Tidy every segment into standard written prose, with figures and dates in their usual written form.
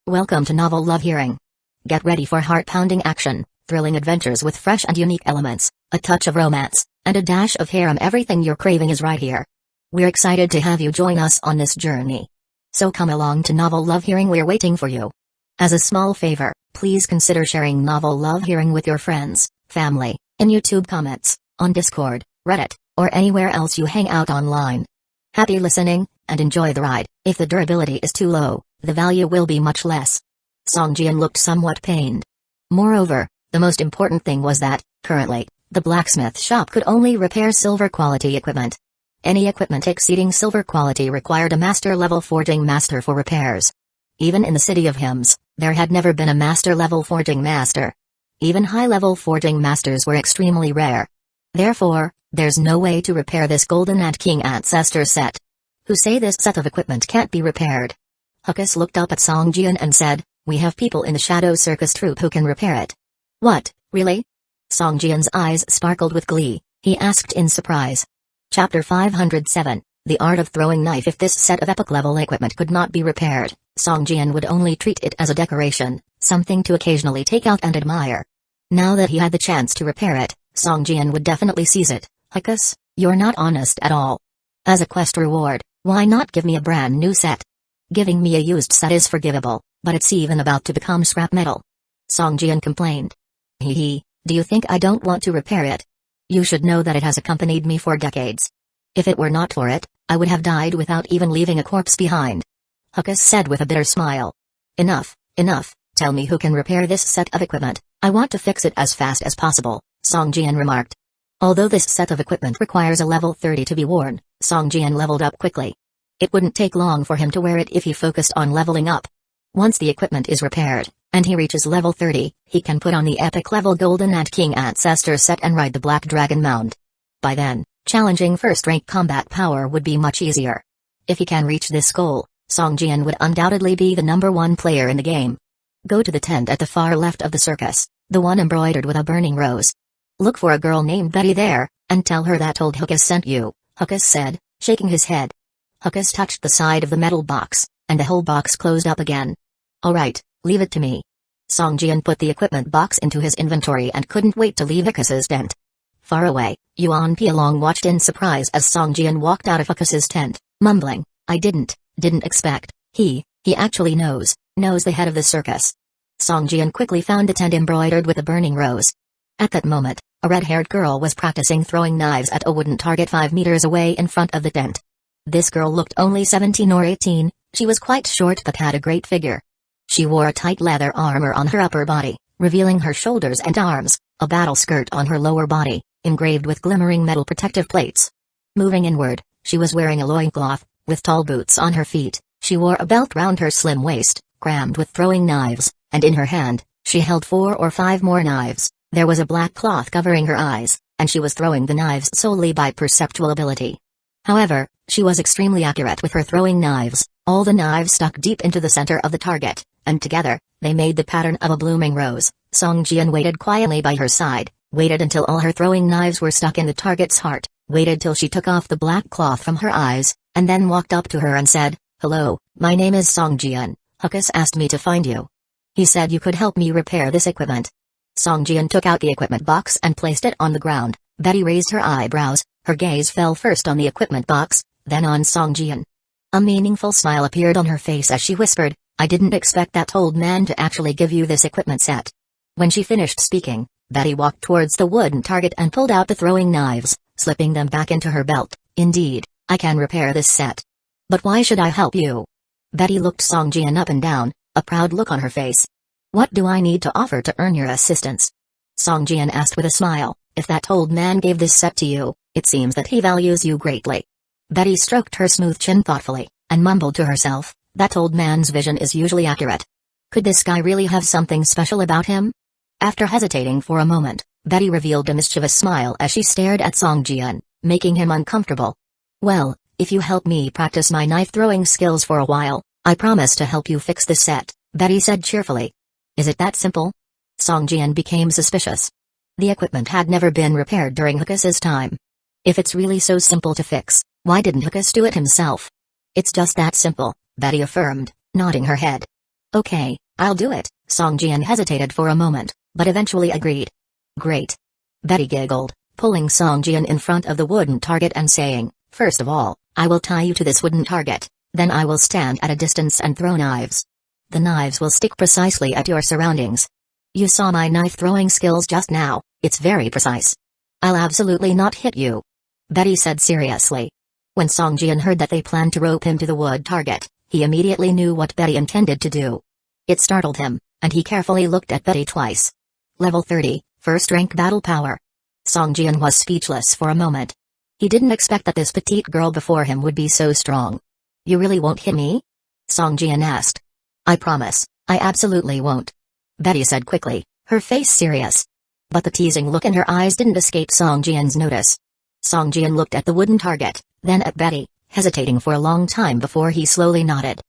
Welcome to Novel Love Hearing. Get ready for heart-pounding action, thrilling adventures with fresh and unique elements, a touch of romance, and a dash of harem. Everything you're craving is right here. We're excited to have you join us on this journey. So come along to Novel Love Hearing, we're waiting for you. As a small favor, please consider sharing Novel Love Hearing with your friends, family, in YouTube comments, on Discord, Reddit, or anywhere else you hang out online. Happy listening, and enjoy the ride. If the durability is too low, the value will be much less. Songjian looked somewhat pained. Moreover, the most important thing was that, currently, the blacksmith shop could only repair silver quality equipment. Any equipment exceeding silver quality required a master-level forging master for repairs. Even in the city of hymns, there had never been a master-level forging master. Even high-level forging masters were extremely rare. Therefore, there's no way to repair this Golden Ant King Ancestor set. Who say this set of equipment can't be repaired? Hueco looked up at Songjian and said, "We have people in the Shadow Circus troupe who can repair it." "What, really?" Songjian's eyes sparkled with glee. He asked in surprise. Chapter 507, The Art of Throwing Knife. If this set of epic-level equipment could not be repaired, Songjian would only treat it as a decoration, something to occasionally take out and admire. Now that he had the chance to repair it, Songjian would definitely seize it. "Hueco, you're not honest at all. As a quest reward, why not give me a brand new set? Giving me a used set is forgivable, but it's even about to become scrap metal." Songjian complained. "Hee, do you think I don't want to repair it? You should know that it has accompanied me for decades. If it were not for it, I would have died without even leaving a corpse behind," Hueco said with a bitter smile. Enough. Tell me who can repair this set of equipment. I want to fix it as fast as possible," Songjian remarked. Although this set of equipment requires a level 30 to be worn, Songjian leveled up quickly. It wouldn't take long for him to wear it if he focused on leveling up. Once the equipment is repaired, and he reaches level 30, he can put on the epic-level Golden Ant King Ancestor set and ride the Black Dragon mount. By then, challenging first-rank combat power would be much easier. If he can reach this goal, Songjian would undoubtedly be the #1 player in the game. Go to the tent at the far left of the circus, the one embroidered with a burning rose. Look for a girl named Betty there, and tell her that old Hueco sent you," Hueco said, shaking his head. Hueco touched the side of the metal box, and the whole box closed up again. "Alright, leave it to me." Songjian put the equipment box into his inventory and couldn't wait to leave Hueco's tent. Far away, Yuan Pialong watched in surprise as Songjian walked out of Hueco's tent, mumbling, "I didn't expect, he actually knows the head of the circus." Songjian quickly found the tent embroidered with a burning rose. At that moment, a red-haired girl was practicing throwing knives at a wooden target 5 meters away in front of the tent. This girl looked only 17 or 18, she was quite short but had a great figure. She wore a tight leather armor on her upper body, revealing her shoulders and arms, a battle skirt on her lower body, engraved with glimmering metal protective plates. Moving inward, she was wearing a loincloth, with tall boots on her feet. She wore a belt round her slim waist, crammed with throwing knives, and in her hand, she held 4 or 5 more knives. There was a black cloth covering her eyes, and she was throwing the knives solely by perceptual ability. However, she was extremely accurate with her throwing knives. All the knives stuck deep into the center of the target, and together, they made the pattern of a blooming rose. Songjian waited quietly by her side, waited until all her throwing knives were stuck in the target's heart, waited till she took off the black cloth from her eyes, and then walked up to her and said, "Hello, my name is Songjian. Hueco asked me to find you. He said you could help me repair this equipment." Songjian took out the equipment box and placed it on the ground. Betty raised her eyebrows, her gaze fell first on the equipment box, then on Songjian. A meaningful smile appeared on her face as she whispered, "I didn't expect that old man to actually give you this equipment set." When she finished speaking, Betty walked towards the wooden target and pulled out the throwing knives, slipping them back into her belt. "Indeed, I can repair this set. But why should I help you?" Betty looked Songjian up and down, a proud look on her face. "What do I need to offer to earn your assistance?" Songjian asked with a smile. "If that old man gave this set to you, it seems that he values you greatly." Betty stroked her smooth chin thoughtfully, and mumbled to herself, "That old man's vision is usually accurate. Could this guy really have something special about him?" After hesitating for a moment, Betty revealed a mischievous smile as she stared at Songjian, making him uncomfortable. "Well, if you help me practice my knife-throwing skills for a while, I promise to help you fix this set," Betty said cheerfully. "Is it that simple?" Songjian became suspicious. The equipment had never been repaired during Hueco's time. If it's really so simple to fix, why didn't Hueco do it himself? "It's just that simple," Betty affirmed, nodding her head. Okay, I'll do it. Song Jian hesitated for a moment, but eventually agreed. Great. Betty giggled, pulling Song Jian in front of the wooden target and saying, first of all, I will tie you to this wooden target, then I will stand at a distance and throw knives. The knives will stick precisely at your surroundings. You saw my knife throwing skills just now, it's very precise. I'll absolutely not hit you. Betty said seriously. When Song Jian heard that they planned to rope him to the wood target, he immediately knew what Betty intended to do. It startled him, and he carefully looked at Betty twice. Level 30, first rank battle power. Song Jian was speechless for a moment. He didn't expect that this petite girl before him would be so strong. You really won't hit me? Song Jian asked. I promise, I absolutely won't. Betty said quickly, her face serious. But the teasing look in her eyes didn't escape Song Jian's notice. Song Jian looked at the wooden target, then at Betty, hesitating for a long time before he slowly nodded.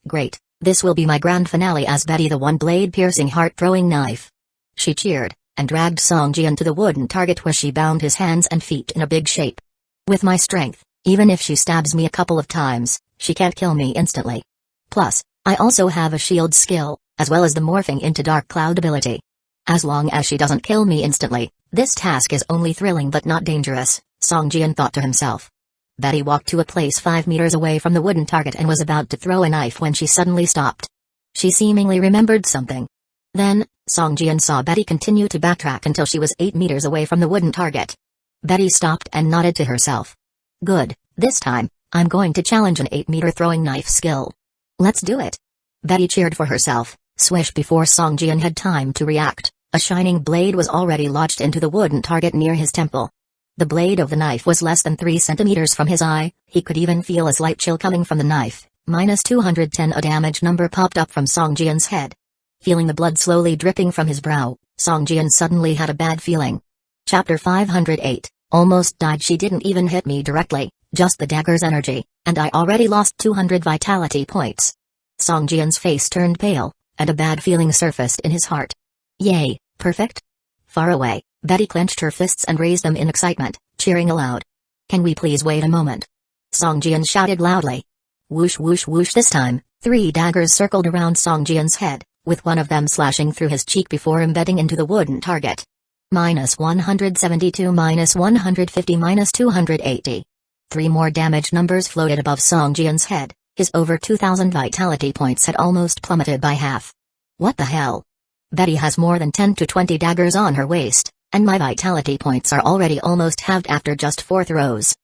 Great, this will be my grand finale as Betty the one-blade piercing heart-throwing knife. She cheered, and dragged Song Jian to the wooden target where she bound his hands and feet in a big shape. With my strength, even if she stabs me a couple of times, she can't kill me instantly. Plus, I also have a shield skill, as well as the morphing into dark cloud ability. As long as she doesn't kill me instantly, this task is only thrilling but not dangerous, Song Jian thought to himself. Betty walked to a place 5 meters away from the wooden target and was about to throw a knife when she suddenly stopped. She seemingly remembered something. Then, Song Jian saw Betty continue to backtrack until she was 8 meters away from the wooden target. Betty stopped and nodded to herself. Good, this time, I'm going to challenge an 8-meter throwing knife skill. Let's do it. Betty cheered for herself. Swish before Song Jian had time to react, a shining blade was already lodged into the wooden target near his temple. The blade of the knife was less than 3 centimeters from his eye, he could even feel a slight chill coming from the knife. -210 a damage number popped up from Song Jian's head. Feeling the blood slowly dripping from his brow, Song Jian suddenly had a bad feeling. Chapter 508, almost died. She didn't even hit me directly, just the dagger's energy, and I already lost 200 vitality points. Song Jian's face turned pale, and a bad feeling surfaced in his heart. Yay, perfect? Far away, Betty clenched her fists and raised them in excitement, cheering aloud. Can we please wait a moment? Song Jian shouted loudly. Whoosh whoosh whoosh. This time, 3 daggers circled around Song Jian's head, with one of them slashing through his cheek before embedding into the wooden target. -172, -150, -280. 3 more damage numbers floated above Song Jian's head. His over 2,000 vitality points had almost plummeted by half. What the hell? Betty has more than 10 to 20 daggers on her waist, and my vitality points are already almost halved after just 4 throws.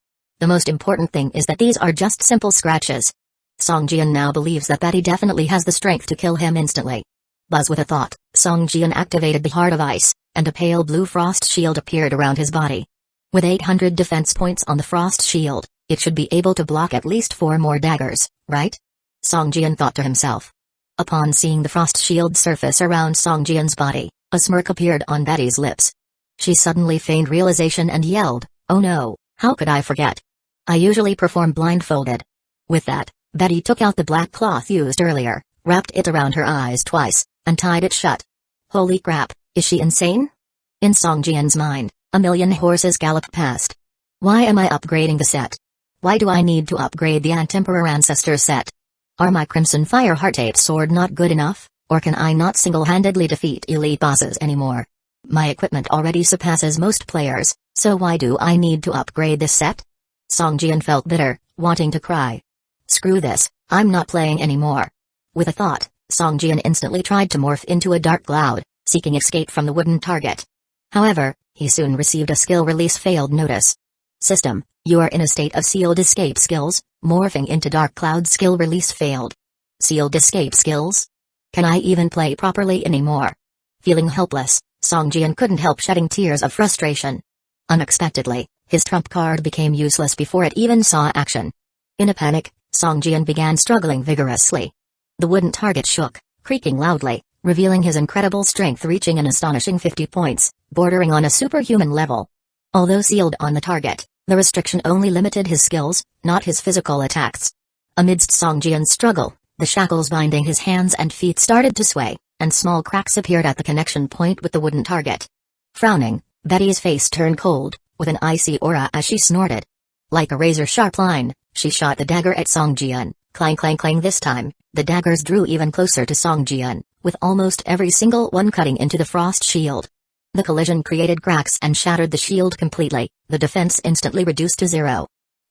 The most important thing is that these are just simple scratches. Song Jian now believes that Betty definitely has the strength to kill him instantly. Buzz with a thought, Song Jian activated the Heart of Ice, and a pale blue frost shield appeared around his body. With 800 defense points on the frost shield, it should be able to block at least 4 more daggers, right? Song Jian thought to himself. Upon seeing the frost shield surface around Song Jian's body, a smirk appeared on Betty's lips. She suddenly feigned realization and yelled, "Oh no, how could I forget? I usually perform blindfolded." With that, Betty took out the black cloth used earlier, wrapped it around her eyes twice, and tied it shut. Holy crap, is she insane? In Song Jian's mind, a million horses galloped past. Why am I upgrading the set? Why do I need to upgrade the Antemperor Ancestor set? Are my Crimson Fire Heart-Ape Sword not good enough, or can I not single-handedly defeat elite bosses anymore? My equipment already surpasses most players, so why do I need to upgrade this set? Song Jian felt bitter, wanting to cry. Screw this, I'm not playing anymore. With a thought, Song Jian instantly tried to morph into a dark cloud, seeking escape from the wooden target. However, he soon received a skill release failed notice. System, you are in a state of sealed escape skills, morphing into dark cloud skill release failed. Sealed escape skills? Can I even play properly anymore? Feeling helpless, Song Jian couldn't help shedding tears of frustration. Unexpectedly, his trump card became useless before it even saw action. In a panic, Song Jian began struggling vigorously. The wooden target shook, creaking loudly, revealing his incredible strength reaching an astonishing 50 points, bordering on a superhuman level. Although sealed on the target, the restriction only limited his skills, not his physical attacks. Amidst Song Jian's struggle, the shackles binding his hands and feet started to sway, and small cracks appeared at the connection point with the wooden target. Frowning, Betty's face turned cold, with an icy aura as she snorted. Like a razor-sharp line, she shot the dagger at Song Jian, Clang clang clang. This time, the daggers drew even closer to Song Jian, with almost every single one cutting into the frost shield. The collision created cracks and shattered the shield completely, the defense instantly reduced to 0.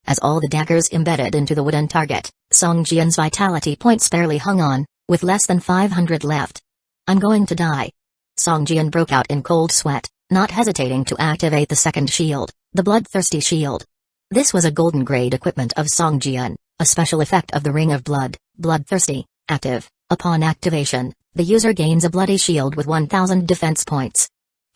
As all the daggers embedded into the wooden target, Song Jian's vitality points barely hung on, with less than 500 left. I'm going to die. Song Jian broke out in cold sweat, not hesitating to activate the second shield, the bloodthirsty shield. This was a golden grade equipment of Song Jian, a special effect of the Ring of Blood, bloodthirsty, active. Upon activation, the user gains a bloody shield with 1000 defense points.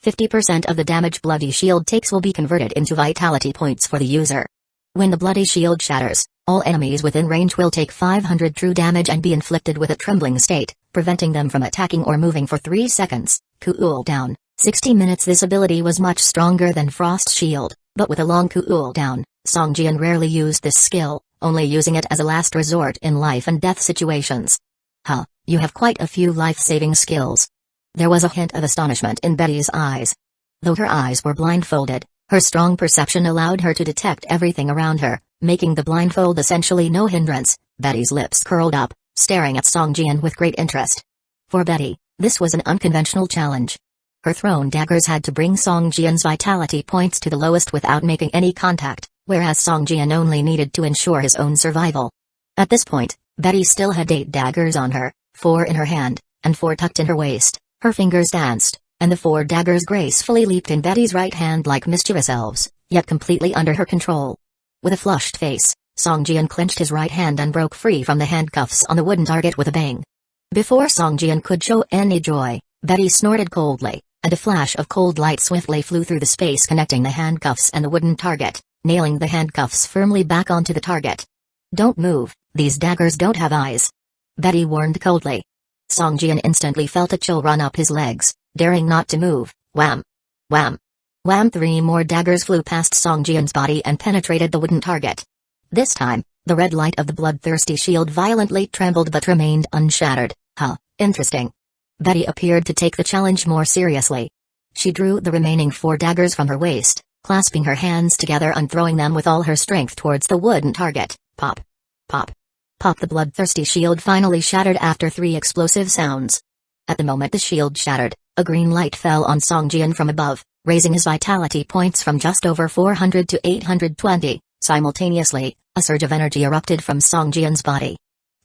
50% of the damage bloody shield takes will be converted into vitality points for the user. When the bloody shield shatters, all enemies within range will take 500 true damage and be inflicted with a trembling state, preventing them from attacking or moving for 3 seconds. Cool down, 60 minutes. This ability was much stronger than Frost Shield, but with a long cool down, Song Jian rarely used this skill, only using it as a last resort in life and death situations. Huh, you have quite a few life-saving skills. There was a hint of astonishment in Betty's eyes. Though her eyes were blindfolded, her strong perception allowed her to detect everything around her, making the blindfold essentially no hindrance. Betty's lips curled up, staring at Song Jian with great interest. For Betty, this was an unconventional challenge. Her thrown daggers had to bring Song Jian's vitality points to the lowest without making any contact, whereas Song Jian only needed to ensure his own survival. At this point, Betty still had 8 daggers on her, 4 in her hand, and 4 tucked in her waist. Her fingers danced, and the 4 daggers gracefully leaped in Betty's right hand like mischievous elves, yet completely under her control. With a flushed face, Song Jian clenched his right hand and broke free from the handcuffs on the wooden target with a bang. Before Song Jian could show any joy, Betty snorted coldly, and a flash of cold light swiftly flew through the space connecting the handcuffs and the wooden target, nailing the handcuffs firmly back onto the target. Don't move, these daggers don't have eyes. Betty warned coldly. Song Jian instantly felt a chill run up his legs, daring not to move. Wham! Wham! Wham! 3 more daggers flew past Song Jian's body and penetrated the wooden target. This time, the red light of the bloodthirsty shield violently trembled but remained unshattered. Huh, interesting. Betty appeared to take the challenge more seriously. She drew the remaining 4 daggers from her waist, clasping her hands together and throwing them with all her strength towards the wooden target. Pop! Pop! Pop! The bloodthirsty shield finally shattered after 3 explosive sounds. At the moment the shield shattered, a green light fell on Song Jian from above, raising his vitality points from just over 400 to 820. Simultaneously, a surge of energy erupted from Song Jian's body.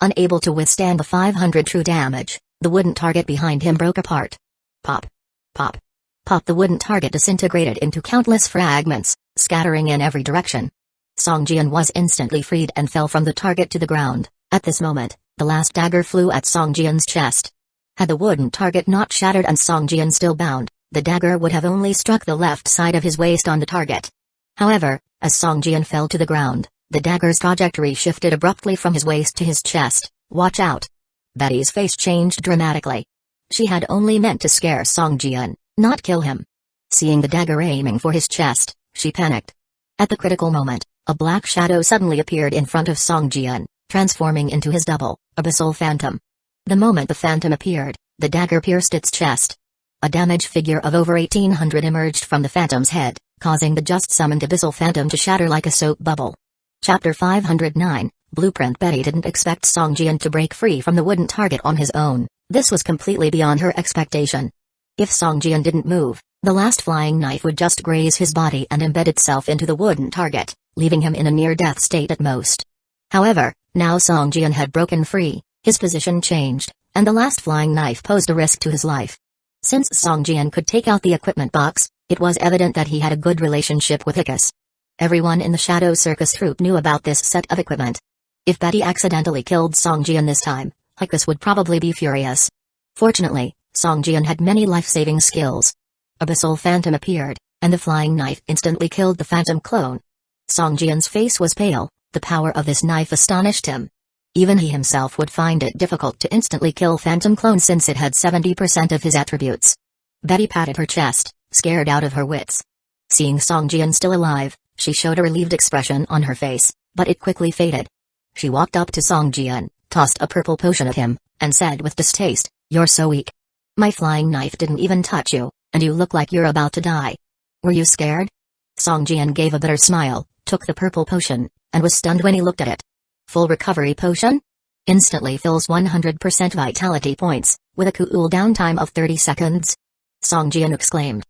Unable to withstand the 500 true damage, the wooden target behind him broke apart. Pop! Pop! Pop! The wooden target disintegrated into countless fragments, scattering in every direction. Song Jian was instantly freed and fell from the target to the ground. At this moment, the last dagger flew at Song Jian's chest. Had the wooden target not shattered and Song Jian still bound, the dagger would have only struck the left side of his waist on the target. However, as Song Jian fell to the ground, the dagger's trajectory shifted abruptly from his waist to his chest. Watch out! Betty's face changed dramatically. She had only meant to scare Song Jian, not kill him. Seeing the dagger aiming for his chest, she panicked. At the critical moment, a black shadow suddenly appeared in front of Song Jian, transforming into his double, Abyssal Phantom. The moment the phantom appeared, the dagger pierced its chest. A damaged figure of over 1800 emerged from the phantom's head, causing the just summoned Abyssal Phantom to shatter like a soap bubble. Chapter 509, Blueprint. Betty didn't expect Song Jian to break free from the wooden target on his own. This was completely beyond her expectation. If Song Jian didn't move, the last flying knife would just graze his body and embed itself into the wooden target, leaving him in a near-death state at most. However, now Song Jian had broken free, his position changed, and the last flying knife posed a risk to his life. Since Song Jian could take out the equipment box, it was evident that he had a good relationship with Hyuga. Everyone in the Shadow Circus troupe knew about this set of equipment. If Betty accidentally killed Song Jian this time, Hyuga would probably be furious. Fortunately, Song Jian had many life-saving skills. Abyssal Phantom appeared, and the flying knife instantly killed the Phantom clone. Song Jian's face was pale, the power of this knife astonished him. Even he himself would find it difficult to instantly kill Phantom clone since it had 70% of his attributes. Betty patted her chest, scared out of her wits. Seeing Song Jian still alive, she showed a relieved expression on her face, but it quickly faded. She walked up to Song Jian, tossed a purple potion at him, and said with distaste, "You're so weak. My flying knife didn't even touch you, and you look like you're about to die. Were you scared?" Song Jian gave a bitter smile, took the purple potion, and was stunned when he looked at it. Full recovery potion? Instantly fills 100% vitality points, with a cooldown time of 30 seconds. Song Jian exclaimed.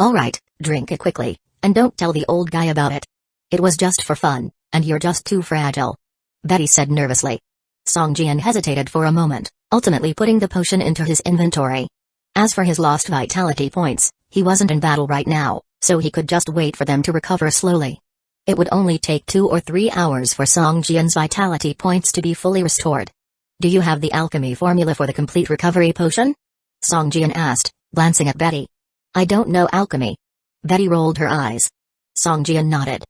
Alright, drink it quickly, and don't tell the old guy about it. It was just for fun, and you're just too fragile. Betty said nervously. Song Jian hesitated for a moment, ultimately putting the potion into his inventory. As for his lost vitality points, he wasn't in battle right now, so he could just wait for them to recover slowly. It would only take 2 or 3 hours for Song Jian's vitality points to be fully restored. Do you have the alchemy formula for the complete recovery potion? Song Jian asked, glancing at Betty. I don't know alchemy. Betty rolled her eyes. Song Jian nodded.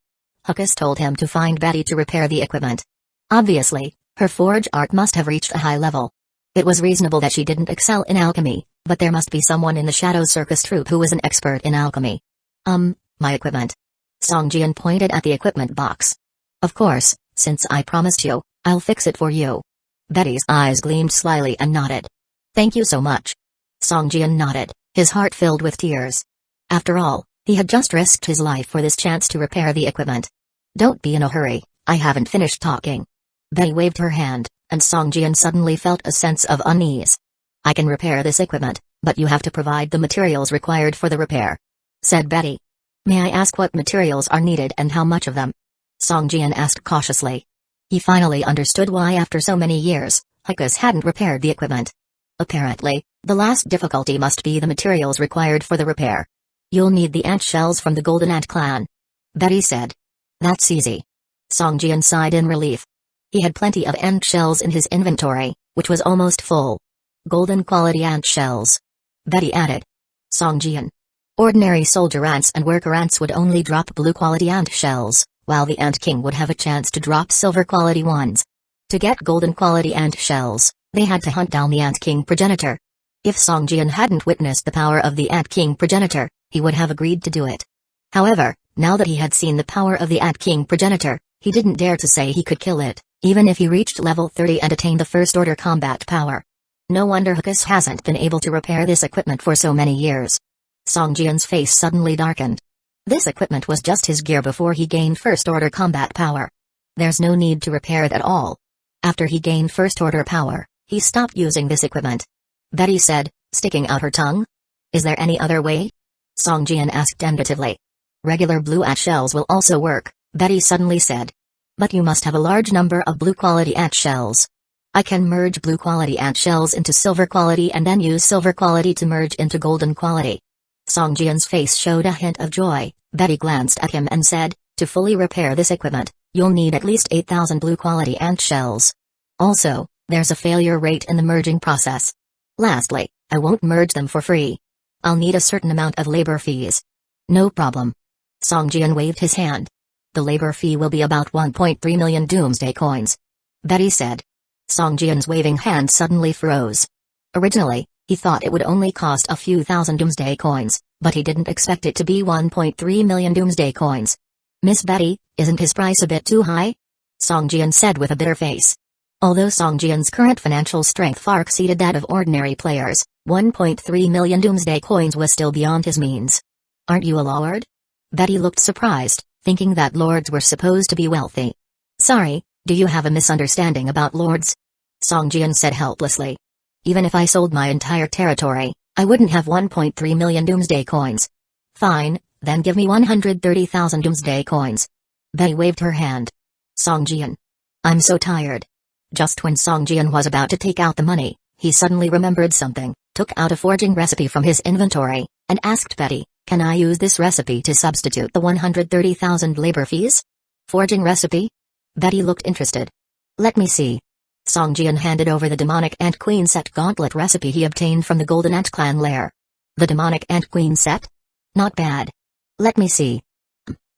Hueco told him to find Betty to repair the equipment. Obviously, her forge art must have reached a high level. It was reasonable that she didn't excel in alchemy, but there must be someone in the Shadow Circus troupe who was an expert in alchemy. My equipment. Song Jian pointed at the equipment box. Of course, since I promised you, I'll fix it for you. Betty's eyes gleamed slyly and nodded. Thank you so much. Song Jian nodded, his heart filled with tears. After all, he had just risked his life for this chance to repair the equipment. Don't be in a hurry, I haven't finished talking. Betty waved her hand, and Song Jian suddenly felt a sense of unease. I can repair this equipment, but you have to provide the materials required for the repair, said Betty. May I ask what materials are needed and how much of them? Song Jian asked cautiously. He finally understood why after so many years, Hueco hadn't repaired the equipment. Apparently, the last difficulty must be the materials required for the repair. You'll need the ant shells from the Golden Ant Clan, Betty said. That's easy. Song Jian sighed in relief. He had plenty of ant shells in his inventory, which was almost full. Golden quality ant shells, Betty added. Song Jian. Ordinary soldier ants and worker ants would only drop blue quality ant shells, while the Ant King would have a chance to drop silver quality ones. To get golden quality ant shells, they had to hunt down the Ant King progenitor. If Song Jian hadn't witnessed the power of the Ant King progenitor, he would have agreed to do it. However, now that he had seen the power of the Ant King progenitor, he didn't dare to say he could kill it, even if he reached level 30 and attained the first order combat power. No wonder Hueco hasn't been able to repair this equipment for so many years. Song Jian's face suddenly darkened. This equipment was just his gear before he gained first order combat power. There's no need to repair it at all. After he gained first order power, he stopped using this equipment. Betty said, sticking out her tongue. Is there any other way? Song Jian asked tentatively. Regular blue ant shells will also work, Betty suddenly said. But you must have a large number of blue quality ant shells. I can merge blue quality ant shells into silver quality and then use silver quality to merge into golden quality. Song Jian's face showed a hint of joy. Betty glanced at him and said, to fully repair this equipment, you'll need at least 8,000 blue quality ant shells. Also, there's a failure rate in the merging process. Lastly, I won't merge them for free. I'll need a certain amount of labor fees. No problem. Song Jian waved his hand. The labor fee will be about 1.3 million doomsday coins, Betty said. Song Jian's waving hand suddenly froze. Originally, he thought it would only cost a few thousand doomsday coins, but he didn't expect it to be 1.3 million doomsday coins. Miss Betty, isn't his price a bit too high? Song Jian said with a bitter face. Although Song Jian's current financial strength far exceeded that of ordinary players, 1.3 million doomsday coins was still beyond his means. Aren't you a lord? Betty looked surprised, thinking that lords were supposed to be wealthy. Sorry, do you have a misunderstanding about lords? Song Jian said helplessly. Even if I sold my entire territory, I wouldn't have 1.3 million doomsday coins. Fine, then give me 130,000 doomsday coins. Betty waved her hand. Song Jian. I'm so tired. Just when Song Jian was about to take out the money, he suddenly remembered something, took out a forging recipe from his inventory, and asked Betty, can I use this recipe to substitute the 130,000 labor fees? Forging recipe? Betty looked interested. Let me see. Song Jian handed over the demonic ant queen set gauntlet recipe he obtained from the Golden Ant Clan lair. The demonic ant queen set? Not bad. Let me see.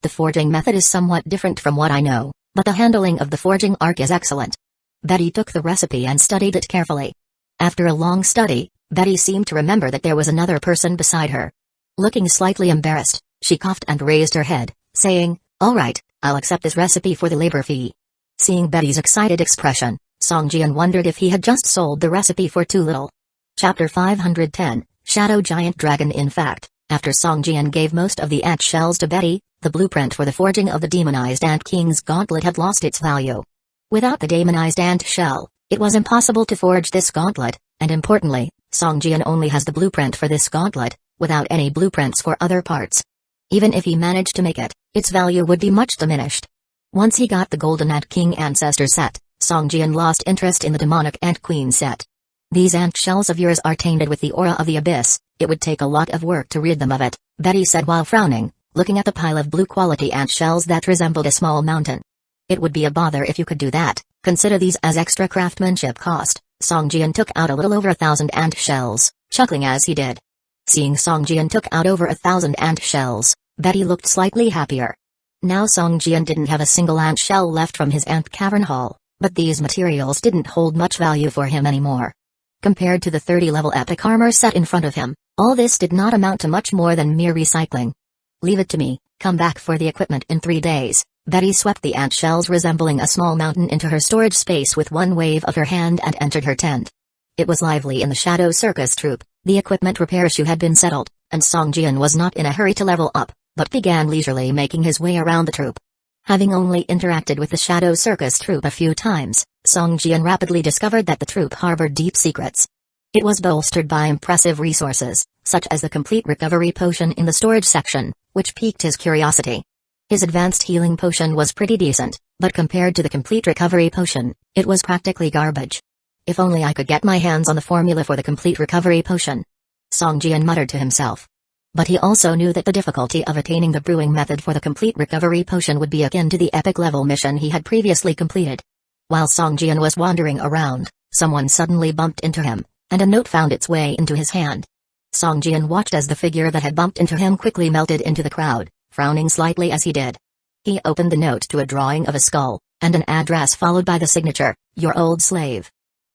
The forging method is somewhat different from what I know, but the handling of the forging arc is excellent. Betty took the recipe and studied it carefully. After a long study, Betty seemed to remember that there was another person beside her. Looking slightly embarrassed, she coughed and raised her head, saying, all right, I'll accept this recipe for the labor fee. Seeing Betty's excited expression, Song Jian wondered if he had just sold the recipe for too little. Chapter 510, Shadow Giant Dragon. In fact, after Song Jian gave most of the ant shells to Betty, the blueprint for the forging of the demonized Ant King's gauntlet had lost its value. Without the demonized ant shell, It was impossible to forge this gauntlet, and importantly, Song Jian only has the blueprint for this gauntlet, without any blueprints for other parts. Even if he managed to make it, its value would be much diminished. Once he got the Golden Ant King Ancestor set, Song Jian lost interest in the Demonic Ant Queen set. These ant shells of yours are tainted with the aura of the abyss, it would take a lot of work to rid them of it, Betty said while frowning, looking at the pile of blue-quality ant shells that resembled a small mountain. It would be a bother if you could do that, consider these as extra craftsmanship cost. Song Jian took out a little over 1,000 ant shells, chuckling as he did. Seeing Song Jian took out over 1,000 ant shells, Betty looked slightly happier. Now Song Jian didn't have a single ant shell left from his ant cavern haul, but these materials didn't hold much value for him anymore. Compared to the 30-level epic armor set in front of him, all this did not amount to much more than mere recycling. Leave it to me, come back for the equipment in 3 days. Betty swept the ant shells resembling a small mountain into her storage space with one wave of her hand and entered her tent. It was lively in the Shadow Circus troupe, the equipment repair issue had been settled, and Song Jian was not in a hurry to level up, but began leisurely making his way around the troupe. Having only interacted with the Shadow Circus troupe a few times, Song Jian rapidly discovered that the troupe harbored deep secrets. It was bolstered by impressive resources, such as the complete recovery potion in the storage section, which piqued his curiosity. His advanced healing potion was pretty decent, but compared to the complete recovery potion, it was practically garbage. If only I could get my hands on the formula for the complete recovery potion. Song Jian muttered to himself. But he also knew that the difficulty of attaining the brewing method for the complete recovery potion would be akin to the epic level mission he had previously completed. While Song Jian was wandering around, someone suddenly bumped into him, and a note found its way into his hand. Song Jian watched as the figure that had bumped into him quickly melted into the crowd, frowning slightly as he did. He opened the note to a drawing of a skull, and an address followed by the signature, "Your old slave."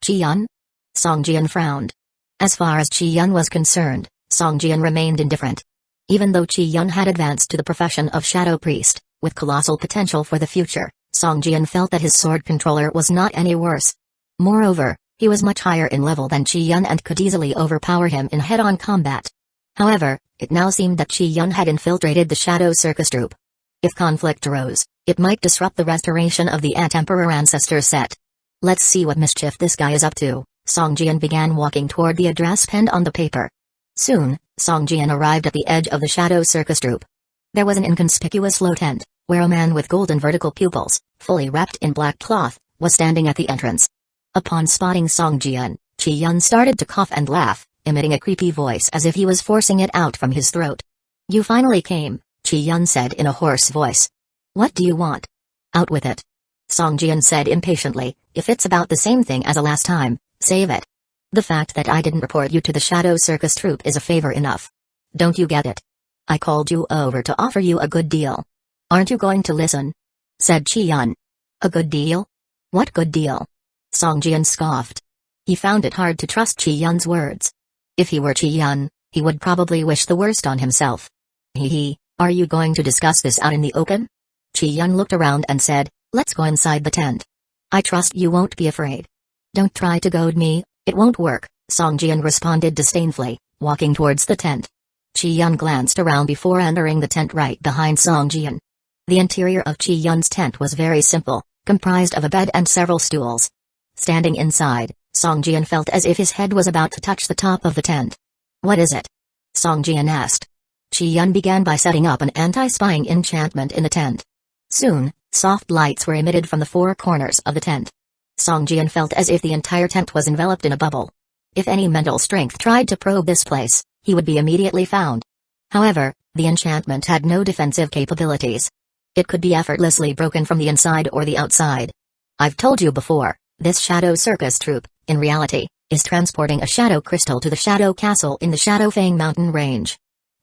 Chi-yun? Song Jian frowned. As far as Chi-yun was concerned, Song Jian remained indifferent. Even though Chi-yun had advanced to the profession of Shadow Priest, with colossal potential for the future, Song Jian felt that his sword controller was not any worse. Moreover, he was much higher in level than Chi-yun and could easily overpower him in head-on combat. However, it now seemed that Chi-yun had infiltrated the Shadow Circus troupe. If conflict arose, it might disrupt the restoration of the Ant Emperor Ancestor set. Let's see what mischief this guy is up to. Song Jian began walking toward the address penned on the paper. Soon, Song Jian arrived at the edge of the Shadow Circus troupe. There was an inconspicuous low tent, where a man with golden vertical pupils, fully wrapped in black cloth, was standing at the entrance. Upon spotting Song Jian, Chi-yun started to cough and laugh, emitting a creepy voice as if he was forcing it out from his throat. "You finally came," Chi-yun said in a hoarse voice. "What do you want?" "Out with it," Song Jian said impatiently. "If it's about the same thing as the last time, save it. The fact that I didn't report you to the Shadow Circus troupe is a favor enough. Don't you get it? I called you over to offer you a good deal. Aren't you going to listen?" said Chi-yun. "A good deal? What good deal?" Song Jian scoffed. He found it hard to trust Chi-yun's words. If he were Chi-yun, he would probably wish the worst on himself. Are you going to discuss this out in the open?" Chi-yun looked around and said, "Let's go inside the tent. I trust you won't be afraid." "Don't try to goad me, it won't work," Song Jian responded disdainfully, walking towards the tent. Chi-yun glanced around before entering the tent right behind Song Jian. The interior of Chi-yun's tent was very simple, comprised of a bed and several stools. Standing inside, Song Jian felt as if his head was about to touch the top of the tent. "What is it?" Song Jian asked. Chi-yun began by setting up an anti-spying enchantment in the tent. Soon, soft lights were emitted from the four corners of the tent. Song Jian felt as if the entire tent was enveloped in a bubble. If any mental strength tried to probe this place, he would be immediately found. However, the enchantment had no defensive capabilities. It could be effortlessly broken from the inside or the outside. "I've told you before, this Shadow Circus troupe, in reality, is transporting a shadow crystal to the Shadow Castle in the Shadow Fang Mountain Range."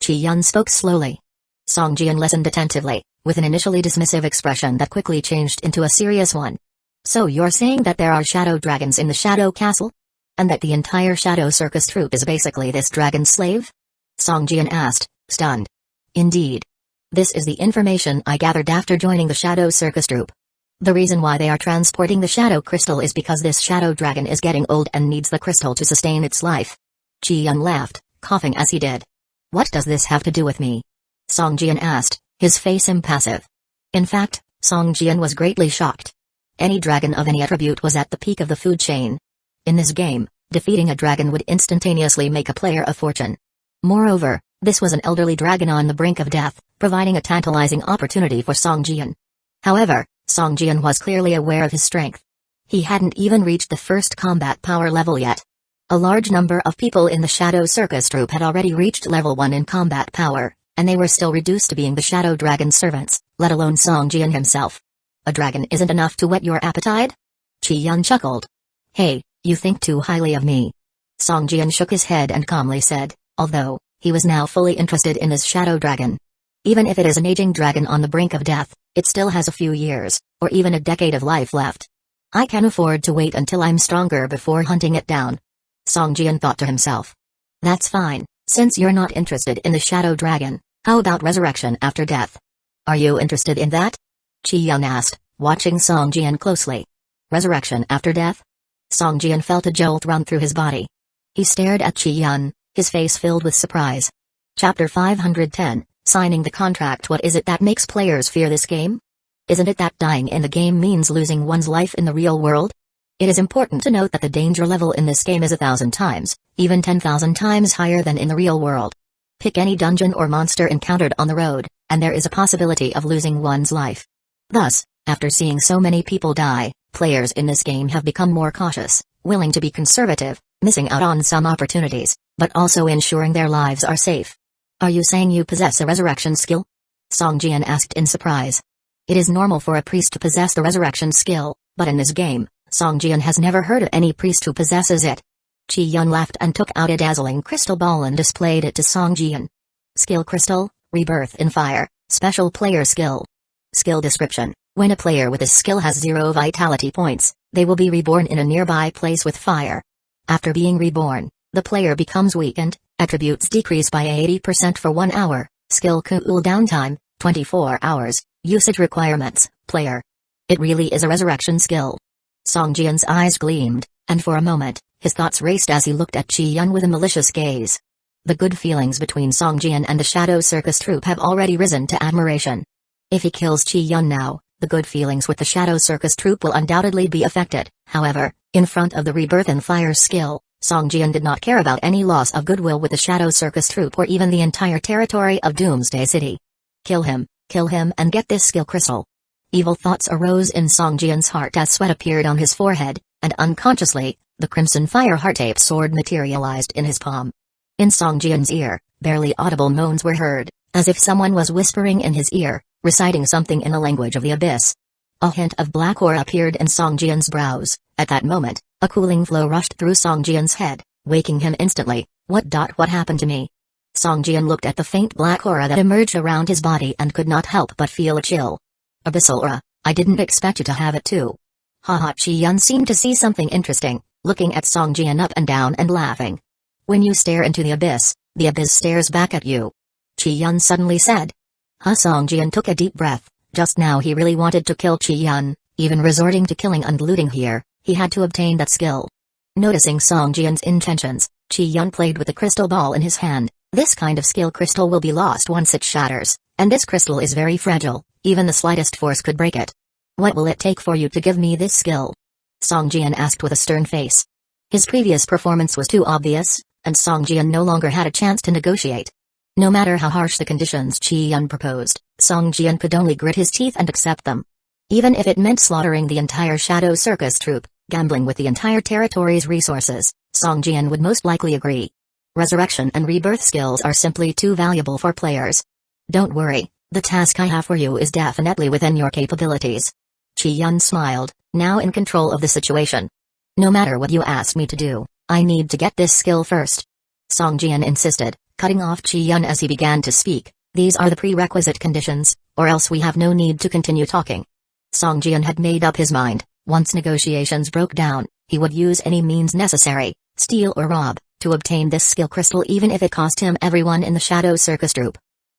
Chi-yun spoke slowly. Song Jian listened attentively, with an initially dismissive expression that quickly changed into a serious one. "So you're saying that there are shadow dragons in the Shadow Castle? And that the entire Shadow Circus troupe is basically this dragon's slave?" Song Jian asked, stunned. "Indeed. This is the information I gathered after joining the Shadow Circus troupe. The reason why they are transporting the shadow crystal is because this shadow dragon is getting old and needs the crystal to sustain its life." Chi-yun laughed, coughing as he did. "What does this have to do with me?" Song Jian asked, his face impassive. In fact, Song Jian was greatly shocked. Any dragon of any attribute was at the peak of the food chain. In this game, defeating a dragon would instantaneously make a player a fortune. Moreover, this was an elderly dragon on the brink of death, providing a tantalizing opportunity for Song Jian. However, Song Jian was clearly aware of his strength. He hadn't even reached the first combat power level yet. A large number of people in the Shadow Circus troupe had already reached level 1 in combat power, and they were still reduced to being the Shadow Dragon's servants, let alone Song Jian himself. A dragon isn't enough to whet your appetite? Qi Yun chuckled. Hey, you think too highly of me. Song Jian shook his head and calmly said, although he was now fully interested in his Shadow Dragon. Even if it is an aging dragon on the brink of death, it still has a few years, or even a decade of life left. I can afford to wait until I'm stronger before hunting it down. Song Jian thought to himself. That's fine, since you're not interested in the Shadow Dragon, how about resurrection after death? Are you interested in that? Qi Yun asked, watching Song Jian closely. Resurrection after death? Song Jian felt a jolt run through his body. He stared at Qi Yun, his face filled with surprise. Chapter 510, Signing the Contract. What is it that makes players fear this game? Isn't it that dying in the game means losing one's life in the real world? It is important to note that the danger level in this game is 1,000 times, even 10,000 times higher than in the real world. Pick any dungeon or monster encountered on the road, and there is a possibility of losing one's life. Thus, after seeing so many people die, players in this game have become more cautious, willing to be conservative, missing out on some opportunities, but also ensuring their lives are safe. Are you saying you possess a resurrection skill? Song Jian asked in surprise. It is normal for a priest to possess the resurrection skill, but in this game, Song Jian has never heard of any priest who possesses it. Qi Yun laughed and took out a dazzling crystal ball and displayed it to Song Jian. Skill Crystal, Rebirth in Fire, Special Player Skill. Skill Description: when a player with this skill has 0 vitality points, they will be reborn in a nearby place with fire. After being reborn, the player becomes weakened, attributes decrease by 80% for 1 hour, skill cooldown time, 24 hours, usage requirements, player. It really is a resurrection skill. Song Jian's eyes gleamed, and for a moment, his thoughts raced as he looked at Qi Yun with a malicious gaze. The good feelings between Song Jian and the Shadow Circus troupe have already risen to admiration. If he kills Qi Yun now, the good feelings with the Shadow Circus troupe will undoubtedly be affected. However, in front of the Rebirth in Fire skill, Song Jian did not care about any loss of goodwill with the Shadow Circus troupe or even the entire territory of Doomsday City. Kill him, and get this skill crystal. Evil thoughts arose in Song Jian's heart as sweat appeared on his forehead, and unconsciously, the Crimson Fire Heart-Ape sword materialized in his palm. In Song Jian's ear, barely audible moans were heard, as if someone was whispering in his ear, reciting something in the language of the abyss. A hint of black aura appeared in Song Jian's brows. At that moment, a cooling flow rushed through Song Jian's head, waking him instantly. What happened to me? Song Jian looked at the faint black aura that emerged around his body and could not help but feel a chill. Abyssal aura, I didn't expect you to have it too. Haha. Qi Yun seemed to see something interesting, looking at Song Jian up and down and laughing. When you stare into the abyss stares back at you. Qi Yun suddenly said. Song Jian took a deep breath. Just now he really wanted to kill Qi Yun, even resorting to killing and looting here, he had to obtain that skill. Noticing Song Jian's intentions, Qi Yun played with the crystal ball in his hand. This kind of skill crystal will be lost once it shatters, and this crystal is very fragile, even the slightest force could break it. What will it take for you to give me this skill? Song Jian asked with a stern face. His previous performance was too obvious, and Song Jian no longer had a chance to negotiate. No matter how harsh the conditions Qi Yun proposed, Song Jian could only grit his teeth and accept them. Even if it meant slaughtering the entire Shadow Circus troupe, gambling with the entire territory's resources, Song Jian would most likely agree. Resurrection and rebirth skills are simply too valuable for players. Don't worry, the task I have for you is definitely within your capabilities. Qi Yun smiled, now in control of the situation. No matter what you ask me to do, I need to get this skill first. Song Jian insisted, cutting off Qi Yun as he began to speak. These are the prerequisite conditions, or else we have no need to continue talking. Song Jian had made up his mind. Once negotiations broke down, he would use any means necessary, steal or rob, to obtain this skill crystal even if it cost him everyone in the Shadow Circus troupe.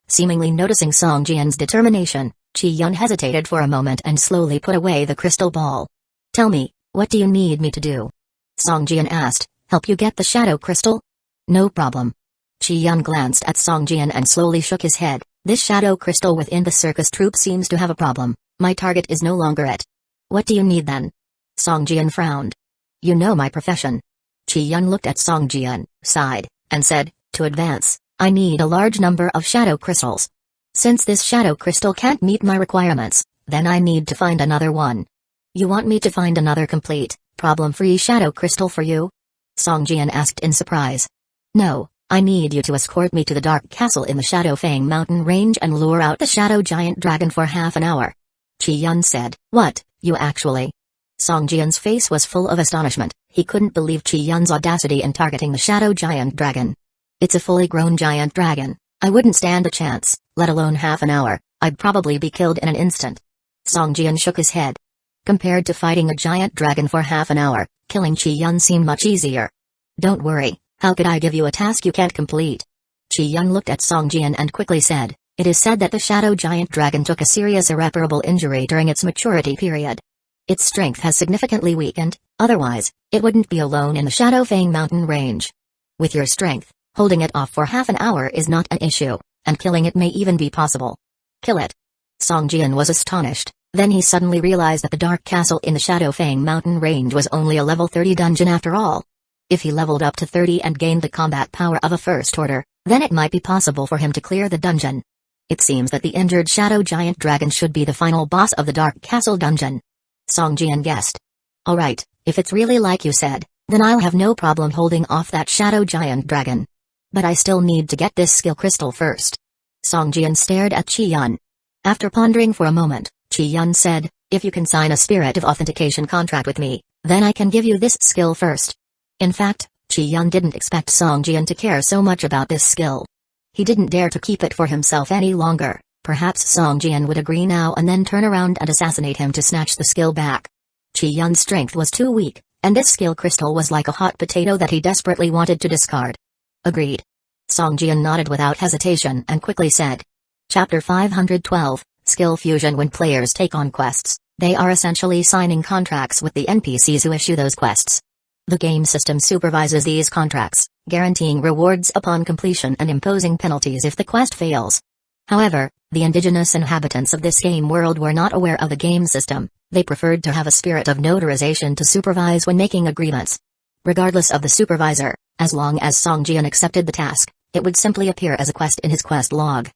Seemingly noticing Song Jian's determination, Qi Yun hesitated for a moment and slowly put away the crystal ball. Tell me, what do you need me to do? Song Jian asked. Help you get the shadow crystal? No problem. Qi Yun glanced at Song Jian and slowly shook his head. This shadow crystal within the circus troupe seems to have a problem. My target is no longer it. What do you need then? Song Jian frowned. You know my profession. Chi Yun looked at Song Jian, sighed, and said, to advance, I need a large number of shadow crystals. Since this shadow crystal can't meet my requirements, then I need to find another one. You want me to find another complete, problem-free shadow crystal for you? Song Jian asked in surprise. No, I need you to escort me to the dark castle in the Shadow Fang mountain range and lure out the shadow giant dragon for half an hour. Chi Yun said, What, you actually? Song Jian's face was full of astonishment. He couldn't believe Chi Yun's audacity in targeting the shadow giant dragon. It's a fully grown giant dragon. I wouldn't stand a chance, let alone half an hour. I'd probably be killed in an instant. Song Jian shook his head. Compared to fighting a giant dragon for half an hour, killing Chi Yun seemed much easier. Don't worry, how could I give you a task you can't complete? Chi Yun looked at Song Jian and quickly said, It is said that the shadow giant dragon took a serious irreparable injury during its maturity period. Its strength has significantly weakened, otherwise, it wouldn't be alone in the Shadow Fang mountain range. With your strength, holding it off for half an hour is not an issue, and killing it may even be possible. Kill it. Song Jian was astonished, then he suddenly realized that the dark castle in the Shadow Fang mountain range was only a level 30 dungeon after all. If he leveled up to 30 and gained the combat power of a first order, then it might be possible for him to clear the dungeon. It seems that the injured shadow giant dragon should be the final boss of the dark castle dungeon. Song Jian guessed. Alright, if it's really like you said, then I'll have no problem holding off that shadow giant dragon. But I still need to get this skill crystal first. Song Jian stared at Chi Yun. After pondering for a moment, Chi Yun said, If you can sign a spirit of authentication contract with me, then I can give you this skill first. In fact, Chi Yun didn't expect Song Jian to care so much about this skill. He didn't dare to keep it for himself any longer. Perhaps Song Jian would agree now and then turn around and assassinate him to snatch the skill back. Chi Yun's strength was too weak, and this skill crystal was like a hot potato that he desperately wanted to discard. Agreed. Song Jian nodded without hesitation and quickly said. Chapter 512, Skill Fusion. When players take on quests, they are essentially signing contracts with the NPCs who issue those quests. The game system supervises these contracts, guaranteeing rewards upon completion and imposing penalties if the quest fails. However, the indigenous inhabitants of this game world were not aware of the game system. They preferred to have a spirit of notarization to supervise when making agreements. Regardless of the supervisor, as long as Song Jian accepted the task, it would simply appear as a quest in his quest log.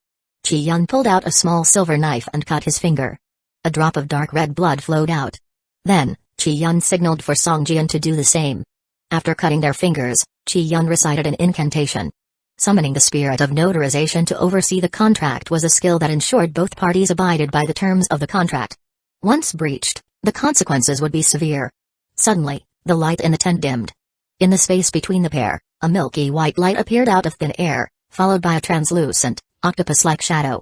Chi Yun pulled out a small silver knife and cut his finger. A drop of dark red blood flowed out. Then, Chi Yun signaled for Song Jian to do the same. After cutting their fingers, Chi Yun recited an incantation. Summoning the spirit of notarization to oversee the contract was a skill that ensured both parties abided by the terms of the contract. Once breached, the consequences would be severe. Suddenly, the light in the tent dimmed. In the space between the pair, a milky white light appeared out of thin air, followed by a translucent, octopus-like shadow.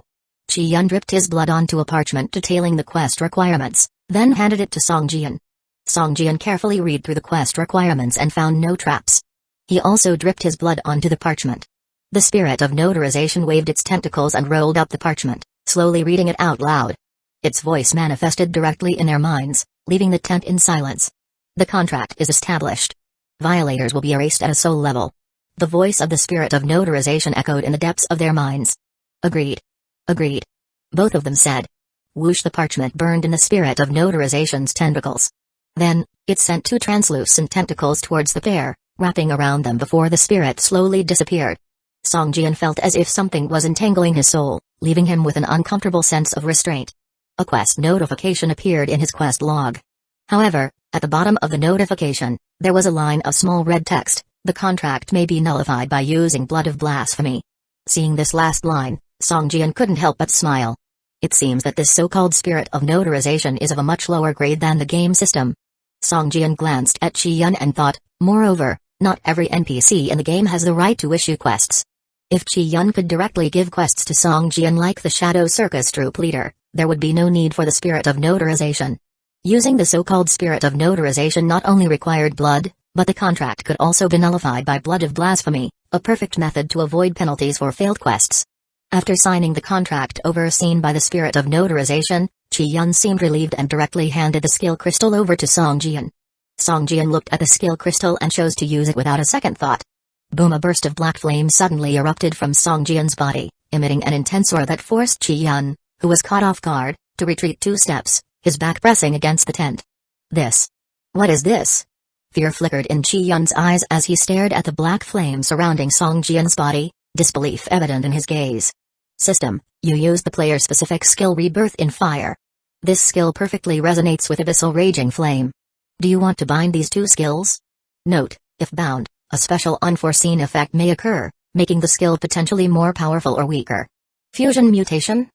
Chi Yun dripped his blood onto a parchment detailing the quest requirements, then handed it to Song Jian. Song Jian carefully read through the quest requirements and found no traps. He also dripped his blood onto the parchment. The spirit of notarization waved its tentacles and rolled up the parchment, slowly reading it out loud. Its voice manifested directly in their minds, leaving the tent in silence. The contract is established. Violators will be erased at a soul level. The voice of the spirit of notarization echoed in the depths of their minds. Agreed. Agreed. Both of them said. Whoosh! The parchment burned in the spirit of notarization's tentacles. Then, it sent two translucent tentacles towards the pair, wrapping around them before the spirit slowly disappeared. Song Jian felt as if something was entangling his soul, leaving him with an uncomfortable sense of restraint. A quest notification appeared in his quest log. However, at the bottom of the notification, there was a line of small red text: the contract may be nullified by using blood of blasphemy. Seeing this last line, Song Jian couldn't help but smile. It seems that this so-called spirit of notarization is of a much lower grade than the game system. Song Jian glanced at Chi Yun and thought, moreover, not every NPC in the game has the right to issue quests. If Chi Yun could directly give quests to Song Jian like the Shadow Circus troop leader, there would be no need for the spirit of notarization. Using the so-called spirit of notarization not only required blood, but the contract could also be nullified by blood of blasphemy, a perfect method to avoid penalties for failed quests. After signing the contract overseen by the spirit of notarization, Chi Yun seemed relieved and directly handed the skill crystal over to Song Jian. Song Jian looked at the skill crystal and chose to use it without a second thought. Boom! A burst of black flame suddenly erupted from Song Jian's body, emitting an intense roar that forced Chi Yun, who was caught off guard, to retreat 2 steps, his back pressing against the tent. This. What is this? Fear flickered in Chi-Yun's eyes as he stared at the black flame surrounding Song Jian's body, disbelief evident in his gaze. System, you used the player-specific skill Rebirth in Fire. This skill perfectly resonates with Abyssal Raging Flame. Do you want to bind these two skills? Note, if bound, a special unforeseen effect may occur, making the skill potentially more powerful or weaker. Fusion mutation?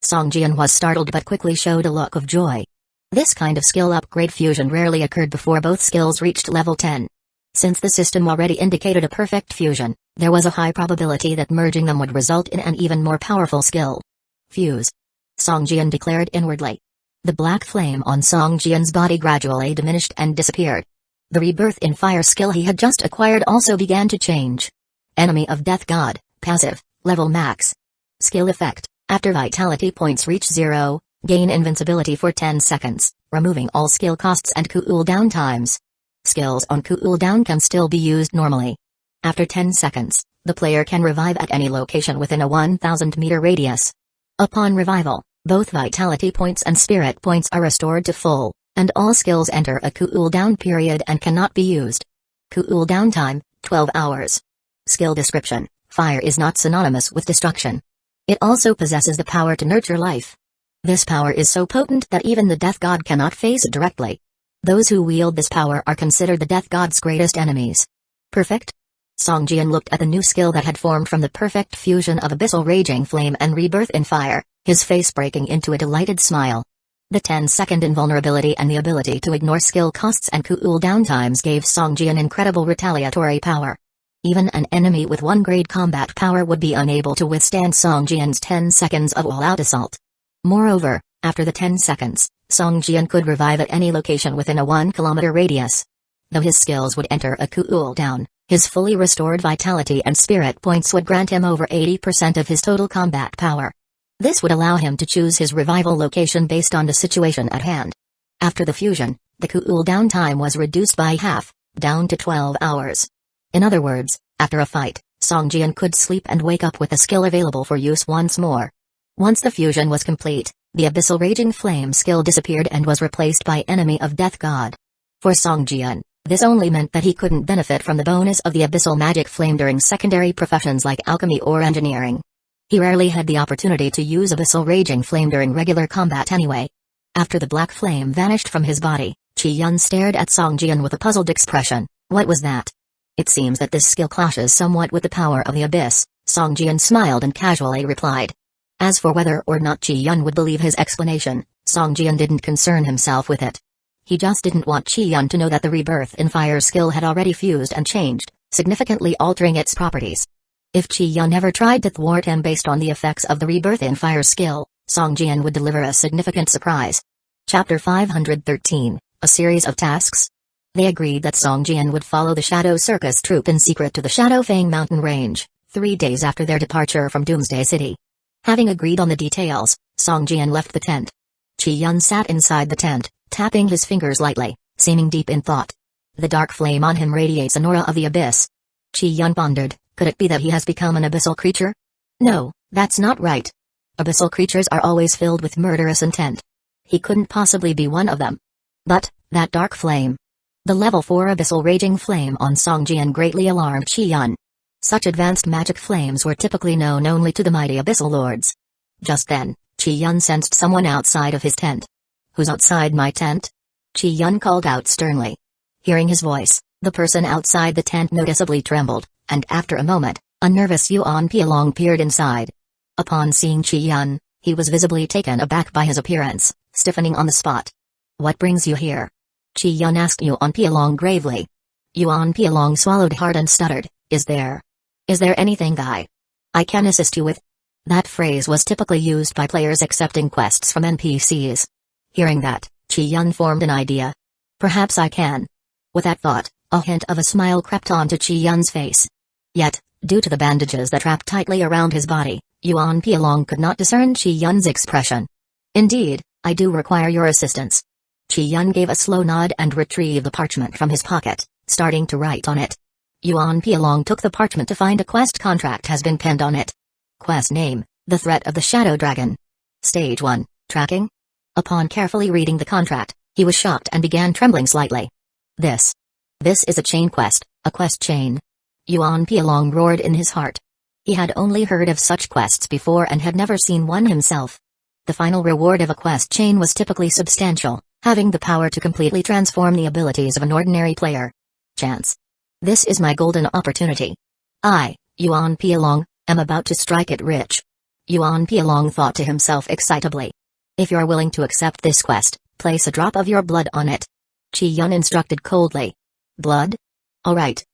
Song Jian was startled but quickly showed a look of joy. This kind of skill upgrade fusion rarely occurred before both skills reached level 10. Since the system already indicated a perfect fusion, there was a high probability that merging them would result in an even more powerful skill. Fuse. Song Jian declared inwardly. The black flame on Song Jian's body gradually diminished and disappeared. The Rebirth in Fire skill he had just acquired also began to change. Enemy of Death God, passive, level max. Skill effect, after vitality points reach 0, gain invincibility for 10 seconds, removing all skill costs and cooldown times. Skills on cooldown can still be used normally. After 10 seconds, the player can revive at any location within a 1,000-meter radius. Upon revival, both vitality points and spirit points are restored to full, and all skills enter a cooldown period and cannot be used. Cooldown time, 12 hours. Skill description, fire is not synonymous with destruction. It also possesses the power to nurture life. This power is so potent that even the Death God cannot face it directly. Those who wield this power are considered the Death God's greatest enemies. Perfect? Song Jian looked at the new skill that had formed from the perfect fusion of Abyssal Raging Flame and Rebirth in Fire, his face breaking into a delighted smile. The 10-second invulnerability and the ability to ignore skill costs and cooldown times gave Song Jian incredible retaliatory power. Even an enemy with 1-grade combat power would be unable to withstand Song Jian's 10 seconds of all-out assault. Moreover, after the 10 seconds, Song Jian could revive at any location within a 1-kilometer radius. Though his skills would enter a cooldown, his fully restored vitality and spirit points would grant him over 80% of his total combat power. This would allow him to choose his revival location based on the situation at hand. After the fusion, the cooldown time was reduced by half, down to 12 hours. In other words, after a fight, Song Jian could sleep and wake up with the skill available for use once more. Once the fusion was complete, the Abyssal Raging Flame skill disappeared and was replaced by Enemy of Death God. For Song Jian, this only meant that he couldn't benefit from the bonus of the Abyssal Magic Flame during secondary professions like alchemy or engineering. He rarely had the opportunity to use Abyssal Raging Flame during regular combat anyway. After the black flame vanished from his body, Chi-Yun stared at Song Jian with a puzzled expression. What was that? It seems that this skill clashes somewhat with the power of the abyss, Song Jian smiled and casually replied. As for whether or not Chi-Yun would believe his explanation, Song Jian didn't concern himself with it. He just didn't want Chi-Yun to know that the Rebirth in Fire skill had already fused and changed, significantly altering its properties. If Chi-Yun ever tried to thwart him based on the effects of the Rebirth in Fire skill, Song Jian would deliver a significant surprise. Chapter 513, A Series of Tasks. They agreed that Song Jian would follow the Shadow Circus troupe in secret to the Shadow Fang mountain range, 3 days after their departure from Doomsday City. Having agreed on the details, Song Jian left the tent. Chi-Yun sat inside the tent, tapping his fingers lightly, seeming deep in thought. The dark flame on him radiates an aura of the abyss. Chi-Yun pondered, could it be that he has become an abyssal creature? No, that's not right. Abyssal creatures are always filled with murderous intent. He couldn't possibly be one of them. But, that dark flame. The level 4 Abyssal Raging Flame on Song Jian greatly alarmed Chi-Yun. Such advanced magic flames were typically known only to the mighty Abyssal Lords. Just then, Chi-Yun sensed someone outside of his tent. Who's outside my tent? Chi-Yun called out sternly. Hearing his voice, the person outside the tent noticeably trembled, and after a moment, a nervous Yuan Pialong peered inside. Upon seeing Chi-Yun, he was visibly taken aback by his appearance, stiffening on the spot. What brings you here? Chi-Yun asked Yuan Pialong gravely. Yuan Pialong swallowed hard and stuttered, Is there anything I can assist you with? That phrase was typically used by players accepting quests from NPCs. Hearing that, Chi-Yun formed an idea. Perhaps I can. With that thought, a hint of a smile crept onto Chi-Yun's face. Yet, due to the bandages that wrapped tightly around his body, Yuan Pialong could not discern Chi-Yun's expression. Indeed, I do require your assistance. Chi-Yun gave a slow nod and retrieved the parchment from his pocket, starting to write on it. Yuan Pialong took the parchment to find a quest contract has been pinned on it. Quest name, The Threat of the Shadow Dragon. Stage 1, Tracking. Upon carefully reading the contract, he was shocked and began trembling slightly. This is a chain quest, a quest chain. Yuan Pialong roared in his heart. He had only heard of such quests before and had never seen one himself. The final reward of a quest chain was typically substantial, having the power to completely transform the abilities of an ordinary player. Chance. This is my golden opportunity. I, Yuan Pialong, am about to strike it rich. Yuan Pialong thought to himself excitably. If you're willing to accept this quest, place a drop of your blood on it. Chi Yun instructed coldly. Blood? Alright.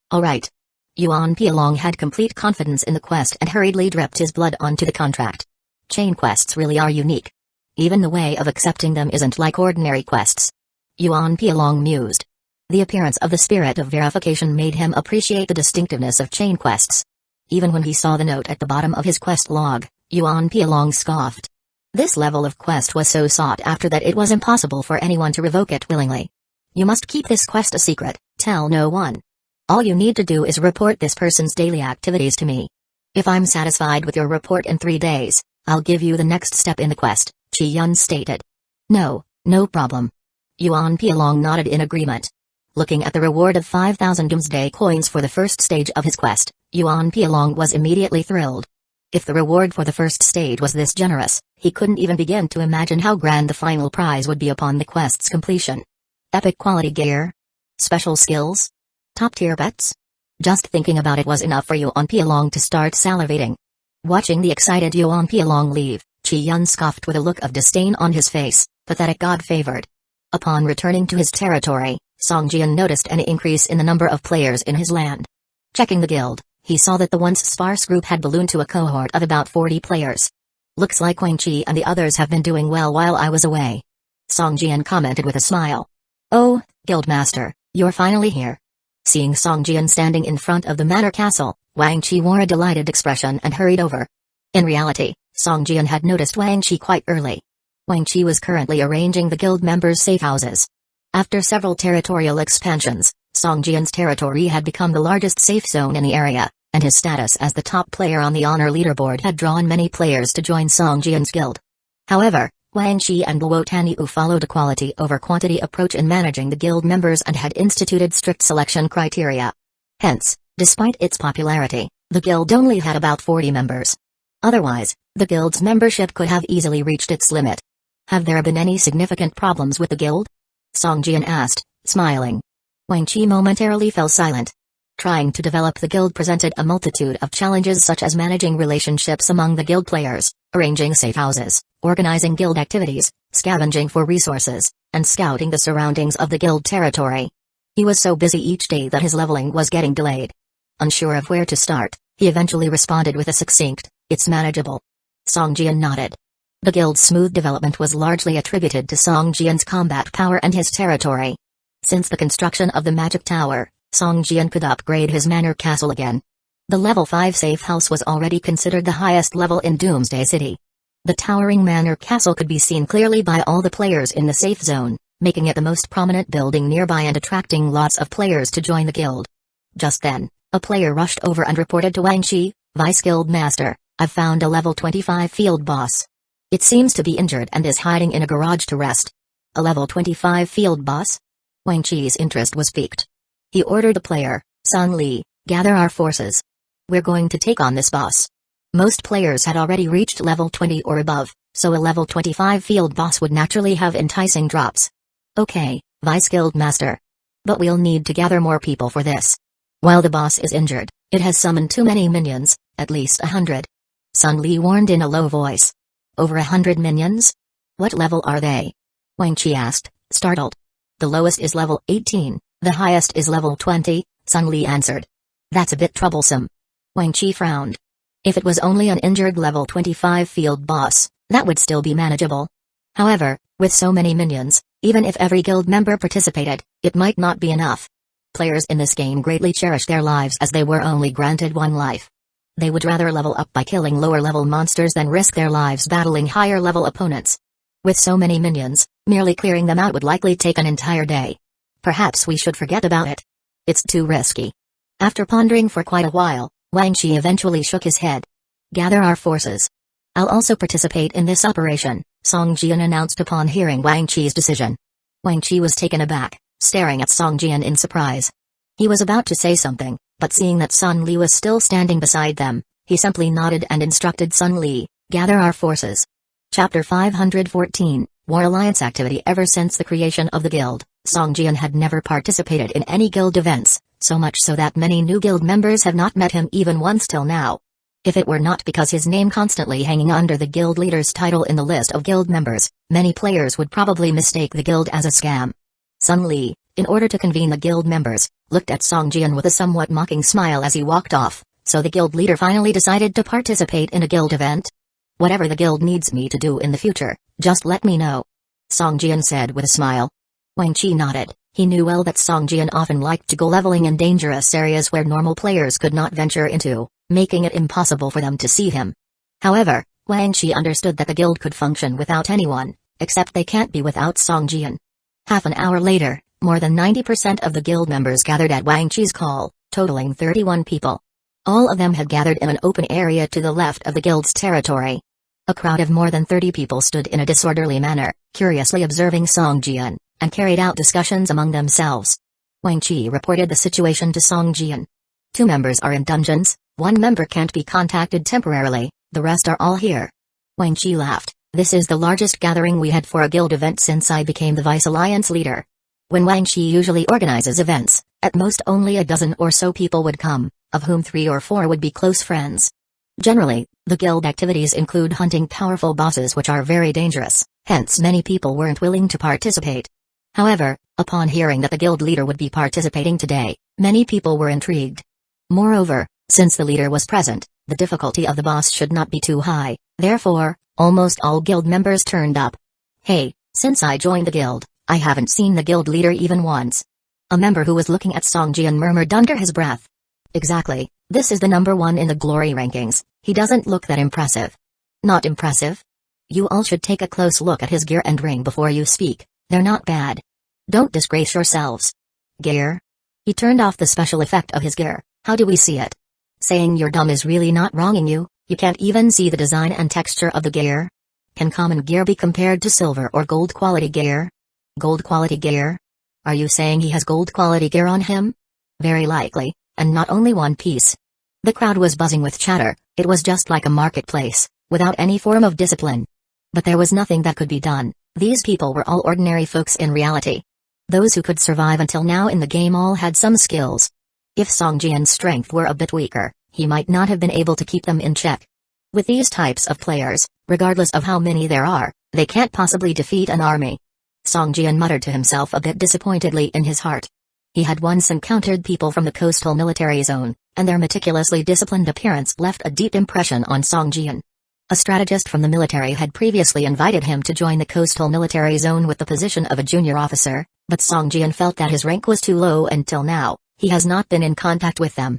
Yuan Pialong had complete confidence in the quest and hurriedly dripped his blood onto the contract. Chain quests really are unique. Even the way of accepting them isn't like ordinary quests. Yuan Pialong mused. The appearance of the spirit of verification made him appreciate the distinctiveness of chain quests. Even when he saw the note at the bottom of his quest log, Yuan Pialong scoffed. This level of quest was so sought after that it was impossible for anyone to revoke it willingly. You must keep this quest a secret, tell no one. All you need to do is report this person's daily activities to me. If I'm satisfied with your report in 3 days, I'll give you the next step in the quest, Chi Yun stated. No problem. Yuan Pialong nodded in agreement. Looking at the reward of 5,000 doomsday coins for the first stage of his quest, Yuan Pialong was immediately thrilled. If the reward for the first stage was this generous, he couldn't even begin to imagine how grand the final prize would be upon the quest's completion. Epic quality gear? Special skills? Top-tier pets? Just thinking about it was enough for Yuan Pialong to start salivating. Watching the excited Yuan Pialong leave, Chi Yun scoffed with a look of disdain on his face, pathetic God-favored. Upon returning to his territory, Song Jian noticed an increase in the number of players in his land. Checking the guild, he saw that the once sparse group had ballooned to a cohort of about 40 players. Looks like Wang Chi and the others have been doing well while I was away. Song Jian commented with a smile. Oh, Guildmaster, you're finally here. Seeing Song Jian standing in front of the manor castle, Wang Chi wore a delighted expression and hurried over. In reality, Song Jian had noticed Wang Chi quite early. Wang Chi was currently arranging the guild members' safe houses. After several territorial expansions, Song Jian's territory had become the largest safe zone in the area, and his status as the top player on the honor leaderboard had drawn many players to join Song Jian's guild. However, Wang Chi and Luo Taniu followed a quality over quantity approach in managing the guild members and had instituted strict selection criteria. Hence, despite its popularity, the guild only had about 40 members. Otherwise, the guild's membership could have easily reached its limit. Have there been any significant problems with the guild? Song Jian asked, smiling. Wang Chi momentarily fell silent. Trying to develop the guild presented a multitude of challenges such as managing relationships among the guild players, arranging safe houses, organizing guild activities, scavenging for resources, and scouting the surroundings of the guild territory. He was so busy each day that his leveling was getting delayed. Unsure of where to start, he eventually responded with a succinct, "It's manageable." Song Jian nodded. The guild's smooth development was largely attributed to Song Jian's combat power and his territory. Since the construction of the magic tower, Song Jian could upgrade his manor castle again. The level 5 safe house was already considered the highest level in Doomsday City. The towering manor castle could be seen clearly by all the players in the safe zone, making it the most prominent building nearby and attracting lots of players to join the guild. Just then, a player rushed over and reported to Wang Chi, Vice Guild Master, "I've found a level 25 field boss. It seems to be injured and is hiding in a garage to rest." A level 25 field boss? Wang Chi's interest was piqued. He ordered the player, "Sun Li, gather our forces. We're going to take on this boss." Most players had already reached level 20 or above, so a level 25 field boss would naturally have enticing drops. "Okay, Vice Guild Master. But we'll need to gather more people for this. While the boss is injured, it has summoned too many minions, at least 100. Sun Li warned in a low voice. "Over 100 minions? What level are they?" Wang Chi asked, startled. "The lowest is level 18, the highest is level 20, Sun Li answered. "That's a bit troublesome." Wang Chi frowned. If it was only an injured level 25 field boss, that would still be manageable. However, with so many minions, even if every guild member participated, it might not be enough. Players in this game greatly cherish their lives as they were only granted one life. They would rather level up by killing lower-level monsters than risk their lives battling higher-level opponents. With so many minions, merely clearing them out would likely take an entire day. Perhaps we should forget about it. It's too risky. After pondering for quite a while, Wang Chi eventually shook his head. "Gather our forces. I'll also participate in this operation," Song Jian announced upon hearing Wang Chi's decision. Wang Chi was taken aback, staring at Song Jian in surprise. He was about to say something, but seeing that Sun Li was still standing beside them, he simply nodded and instructed Sun Li, "Gather our forces." Chapter 514, War Alliance Activity. Ever since the creation of the guild, Song Jian had never participated in any guild events, so much so that many new guild members have not met him even once till now. If it were not because his name constantly hanging under the guild leader's title in the list of guild members, many players would probably mistake the guild as a scam. Sun Li, in order to convene the guild members, looked at Song Jian with a somewhat mocking smile as he walked off. So the guild leader finally decided to participate in a guild event? "Whatever the guild needs me to do in the future, just let me know," Song Jian said with a smile. Wang Chi nodded. He knew well that Song Jian often liked to go leveling in dangerous areas where normal players could not venture into, making it impossible for them to see him. However, Wang Chi understood that the guild could function without anyone, except they can't be without Song Jian. Half an hour later, more than 90% of the guild members gathered at Wang Chi's call, totaling 31 people. All of them had gathered in an open area to the left of the guild's territory. A crowd of more than 30 people stood in a disorderly manner, curiously observing Song Jian, and carried out discussions among themselves. Wang Chi reported the situation to Song Jian. 2 members are in dungeons, 1 member can't be contacted temporarily, the rest are all here. Wang Chi laughed. This is the largest gathering we had for a guild event since I became the Vice Alliance leader. When Wang Chi usually organizes events, at most only a dozen or so people would come, of whom 3 or 4 would be close friends. Generally, the guild activities include hunting powerful bosses which are very dangerous, hence many people weren't willing to participate. However, upon hearing that the guild leader would be participating today, many people were intrigued. Moreover, since the leader was present, the difficulty of the boss should not be too high, therefore, almost all guild members turned up. "Hey, since I joined the guild, I haven't seen the guild leader even once." A member who was looking at Song Jian murmured under his breath. "Exactly, this is the number 1 in the glory rankings, he doesn't look that impressive." "Not impressive? You all should take a close look at his gear and ring before you speak, they're not bad. Don't disgrace yourselves." "Gear?" He turned off the special effect of his gear. "How do we see it?" "Saying you're dumb is really not wronging you, you can't even see the design and texture of the gear. Can common gear be compared to silver or gold quality gear?" "Gold quality gear? Are you saying he has gold quality gear on him?" "Very likely, and not only one piece." The crowd was buzzing with chatter. It was just like a marketplace, without any form of discipline. But there was nothing that could be done. These people were all ordinary folks in reality. Those who could survive until now in the game all had some skills. If Song Jian's strength were a bit weaker, he might not have been able to keep them in check. With these types of players, regardless of how many there are, they can't possibly defeat an army. Song Jian muttered to himself a bit disappointedly in his heart. He had once encountered people from the coastal military zone, and their meticulously disciplined appearance left a deep impression on Song Jian. A strategist from the military had previously invited him to join the coastal military zone with the position of a junior officer, but Song Jian felt that his rank was too low until now. He has not been in contact with them.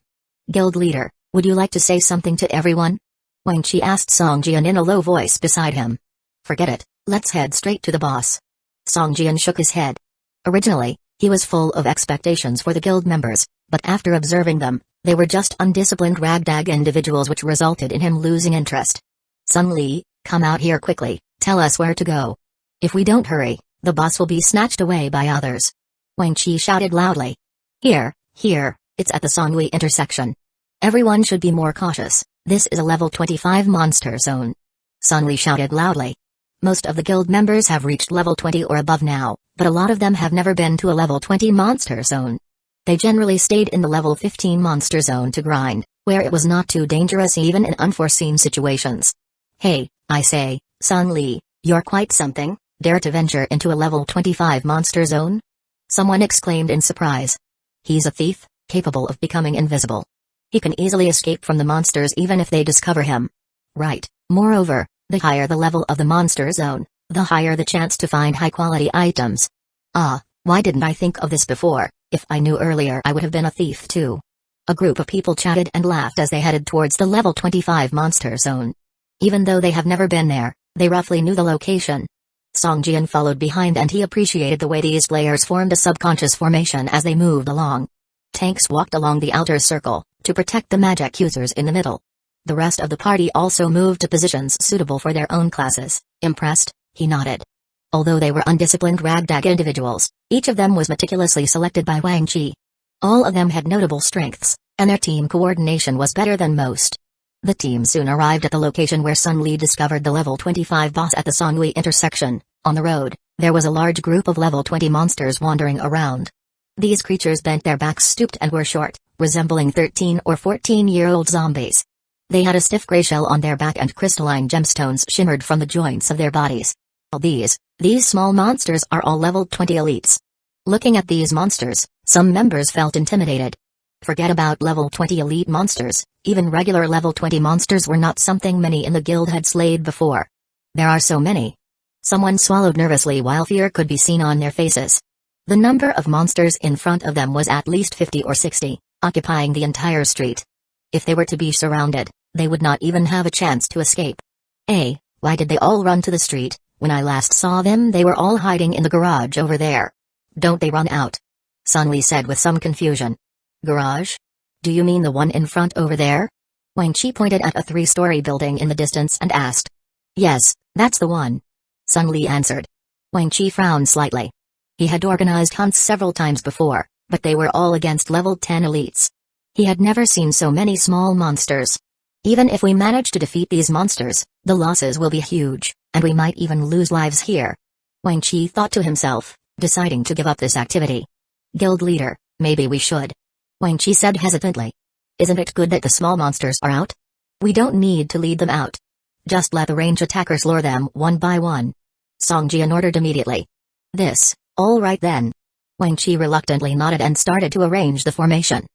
"Guild leader, would you like to say something to everyone?" Wang Chi asked Song Jian in a low voice beside him. "Forget it, let's head straight to the boss." Song Jian shook his head. Originally, he was full of expectations for the guild members, but after observing them, they were just undisciplined ragtag individuals which resulted in him losing interest. "Sun Li, come out here quickly, tell us where to go. If we don't hurry, the boss will be snatched away by others." Wang Chi shouted loudly. Here, it's at the Songli intersection. Everyone should be more cautious, this is a level 25 monster zone." Sun Li shouted loudly. Most of the guild members have reached level 20 or above now, but a lot of them have never been to a level 20 monster zone. They generally stayed in the level 15 monster zone to grind, where it was not too dangerous even in unforeseen situations. "Hey, I say, Sun Li, you're quite something, dare to venture into a level 25 monster zone?" Someone exclaimed in surprise. "He's a thief, capable of becoming invisible. He can easily escape from the monsters even if they discover him." "Right, moreover, the higher the level of the monster zone, the higher the chance to find high-quality items." "Ah, why didn't I think of this before? If I knew earlier I would have been a thief too." A group of people chatted and laughed as they headed towards the level 25 monster zone. Even though they have never been there, they roughly knew the location. Song Jian followed behind and he appreciated the way these players formed a subconscious formation as they moved along. Tanks walked along the outer circle, to protect the magic users in the middle. The rest of the party also moved to positions suitable for their own classes. Impressed, He nodded. Although they were undisciplined ragtag individuals, each of them was meticulously selected by Wang Chi. All of them had notable strengths, and their team coordination was better than most. The team soon arrived at the location where Sun Li discovered the level 25 boss at the Songhui intersection. On the road, there was a large group of level 20 monsters wandering around. These creatures bent their backs stooped and were short, resembling 13 or 14-year-old zombies. They had a stiff gray shell on their back and crystalline gemstones shimmered from the joints of their bodies. These small monsters are all level 20 elites. Looking at these monsters, some members felt intimidated. Forget about level 20 elite monsters, even regular level 20 monsters were not something many in the guild had slayed before. There are so many. Someone swallowed nervously while fear could be seen on their faces. The number of monsters in front of them was at least 50 or 60, occupying the entire street. If they were to be surrounded, they would not even have a chance to escape. Why did they all run to the street? When I last saw them they were all hiding in the garage over there. Don't they run out? Sun Li said with some confusion. Garage? Do you mean the one in front over there? Wang Chi pointed at a 3-story building in the distance and asked. Yes, that's the one. Sun Li answered. Wang Chi frowned slightly. He had organized hunts several times before, but they were all against level 10 elites. He had never seen so many small monsters. Even if we manage to defeat these monsters, the losses will be huge, and we might even lose lives here. Wang Chi thought to himself, deciding to give up this activity. Guild leader, maybe we should. Wang Chi said hesitantly. Isn't it good that the small monsters are out? We don't need to lead them out. Just let the range attackers lure them one by one. Song Jian ordered immediately. All right then. Wang Chi reluctantly nodded and started to arrange the formation.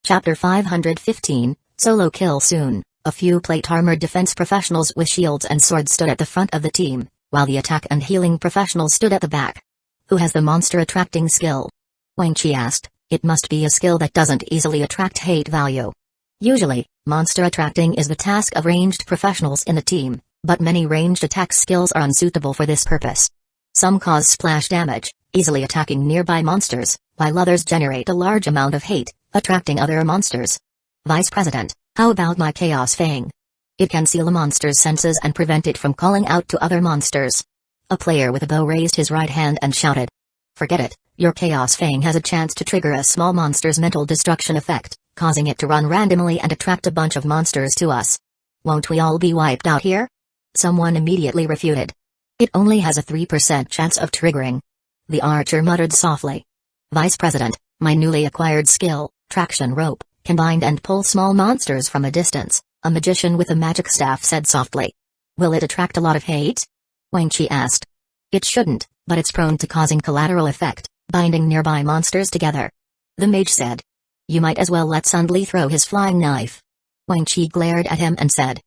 Chapter 515, Solo Kill Soon. A few plate-armored defense professionals with shields and swords stood at the front of the team, while the attack and healing professionals stood at the back. Who has the monster-attracting skill? Wang Chi asked. It must be a skill that doesn't easily attract hate value. Usually, monster attracting is the task of ranged professionals in the team, but many ranged attack skills are unsuitable for this purpose. Some cause splash damage, easily attacking nearby monsters, while others generate a large amount of hate, attracting other monsters. Vice President, how about my Chaos Fang? It can seal a monster's senses and prevent it from calling out to other monsters. A player with a bow raised his right hand and shouted. Forget it, your Chaos Fang has a chance to trigger a small monster's mental destruction effect, causing it to run randomly and attract a bunch of monsters to us. Won't we all be wiped out here? Someone immediately refuted. It only has a 3% chance of triggering. The archer muttered softly. Vice President, my newly acquired skill, traction rope, can bind and pull small monsters from a distance, a magician with a magic staff said softly. Will it attract a lot of hate? Wang Chi asked. It shouldn't, but it's prone to causing collateral effect, binding nearby monsters together. The mage said. You might as well let Sun Li throw his flying knife. Wang Chi glared at him and said.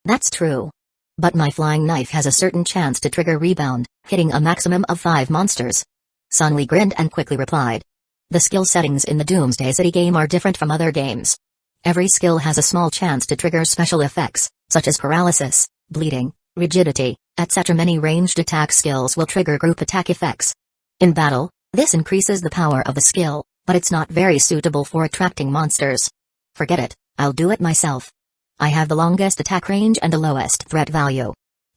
That's true. But my flying knife has a certain chance to trigger rebound, hitting a maximum of 5 monsters. Sun Li grinned and quickly replied. The skill settings in the Doomsday City game are different from other games. Every skill has a small chance to trigger special effects, such as paralysis, bleeding, rigidity, etc. Many ranged attack skills will trigger group attack effects. In battle, this increases the power of the skill, but it's not very suitable for attracting monsters. Forget it, I'll do it myself. I have the longest attack range and the lowest threat value.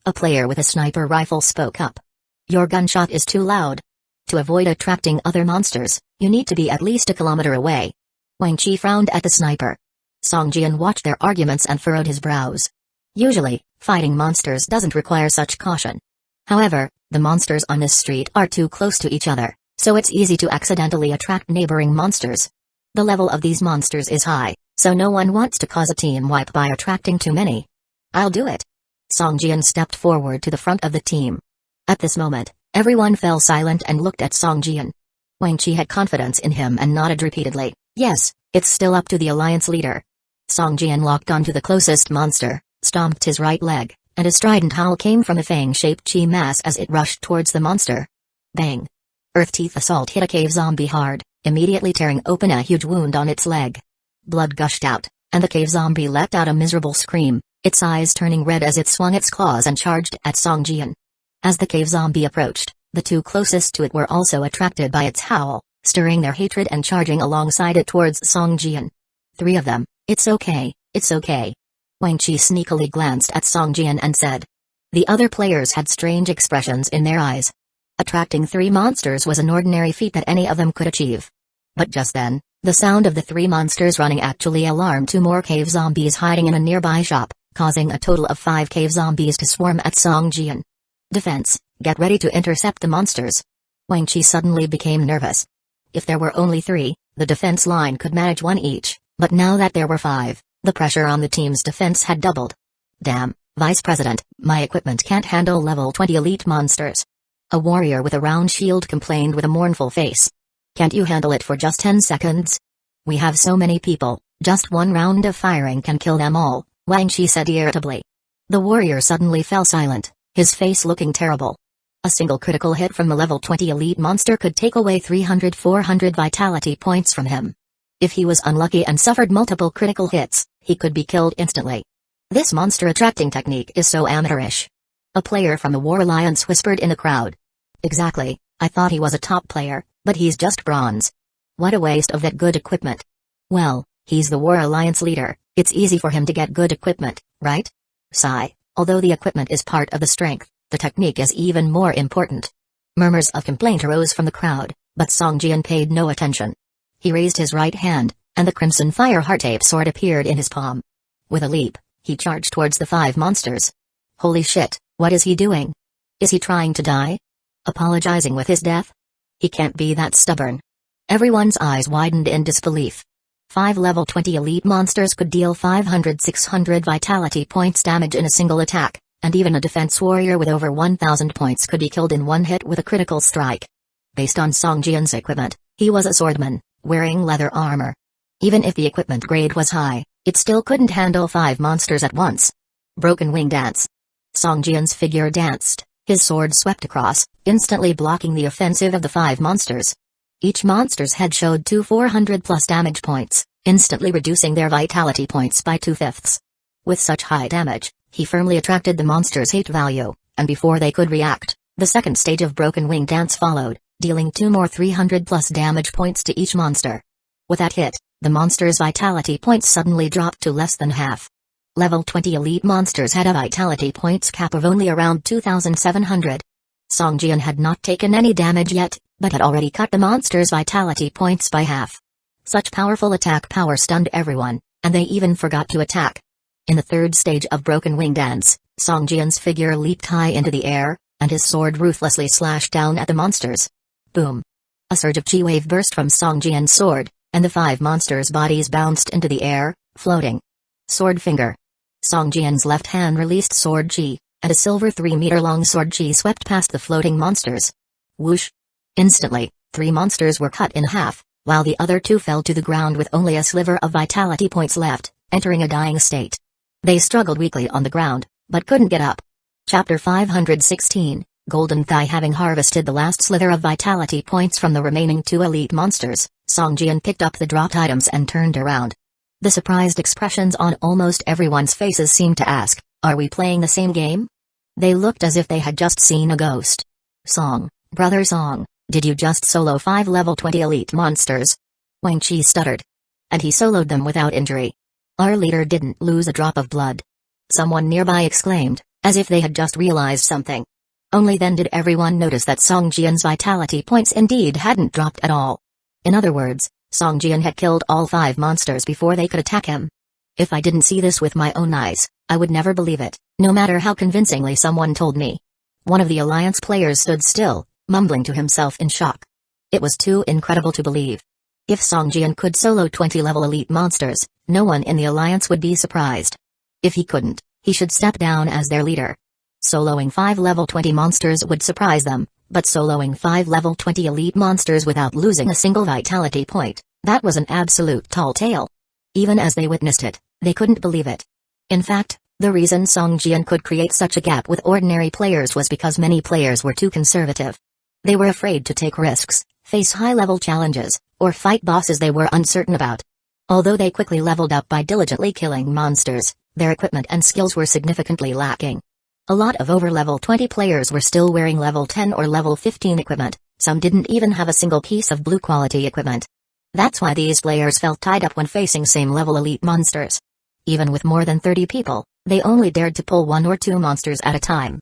A player with a sniper rifle spoke up. Your gunshot is too loud. To avoid attracting other monsters, you need to be at least a kilometer away. Wang Chi frowned at the sniper. Song Jian watched their arguments and furrowed his brows. Usually, fighting monsters doesn't require such caution. However, the monsters on this street are too close to each other, so it's easy to accidentally attract neighboring monsters. The level of these monsters is high, so no one wants to cause a team wipe by attracting too many. I'll do it. Song Jian stepped forward to the front of the team. At this moment, everyone fell silent and looked at Song Jian. Wang Chi had confidence in him and nodded repeatedly. Yes, it's still up to the alliance leader. Song Jian locked onto the closest monster, stomped his right leg, and a strident howl came from a fang-shaped chi mass as it rushed towards the monster. Bang! Earth Teeth Assault hit a cave zombie hard, immediately tearing open a huge wound on its leg. Blood gushed out, and the cave zombie let out a miserable scream, its eyes turning red as it swung its claws and charged at Song Jian. As the cave zombie approached, the two closest to it were also attracted by its howl, stirring their hatred and charging alongside it towards Song Jian. 3 of them. It's okay, it's okay. Wang Chi sneakily glanced at Song Jian and said. The other players had strange expressions in their eyes. Attracting 3 monsters was an ordinary feat that any of them could achieve. But just then, the sound of the 3 monsters running actually alarmed 2 more cave zombies hiding in a nearby shop, causing a total of 5 cave zombies to swarm at Song Jian. Defense, get ready to intercept the monsters. Wang Chi suddenly became nervous. If there were only 3, the defense line could manage 1 each, but now that there were 5, the pressure on the team's defense had doubled. Damn, Vice President, my equipment can't handle level 20 elite monsters. A warrior with a round shield complained with a mournful face. Can't you handle it for just 10 seconds? We have so many people, just 1 round of firing can kill them all, Wang Chi said irritably. The warrior suddenly fell silent, his face looking terrible. A single critical hit from a level 20 elite monster could take away 300-400 vitality points from him. If he was unlucky and suffered multiple critical hits, he could be killed instantly. This monster attracting technique is so amateurish. A player from the War Alliance whispered in the crowd. Exactly, I thought he was a top player, but he's just bronze. What a waste of that good equipment. Well, he's the War Alliance leader, it's easy for him to get good equipment, right? Sigh, although the equipment is part of the strength, the technique is even more important. Murmurs of complaint arose from the crowd, but Song Jian paid no attention. He raised his right hand, and the Crimson Fire Heart-Ape sword appeared in his palm. With a leap, he charged towards the 5 monsters. Holy shit, what is he doing? Is he trying to die? Apologizing with his death? He can't be that stubborn. Everyone's eyes widened in disbelief. 5 level 20 elite monsters could deal 500-600 vitality points damage in a single attack, and even a defense warrior with over 1,000 points could be killed in 1 hit with a critical strike. Based on Song Jian's equipment, he was a swordman, wearing leather armor. Even if the equipment grade was high, it still couldn't handle 5 monsters at once. Broken wing dance. Song Jian's figure danced, his sword swept across, instantly blocking the offensive of the 5 monsters. Each monster's head showed 2 400+ damage points, instantly reducing their vitality points by 2/5. With such high damage, he firmly attracted the monster's hate value, and before they could react, the second stage of Broken Wing Dance followed, dealing 2 more 300+ damage points to each monster. With that hit, the monster's vitality points suddenly dropped to less than half. Level 20 elite monsters had a vitality points cap of only around 2,700. Song Jian had not taken any damage yet, but had already cut the monster's vitality points by half. Such powerful attack power stunned everyone, and they even forgot to attack. In the third stage of Broken Wing Dance, Song Jian's figure leaped high into the air, and his sword ruthlessly slashed down at the monsters. Boom! A surge of chi wave burst from Song Jian's sword, and the 5 monsters' bodies bounced into the air, floating. Sword finger. Song Jian's left hand released sword chi, and a silver 3-meter-long sword chi swept past the floating monsters. Whoosh! Instantly, 3 monsters were cut in half, while the other 2 fell to the ground with only a sliver of vitality points left, entering a dying state. They struggled weakly on the ground, but couldn't get up. Chapter 516, Golden Thigh. Having harvested the last slither of vitality points from the remaining 2 elite monsters, Song Jian picked up the dropped items and turned around. The surprised expressions on almost everyone's faces seemed to ask, are we playing the same game? They looked as if they had just seen a ghost. Song, brother Song, did you just solo 5 level 20 elite monsters? Wang Chi stuttered. And he soloed them without injury. Our leader didn't lose a drop of blood. Someone nearby exclaimed, as if they had just realized something. Only then did everyone notice that Song Jian's vitality points indeed hadn't dropped at all. In other words, Song Jian had killed all 5 monsters before they could attack him. If I didn't see this with my own eyes, I would never believe it, no matter how convincingly someone told me. One of the Alliance players stood still, mumbling to himself in shock. It was too incredible to believe. If Song Jian could solo 20-level elite monsters, no one in the Alliance would be surprised. If he couldn't, he should step down as their leader. Soloing 5 level 20 monsters would surprise them, but soloing 5 level 20 elite monsters without losing a single vitality point, that was an absolute tall tale. Even as they witnessed it, they couldn't believe it. In fact, the reason Song Jian could create such a gap with ordinary players was because many players were too conservative. They were afraid to take risks, face high-level challenges, or fight bosses they were uncertain about. Although they quickly leveled up by diligently killing monsters, their equipment and skills were significantly lacking. A lot of over level 20 players were still wearing level 10 or level 15 equipment, some didn't even have a single piece of blue quality equipment. That's why these players felt tied up when facing same level elite monsters. Even with more than 30 people, They only dared to pull 1 or 2 monsters at a time.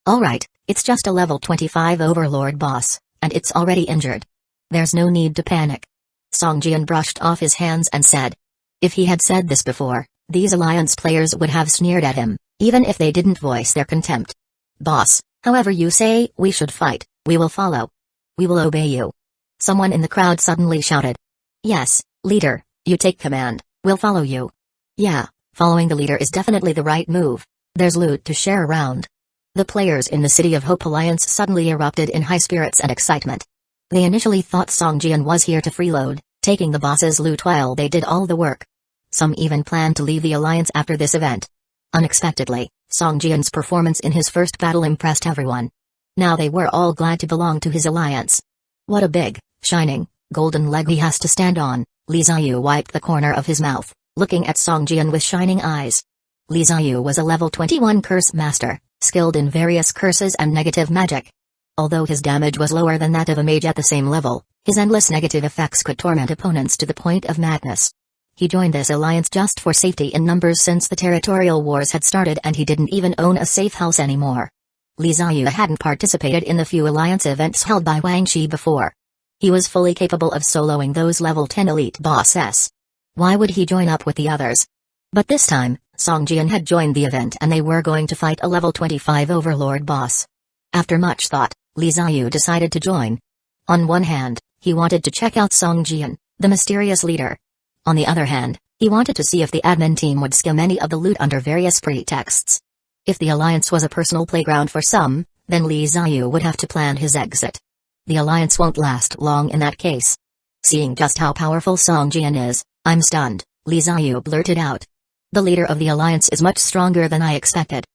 Alright, it's just a level 25 overlord boss, and it's already injured. There's no need to panic. Song Jian brushed off his hands and said. If he had said this before, these alliance players would have sneered at him, even if they didn't voice their contempt. Boss, however you say we should fight, we will follow. We will obey you. Someone in the crowd suddenly shouted. Yes, leader, you take command, we'll follow you. Yeah, following the leader is definitely the right move. There's loot to share around. The players in the City of Hope Alliance suddenly erupted in high spirits and excitement. They initially thought Song Jian was here to freeload, taking the boss's loot while they did all the work. Some even planned to leave the alliance after this event. Unexpectedly, Song Jian's performance in his first battle impressed everyone. Now they were all glad to belong to his alliance. What a big, shining, golden leg he has to stand on. Li Ziyu wiped the corner of his mouth, looking at Song Jian with shining eyes. Li Ziyu was a level 21 curse master, skilled in various curses and negative magic. Although his damage was lower than that of a mage at the same level, his endless negative effects could torment opponents to the point of madness. He joined this alliance just for safety in numbers since the territorial wars had started and he didn't even own a safe house anymore. Li Ziyu hadn't participated in the few alliance events held by Wang Shi before. He was fully capable of soloing those level 10 elite bosses. Why would he join up with the others? But this time, Song Jian had joined the event and they were going to fight a level 25 overlord boss. After much thought, Li Ziyu decided to join. On one hand, he wanted to check out Song Jian, the mysterious leader. On the other hand, he wanted to see if the admin team would skim any of the loot under various pretexts. If the alliance was a personal playground for some, then Li Ziyu would have to plan his exit. The alliance won't last long in that case. Seeing just how powerful Song Jian is, I'm stunned, Li Ziyu blurted out. The leader of the alliance is much stronger than I expected.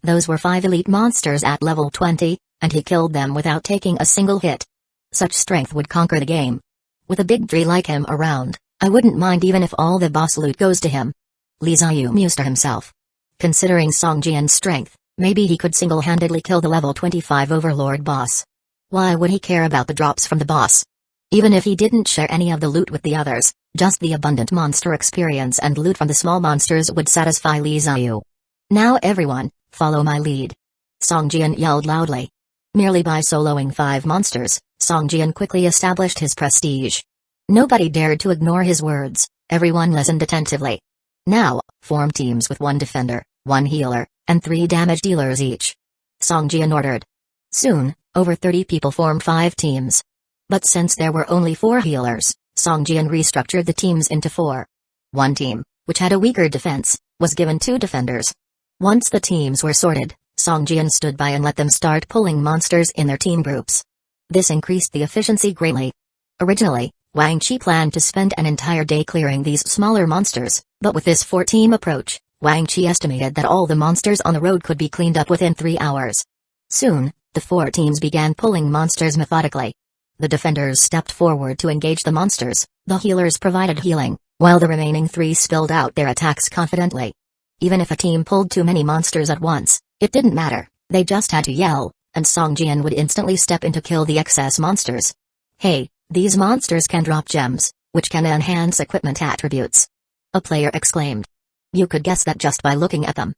Those were 5 elite monsters at level 20, and he killed them without taking a single hit. Such strength would conquer the game. With a big tree like him around, I wouldn't mind even if all the boss loot goes to him. Li Ziyu mused to himself. Considering Song Jian's strength, maybe he could single-handedly kill the level 25 overlord boss. Why would he care about the drops from the boss? Even if he didn't share any of the loot with the others, just the abundant monster experience and loot from the small monsters would satisfy Li Ziyu. Now everyone, follow my lead. Song Jian yelled loudly. Merely by soloing 5 monsters, Song Jian quickly established his prestige. Nobody dared to ignore his words, everyone listened attentively. Now, form teams with 1 defender, 1 healer, and 3 damage dealers each. Song Jian ordered. Soon, over 30 people formed 5 teams. But since there were only 4 healers, Song Jian restructured the teams into 4. One team, which had a weaker defense, was given 2 defenders. Once the teams were sorted, Song Jian stood by and let them start pulling monsters in their team groups. This increased the efficiency greatly. Originally, Wang Shi planned to spend an entire day clearing these smaller monsters, but with this 4-team approach, Wang Shi estimated that all the monsters on the road could be cleaned up within 3 hours. Soon, the 4 teams began pulling monsters methodically. The defenders stepped forward to engage the monsters, the healers provided healing, while the remaining 3 spilled out their attacks confidently. Even if a team pulled too many monsters at once, it didn't matter, they just had to yell, and Song Jian would instantly step in to kill the excess monsters. Hey, these monsters can drop gems, which can enhance equipment attributes. A player exclaimed. You could guess that just by looking at them.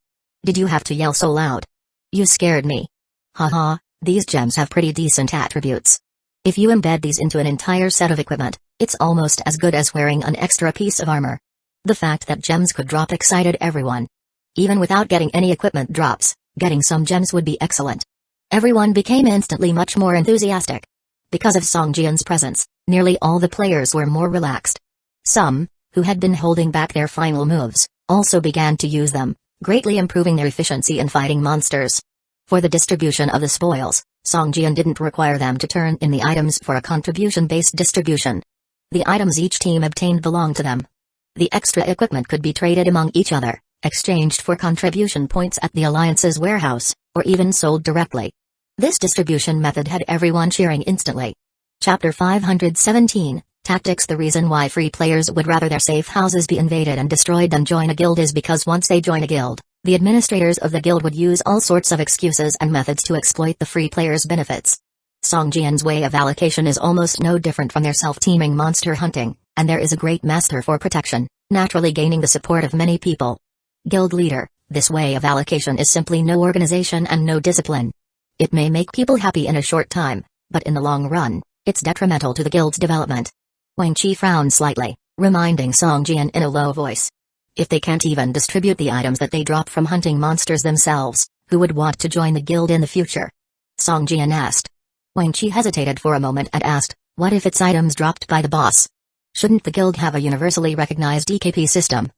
Did you have to yell so loud? You scared me. Haha, these gems have pretty decent attributes. If you embed these into an entire set of equipment, it's almost as good as wearing an extra piece of armor. The fact that gems could drop excited everyone. Even without getting any equipment drops, getting some gems would be excellent. Everyone became instantly much more enthusiastic. Because of Song Jian's presence, nearly all the players were more relaxed. Some, who had been holding back their final moves, also began to use them, greatly improving their efficiency in fighting monsters. For the distribution of the spoils, Song Jian didn't require them to turn in the items for a contribution-based distribution. The items each team obtained belonged to them. The extra equipment could be traded among each other, exchanged for contribution points at the Alliance's warehouse, or even sold directly. This distribution method had everyone cheering instantly. Chapter 517, Tactics. The reason why free players would rather their safe houses be invaded and destroyed than join a guild is because once they join a guild, the administrators of the guild would use all sorts of excuses and methods to exploit the free players' benefits. Song Jian's way of allocation is almost no different from their self-teaming monster hunting, and there is a great master for protection, naturally gaining the support of many people. Guild leader, This way of allocation is simply no organization and no discipline. It may make people happy in a short time, but in the long run, it's detrimental to the guild's development. Wang Qi frowned slightly, reminding Song Jian in a low voice. If they can't even distribute the items that they drop from hunting monsters themselves, who would want to join the guild in the future? Song Jian asked. Wang Qi hesitated for a moment and asked, what if it's items dropped by the boss? Shouldn't the guild have a universally recognized EKP system?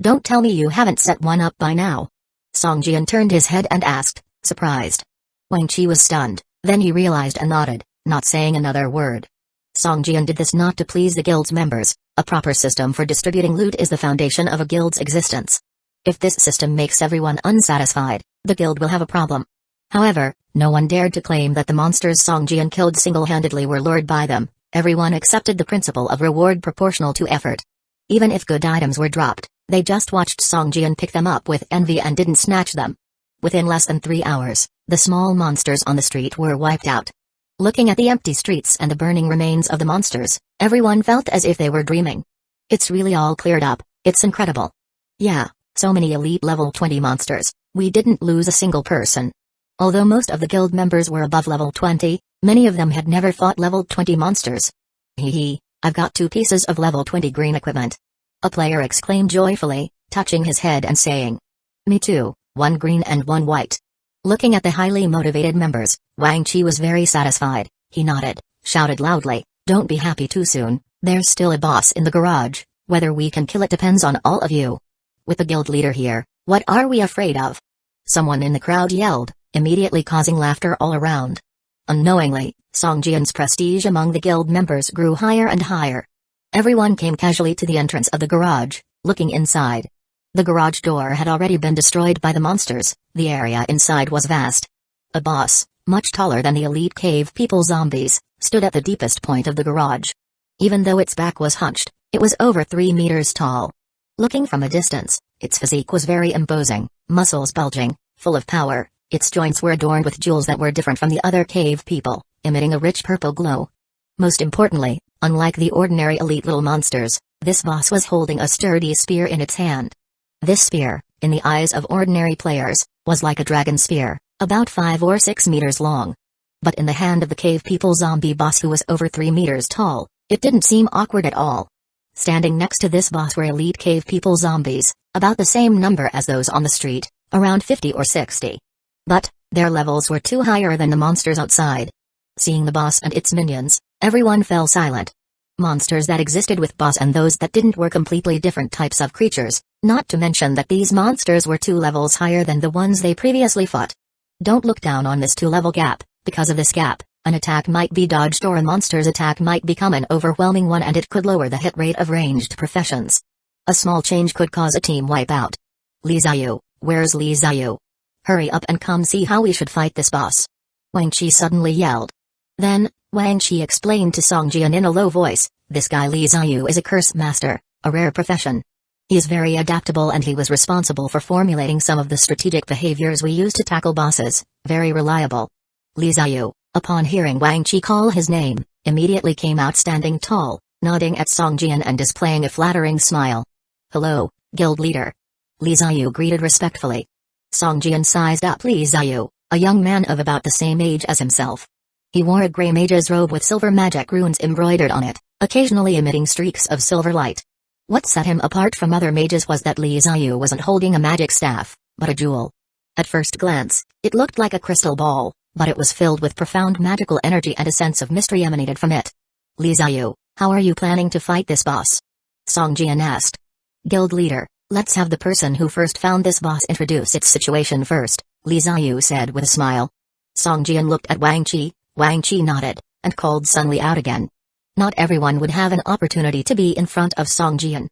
Don't tell me you haven't set one up by now. Song Jian turned his head and asked, surprised. Wang Qi was stunned, then he realized and nodded, not saying another word. Song Jian did this not to please the guild's members. A proper system for distributing loot is the foundation of a guild's existence. If this system makes everyone unsatisfied, the guild will have a problem. However, no one dared to claim that the monsters Song Jian killed single-handedly were lured by them. Everyone accepted the principle of reward proportional to effort. Even if good items were dropped, they just watched Song Jian pick them up with envy and didn't snatch them. Within less than 3 hours, the small monsters on the street were wiped out. Looking at the empty streets and the burning remains of the monsters, everyone felt as if they were dreaming. It's really all cleared up, it's incredible. Yeah, so many elite level 20 monsters, we didn't lose a single person. Although most of the guild members were above level 20, many of them had never fought level 20 monsters. Hee, I've got 2 pieces of level 20 green equipment. A player exclaimed joyfully, touching his head and saying. Me too, 1 green and 1 white. Looking at the highly motivated members, Wang Qi was very satisfied. He nodded, shouted loudly, don't be happy too soon, there's still a boss in the garage, whether we can kill it depends on all of you. With the guild leader here, what are we afraid of? Someone in the crowd yelled, immediately causing laughter all around. Unknowingly, Song Jian's prestige among the guild members grew higher and higher. Everyone came casually to the entrance of the garage, looking inside. The garage door had already been destroyed by the monsters. The area inside was vast. A boss, much taller than the elite cave people zombies, stood at the deepest point of the garage. Even though its back was hunched, it was over 3 meters tall. Looking from a distance, its physique was very imposing, muscles bulging, full of power. Its joints were adorned with jewels that were different from the other cave people, emitting a rich purple glow. Most importantly, unlike the ordinary elite little monsters, this boss was holding a sturdy spear in its hand. This spear, in the eyes of ordinary players, was like a dragon spear, about 5 or 6 meters long. But in the hand of the cave people zombie boss who was over 3 meters tall, it didn't seem awkward at all. Standing next to this boss were elite cave people zombies, about the same number as those on the street, around 50 or 60. But, their levels were too higher than the monsters outside. Seeing the boss and its minions, everyone fell silent. Monsters that existed with boss and those that didn't were completely different types of creatures, not to mention that these monsters were 2 levels higher than the ones they previously fought. Don't look down on this 2-level gap. Because of this gap, an attack might be dodged or a monster's attack might become an overwhelming one and it could lower the hit rate of ranged professions. A small change could cause a team wipeout. Li Xiaoyu, where's Li Xiaoyu? Hurry up and come see how we should fight this boss. Wang Qi suddenly yelled. Then, Wang Qi explained to Song Jian in a low voice, this guy Li Xiaoyu is a curse master, a rare profession. He is very adaptable and he was responsible for formulating some of the strategic behaviors we use to tackle bosses, very reliable. Li Xiaoyu, upon hearing Wang Qi call his name, immediately came out standing tall, nodding at Song Jian and displaying a flattering smile. Hello, guild leader. Li Xiaoyu greeted respectfully. Song Jian sized up Li Xiaoyu, a young man of about the same age as himself. He wore a gray mage's robe with silver magic runes embroidered on it, occasionally emitting streaks of silver light. What set him apart from other mages was that Li Xiaoyu wasn't holding a magic staff, but a jewel. At first glance, it looked like a crystal ball, but it was filled with profound magical energy and a sense of mystery emanated from it. Li Xiaoyu, how are you planning to fight this boss? Song Jian asked. Guild leader, let's have the person who first found this boss introduce its situation first, Li Xiaoyu said with a smile. Song Jian looked at Wang Qi nodded, and called Sun Li out again. Not everyone would have an opportunity to be in front of Song Jian.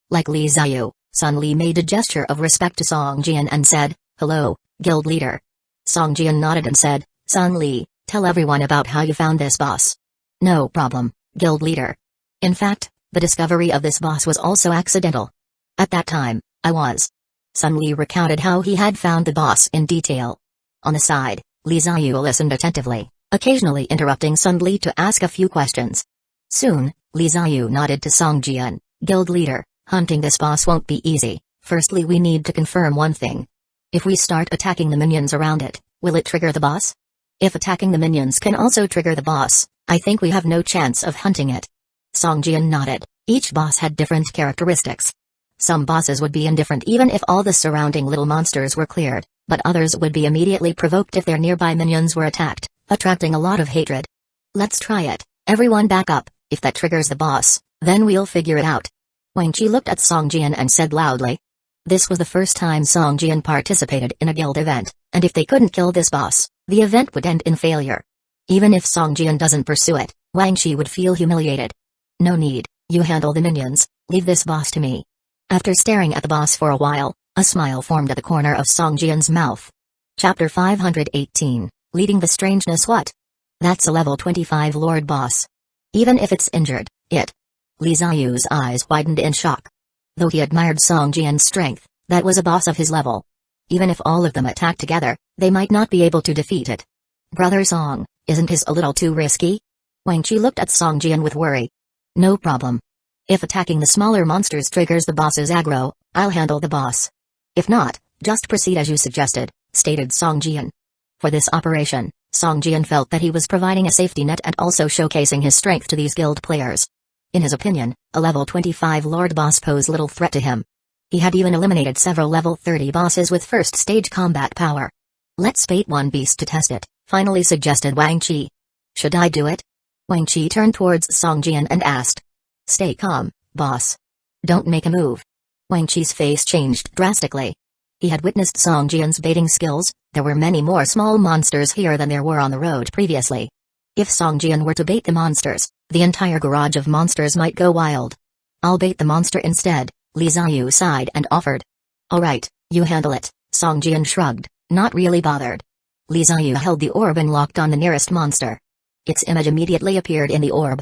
Like Li Xiaoyu, Sun Li made a gesture of respect to Song Jian and said, hello, guild leader. Song Jian nodded and said, Sun Li, tell everyone about how you found this boss. No problem, guild leader. In fact, the discovery of this boss was also accidental. At that time, I was. Sun Li recounted how he had found the boss in detail. On the side, Li Xiaoyu listened attentively, occasionally interrupting Sun Li to ask a few questions. Soon, Li Xiaoyu nodded to Song Jian, guild leader, hunting this boss won't be easy. Firstly we need to confirm one thing. If we start attacking the minions around it, will it trigger the boss? If attacking the minions can also trigger the boss, I think we have no chance of hunting it. Songjian nodded. Each boss had different characteristics. Some bosses would be indifferent even if all the surrounding little monsters were cleared, but others would be immediately provoked if their nearby minions were attacked, attracting a lot of hatred. Let's try it. Everyone back up. If that triggers the boss, then we'll figure it out. Wang Qi looked at Songjian and said loudly. This was the first time Songjian participated in a guild event, and if they couldn't kill this boss, the event would end in failure. Even if Songjian doesn't pursue it, Wang Qi would feel humiliated. No need, you handle the minions, leave this boss to me. After staring at the boss for a while, a smile formed at the corner of Songjian's mouth. Chapter 518, Leading the Strangeness. What? That's a level 25 Lord boss. Even if it's injured, it. Li Ziyu's eyes widened in shock. Though he admired Songjian's strength, that was a boss of his level. Even if all of them attacked together, they might not be able to defeat it. Brother Song, isn't this a little too risky? Wang Qi looked at Songjian with worry. No problem. If attacking the smaller monsters triggers the boss's aggro, I'll handle the boss. If not, just proceed as you suggested, stated Songjian. For this operation, Songjian felt that he was providing a safety net and also showcasing his strength to these guild players. In his opinion, a level 25 Lord boss posed little threat to him. He had even eliminated several level 30 bosses with first stage combat power. Let's bait one beast to test it, finally suggested Wang Qi. Should I do it? Wang Qi turned towards Songjian and asked. Stay calm, boss. Don't make a move. Wang Qi's face changed drastically. He had witnessed Songjian's baiting skills. There were many more small monsters here than there were on the road previously. If Songjian were to bait the monsters, the entire garage of monsters might go wild. I'll bait the monster instead, Li Ziyu sighed and offered. Alright, you handle it, Songjian shrugged, not really bothered. Li Ziyu held the orb and locked on the nearest monster. Its image immediately appered in the orb.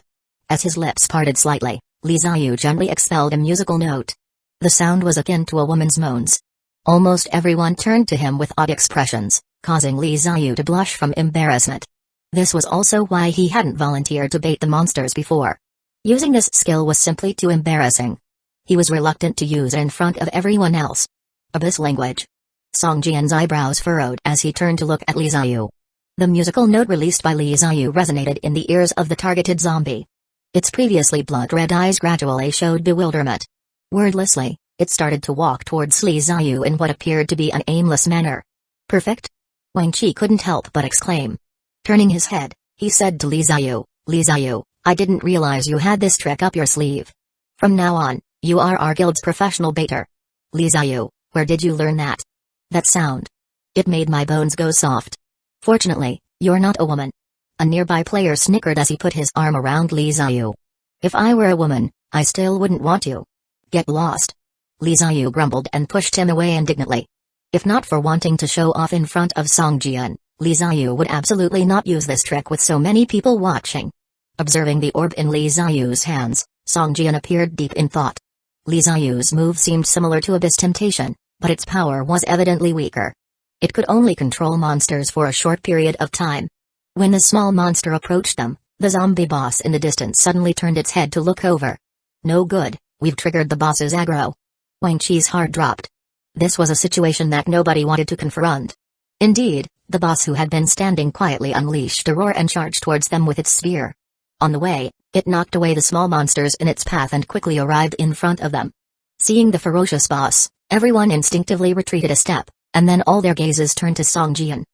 As his lips parted slightly, Li Ziyu gently expelled a musical note. The sound was akin to a woman's moans. Almost everyone turned to him with odd expressions, causing Li Ziyu to blush from embarrassment. This was also why he hadn't volunteered to bait the monsters before. Using this skill was simply too embarrassing. He was reluctant to use it in front of everyone else. Abyss language. Songjian's eyebrows furrowed as he turned to look at Li Ziyu. The musical note released by Li Ziyu resonated in the ears of the targeted zombie. Its previously blood-red eyes gradually showed bewilderment. Wordlessly, it started to walk towards Li Ziyu in what appeared to be an aimless manner. Perfect? Wang Qi couldn't help but exclaim. Turning his head, he said to Li Ziyu, I didn't realize you had this trick up your sleeve. From now on, you are our guild's professional baiter. Li Ziyu, where did you learn that? That sound. It made my bones go soft. Fortunately, you're not a woman. A nearby player snickered as he put his arm around Li Ziyu. If I were a woman, I still wouldn't want you. Get lost. Li Ziyu grumbled and pushed him away indignantly. If not for wanting to show off in front of Songjian, Li Ziyu would absolutely not use this trick with so many people watching. Observing the orb in Li Ziyu's hands, Songjian appeared deep in thought. Li Ziyu's move seemed similar to Abyss Temptation, but its power was evidently weaker. It could only control monsters for a short period of time. When the small monster approached them, the zombie boss in the distance suddenly turned its head to look over. No good, we've triggered the boss's aggro. Wang Qi's heart dropped. This was a situation that nobody wanted to confront. Indeed, the boss who had been standing quietly unleashed a roar and charged towards them with its spear. On the way, it knocked away the small monsters in its path and quickly arrived in front of them. Seeing the ferocious boss, everyone instinctively retreated a step, and then all their gazes turned to Songjian.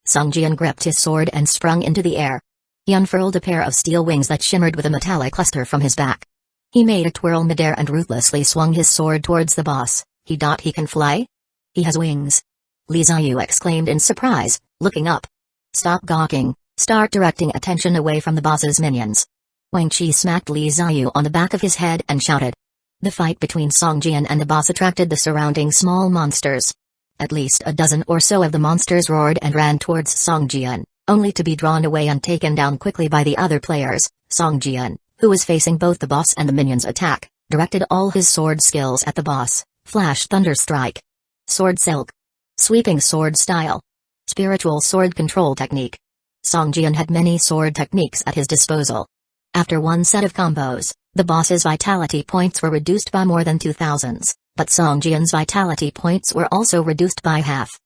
Songjian gripped his sword and sprung into the air. He unfurled a pair of steel wings that shimmered with a metallic luster from his back. He made a twirl midair and ruthlessly swung his sword towards the boss. He can fly? He has wings. Li Ziyu exclaimed in surprise, looking up. Stop gawking, start directing attention away from the boss's minions. Wang Qi smacked Li Ziyu on the back of his head and shouted. The fight between Songjian and the boss attracted the surrounding small monsters. At least a dozen or so of the monsters roared and ran towards Songjian, only to be drawn away and taken down quickly by the other players. Songjian, who was facing both the boss and the minions' attack, directed all his sword skills at the boss. Flash Thunder Strike. Sword Silk. Sweeping Sword Style. Spiritual Sword Control Technique. Songjian had many sword techniques at his disposal. After one set of combos, the boss's vitality points were reduced by more than 2,000, but Songjian's vitality points were also reduced by half.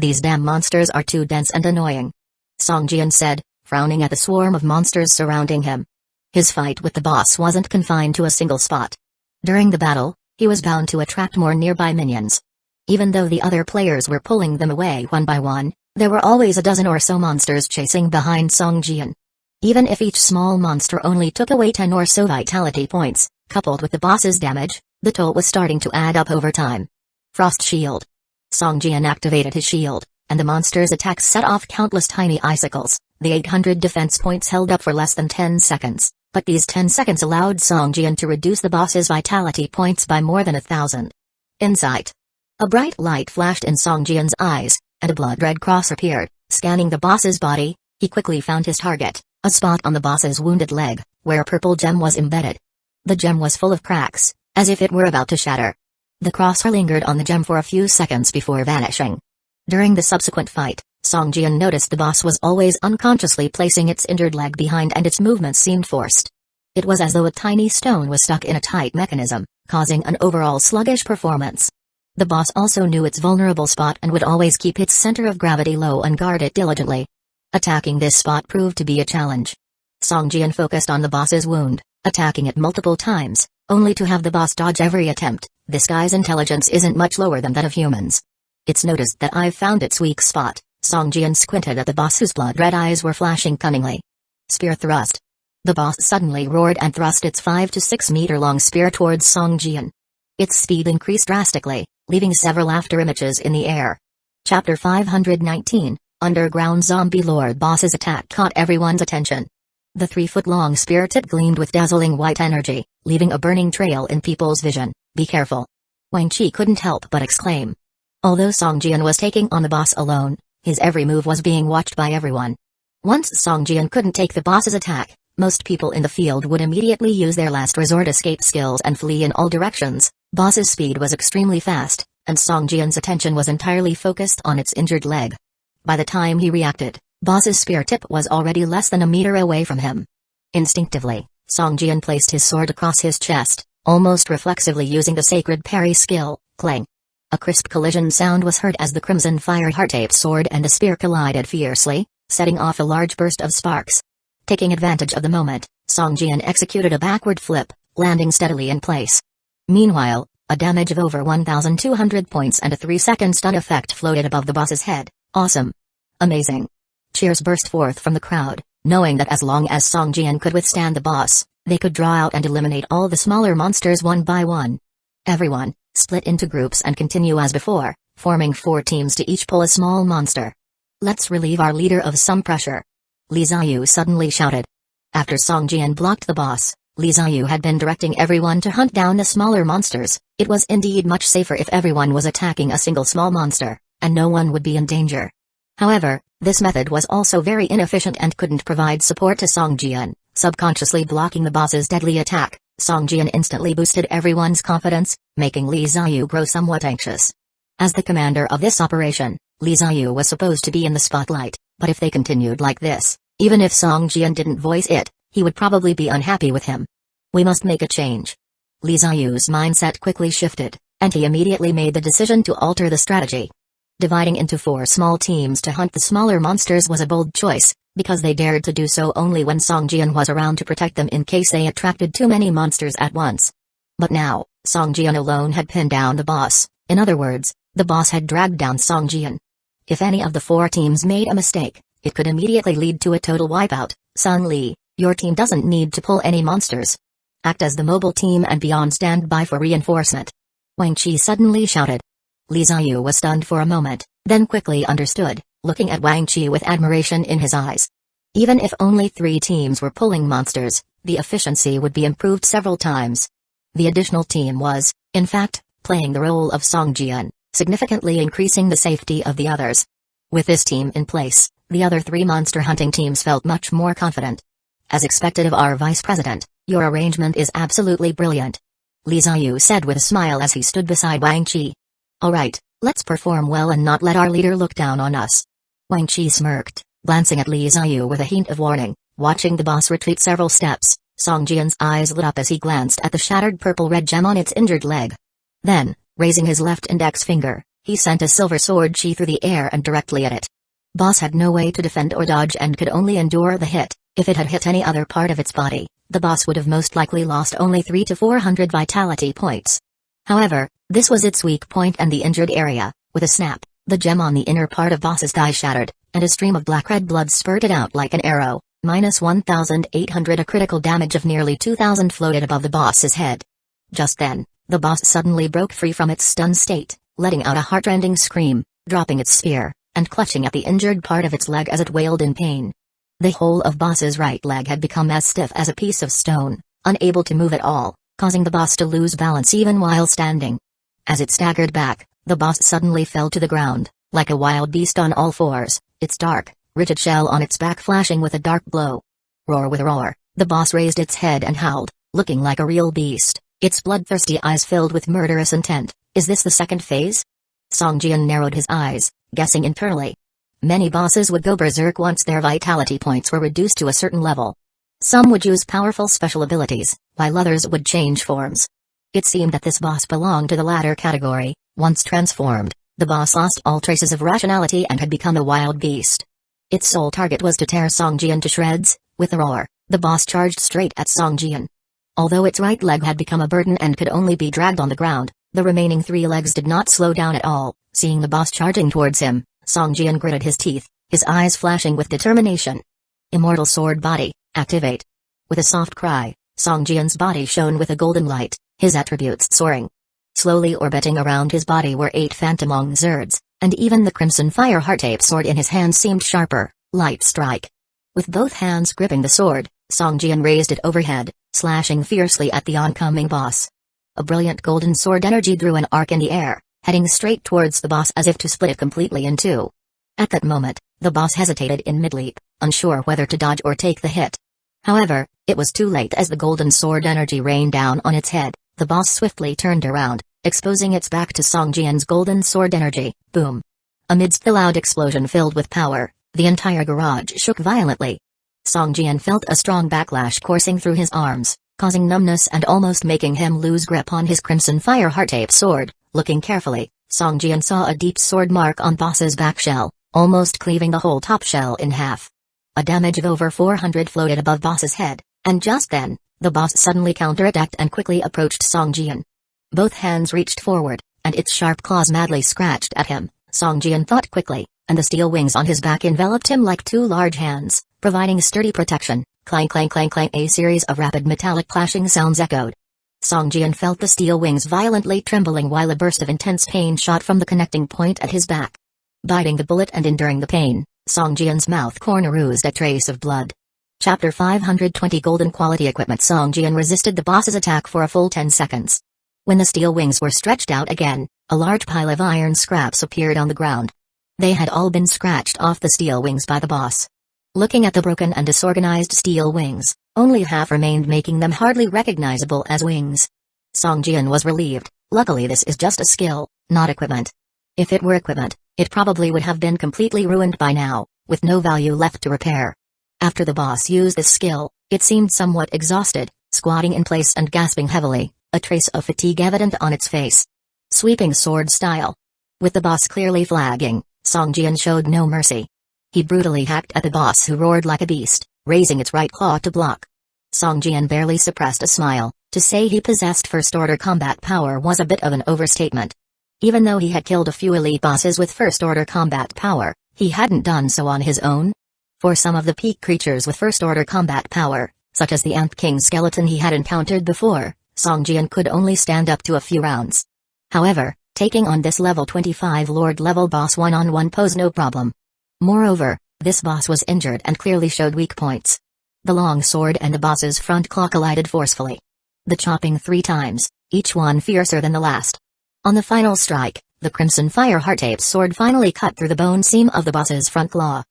These damn monsters are too dense and annoying," Song Jian said, frowning at the swarm of monsters surrounding him. His fight with the boss wasn't confined to a single spot. During the battle, he was bound to attract more nearby minions. Even though the other players were pulling them away one by one, there were always a dozen or so monsters chasing behind Song Jian. Even if each small monster only took away 10 or so vitality points, coupled with the boss's damage, the toll was starting to add up over time. Frost Shield. Song Jian activated his shield, and the monster's attacks set off countless tiny icicles. The 800 defense points held up for less than 10 seconds, but these 10 seconds allowed Song Jian to reduce the boss's vitality points by more than 1,000. Insight. A bright light flashed in Song Jian's eyes, and a blood-red cross appeared. Scanning the boss's body, he quickly found his target, a spot on the boss's wounded leg, where a purple gem was embedded. The gem was full of cracks, as if it were about to shatter. The crosshair lingered on the gem for a few seconds before vanishing. During the subsequent fight, Song Jian noticed the boss was always unconsciously placing its injured leg behind and its movements seemed forced. It was as though a tiny stone was stuck in a tight mechanism, causing an overall sluggish performance. The boss also knew its vulnerable spot and would always keep its center of gravity low and guard it diligently. Attacking this spot proved to be a challenge. Song Jian focused on the boss's wound, attacking it multiple times, only to have the boss dodge every attempt. This guy's intelligence isn't much lower than that of humans. It's noticed that I've found its weak spot. Song Jian squinted at the boss whose blood-red eyes were flashing cunningly. Spear thrust. The boss suddenly roared and thrust its 5 to 6 meter long spear towards Song Jian. Its speed increased drastically, leaving several after images in the air. Chapter 519, Underground Zombie Lord Boss's attack caught everyone's attention. The 3-foot-long spear tip gleamed with dazzling white energy, leaving a burning trail in people's vision. Be careful. Wang Chi couldn't help but exclaim. Although Song Jian was taking on the boss alone, his every move was being watched by everyone. Once Song Jian couldn't take the boss's attack, most people in the field would immediately use their last resort escape skills and flee in all directions. Boss's speed was extremely fast, and Song Jian's attention was entirely focused on its injured leg. By the time he reacted, boss's spear tip was already less than a meter away from him. Instinctively, Song Jian placed his sword across his chest, almost reflexively using the sacred parry skill, clang. A crisp collision sound was heard as the crimson fire heart-shaped sword and the spear collided fiercely, setting off a large burst of sparks. Taking advantage of the moment, Song Jian executed a backward flip, landing steadily in place. Meanwhile, a damage of over 1,200 points and a 3-second stun effect floated above the boss's head. Awesome! Amazing! Cheers burst forth from the crowd, knowing that as long as Song Jian could withstand the boss, they could draw out and eliminate all the smaller monsters one by one. Everyone, split into groups and continue as before, forming 4 teams to each pull a small monster. Let's relieve our leader of some pressure. Li Ziyu suddenly shouted. After Song Jian blocked the boss, Li Ziyu had been directing everyone to hunt down the smaller monsters. It was indeed much safer if everyone was attacking a single small monster, and no one would be in danger. However, this method was also very inefficient and couldn't provide support to Song Jian. Subconsciously blocking the boss's deadly attack, Song Jian instantly boosted everyone's confidence, making Li Ziyu grow somewhat anxious. As the commander of this operation, Li Ziyu was supposed to be in the spotlight, but if they continued like this, even if Song Jian didn't voice it, he would probably be unhappy with him. We must make a change. Li Ziyu's mindset quickly shifted, and he immediately made the decision to alter the strategy. Dividing into 4 small teams to hunt the smaller monsters was a bold choice, because they dared to do so only when Song Jian was around to protect them in case they attracted too many monsters at once. But now, Song Jian alone had pinned down the boss. In other words, the boss had dragged down Song Jian. If any of the 4 teams made a mistake, it could immediately lead to a total wipeout. Sun Li, your team doesn't need to pull any monsters. Act as the mobile team and be on standby for reinforcement. Wang Chi suddenly shouted. Li Ziyu was stunned for a moment, then quickly understood, looking at Wang Chi with admiration in his eyes. Even if only 3 teams were pulling monsters, the efficiency would be improved several times. The additional team was, in fact, playing the role of Song Jian, significantly increasing the safety of the others. With this team in place, the other 3 monster hunting teams felt much more confident. As expected of our vice president, your arrangement is absolutely brilliant. Li Ziyu said with a smile as he stood beside Wang Chi. Alright, let's perform well and not let our leader look down on us. Wang Chi smirked, glancing at Li Ziyu with a hint of warning. Watching the boss retreat several steps, Song Jian's eyes lit up as he glanced at the shattered purple-red gem on its injured leg. Then, raising his left index finger, He sent a silver sword chi through the air and directly at it. Boss had no way to defend or dodge and could only endure the hit. If it had hit any other part of its body, the boss would have most likely lost only 300 to 400 vitality points. However, this was its weak point and the injured area. With a snap, the gem on the inner part of boss's thigh shattered, and a stream of black-red blood spurted out like an arrow. -1,800. A critical damage of nearly 2,000 floated above the boss's head. Just then, the boss suddenly broke free from its stunned state, letting out a heartrending scream, dropping its spear, and clutching at the injured part of its leg as it wailed in pain. The whole of boss's right leg had become as stiff as a piece of stone, unable to move at all, causing the boss to lose balance even while standing. As it staggered back, the boss suddenly fell to the ground, like a wild beast on all fours, its dark, rigid shell on its back flashing with a dark glow. Roar with a roar, the boss raised its head and howled, looking like a real beast, its bloodthirsty eyes filled with murderous intent. Is this the second phase? Song Jian narrowed his eyes, guessing internally. Many bosses would go berserk once their vitality points were reduced to a certain level. Some would use powerful special abilities, while others would change forms. It seemed that this boss belonged to the latter category. Once transformed, the boss lost all traces of rationality and had become a wild beast. Its sole target was to tear Song Jian to shreds. With a roar, the boss charged straight at Song Jian. Although its right leg had become a burden and could only be dragged on the ground, the remaining 3 legs did not slow down at all. Seeing the boss charging towards him, Song Jian gritted his teeth, his eyes flashing with determination. Immortal Sword Body, activate. With a soft cry, Song Jian's body shone with a golden light, his attributes soaring. Slowly orbiting around his body were 8 phantomong zerds, and even the crimson fire heart-ape sword in his hand seemed sharper. Light strike. With both hands gripping the sword, Song Jian raised it overhead, slashing fiercely at the oncoming boss. A brilliant golden sword energy drew an arc in the air, heading straight towards the boss as if to split it completely in two. At that moment, the boss hesitated in mid-leap, unsure whether to dodge or take the hit. However, it was too late as the golden sword energy rained down on its head. The boss swiftly turned around, exposing its back to Song Jian's golden sword energy. Boom! Amidst the loud explosion filled with power, the entire garage shook violently. Song Jian felt a strong backlash coursing through his arms, causing numbness and almost making him lose grip on his crimson fire heart-ape sword. Looking carefully, Song Jian saw a deep sword mark on boss's back shell, almost cleaving the whole top shell in half. A damage of over 400 floated above boss's head, and just then, the boss suddenly counterattacked and quickly approached Song Jian. Both hands reached forward, and its sharp claws madly scratched at him. Song Jian thought quickly, and the steel wings on his back enveloped him like 2 large hands, providing sturdy protection. Clang clang clang clang. A series of rapid metallic clashing sounds echoed. Song Jian felt the steel wings violently trembling while a burst of intense pain shot from the connecting point at his back. Biting the bullet and enduring the pain, Song Jian's mouth corner oozed a trace of blood. Chapter 520 Golden Quality Equipment. Song Jian resisted the boss's attack for a full 10 seconds. When the steel wings were stretched out again, a large pile of iron scraps appeared on the ground. They had all been scratched off the steel wings by the boss. Looking at the broken and disorganized steel wings, only half remained, making them hardly recognizable as wings. Song Jian was relieved. Luckily this is just a skill, not equipment. If it were equipment, it probably would have been completely ruined by now, with no value left to repair. After the boss used this skill, it seemed somewhat exhausted, squatting in place and gasping heavily, a trace of fatigue evident on its face. Sweeping sword style. With the boss clearly flagging, Song Jian showed no mercy. He brutally hacked at the boss, who roared like a beast, raising its right claw to block. Song Jian barely suppressed a smile. To say he possessed first-order combat power was a bit of an overstatement. Even though he had killed a few elite bosses with first-order combat power, he hadn't done so on his own. For some of the peak creatures with first-order combat power, such as the Ant King skeleton he had encountered before, Song Jian could only stand up to a few rounds. However, taking on this level 25 Lord-level boss one-on-one posed no problem. Moreover, this boss was injured and clearly showed weak points. The long sword and the boss's front claw collided forcefully. The chopping 3 times, each one fiercer than the last. On the final strike, the crimson fire heart-ape's sword finally cut through the bone seam of the boss's front claw.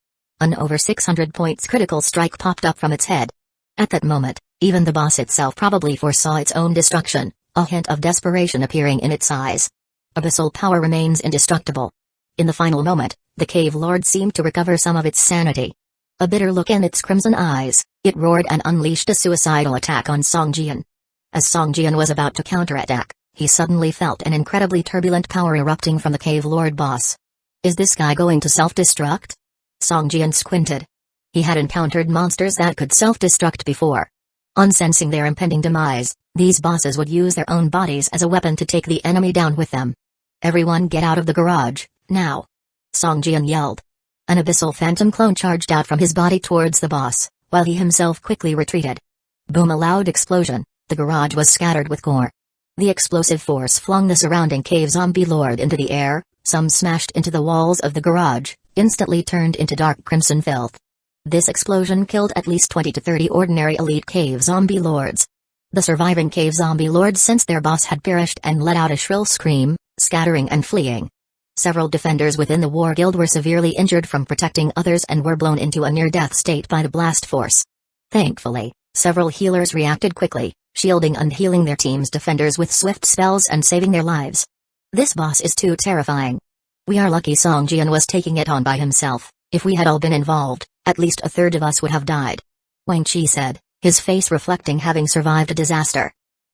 An over 600 points critical strike popped up from its head. At that moment, even the boss itself probably foresaw its own destruction, a hint of desperation appearing in its eyes. Abyssal power remains indestructible. In the final moment, the cave lord seemed to recover some of its sanity. A bitter look in its crimson eyes, it roared and unleashed a suicidal attack on Song Jian. As Song Jian was about to counterattack, he suddenly felt an incredibly turbulent power erupting from the Cave Lord boss. Is this guy going to self-destruct? Song Jian squinted. He had encountered monsters that could self-destruct before. On sensing their impending demise, these bosses would use their own bodies as a weapon to take the enemy down with them. Everyone get out of the garage, now! Song Jian yelled. An abyssal phantom clone charged out from his body towards the boss, while he himself quickly retreated. Boom! A loud explosion, the garage was scattered with gore. The explosive force flung the surrounding cave zombie lord into the air, some smashed into the walls of the garage, instantly turned into dark crimson filth. This explosion killed at least 20 to 30 ordinary elite cave zombie lords. The surviving cave zombie lords sensed their boss had perished and let out a shrill scream, scattering and fleeing. Several defenders within the war guild were severely injured from protecting others and were blown into a near-death state by the blast force. Thankfully, several healers reacted quickly, shielding and healing their team's defenders with swift spells and saving their lives. This boss is too terrifying. We are lucky Song Jian was taking it on by himself. If we had all been involved, at least a third of us would have died. Wang Qi said, his face reflecting having survived a disaster.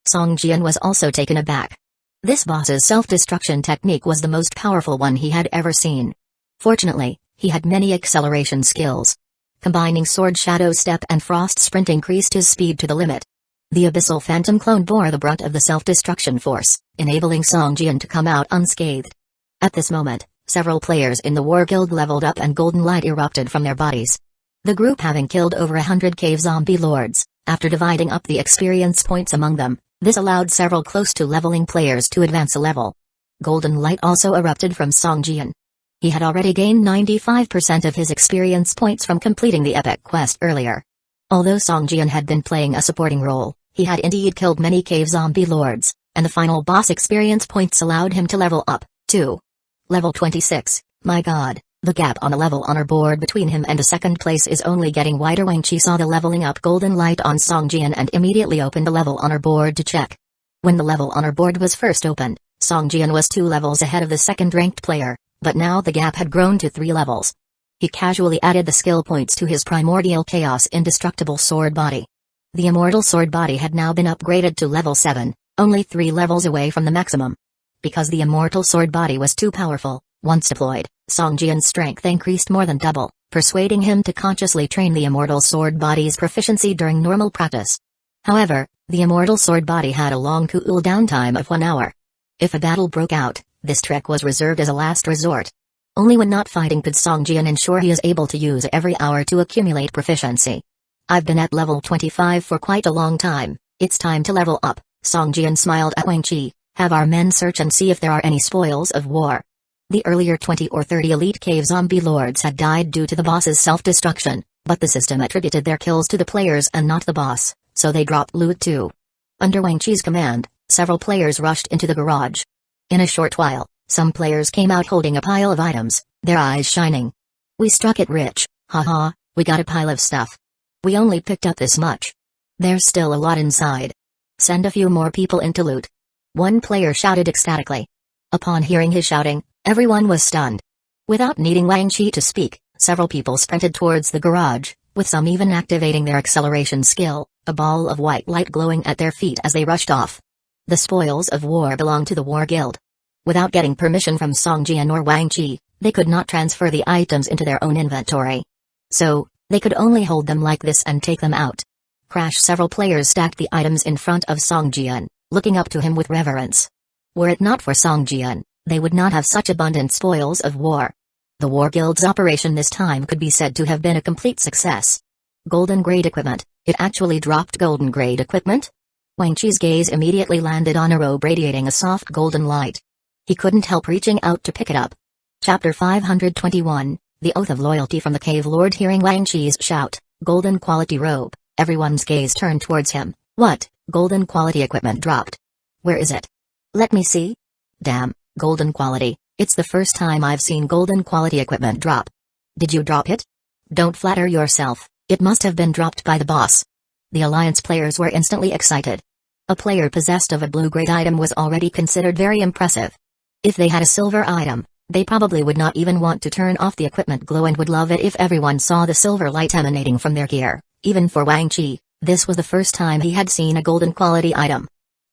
Song Jian was also taken aback. This boss's self-destruction technique was the most powerful one he had ever seen. Fortunately, he had many acceleration skills. Combining Sword Shadow Step and Frost Sprint increased his speed to the limit. The Abyssal Phantom clone bore the brunt of the self-destruction force, enabling Song Jian to come out unscathed. At this moment, several players in the War Guild leveled up and golden light erupted from their bodies. The group having killed over 100 cave zombie lords, after dividing up the experience points among them, this allowed several close to leveling players to advance a level. Golden light also erupted from Song Jian. He had already gained 95% of his experience points from completing the epic quest earlier. Although Song Jian had been playing a supporting role, he had indeed killed many cave zombie lords, and the final boss experience points allowed him to level up, too. Level 26, my god, the gap on the level honor board between him and the second place is only getting wider. Wang Qi saw the leveling up golden light on Song Jian and immediately opened the level honor board to check. When the level honor board was first opened, Song Jian was 2 levels ahead of the second-ranked player, but now the gap had grown to 3 levels. He casually added the skill points to his primordial chaos indestructible sword body. The immortal sword body had now been upgraded to level 7, only 3 levels away from the maximum. Because the immortal sword body was too powerful, once deployed, Song Jian's strength increased more than double, persuading him to consciously train the immortal sword body's proficiency during normal practice. However, the immortal sword body had a long cool-down time of 1 hour. If a battle broke out, this trick was reserved as a last resort. Only when not fighting could Song Jian ensure he is able to use every hour to accumulate proficiency. I've been at level 25 for quite a long time, it's time to level up, Song Jian smiled at Wang Qi. Have our men search and see if there are any spoils of war. The earlier 20 or 30 elite cave zombie lords had died due to the boss's self-destruction, but the system attributed their kills to the players and not the boss, so they dropped loot too. Under Wang Qi's command, several players rushed into the garage. In a short while, some players came out holding a pile of items, their eyes shining. We struck it rich, haha, we got a pile of stuff. We only picked up this much. There's still a lot inside. Send a few more people in to loot. One player shouted ecstatically. Upon hearing his shouting, everyone was stunned. Without needing Wang Qi to speak, several people sprinted towards the garage, with some even activating their acceleration skill, a ball of white light glowing at their feet as they rushed off. The spoils of war belonged to the War Guild. Without getting permission from Song Jian or Wang Qi, they could not transfer the items into their own inventory. So, they could only hold them like this and take them out. Crash! Several players stacked the items in front of Song Jian, looking up to him with reverence. Were it not for Song Jian, they would not have such abundant spoils of war. The War Guild's operation this time could be said to have been a complete success. Golden grade equipment, it actually dropped golden grade equipment? Wang Qi's gaze immediately landed on a robe radiating a soft golden light. He couldn't help reaching out to pick it up. Chapter 521, The Oath of Loyalty from the Cave Lord. Hearing Wang Qi's shout, golden quality robe, everyone's gaze turned towards him. What, golden quality equipment dropped? Where is it? Let me see. Damn, golden quality, it's the first time I've seen golden quality equipment drop. Did you drop it? Don't flatter yourself, it must have been dropped by the boss. The Alliance players were instantly excited. A player possessed of a blue-grade item was already considered very impressive. If they had a silver item, they probably would not even want to turn off the equipment glow and would love it if everyone saw the silver light emanating from their gear. Even for Wang Qi, this was the first time he had seen a golden quality item.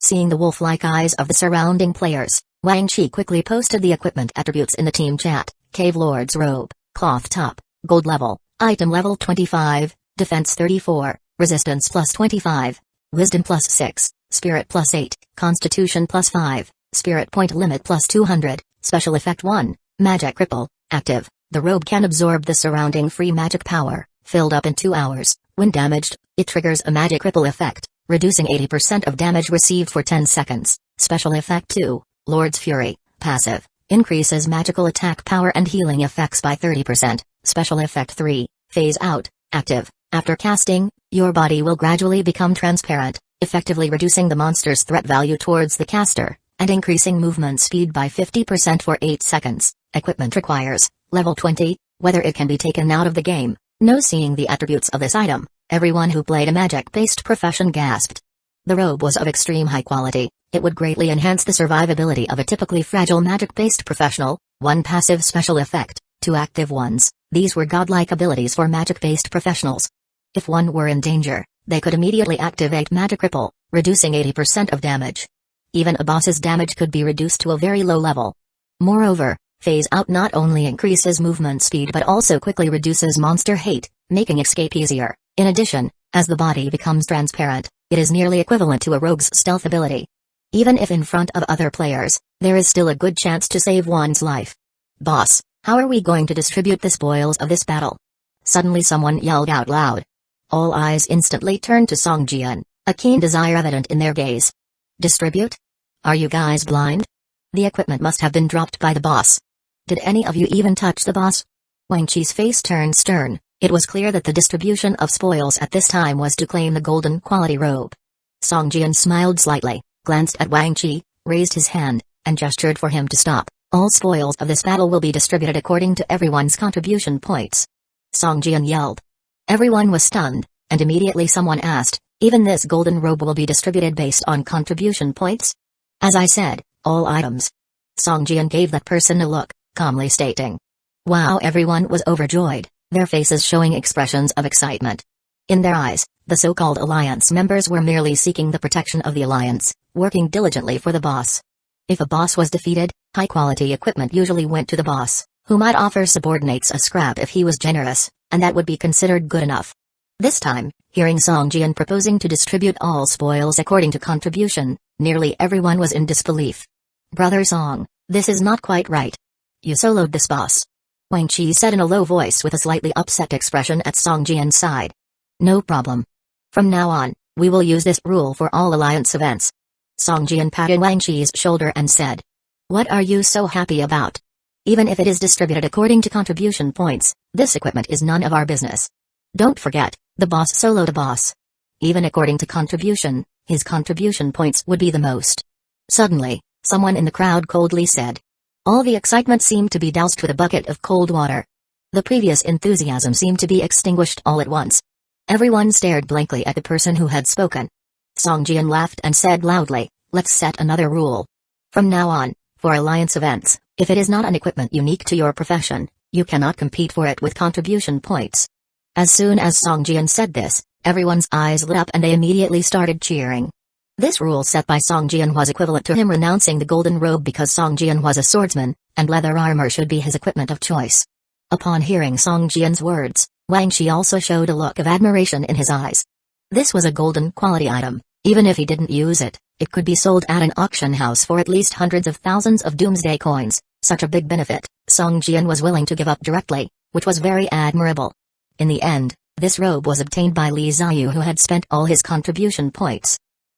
Seeing the wolf-like eyes of the surrounding players, Wang Chi quickly posted the equipment attributes in the team chat. Cave Lord's Robe, Cloth Top, Gold Level, Item Level 25, Defense 34, Resistance plus 25, Wisdom plus 6, Spirit plus 8, Constitution plus 5, Spirit Point Limit plus 200, Special Effect 1, Magic Ripple, Active. The robe can absorb the surrounding free magic power, filled up in 2 hours. When damaged, it triggers a magic ripple effect, reducing 80% of damage received for 10 seconds. Special Effect 2, Lord's Fury, Passive. Increases magical attack power and healing effects by 30%. Special Effect 3, Phase Out, Active. After casting, your body will gradually become transparent, effectively reducing the monster's threat value towards the caster, and increasing movement speed by 50% for 8 seconds. Equipment requires, Level 20, whether it can be taken out of the game. No. Seeing the attributes of this item, everyone who played a magic-based profession gasped. The robe was of extreme high quality. It would greatly enhance the survivability of a typically fragile magic-based professional. 1 passive special effect, 2 active ones. These were godlike abilities for magic-based professionals. If one were in danger, they could immediately activate Magic Ripple, reducing 80% of damage. Even a boss's damage could be reduced to a very low level. Moreover, Phase Out not only increases movement speed but also quickly reduces monster hate, making escape easier. In addition, as the body becomes transparent, it is nearly equivalent to a rogue's stealth ability. Even if in front of other players, there is still a good chance to save one's life. Boss, how are we going to distribute the spoils of this battle? Suddenly someone yelled out loud. All eyes instantly turned to Song Jian, a keen desire evident in their gaze. Distribute? Are you guys blind? The equipment must have been dropped by the boss. Did any of you even touch the boss? Wang Chi's face turned stern. It was clear that the distribution of spoils at this time was to claim the golden quality robe. Song Jian smiled slightly, glanced at Wang Chi, raised his hand, and gestured for him to stop. All spoils of this battle will be distributed according to everyone's contribution points. Song Jian yelled. Everyone was stunned, and immediately someone asked, even this golden robe will be distributed based on contribution points? As I said, all items. Song Jian gave that person a look, calmly stating. Wow, everyone was overjoyed, their faces showing expressions of excitement. In their eyes, the so-called alliance members were merely seeking the protection of the alliance, working diligently for the boss. If a boss was defeated, high-quality equipment usually went to the boss, who might offer subordinates a scrap if he was generous, and that would be considered good enough. This time, hearing Song Jian proposing to distribute all spoils according to contribution, nearly everyone was in disbelief. Brother Song, this is not quite right. You soloed this boss. Wang Chi said in a low voice with a slightly upset expression at Song Jian's side. No problem. From now on, we will use this rule for all alliance events. Song Jian patted Wang Chi's shoulder and said. What are you so happy about? Even if it is distributed according to contribution points, this equipment is none of our business. Don't forget, the boss soloed a boss. Even according to contribution, his contribution points would be the most. Suddenly, someone in the crowd coldly said. All the excitement seemed to be doused with a bucket of cold water. The previous enthusiasm seemed to be extinguished all at once. Everyone stared blankly at the person who had spoken. Song Jian laughed and said loudly, let's set another rule. From now on, for alliance events, if it is not an equipment unique to your profession, you cannot compete for it with contribution points. As soon as Song Jian said this, everyone's eyes lit up and they immediately started cheering. This rule set by Song Jian was equivalent to him renouncing the golden robe because Song Jian was a swordsman, and leather armor should be his equipment of choice. Upon hearing Song Jian's words, Wang Chi also showed a look of admiration in his eyes. This was a golden quality item. Even if he didn't use it, it could be sold at an auction house for at least hundreds of thousands of doomsday coins. Such a big benefit, Song Jian was willing to give up directly, which was very admirable. In the end, this robe was obtained by Li Ziyu, who had spent all his contribution points.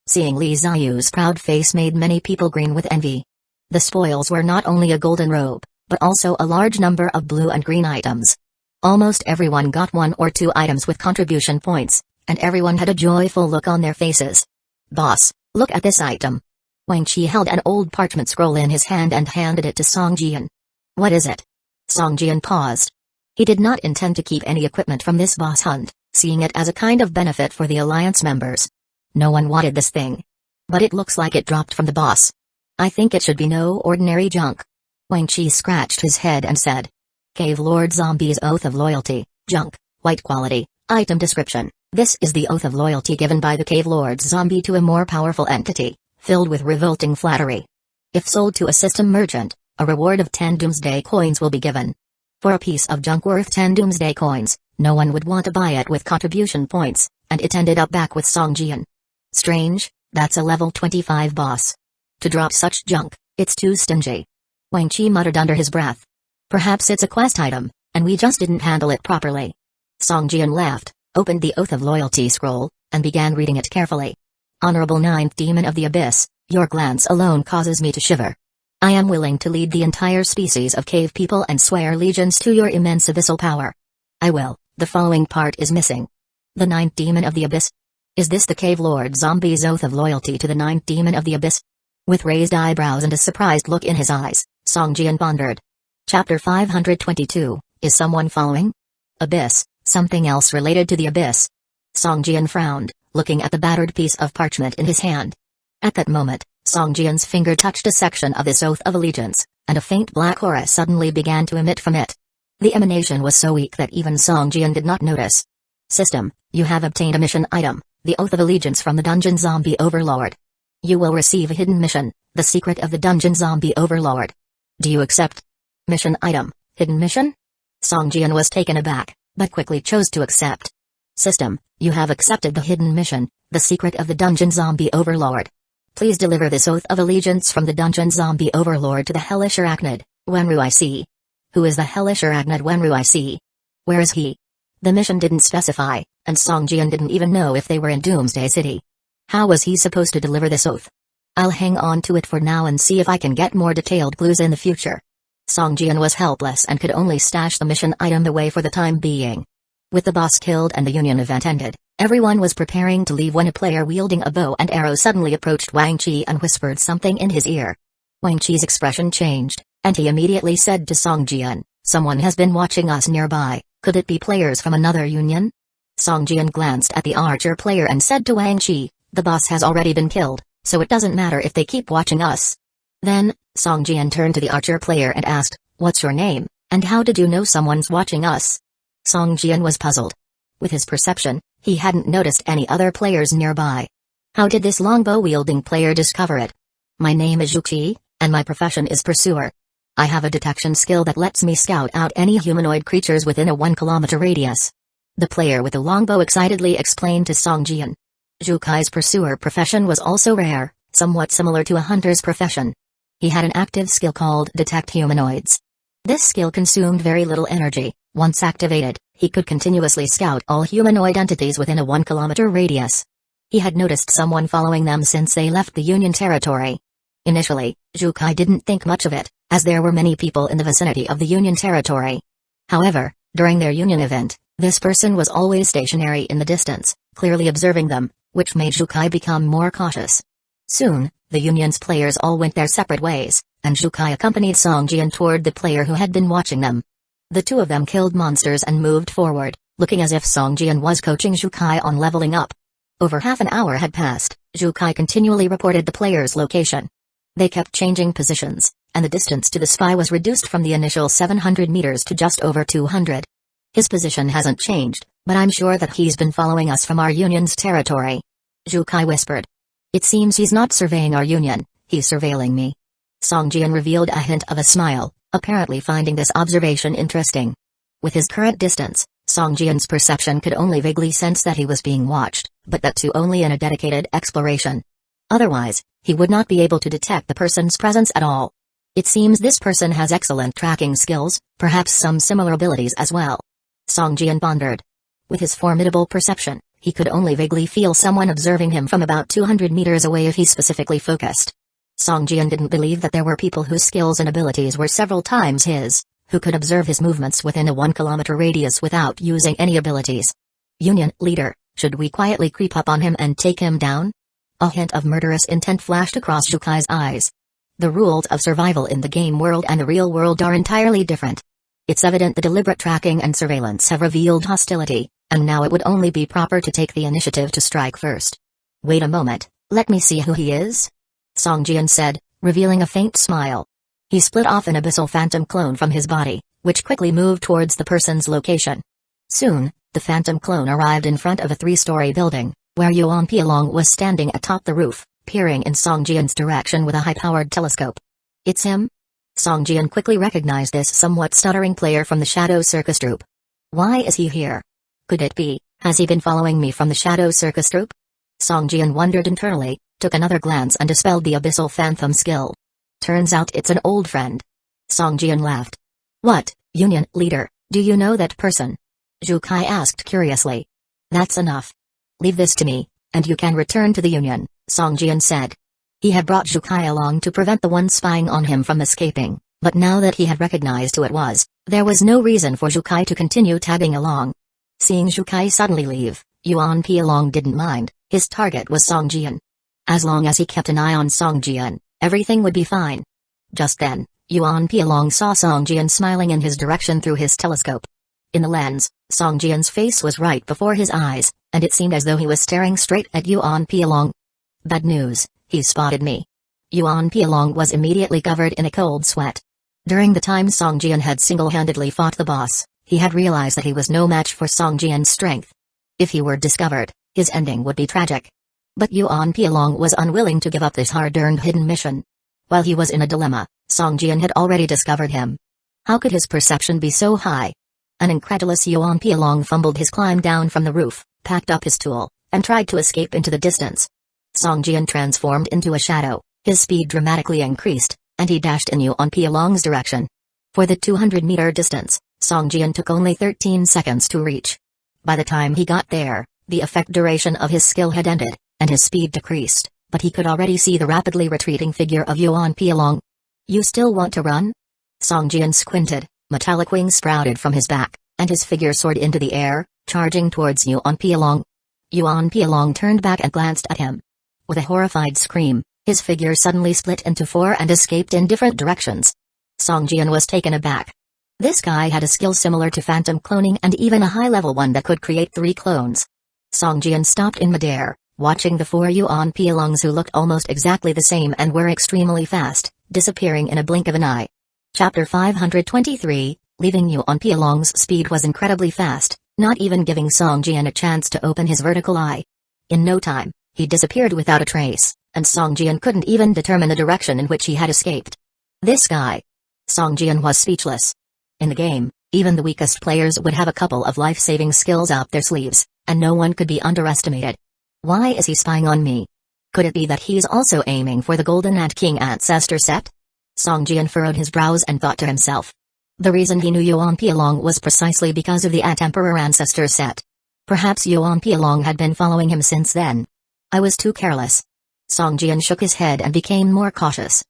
Seeing Li Ziyu's proud face made many people grin with envy. The spoils were not only a golden robe, but also a large number of blue and green items. Almost everyone got 1 or 2 items with contribution points, and everyone had a joyful look on their faces. Boss, look at this item. Wang Chi held an old parchment scroll in his hand and handed it to Song Jian. What is it? Song Jian paused. He did not intend to keep any equipment from this boss hunt, seeing it as a kind of benefit for the alliance members. No one wanted this thing. But it looks like it dropped from the boss. I think it should be no ordinary junk. Wang Chi scratched his head and said. Cave Lord Zombie's Oath of Loyalty, junk, white quality, item description. This is the Oath of Loyalty given by the Cave Lord Zombie to a more powerful entity. filled with revolting flattery. If sold to a system merchant, a reward of 10 doomsday coins will be given. For a piece of junk worth 10 doomsday coins, no one would want to buy it with contribution points, and it ended up back with Songjian. Strange, that's a level 25 boss. To drop such junk, it's too stingy. Wang Chi muttered under his breath. Perhaps it's a quest item, and we just didn't handle it properly. Songjian laughed, opened the Oath of Loyalty scroll, and began reading it carefully. Honorable Ninth Demon of the Abyss, your glance alone causes me to shiver. I am willing to lead the entire species of cave people and swear allegiance to your immense abyssal power. I will. The following part is missing. The Ninth Demon of the Abyss? Is this the Cave Lord Zombie's Oath of Loyalty to the Ninth Demon of the Abyss? With raised eyebrows and a surprised look in his eyes, Songjian pondered. Chapter 522, is someone following? Abyss, something else related to the Abyss. Songjian frowned, looking at the battered piece of parchment in his hand. At that moment, Songjian's finger touched a section of this Oath of Allegiance, and a faint black aura suddenly began to emit from it. The emanation was so weak that even Songjian did not notice. System, you have obtained a mission item, the Oath of Allegiance from the Dungeon Zombie Overlord. You will receive a hidden mission, the secret of the Dungeon Zombie Overlord. Do you accept? Mission item, hidden mission? Songjian was taken aback, but quickly chose to accept. System, you have accepted the hidden mission, the secret of the Dungeon Zombie Overlord. Please deliver this Oath of Allegiance from the Dungeon Zombie Overlord to the Hellish Arachnid, Wenru IC. Who is the Hellish Arachnid Wenru IC? Where is he? The mission didn't specify, and Songjian didn't even know if they were in Doomsday City. How was he supposed to deliver this oath? I'll hang on to it for now and see if I can get more detailed clues in the future. Songjian was helpless and could only stash the mission item away for the time being. With the boss killed and the Union event ended, everyone was preparing to leave when a player wielding a bow and arrow suddenly approached Wang Chi and whispered something in his ear. Wang Chi's expression changed, and he immediately said to Songjian, someone has been watching us nearby, could it be players from another union? Songjian glanced at the archer player and said to Wang Chi, the boss has already been killed, so it doesn't matter if they keep watching us. Then, Songjian turned to the archer player and asked, what's your name, and how did you know someone's watching us? Songjian was puzzled. With his perception, he hadn't noticed any other players nearby. How did this longbow-wielding player discover it? My name is Yuki, and my profession is pursuer. I have a detection skill that lets me scout out any humanoid creatures within a 1-kilometer radius. The player with the longbow excitedly explained to Songjian. Jukai's pursuer profession was also rare, somewhat similar to a hunter's profession. He had an active skill called Detect Humanoids. This skill consumed very little energy. Once activated, he could continuously scout all humanoid entities within a 1-kilometer radius. He had noticed someone following them since they left the Union territory. Initially, Jukai didn't think much of it, as there were many people in the vicinity of the Union territory. However, during their Union event, this person was always stationary in the distance, clearly observing them, which made Jukai become more cautious. Soon, the Union's players all went their separate ways, and Jukai accompanied Songjian toward the player who had been watching them. The two of them killed monsters and moved forward, looking as if Songjian was coaching Jukai on leveling up. Over half an hour had passed, Jukai continually reported the player's location. They kept changing positions, and the distance to the spy was reduced from the initial 700 meters to just over 200. His position hasn't changed, but I'm sure that he's been following us from our Union's territory. Jukai whispered. It seems he's not surveying our Union, he's surveilling me. Songjian revealed a hint of a smile, apparently finding this observation interesting. With his current distance, Songjian's perception could only vaguely sense that he was being watched, but that too only in a dedicated exploration. Otherwise, he would not be able to detect the person's presence at all. It seems this person has excellent tracking skills, perhaps some similar abilities as well. Songjian pondered. With his formidable perception, he could only vaguely feel someone observing him from about 200 meters away if he specifically focused. Songjian didn't believe that there were people whose skills and abilities were several times his, who could observe his movements within a 1-kilometer radius without using any abilities. Union leader, should we quietly creep up on him and take him down? A hint of murderous intent flashed across Jukai's eyes. The rules of survival in the game world and the real world are entirely different. It's evident the deliberate tracking and surveillance have revealed hostility, and now it would only be proper to take the initiative to strike first. Wait a moment, let me see who he is. Songjian said, revealing a faint smile. He split off an abyssal phantom clone from his body, which quickly moved towards the person's location. Soon, the phantom clone arrived in front of a 3-story building, where Yuan Pialong was standing atop the roof, peering in Song Jian's direction with a high-powered telescope. "It's him?" Song Jian quickly recognized this somewhat stuttering player from the Shadow Circus troupe. "Why is he here? Could it be, has he been following me from the Shadow Circus troupe?" Song Jian wondered internally, took another glance and dispelled the abyssal phantom skill. "Turns out it's an old friend." Song Jian laughed. "What, Union leader, do you know that person?" Zhu Kai asked curiously. "That's enough. Leave this to me, and you can return to the Union," Song Jian said. He had brought Zhu Kai along to prevent the one spying on him from escaping, but now that he had recognized who it was, there was no reason for Zhu Kai to continue tagging along. Seeing Zhu Kai suddenly leave, Yuan Pialong didn't mind. His target was Song Jian. As long as he kept an eye on Song Jian, everything would be fine. Just then, Yuan Pialong saw Song Jian smiling in his direction through his telescope. In the lens, Song Jian's face was right before his eyes, and it seemed as though he was staring straight at Yuan Pialong. "Bad news, he spotted me." Yuan Pialong was immediately covered in a cold sweat. During the time Song Jian had single-handedly fought the boss, he had realized that he was no match for Song Jian's strength. If he were discovered, his ending would be tragic. But Yuan Pialong was unwilling to give up this hard-earned hidden mission. While he was in a dilemma, Song Jian had already discovered him. How could his perception be so high? An incredulous Yuan Pialong fumbled his climb down from the roof, packed up his tool, and tried to escape into the distance. Song Jian transformed into a shadow, his speed dramatically increased, and he dashed in Yuan Pialong's direction. For the 200-meter distance, Song Jian took only 13 seconds to reach. By the time he got there, the effect duration of his skill had ended, and his speed decreased, but he could already see the rapidly retreating figure of Yuan Pialong. "You still want to run?" Song Jian squinted, metallic wings sprouted from his back, and his figure soared into the air, charging towards Yuan Pialong. Yuan Pialong turned back and glanced at him. With a horrified scream, his figure suddenly split into four and escaped in different directions. Song Jian was taken aback. This guy had a skill similar to phantom cloning and even a high-level one that could create 3 clones. Song Jian stopped in midair, watching the 4 Yuan Pialongs who looked almost exactly the same and were extremely fast, disappearing in a blink of an eye. Chapter 523, leaving Yuan Pialong's speed was incredibly fast, not even giving Song Jian a chance to open his vertical eye. In no time, he disappeared without a trace, and Song Jian couldn't even determine the direction in which he had escaped. This guy. Song Jian was speechless. In the game, even the weakest players would have a couple of life-saving skills up their sleeves, and no one could be underestimated. Why is he spying on me? Could it be that he's also aiming for the Golden Ant King Ancestor set? Song Jian furrowed his brows and thought to himself. The reason he knew Yuan Pialong was precisely because of the Ant Emperor Ancestor set. Perhaps Yuan Pialong had been following him since then. I was too careless. Song Jian shook his head and became more cautious.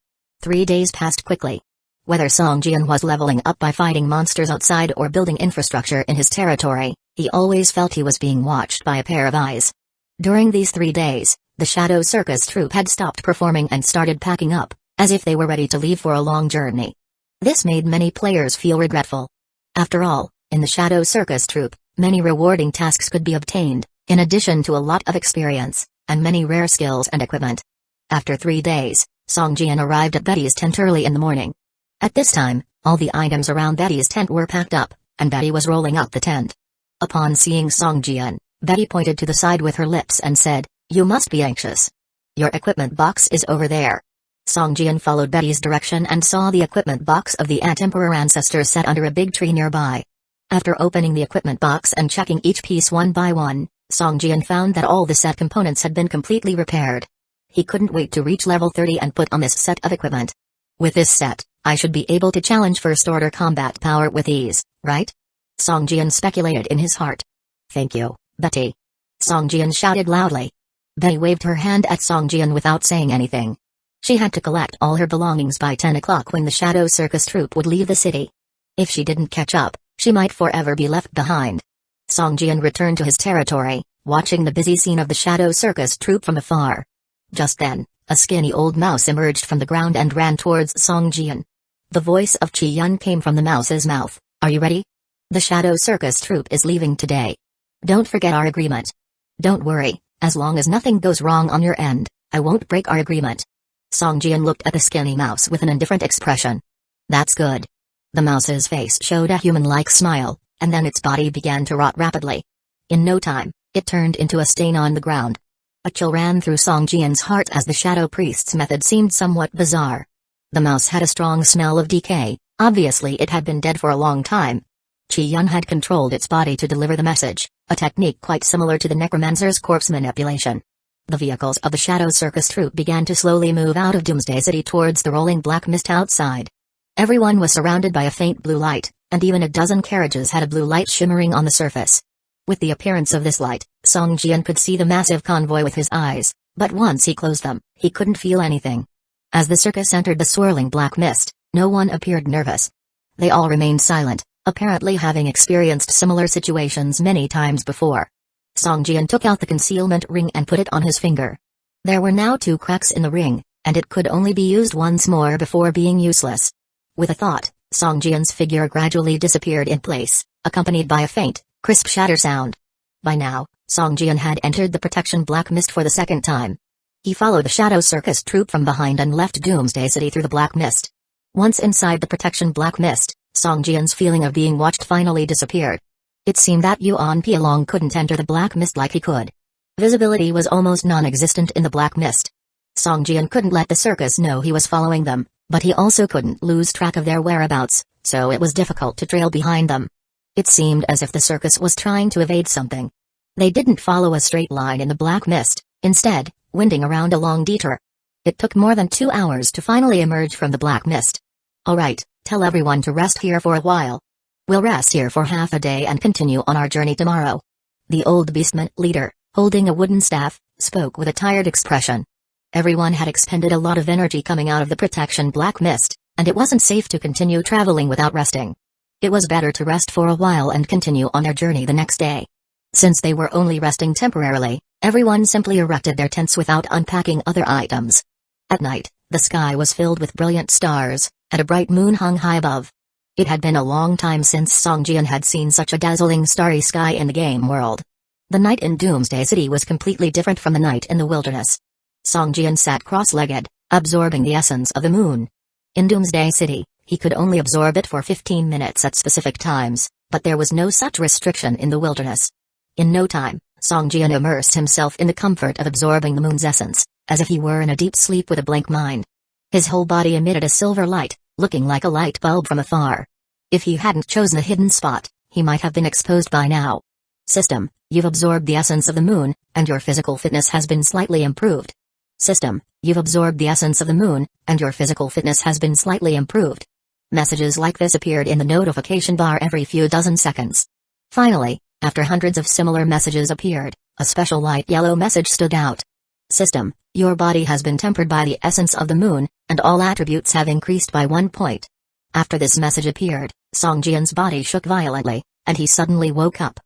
3 days passed quickly. Whether Song Jian was leveling up by fighting monsters outside or building infrastructure in his territory, he always felt he was being watched by a pair of eyes. During these 3 days, the Shadow Circus troupe had stopped performing and started packing up, as if they were ready to leave for a long journey. This made many players feel regretful. After all, in the Shadow Circus troupe, many rewarding tasks could be obtained, in addition to a lot of experience, and many rare skills and equipment. After 3 days, Song Jian arrived at Betty's tent early in the morning. At this time, all the items around Betty's tent were packed up, and Betty was rolling up the tent. Upon seeing Song Jian, Betty pointed to the side with her lips and said, "You must be anxious. Your equipment box is over there." Song Jian followed Betty's direction and saw the equipment box of the Ant Emperor Ancestor set under a big tree nearby. After opening the equipment box and checking each piece one by one, Song Jian found that all the set components had been completely repaired. He couldn't wait to reach level 30 and put on this set of equipment. With this set, I should be able to challenge first-order combat power with ease, right? Song Jian speculated in his heart. "Thank you, Betty." Song Jian shouted loudly. Betty waved her hand at Song Jian without saying anything. She had to collect all her belongings by 10 o'clock when the Shadow Circus troupe would leave the city. If she didn't catch up, she might forever be left behind. Song Jian returned to his territory, watching the busy scene of the Shadow Circus troupe from afar. Just then, a skinny old mouse emerged from the ground and ran towards Song Jian. The voice of Chi Yun came from the mouse's mouth. "Are you ready? The Shadow Circus troupe is leaving today. Don't forget our agreement." "Don't worry, as long as nothing goes wrong on your end, I won't break our agreement." Song Jian looked at the skinny mouse with an indifferent expression. "That's good." The mouse's face showed a human-like smile, and then its body began to rot rapidly. In no time, it turned into a stain on the ground. A chill ran through Song Jian's heart as the Shadow Priest's method seemed somewhat bizarre. The mouse had a strong smell of decay, obviously it had been dead for a long time. Qi-yun had controlled its body to deliver the message, a technique quite similar to the necromancer's corpse manipulation. The vehicles of the Shadow Circus troupe began to slowly move out of Doomsday City towards the rolling black mist outside. Everyone was surrounded by a faint blue light, and even a dozen carriages had a blue light shimmering on the surface. With the appearance of this light, Song Jian could see the massive convoy with his eyes, but once he closed them, he couldn't feel anything. As the circus entered the swirling black mist, no one appeared nervous. They all remained silent, apparently having experienced similar situations many times before. Song Jian took out the concealment ring and put it on his finger. There were now 2 cracks in the ring, and it could only be used once more before being useless. With a thought, Song Jian's figure gradually disappeared in place, accompanied by a faint, crisp shatter sound. By now, Song Jian had entered the protection black mist for the second time. He followed the Shadow Circus troupe from behind and left Doomsday City through the black mist. Once inside the protection black mist, Song Jian's feeling of being watched finally disappeared. It seemed that Yuan Pialong couldn't enter the black mist like he could. Visibility was almost non-existent in the black mist. Song Jian couldn't let the circus know he was following them, but he also couldn't lose track of their whereabouts, so it was difficult to trail behind them. It seemed as if the circus was trying to evade something. They didn't follow a straight line in the black mist, instead, winding around a long detour. It took more than 2 hours to finally emerge from the black mist. "Alright, tell everyone to rest here for a while. We'll rest here for half a day and continue on our journey tomorrow." The old beastman leader, holding a wooden staff, spoke with a tired expression. Everyone had expended a lot of energy coming out of the protection black mist, and it wasn't safe to continue traveling without resting. It was better to rest for a while and continue on their journey the next day. Since they were only resting temporarily, everyone simply erected their tents without unpacking other items. At night, the sky was filled with brilliant stars, and a bright moon hung high above. It had been a long time since Song Jian had seen such a dazzling starry sky in the game world. The night in Doomsday City was completely different from the night in the wilderness. Song Jian sat cross-legged, absorbing the essence of the moon. In Doomsday City, he could only absorb it for 15 minutes at specific times, but there was no such restriction in the wilderness. In no time, Song Jian immersed himself in the comfort of absorbing the moon's essence, as if he were in a deep sleep with a blank mind. His whole body emitted a silver light, looking like a light bulb from afar. If he hadn't chosen a hidden spot, he might have been exposed by now. System, you've absorbed the essence of the moon, and your physical fitness has been slightly improved. System, you've absorbed the essence of the moon, and your physical fitness has been slightly improved. Messages like this appeared in the notification bar every few dozen seconds. Finally, after hundreds of similar messages appeared, a special light yellow message stood out. System, your body has been tempered by the essence of the moon, and all attributes have increased by 1 point. After this message appeared, Song Jian's body shook violently, and he suddenly woke up.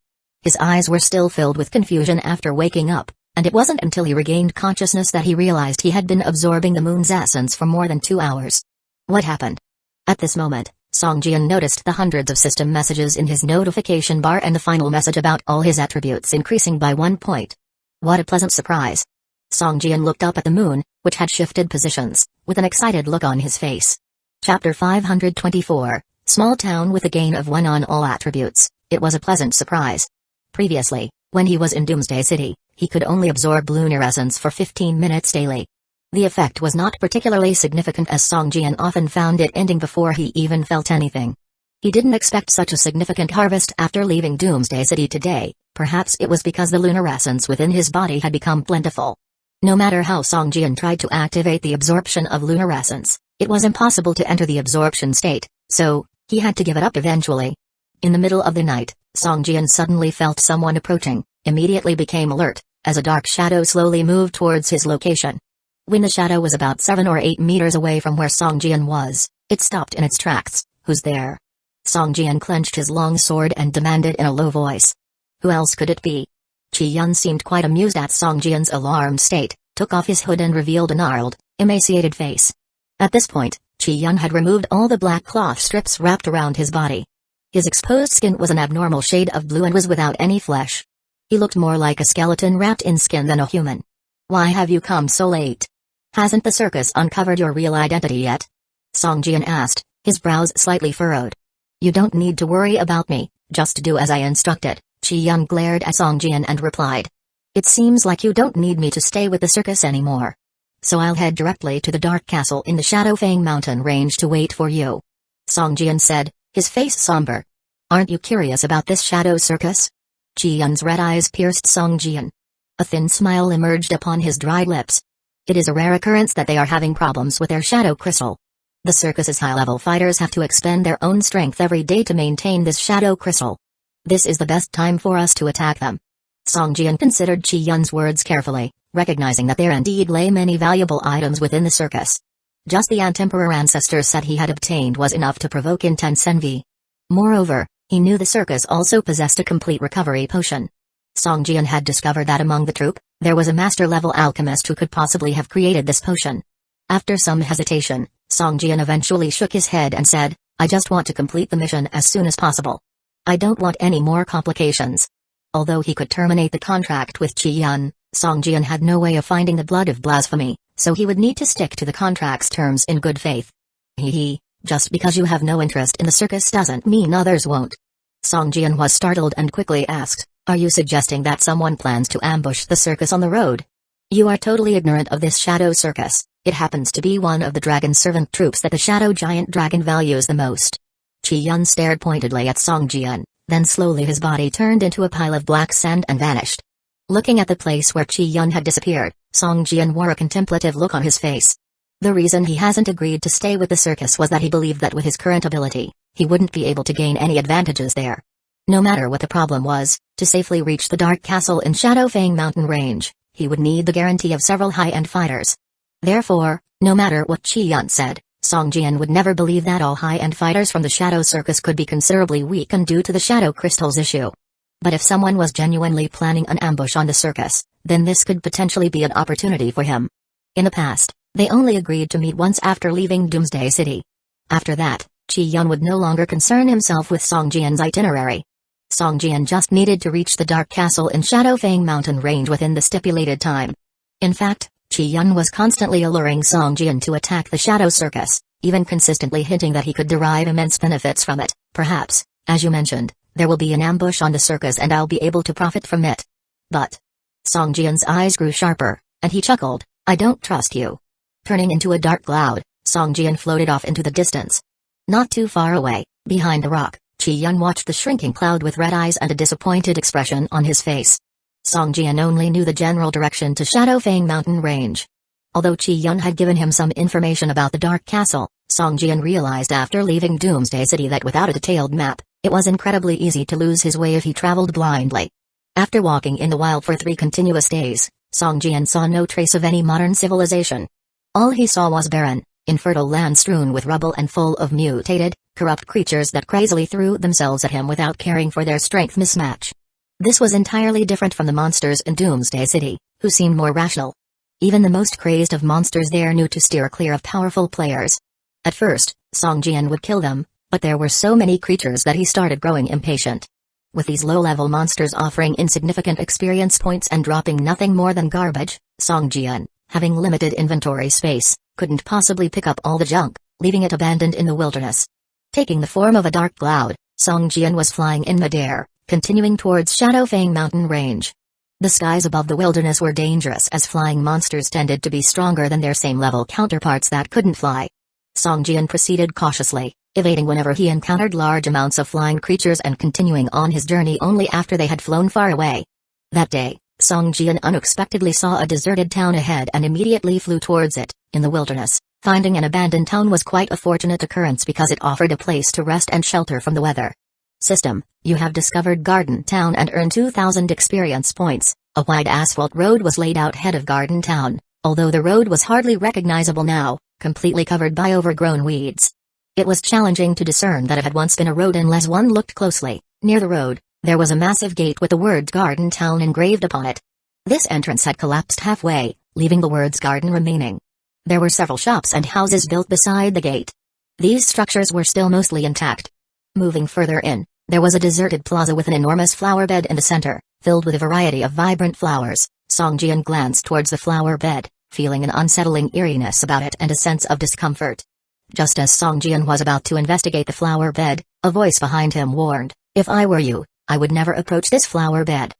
His eyes were still filled with confusion after waking up, and it wasn't until he regained consciousness that he realized he had been absorbing the moon's essence for more than 2 hours. What happened? At this moment, Song Jian noticed the hundreds of system messages in his notification bar and the final message about all his attributes increasing by 1 point. What a pleasant surprise. Song Jian looked up at the moon, which had shifted positions, with an excited look on his face. Chapter 524, Small Town with a Gain of 1 on all attributes. It was a pleasant surprise. Previously, when he was in Doomsday City, he could only absorb lunar essence for 15 minutes daily. The effect was not particularly significant as Song Jian often found it ending before he even felt anything. He didn't expect such a significant harvest after leaving Doomsday City today, perhaps it was because the lunar essence within his body had become plentiful. No matter how Song Jian tried to activate the absorption of lunar essence, it was impossible to enter the absorption state, so, he had to give it up eventually. In the middle of the night, Song Jian suddenly felt someone approaching, immediately became alert, as a dark shadow slowly moved towards his location. When the shadow was about 7 or 8 meters away from where Song Jian was, it stopped in its tracks. Who's there? Song Jian clenched his long sword and demanded in a low voice. Who else could it be? Qi-yun seemed quite amused at Song Jian's alarmed state, took off his hood and revealed a gnarled, emaciated face. At this point, Qi-yun had removed all the black cloth strips wrapped around his body. His exposed skin was an abnormal shade of blue and was without any flesh. He looked more like a skeleton wrapped in skin than a human. Why have you come so late? Hasn't the circus uncovered your real identity yet? Song Jian asked, his brows slightly furrowed. You don't need to worry about me, just do as I instructed. Qi-yun glared at Song Jian and replied. It seems like you don't need me to stay with the circus anymore. So I'll head directly to the Dark Castle in the Shadowfang Mountain range to wait for you," Song Jian said, his face somber. "Aren't you curious about this shadow circus?" Ji Yun's red eyes pierced Song Jian. A thin smile emerged upon his dried lips. "It is a rare occurrence that they are having problems with their shadow crystal. The circus's high-level fighters have to expend their own strength every day to maintain this shadow crystal. This is the best time for us to attack them." Song Jian considered Ji Yun's words carefully, recognizing that there indeed lay many valuable items within the circus. Just the Ant-Emperor ancestor set he had obtained was enough to provoke intense envy. Moreover, he knew the circus also possessed a complete recovery potion. Song Jian had discovered that among the troupe, there was a master-level alchemist who could possibly have created this potion. After some hesitation, Song Jian eventually shook his head and said, "I just want to complete the mission as soon as possible. I don't want any more complications." Although he could terminate the contract with Ji Yun, Song Jian had no way of finding the blood of blasphemy, so he would need to stick to the contract's terms in good faith. Just because you have no interest in the circus doesn't mean others won't." Song Jian was startled and quickly asked, "Are you suggesting that someone plans to ambush the circus on the road?" "You are totally ignorant of this shadow circus. It happens to be one of the dragon servant troops that the shadow giant dragon values the most." Ji Yun stared pointedly at Song Jian, then slowly his body turned into a pile of black sand and vanished. Looking at the place where Ji Yun had disappeared, Song Jian wore a contemplative look on his face. The reason he hasn't agreed to stay with the circus was that he believed that with his current ability, he wouldn't be able to gain any advantages there. No matter what the problem was, to safely reach the Dark Castle in Shadowfang Mountain Range, he would need the guarantee of several high-end fighters. Therefore, no matter what Ji Yun said, Song Jian would never believe that all high-end fighters from the Shadow Circus could be considerably weakened due to the Shadow Crystals issue. But if someone was genuinely planning an ambush on the circus, then this could potentially be an opportunity for him. In the past, they only agreed to meet once after leaving Doomsday City. After that, Ji Yun would no longer concern himself with Song Jian's itinerary. Song Jian just needed to reach the Dark Castle in Shadowfang Mountain Range within the stipulated time. In fact, Ji Yun was constantly alluring Song Jian to attack the Shadow Circus, even consistently hinting that he could derive immense benefits from it. "Perhaps, as you mentioned, there will be an ambush on the circus and I'll be able to profit from it. But..." Song Jian's eyes grew sharper, and he chuckled, "I don't trust you." Turning into a dark cloud, Song Jian floated off into the distance. Not too far away, behind the rock, Ji Yun watched the shrinking cloud with red eyes and a disappointed expression on his face. Song Jian only knew the general direction to Shadowfang Mountain Range. Although Ji Yun had given him some information about the Dark Castle, Song Jian realized after leaving Doomsday City that without a detailed map, it was incredibly easy to lose his way if he traveled blindly. After walking in the wild for 3 continuous days, Song Jian saw no trace of any modern civilization. All he saw was barren, infertile land strewn with rubble and full of mutated, corrupt creatures that crazily threw themselves at him without caring for their strength mismatch. This was entirely different from the monsters in Doomsday City, who seemed more rational. Even the most crazed of monsters there knew to steer clear of powerful players. At first, Song Jian would kill them, but there were so many creatures that he started growing impatient. With these low-level monsters offering insignificant experience points and dropping nothing more than garbage, Song Jian, having limited inventory space, couldn't possibly pick up all the junk, leaving it abandoned in the wilderness. Taking the form of a dark cloud, Song Jian was flying in midair, continuing towards Shadowfang Mountain Range. The skies above the wilderness were dangerous as flying monsters tended to be stronger than their same-level counterparts that couldn't fly. Song Jian proceeded cautiously, evading whenever he encountered large amounts of flying creatures and continuing on his journey only after they had flown far away. That day, Song Jian unexpectedly saw a deserted town ahead and immediately flew towards it. In the wilderness, finding an abandoned town was quite a fortunate occurrence because it offered a place to rest and shelter from the weather. System, you have discovered Garden Town and earned 2,000 experience points. A wide asphalt road was laid out ahead of Garden Town, although the road was hardly recognizable now, completely covered by overgrown weeds. It was challenging to discern that it had once been a road unless one looked closely. Near the road, there was a massive gate with the words Garden Town engraved upon it. This entrance had collapsed halfway, leaving the words garden remaining. There were several shops and houses built beside the gate. These structures were still mostly intact. Moving further in, there was a deserted plaza with an enormous flower bed in the center, filled with a variety of vibrant flowers. Song Jian glanced towards the flower bed, feeling an unsettling eeriness about it and a sense of discomfort. Just as Song Jian was about to investigate the flower bed, a voice behind him warned, "If I were you, I would never approach this flower bed."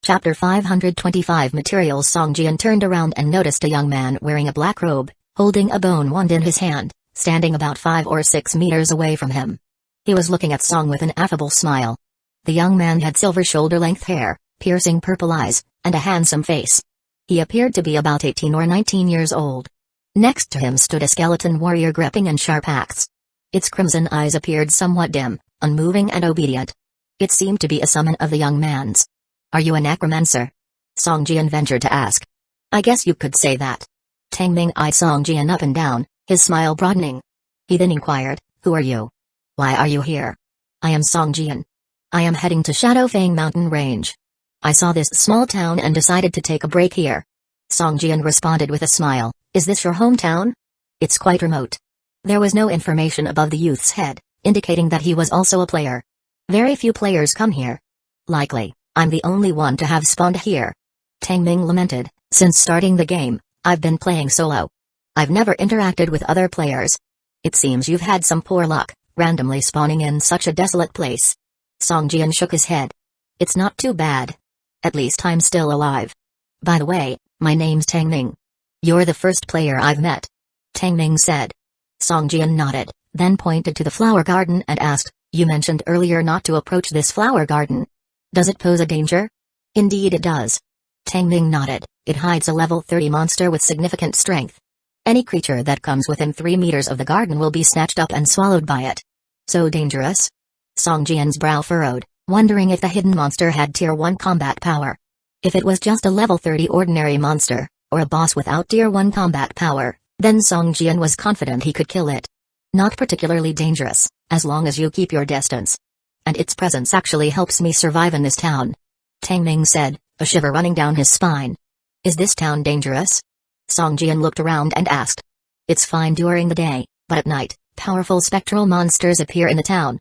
Chapter 525 Materials. Song Jian turned around and noticed a young man wearing a black robe, holding a bone wand in his hand, standing about 5 or 6 meters away from him. He was looking at Song with an affable smile. The young man had silver shoulder-length hair, piercing purple eyes, and a handsome face. He appeared to be about 18 or 19 years old. Next to him stood a skeleton warrior gripping a sharp axe. Its crimson eyes appeared somewhat dim, unmoving and obedient. It seemed to be a summon of the young man's. "Are you a necromancer?" Song Jian ventured to ask. "I guess you could say that." Tang Ming eyed Song Jian up and down, his smile broadening. He then inquired, "Who are you? Why are you here?" "I am Song Jian. I am heading to Shadowfang Mountain Range. I saw this small town and decided to take a break here." Song Jian responded with a smile. "Is this your hometown?" "It's quite remote." There was no information above the youth's head, indicating that he was also a player. "Very few players come here." "Likely. I'm the only one to have spawned here." Tang Ming lamented, "Since starting the game, I've been playing solo. I've never interacted with other players. It seems you've had some poor luck, randomly spawning in such a desolate place." Song Jian shook his head. "It's not too bad. At least I'm still alive. By the way, my name's Tang Ming. You're the first player I've met." Tang Ming said. Song Jian nodded, then pointed to the flower garden and asked, "You mentioned earlier not to approach this flower garden. Does it pose a danger?" "Indeed it does." Tang Ming nodded. "It hides a level 30 monster with significant strength. Any creature that comes within 3 meters of the garden will be snatched up and swallowed by it." "So dangerous?" Song Jian's brow furrowed, wondering if the hidden monster had Tier 1 combat power. If it was just a level 30 ordinary monster, or a boss without Tier 1 combat power, then Song Jian was confident he could kill it. "Not particularly dangerous, as long as you keep your distance. And its presence actually helps me survive in this town," Tang Ming said, a shiver running down his spine. "Is this town dangerous?" Song Jian looked around and asked. "It's fine during the day, but at night, powerful spectral monsters appear in the town.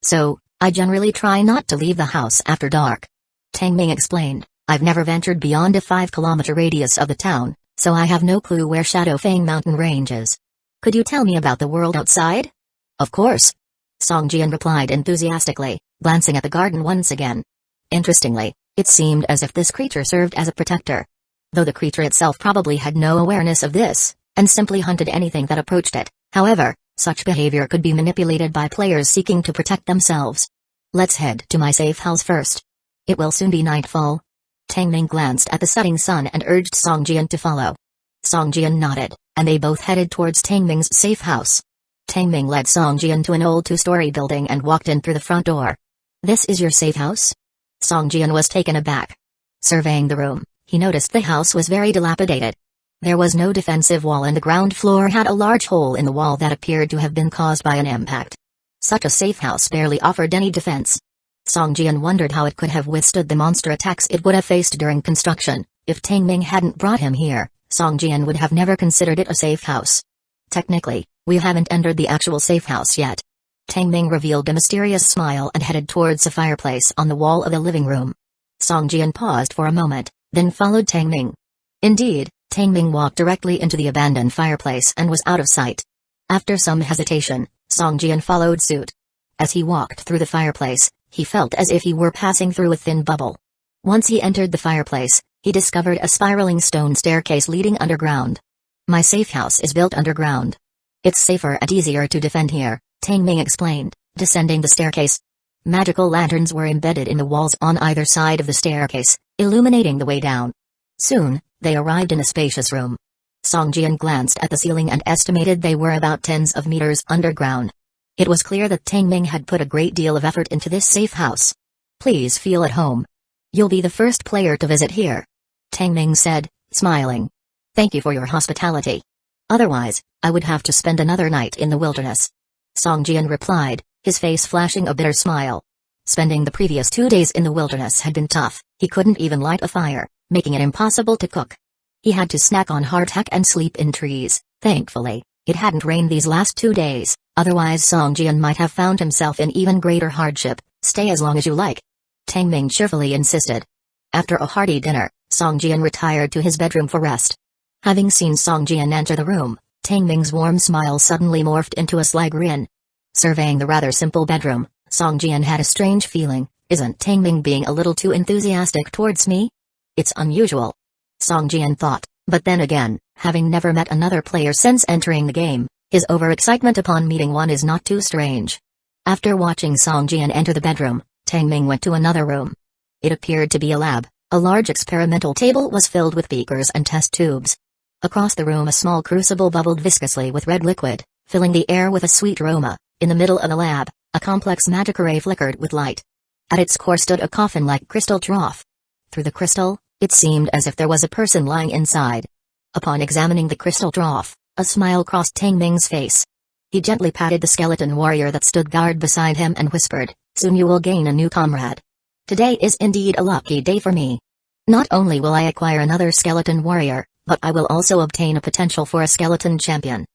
So, I generally try not to leave the house after dark." Tang Ming explained, "I've never ventured beyond a 5-kilometer radius of the town, so I have no clue where Shadowfang Mountain Range is. Could you tell me about the world outside?" "Of course," Song Jian replied enthusiastically, glancing at the garden once again. Interestingly, it seemed as if this creature served as a protector. Though the creature itself probably had no awareness of this, and simply hunted anything that approached it. However, such behavior could be manipulated by players seeking to protect themselves. "Let's head to my safe house first. It will soon be nightfall." Tang Ming glanced at the setting sun and urged Song Jian to follow. Song Jian nodded, and they both headed towards Tang Ming's safe house. Tang Ming led Song Jian to an old 2-story building and walked in through the front door. "This is your safe house?" Song Jian was taken aback. Surveying the room, he noticed the house was very dilapidated. There was no defensive wall and the ground floor had a large hole in the wall that appeared to have been caused by an impact. Such a safe house barely offered any defense. Song Jian wondered how it could have withstood the monster attacks it would have faced during construction. If Tang Ming hadn't brought him here, Song Jian would have never considered it a safe house. "Technically, we haven't entered the actual safe house yet." Tang Ming revealed a mysterious smile and headed towards a fireplace on the wall of the living room. Song Jian paused for a moment, then followed Tang Ming. Indeed, Tang Ming walked directly into the abandoned fireplace and was out of sight. After some hesitation, Song Jian followed suit. As he walked through the fireplace, he felt as if he were passing through a thin bubble. Once he entered the fireplace, he discovered a spiraling stone staircase leading underground. "My safe house is built underground. It's safer and easier to defend here," Tang Ming explained, descending the staircase. Magical lanterns were embedded in the walls on either side of the staircase, illuminating the way down. Soon, they arrived in a spacious room. Song Jian glanced at the ceiling and estimated they were about tens of meters underground. It was clear that Tang Ming had put a great deal of effort into this safe house. "Please feel at home. You'll be the first player to visit here," Tang Ming said, smiling. "Thank you for your hospitality. Otherwise, I would have to spend another night in the wilderness." Song Jian replied, his face flashing a bitter smile. Spending the previous 2 days in the wilderness had been tough. He couldn't even light a fire, making it impossible to cook. He had to snack on hardtack and sleep in trees. Thankfully, it hadn't rained these last 2 days, otherwise Song Jian might have found himself in even greater hardship. "Stay as long as you like," Tang Ming cheerfully insisted. After a hearty dinner, Song Jian retired to his bedroom for rest. Having seen Song Jian enter the room, Tang Ming's warm smile suddenly morphed into a sly grin. Surveying the rather simple bedroom, Song Jian had a strange feeling, Isn't Tangming being a little too enthusiastic towards me? It's unusual. Song Jian thought, but then again, having never met another player since entering the game, his overexcitement upon meeting one is not too strange. After watching Song Jian enter the bedroom, Tangming went to another room. It appeared to be a lab. A large experimental table was filled with beakers and test tubes. Across the room a small crucible bubbled viscously with red liquid, filling the air with a sweet aroma. In the middle of the lab, a complex magic array flickered with light. At its core stood a coffin-like crystal trough. Through the crystal, it seemed as if there was a person lying inside. Upon examining the crystal trough, a smile crossed Tangming's face. He gently patted the skeleton warrior that stood guard beside him and whispered, "Soon you will gain a new comrade. Today is indeed a lucky day for me. Not only will I acquire another skeleton warrior, but I will also obtain a potential for a skeleton champion."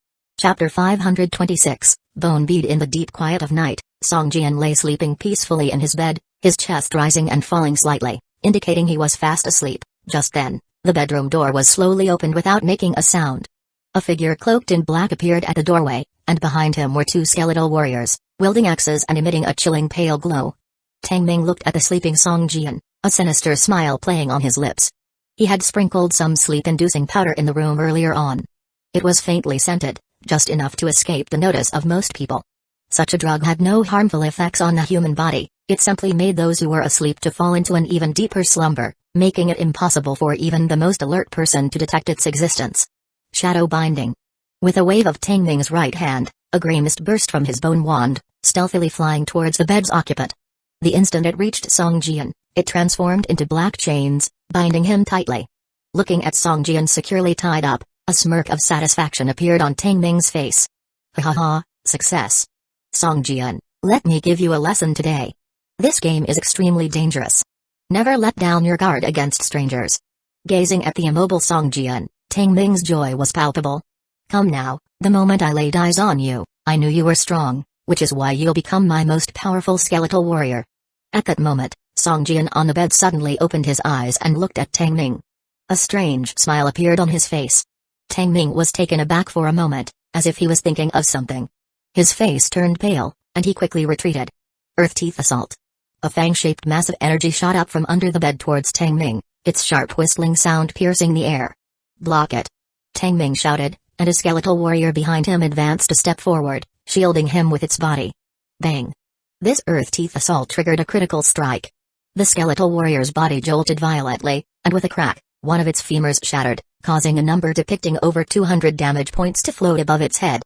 Chapter 526, Bone Bead. In the deep quiet of night, Song Jian lay sleeping peacefully in his bed, his chest rising and falling slightly, indicating he was fast asleep. Just then, the bedroom door was slowly opened without making a sound. A figure cloaked in black appeared at the doorway, and behind him were two skeletal warriors, wielding axes and emitting a chilling pale glow. Tangming looked at the sleeping Song Jian, a sinister smile playing on his lips. He had sprinkled some sleep-inducing powder in the room earlier on. It was faintly scented, just enough to escape the notice of most people. Such a drug had no harmful effects on the human body, it simply made those who were asleep to fall into an even deeper slumber, making it impossible for even the most alert person to detect its existence. Shadow binding. With a wave of Tangming's right hand, a grey mist burst from his bone wand, stealthily flying towards the bed's occupant. The instant it reached Song Jian, it transformed into black chains, binding him tightly. Looking at Song Jian securely tied up, a smirk of satisfaction appeared on Tangming's face. "Ha ha ha, success. Song Jian, let me give you a lesson today. This game is extremely dangerous. Never let down your guard against strangers." Gazing at the immobile Song Jian, Tangming's joy was palpable. "Come now, the moment I laid eyes on you, I knew you were strong, which is why you'll become my most powerful skeletal warrior." At that moment, Song Jian on the bed suddenly opened his eyes and looked at Tangming. A strange smile appeared on his face. Tangming was taken aback for a moment, as if he was thinking of something. His face turned pale, and he quickly retreated. Earth Teeth Assault. A fang-shaped mass of energy shot up from under the bed towards Tangming, its sharp whistling sound piercing the air. "Block it!" Tangming shouted, and a skeletal warrior behind him advanced a step forward, shielding him with its body. Bang! This Earth Teeth Assault triggered a critical strike. The skeletal warrior's body jolted violently, and with a crack, one of its femurs shattered, causing a number depicting over 200 damage points to float above its head.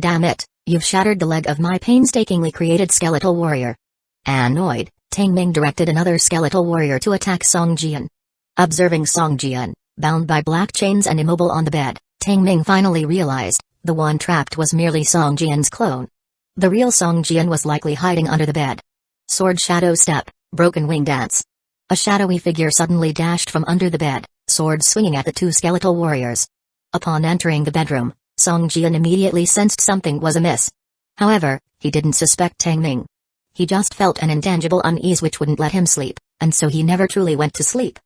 "Damn it, you've shattered the leg of my painstakingly created skeletal warrior." Annoyed, Tangming directed another skeletal warrior to attack Song Jian. Observing Song Jian, bound by black chains and immobile on the bed, Tangming finally realized, the one trapped was merely Song Jian's clone. The real Song Jian was likely hiding under the bed. Sword Shadow Step, Broken Wing Dance. A shadowy figure suddenly dashed from under the bed, sword swinging at the two skeletal warriors. Upon entering the bedroom, Song Jian immediately sensed something was amiss. However, he didn't suspect Tangming. He just felt an intangible unease which wouldn't let him sleep, and so he never truly went to sleep.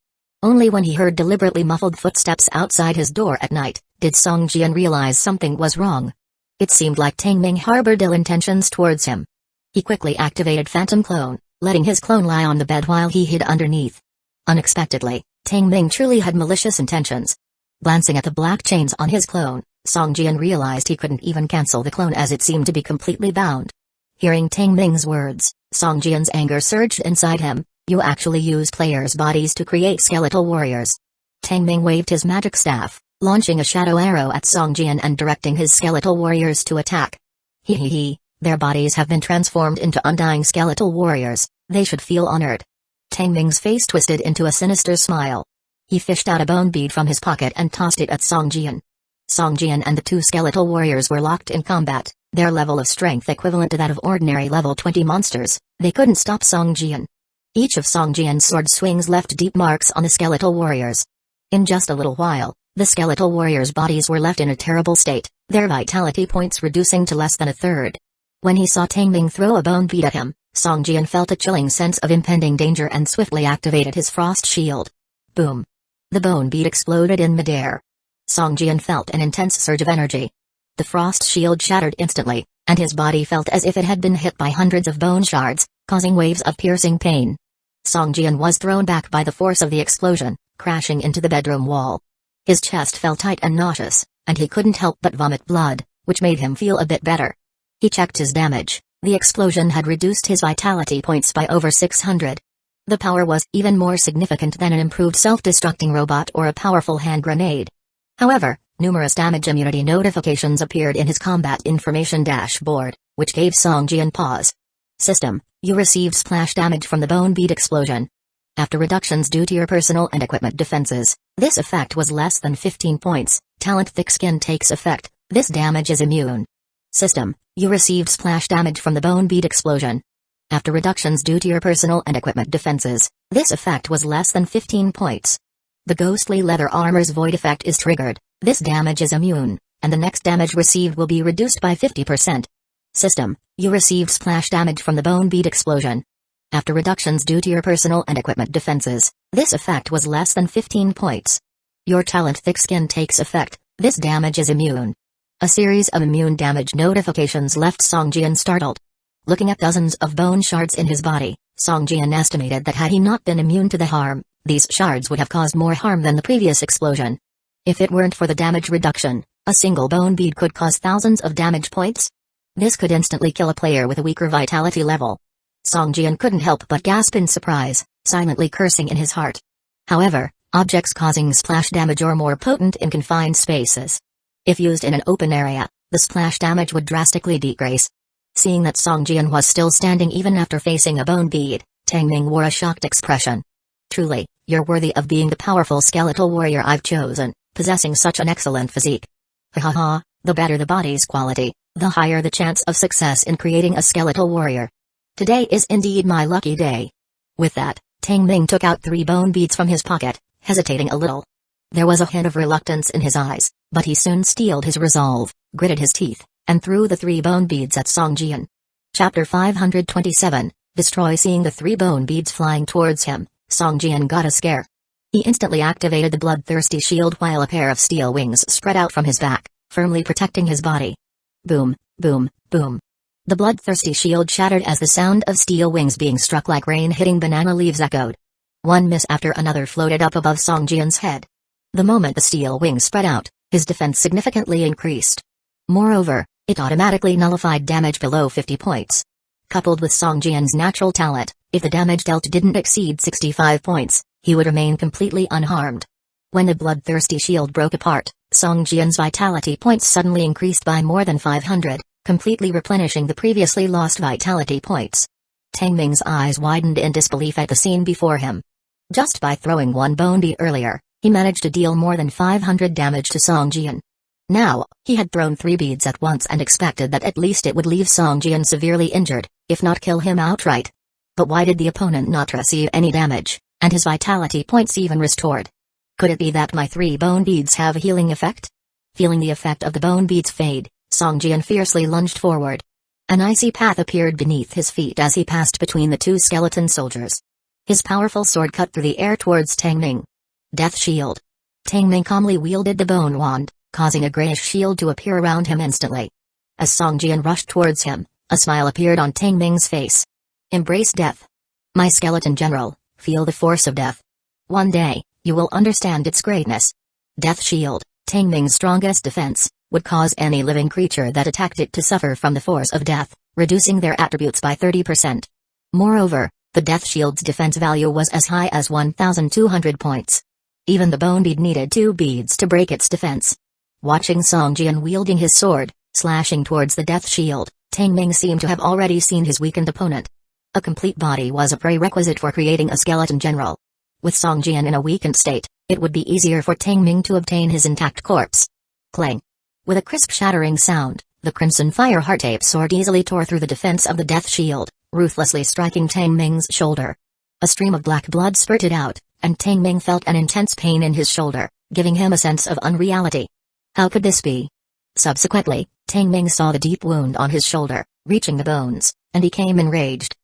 Only when he heard deliberately muffled footsteps outside his door at night, did Song Jian realize something was wrong. It seemed like Tangming harbored ill intentions towards him. He quickly activated Phantom Clone, letting his clone lie on the bed while he hid underneath. Unexpectedly, Tangming truly had malicious intentions. Glancing at the black chains on his clone, Song Jian realized he couldn't even cancel the clone as it seemed to be completely bound. Hearing Tangming's words, Song Jian's anger surged inside him. "You actually use players' bodies to create skeletal warriors." Tangming waved his magic staff, launching a shadow arrow at Song Jian and directing his skeletal warriors to attack. He, their bodies have been transformed into undying skeletal warriors, they should feel honored. Tangming's face twisted into a sinister smile. He fished out a bone bead from his pocket and tossed it at Song Jian. Song Jian and the two skeletal warriors were locked in combat, their level of strength equivalent to that of ordinary level 20 monsters. They couldn't stop Song Jian. Each of Song Jian's sword swings left deep marks on the skeletal warriors. In just a little while, the skeletal warriors' bodies were left in a terrible state, their vitality points reducing to less than a third. When he saw Tangming throw a bone bead at him, Song Jian felt a chilling sense of impending danger and swiftly activated his frost shield. Boom! The bone bead exploded in midair. Song Jian felt an intense surge of energy. The frost shield shattered instantly, and his body felt as if it had been hit by hundreds of bone shards, causing waves of piercing pain. Song Jian was thrown back by the force of the explosion, crashing into the bedroom wall. His chest felt tight and nauseous, and he couldn't help but vomit blood, which made him feel a bit better. He checked his damage. The explosion had reduced his vitality points by over 600. The power was even more significant than an improved self-destructing robot or a powerful hand grenade. However, numerous damage immunity notifications appeared in his combat information dashboard, which gave Song Jian pause. System: you received splash damage from the bone bead explosion. After reductions due to your personal and equipment defenses, this effect was less than 15 points. Talent: thick skin takes effect. This damage is immune. System: you received splash damage from the bone bead explosion. After reductions due to your personal and equipment defenses, this effect was less than 15 points. The ghostly leather armor's void effect is triggered. This damage is immune, and the next damage received will be reduced by 50%. System: you received splash damage from the bone bead explosion. After reductions due to your personal and equipment defenses, this effect was less than 15 points. Your talent: thick skin takes effect. This damage is immune. A series of immune damage notifications left Song Jian startled. Looking at dozens of bone shards in his body, Song Jian estimated that had he not been immune to the harm, these shards would have caused more harm than the previous explosion. If it weren't for the damage reduction, a single bone bead could cause thousands of damage points. This could instantly kill a player with a weaker vitality level. Song Jian couldn't help but gasp in surprise, silently cursing in his heart. However, objects causing splash damage are more potent in confined spaces. If used in an open area, the splash damage would drastically decrease. Seeing that Song Jian was still standing even after facing a bone bead, Tang Ming wore a shocked expression. Truly, you're worthy of being the powerful skeletal warrior I've chosen, possessing such an excellent physique. Ha, the better the body's quality, the higher the chance of success in creating a skeletal warrior. Today is indeed my lucky day. With that, Tang Ming took out 3 bone beads from his pocket, hesitating a little. There was a hint of reluctance in his eyes, but he soon steeled his resolve, gritted his teeth, and threw the 3 bone beads at Song Jian. Chapter 527, Destroy. Seeing the 3 bone beads flying towards him, Song Jian got a scare. He instantly activated the bloodthirsty shield while a pair of steel wings spread out from his back, firmly protecting his body. Boom, boom, boom. The bloodthirsty shield shattered as the sound of steel wings being struck like rain hitting banana leaves echoed. One miss after another floated up above Song Jian's head. The moment the steel wings spread out, his defense significantly increased. Moreover, it automatically nullified damage below 50 points. Coupled with Song Jian's natural talent, if the damage dealt didn't exceed 65 points, he would remain completely unharmed. When the bloodthirsty shield broke apart, Song Jian's vitality points suddenly increased by more than 500, completely replenishing the previously lost vitality points. Tang Ming's eyes widened in disbelief at the scene before him. Just by throwing 1 bone bead earlier, he managed to deal more than 500 damage to Song Jian. Now, he had thrown 3 beads at once and expected that at least it would leave Song Jian severely injured, if not kill him outright. But why did the opponent not receive any damage, and his vitality points even restored? Could it be that my 3 bone beads have a healing effect? Feeling the effect of the bone beads fade, Song Jian fiercely lunged forward. An icy path appeared beneath his feet as he passed between the 2 skeleton soldiers. His powerful sword cut through the air towards Tang Ming. Death Shield. Tang Ming calmly wielded the bone wand, causing a grayish shield to appear around him instantly. As Song Jian rushed towards him, a smile appeared on Tang Ming's face. Embrace death. My skeleton general, feel the force of death. One day, you will understand its greatness. Death Shield, Tang Ming's strongest defense, would cause any living creature that attacked it to suffer from the force of death, reducing their attributes by 30%. Moreover, the Death Shield's defense value was as high as 1,200 points. Even the bone bead needed 2 beads to break its defense. Watching Song Jian wielding his sword, slashing towards the Death Shield, Tang Ming seemed to have already seen his weakened opponent. A complete body was a prerequisite for creating a skeleton general. With Song Jian in a weakened state, it would be easier for Tang Ming to obtain his intact corpse. Clang. With a crisp shattering sound, the Crimson Fire Heart-Ape sword easily tore through the defense of the Death Shield, ruthlessly striking Tang Ming's shoulder. A stream of black blood spurted out, and Tang Ming felt an intense pain in his shoulder, giving him a sense of unreality. How could this be? Subsequently, Tang Ming saw the deep wound on his shoulder, reaching the bones, and became enraged.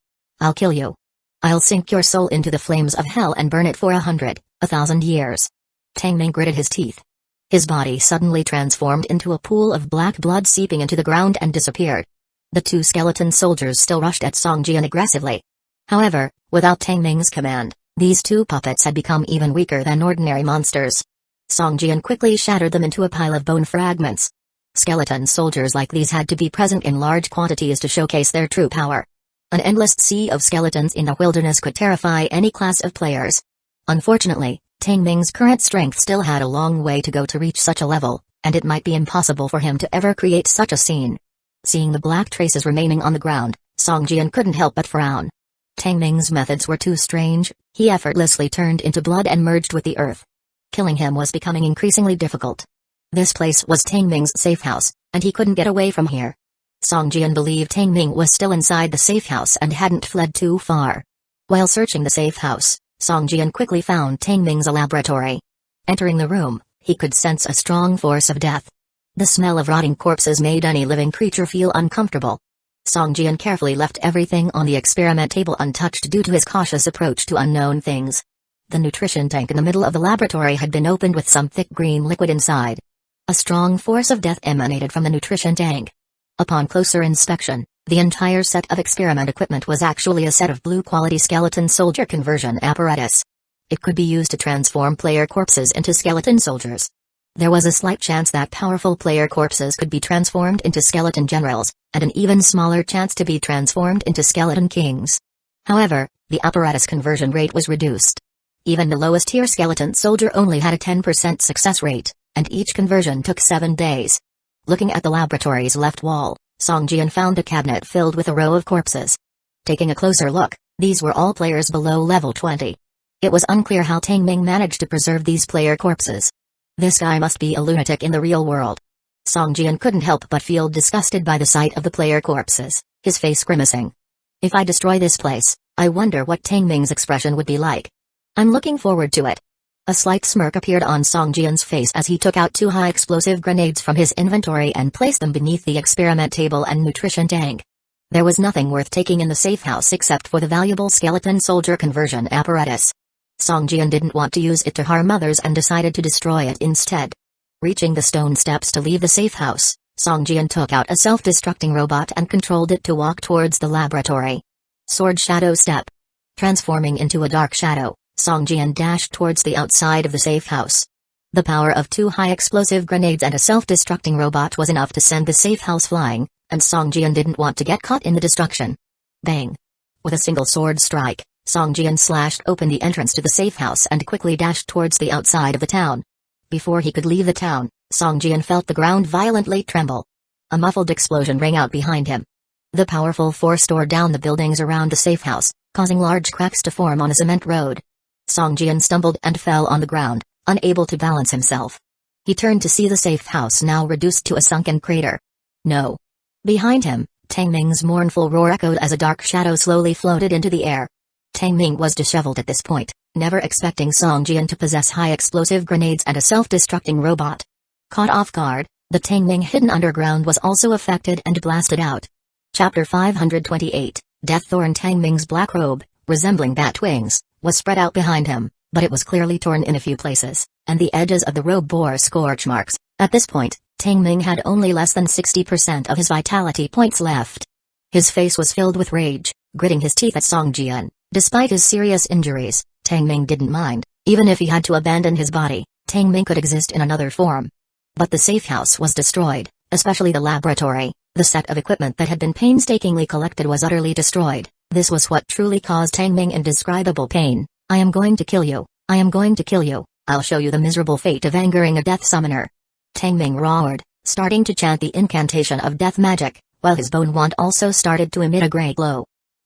I'll kill you. I'll sink your soul into the flames of hell and burn it for 1,000 years. Tang Ming gritted his teeth. His body suddenly transformed into a pool of black blood seeping into the ground and disappeared. The 2 skeleton soldiers still rushed at Song Jian aggressively. However, Without Tang Ming's command, these two puppets had become even weaker than ordinary monsters. Song Jian quickly shattered them into a pile of bone fragments. Skeleton soldiers like these had to be present in large quantities to showcase their true power. An endless sea of skeletons in the wilderness could terrify any class of players. Unfortunately, Tang Ming's current strength still had a long way to go to reach such a level, and it might be impossible for him to ever create such a scene. Seeing the black traces remaining on the ground, Song Jian couldn't help but frown. Tang Ming's methods were too strange. He effortlessly turned into blood and merged with the earth. Killing him was becoming increasingly difficult. This place was Tang Ming's safe house, and he couldn't get away from here. Song Jian believed Tang Ming was still inside the safe house and hadn't fled too far. While searching the safe house, Song Jian quickly found Tang Ming's laboratory. Entering the room, he could sense a strong force of death. The smell of rotting corpses made any living creature feel uncomfortable. Song Jian carefully left everything on the experiment table untouched due to his cautious approach to unknown things. The nutrition tank in the middle of the laboratory had been opened with some thick green liquid inside. A strong force of death emanated from the nutrition tank. Upon closer inspection, the entire set of experiment equipment was actually a set of blue-quality skeleton soldier conversion apparatus. It could be used to transform player corpses into skeleton soldiers. There was a slight chance that powerful player corpses could be transformed into skeleton generals, and an even smaller chance to be transformed into skeleton kings. However, the apparatus conversion rate was reduced. Even the lowest tier skeleton soldier only had a 10% success rate, and each conversion took 7 days. Looking at the laboratory's left wall, Song Jian found a cabinet filled with a row of corpses. Taking a closer look, these were all players below level 20. It was unclear how Tang Ming managed to preserve these player corpses. This guy must be a lunatic in the real world. Song Jian couldn't help but feel disgusted by the sight of the player corpses, his face grimacing. If I destroy this place, I wonder what Tang Ming's expression would be like. I'm looking forward to it. A slight smirk appeared on Song Jian's face as he took out 2 high-explosive grenades from his inventory and placed them beneath the experiment table and nutrition tank. There was nothing worth taking in the safe house except for the valuable skeleton soldier conversion apparatus. Song Jian didn't want to use it to harm others and decided to destroy it instead. Reaching the stone steps to leave the safe house, Song Jian took out a self-destructing robot and controlled it to walk towards the laboratory. Sword Shadow Step. Transforming into a dark shadow, Song Jian dashed towards the outside of the safe house. The power of 2 high-explosive grenades and a self-destructing robot was enough to send the safe house flying, and Song Jian didn't want to get caught in the destruction. Bang! With a single sword strike, Song Jian slashed open the entrance to the safe house and quickly dashed towards the outside of the town. Before he could leave the town, Song Jian felt the ground violently tremble. A muffled explosion rang out behind him. The powerful force tore down the buildings around the safe house, causing large cracks to form on a cement road. Song Jian stumbled and fell on the ground, unable to balance himself. He turned to see the safe house now reduced to a sunken crater. No. Behind him, Tang Ming's mournful roar echoed as a dark shadow slowly floated into the air. Tang Ming was disheveled at this point, never expecting Song Jian to possess high-explosive grenades and a self-destructing robot. Caught off guard, the Tang Ming hidden underground was also affected and blasted out. Chapter 528, Deaththorn. Tang Ming's black robe, resembling bat wings, was spread out behind him, but it was clearly torn in a few places, and the edges of the robe bore scorch marks. At this point, Tang Ming had only less than 60% of his vitality points left. His face was filled with rage, gritting his teeth at Song Jian. Despite his serious injuries, Tang Ming didn't mind. Even if he had to abandon his body, Tang Ming could exist in another form. But the safe house was destroyed, especially the laboratory. The set of equipment that had been painstakingly collected was utterly destroyed. This was what truly caused Tang Ming indescribable pain. I am going to kill you. I am going to kill you. I'll show you the miserable fate of angering a death summoner. Tang Ming roared, starting to chant the incantation of death magic, while his bone wand also started to emit a gray glow.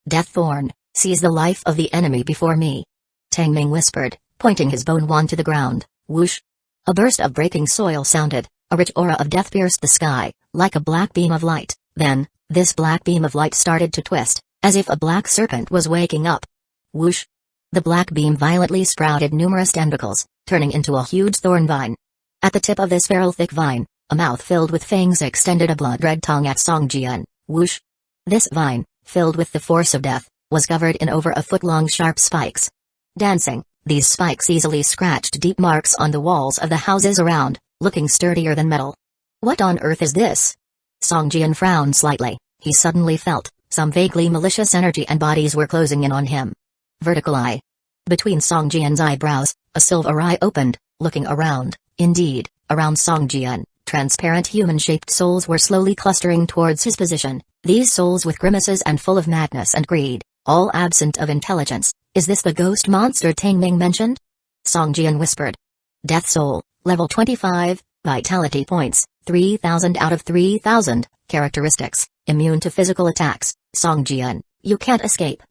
Deaththorn, seize the life of the enemy before me. Tang Ming whispered, pointing his bone wand to the ground. Whoosh! A burst of breaking soil sounded. A rich aura of death pierced the sky, like a black beam of light. Then, this black beam of light started to twist, as if a black serpent was waking up. Whoosh! The black beam violently sprouted numerous tentacles, turning into a huge thorn vine. At the tip of this feral thick vine, a mouth filled with fangs extended a blood-red tongue at Song Jian. Whoosh! This vine, filled with the force of death, was covered in over a foot-long sharp spikes. Dancing, these spikes easily scratched deep marks on the walls of the houses around, looking sturdier than metal. What on earth is this? Song Jian frowned slightly. He suddenly felt some vaguely malicious energy and bodies were closing in on him. Vertical eye. Between Song Jian's eyebrows, a silver eye opened, looking around. Indeed, around Song Jian, transparent human-shaped souls were slowly clustering towards his position, these souls with grimaces and full of madness and greed, all absent of intelligence. Is this the ghost monster Tang Ming mentioned? Song Jian whispered. Death Soul, level 25, vitality points, 3,000 out of 3,000, characteristics, immune to physical attacks. Song Jian, you can't escape.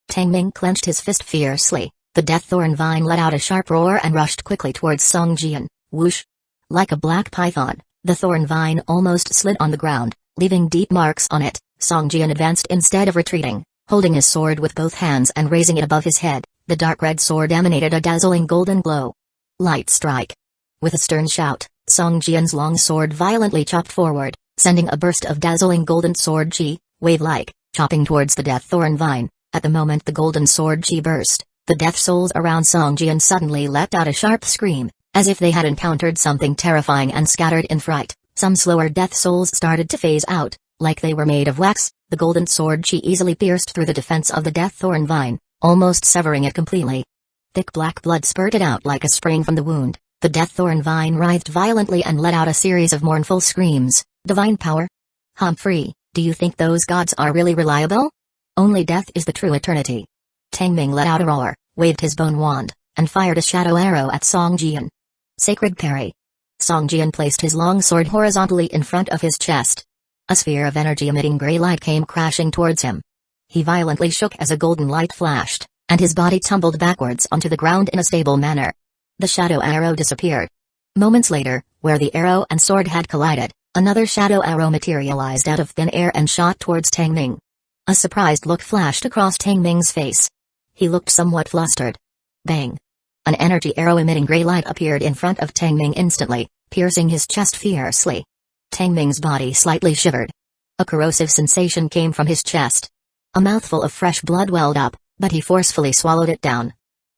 Tang Ming clenched his fist fiercely. The death thorn vine let out a sharp roar and rushed quickly towards Song Jian. Whoosh! Like a black python, the thorn vine almost slid on the ground, leaving deep marks on it. Song Jian advanced instead of retreating, holding his sword with both hands and raising it above his head. The dark red sword emanated a dazzling golden glow. Light strike! With a stern shout, Song Jian's long sword violently chopped forward, sending a burst of dazzling golden sword chi, wave-like, chopping towards the death thorn vine. At the moment the golden sword chi burst, the death souls around Song Jian suddenly let out a sharp scream, as if they had encountered something terrifying and scattered in fright. Some slower death souls started to phase out, like they were made of wax. The golden sword chi easily pierced through the defense of the death thorn vine, almost severing it completely. Thick black blood spurted out like a spring from the wound. The death thorn vine writhed violently and let out a series of mournful screams. Divine power? Humphrey, do you think those gods are really reliable? Only death is the true eternity. Tang Ming let out a roar, waved his bone wand, and fired a shadow arrow at Song Jian. Sacred parry. Song Jian placed his long sword horizontally in front of his chest. A sphere of energy-emitting gray light came crashing towards him. He violently shook as a golden light flashed, and his body tumbled backwards onto the ground in a stable manner. The shadow arrow disappeared. Moments later, where the arrow and sword had collided, another shadow arrow materialized out of thin air and shot towards Tang Ming. A surprised look flashed across Tang Ming's face. He looked somewhat flustered. Bang! An energy arrow-emitting gray light appeared in front of Tang Ming instantly, piercing his chest fiercely. Tang Ming's body slightly shivered. A corrosive sensation came from his chest. A mouthful of fresh blood welled up, but he forcefully swallowed it down.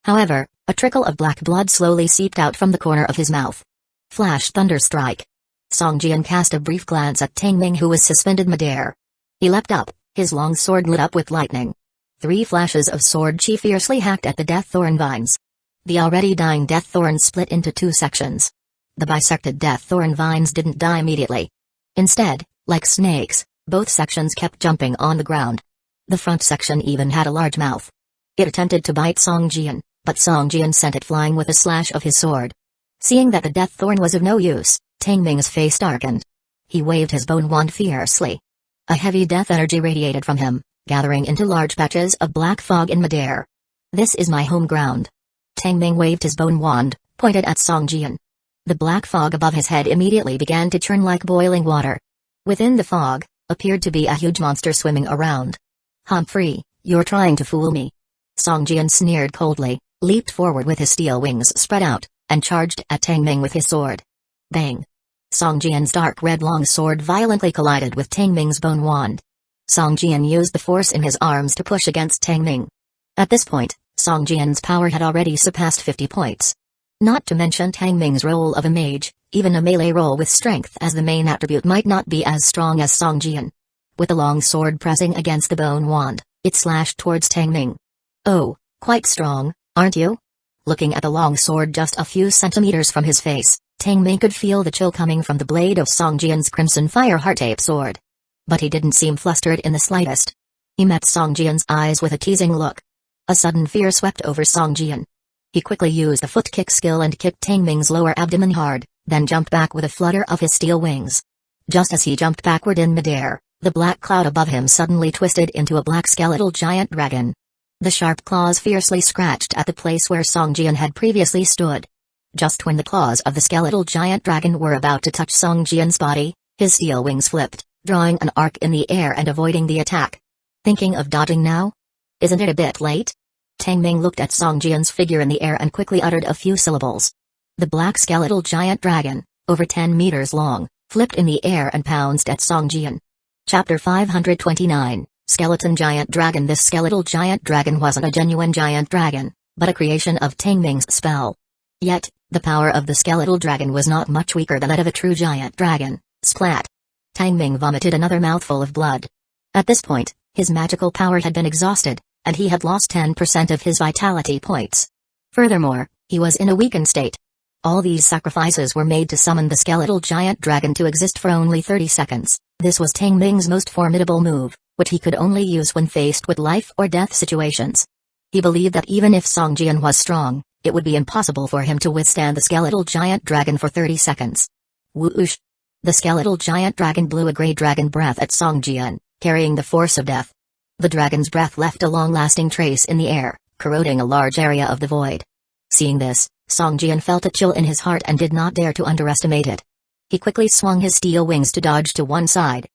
However, a trickle of black blood slowly seeped out from the corner of his mouth. Flash thunder strike. Song Jian cast a brief glance at Tang Ming, who was suspended midair. He leapt up, his long sword lit up with lightning. 3 flashes of sword chi fiercely hacked at the death thorn vines. The already dying death thorn split into 2 sections. The bisected death thorn vines didn't die immediately. Instead, like snakes, both sections kept jumping on the ground. The front section even had a large mouth. It attempted to bite Song Jian, but Song Jian sent it flying with a slash of his sword. Seeing that the death thorn was of no use, Tang Ming's face darkened. He waved his bone wand fiercely. A heavy death energy radiated from him, gathering into large patches of black fog in midair. This is my home ground. Tang Ming waved his bone wand, pointed at Song Jian. The black fog above his head immediately began to churn like boiling water. Within the fog, appeared to be a huge monster swimming around. Humphrey, you're trying to fool me. Song Jian sneered coldly, leaped forward with his steel wings spread out, and charged at Tang Ming with his sword. Bang! Song Jian's dark red long sword violently collided with Tang Ming's bone wand. Song Jian used the force in his arms to push against Tang Ming. At this point, Song Jian's power had already surpassed 50 points. Not to mention Tang Ming's role of a mage, even a melee role with strength as the main attribute might not be as strong as Song Jian. With the long sword pressing against the bone wand, it slashed towards Tang Ming. Oh, quite strong, aren't you? Looking at the long sword just a few centimeters from his face, Tang Ming could feel the chill coming from the blade of Song Jian's crimson fire heart-ape sword. But he didn't seem flustered in the slightest. He met Song Jian's eyes with a teasing look. A sudden fear swept over Song Jian. He quickly used the foot kick skill and kicked Tang Ming's lower abdomen hard, then jumped back with a flutter of his steel wings. Just as he jumped backward in midair, the black cloud above him suddenly twisted into a black skeletal giant dragon. The sharp claws fiercely scratched at the place where Song Jian had previously stood. Just when the claws of the skeletal giant dragon were about to touch Song Jian's body, his steel wings flipped, drawing an arc in the air and avoiding the attack. Thinking of dodging now? Isn't it a bit late? Tang Ming looked at Song Jian's figure in the air and quickly uttered a few syllables. The black skeletal giant dragon, over 10 meters long, flipped in the air and pounced at Song Jian. Chapter 529, Skeleton Giant Dragon. This skeletal giant dragon wasn't a genuine giant dragon, but a creation of Tang Ming's spell. Yet, the power of the skeletal dragon was not much weaker than that of a true giant dragon. Splat! Tang Ming vomited another mouthful of blood. At this point, his magical power had been exhausted, and he had lost 10% of his vitality points. Furthermore, he was in a weakened state. All these sacrifices were made to summon the skeletal giant dragon to exist for only 30 seconds. This was Tang Ming's most formidable move, which he could only use when faced with life or death situations. He believed that even if Song Jian was strong, it would be impossible for him to withstand the skeletal giant dragon for 30 seconds. Whoosh! The skeletal giant dragon blew a grey dragon breath at Song Jian, carrying the force of death. The dragon's breath left a long-lasting trace in the air, corroding a large area of the void. Seeing this, Song Jian felt a chill in his heart and did not dare to underestimate it. He quickly swung his steel wings to dodge to one side.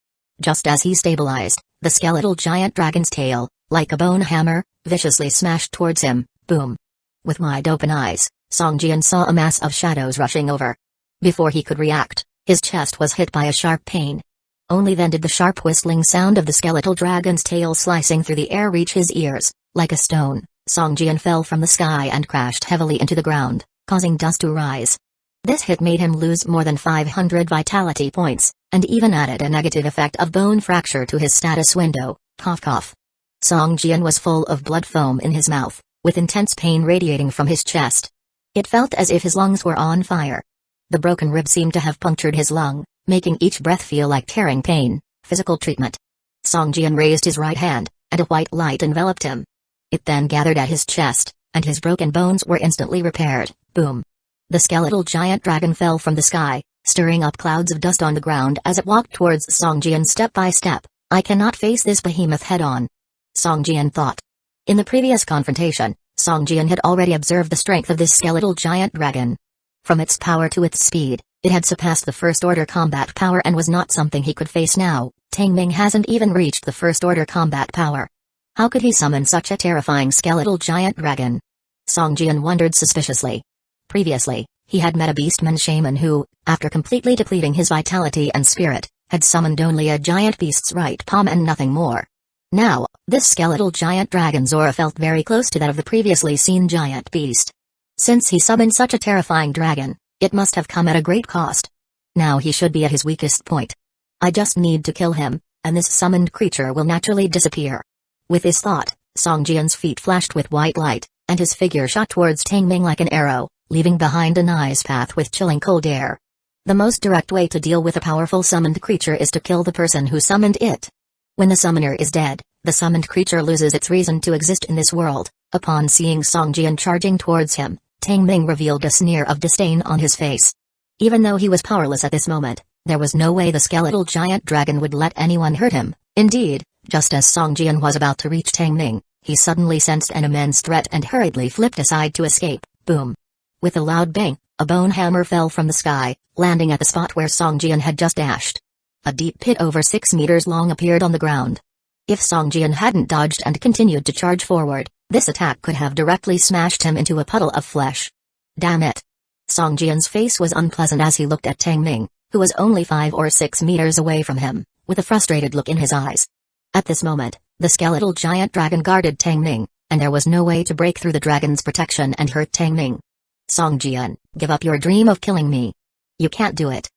Just as he stabilized, the skeletal giant dragon's tail, like a bone hammer, viciously smashed towards him. Boom! With wide-open eyes, Song Jian saw a mass of shadows rushing over. Before he could react, his chest was hit by a sharp pain. Only then did the sharp whistling sound of the skeletal dragon's tail slicing through the air reach his ears. Like a stone, Song Jian fell from the sky and crashed heavily into the ground, causing dust to rise. This hit made him lose more than 500 vitality points, and even added a negative effect of bone fracture to his status window. Cough cough. Song Jian was full of blood foam in his mouth, with intense pain radiating from his chest. It felt as if his lungs were on fire. The broken rib seemed to have punctured his lung, making each breath feel like tearing pain. Physical treatment. Song Jian raised his right hand, and a white light enveloped him. It then gathered at his chest, and his broken bones were instantly repaired. Boom! The skeletal giant dragon fell from the sky, stirring up clouds of dust on the ground as it walked towards Song Jian step by step. I cannot face this behemoth head-on, Song Jian thought. In the previous confrontation, Song Jian had already observed the strength of this skeletal giant dragon. From its power to its speed, it had surpassed the first-order combat power and was not something he could face now. Tang Ming hasn't even reached the first-order combat power. How could he summon such a terrifying skeletal giant dragon? Song Jian wondered suspiciously. Previously, he had met a beastman shaman who, after completely depleting his vitality and spirit, had summoned only a giant beast's right palm and nothing more. Now, this skeletal giant dragon's aura felt very close to that of the previously seen giant beast. Since he summoned such a terrifying dragon, it must have come at a great cost. Now he should be at his weakest point. I just need to kill him, and this summoned creature will naturally disappear. With this thought, Song Jian's feet flashed with white light, and his figure shot towards Tang Ming like an arrow, leaving behind an ice path with chilling cold air. The most direct way to deal with a powerful summoned creature is to kill the person who summoned it. When the summoner is dead, the summoned creature loses its reason to exist in this world. Upon seeing Song Jian charging towards him, Tang Ming revealed a sneer of disdain on his face. Even though he was powerless at this moment, there was no way the skeletal giant dragon would let anyone hurt him. Indeed, just as Song Jian was about to reach Tang Ming, he suddenly sensed an immense threat and hurriedly flipped aside to escape. Boom! With a loud bang, a bone hammer fell from the sky, landing at the spot where Song Jian had just dashed. A deep pit over 6 meters long appeared on the ground. If Song Jian hadn't dodged and continued to charge forward, this attack could have directly smashed him into a puddle of flesh. Damn it! Song Jian's face was unpleasant as he looked at Tang Ming, who was only 5 or 6 meters away from him, with a frustrated look in his eyes. At this moment, the skeletal giant dragon guarded Tang Ming, and there was no way to break through the dragon's protection and hurt Tang Ming. Song Jian, give up your dream of killing me. You can't do it.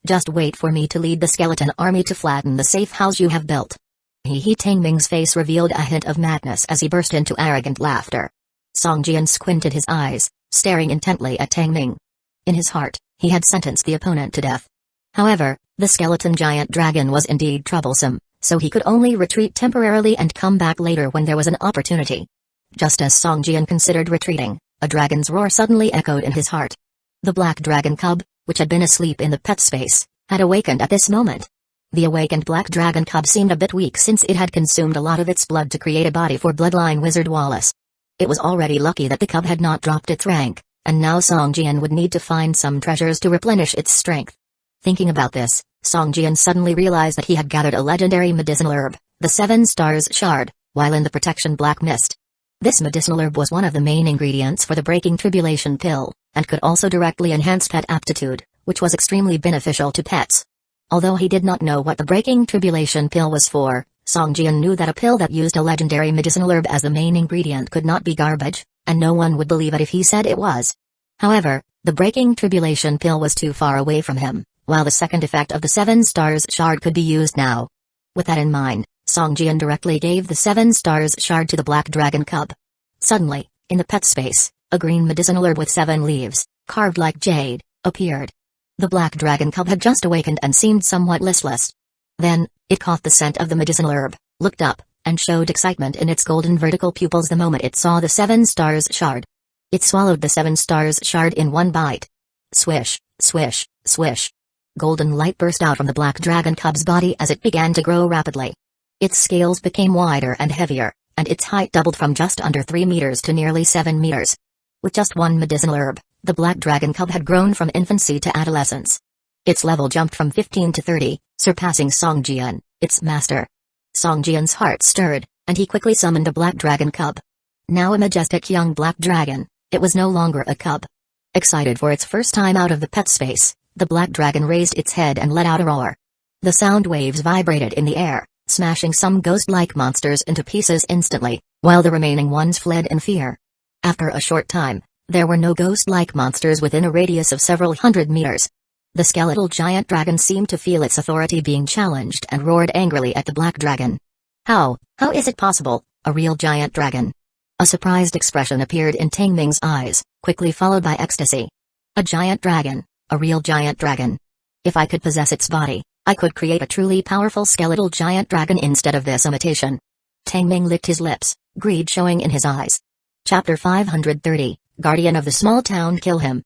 Just wait for me to lead the skeleton army to flatten the safe house you have built. Tang Ming's face revealed a hint of madness as he burst into arrogant laughter. Song Jian squinted his eyes, staring intently at Tang Ming. In his heart, he had sentenced the opponent to death. However, the skeleton giant dragon was indeed troublesome, so he could only retreat temporarily and come back later when there was an opportunity. Just as Song Jian considered retreating, a dragon's roar suddenly echoed in his heart. The black dragon cub, which had been asleep in the pet space, had awakened at this moment. The awakened black dragon cub seemed a bit weak since it had consumed a lot of its blood to create a body for bloodline wizard Wallace. It was already lucky that the cub had not dropped its rank, and now Song Jian would need to find some treasures to replenish its strength. Thinking about this, Song Jian suddenly realized that he had gathered a legendary medicinal herb, the 7 Stars Shard, while in the protection Black Mist. This medicinal herb was one of the main ingredients for the Breaking Tribulation pill, and could also directly enhance pet aptitude, which was extremely beneficial to pets. Although he did not know what the Breaking Tribulation pill was for, Song Jian knew that a pill that used a legendary medicinal herb as the main ingredient could not be garbage, and no one would believe it if he said it was. However, the Breaking Tribulation pill was too far away from him, while the second effect of the 7 Stars Shard could be used now. With that in mind, Song Jian directly gave the 7 stars shard to the black dragon cub. Suddenly, in the pet space, a green medicinal herb with 7 leaves, carved like jade, appeared. The black dragon cub had just awakened and seemed somewhat listless. Then, it caught the scent of the medicinal herb, looked up, and showed excitement in its golden vertical pupils the moment it saw the 7 stars shard. It swallowed the 7 stars shard in one bite. Swish, swish, swish. Golden light burst out from the black dragon cub's body as it began to grow rapidly. Its scales became wider and heavier, and its height doubled from just under 3 meters to nearly 7 meters. With just one medicinal herb, the black dragon cub had grown from infancy to adolescence. Its level jumped from 15 to 30, surpassing Song Jian, its master. Song Jian's heart stirred, and he quickly summoned a black dragon cub. Now a majestic young black dragon, it was no longer a cub. Excited for its first time out of the pet space, the black dragon raised its head and let out a roar. The sound waves vibrated in the air, smashing some ghost-like monsters into pieces instantly, while the remaining ones fled in fear. After a short time, there were no ghost-like monsters within a radius of several hundred meters. The skeletal giant dragon seemed to feel its authority being challenged and roared angrily at the black dragon. How is it possible, a real giant dragon? A surprised expression appeared in Tang Ming's eyes, quickly followed by ecstasy. A giant dragon, a real giant dragon. If I could possess its body, I could create a truly powerful skeletal giant dragon instead of this imitation. Tang Ming licked his lips, greed showing in his eyes. Chapter 530, Guardian of the Small Town. Kill him,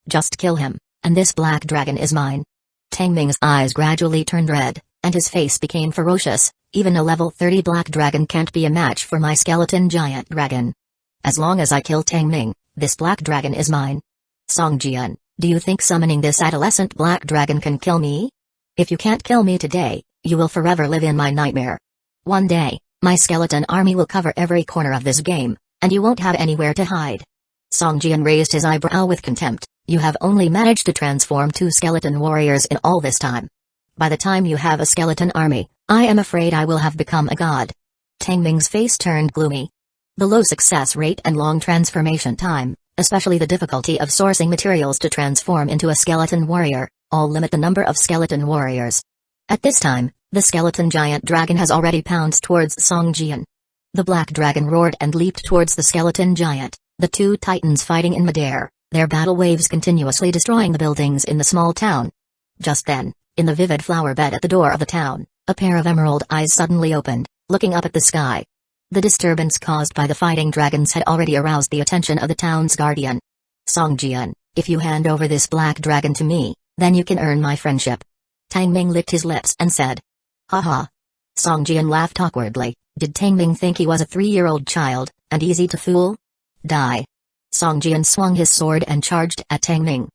just kill him, and this black dragon is mine. Tang Ming's eyes gradually turned red, and his face became ferocious. Even a level 30 black dragon can't be a match for my skeleton giant dragon. As long as I kill Tang Ming, this black dragon is mine. Song Jian, do you think summoning this adolescent black dragon can kill me? If you can't kill me today, you will forever live in my nightmare. One day, my skeleton army will cover every corner of this game, and you won't have anywhere to hide. Song Jian raised his eyebrow with contempt. You have only managed to transform 2 skeleton warriors in all this time. By the time you have a skeleton army, I am afraid I will have become a god. Tang Ming's face turned gloomy. The low success rate and long transformation time, especially the difficulty of sourcing materials to transform into a skeleton warrior, all limit the number of skeleton warriors. At this time, the skeleton giant dragon has already pounced towards Song Jian. The black dragon roared and leaped towards the skeleton giant, the 2 titans fighting in midair, their battle waves continuously destroying the buildings in the small town. Just then, in the vivid flower bed at the door of the town, a pair of emerald eyes suddenly opened, looking up at the sky. The disturbance caused by the fighting dragons had already aroused the attention of the town's guardian. Song Jian, if you hand over this black dragon to me, then you can earn my friendship. Tang Ming licked his lips and said. Ha. Song Jian laughed awkwardly. Did Tang Ming think he was a 3-year-old child, and easy to fool? Die. Song Jian swung his sword and charged at Tang Ming.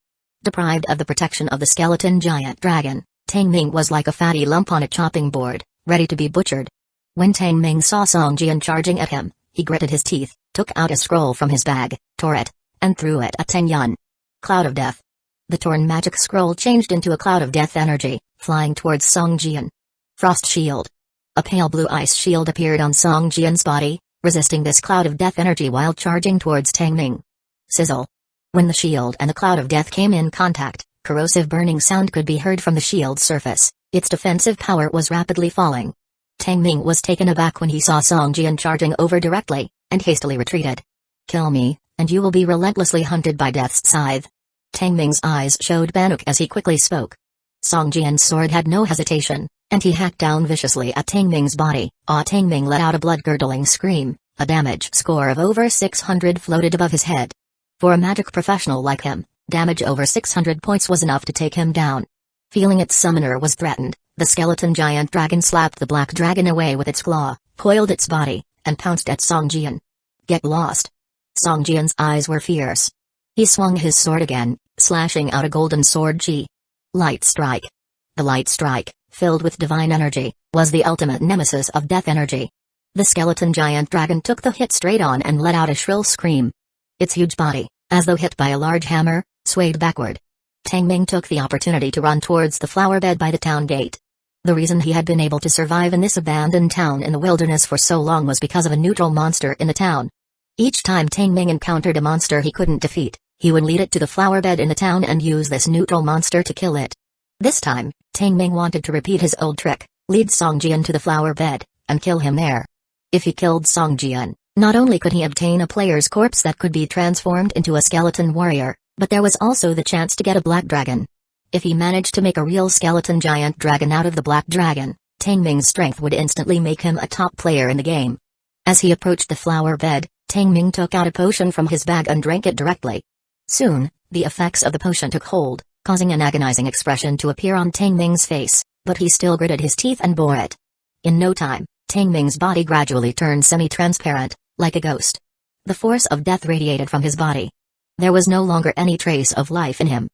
Deprived of the protection of the skeleton giant dragon, Tang Ming was like a fatty lump on a chopping board, ready to be butchered. When Tang Ming saw Song Jian charging at him, he gritted his teeth, took out a scroll from his bag, tore it, and threw it at Tang Yun. Cloud of Death. The torn magic scroll changed into a cloud of death energy, flying towards Song Jian. Frost Shield. A pale blue ice shield appeared on Song Jian's body, resisting this cloud of death energy while charging towards Tang Ming. Sizzle. When the shield and the cloud of death came in contact, corrosive burning sound could be heard from the shield's surface. Its defensive power was rapidly falling. Tang Ming was taken aback when he saw Song Jian charging over directly, and hastily retreated. Kill me, and you will be relentlessly hunted by Death's scythe. Tang Ming's eyes showed panic as he quickly spoke. Song Jian's sword had no hesitation, and he hacked down viciously at Tang Ming's body. Tang Ming let out a blood-curdling scream. A damage score of over 600 floated above his head. For a magic professional like him, damage over 600 points was enough to take him down. Feeling its summoner was threatened, the skeleton giant dragon slapped the black dragon away with its claw, coiled its body, and pounced at Song Jian. Get lost. Song Jian's eyes were fierce. He swung his sword again, slashing out a golden sword chi. Light Strike. The Light Strike, filled with divine energy, was the ultimate nemesis of death energy. The skeleton giant dragon took the hit straight on and let out a shrill scream. Its huge body, as though hit by a large hammer, swayed backward. Tang Ming took the opportunity to run towards the flower bed by the town gate. The reason he had been able to survive in this abandoned town in the wilderness for so long was because of a neutral monster in the town. Each time Tang Ming encountered a monster he couldn't defeat, he would lead it to the flower bed in the town and use this neutral monster to kill it. This time, Tang Ming wanted to repeat his old trick, Lead Song Jian to the flower bed, and kill him there. If he killed Song Jian, not only could he obtain a player's corpse that could be transformed into a skeleton warrior, but there was also the chance to get a black dragon. If he managed to make a real skeleton giant dragon out of the black dragon, Tang Ming's strength would instantly make him a top player in the game. As he approached the flower bed, Tang Ming took out a potion from his bag and drank it directly. Soon, the effects of the potion took hold, causing an agonizing expression to appear on Tang Ming's face, but he still gritted his teeth and bore it. In no time, Tang Ming's body gradually turned semi-transparent, like a ghost. The force of death radiated from his body. There was no longer any trace of life in him.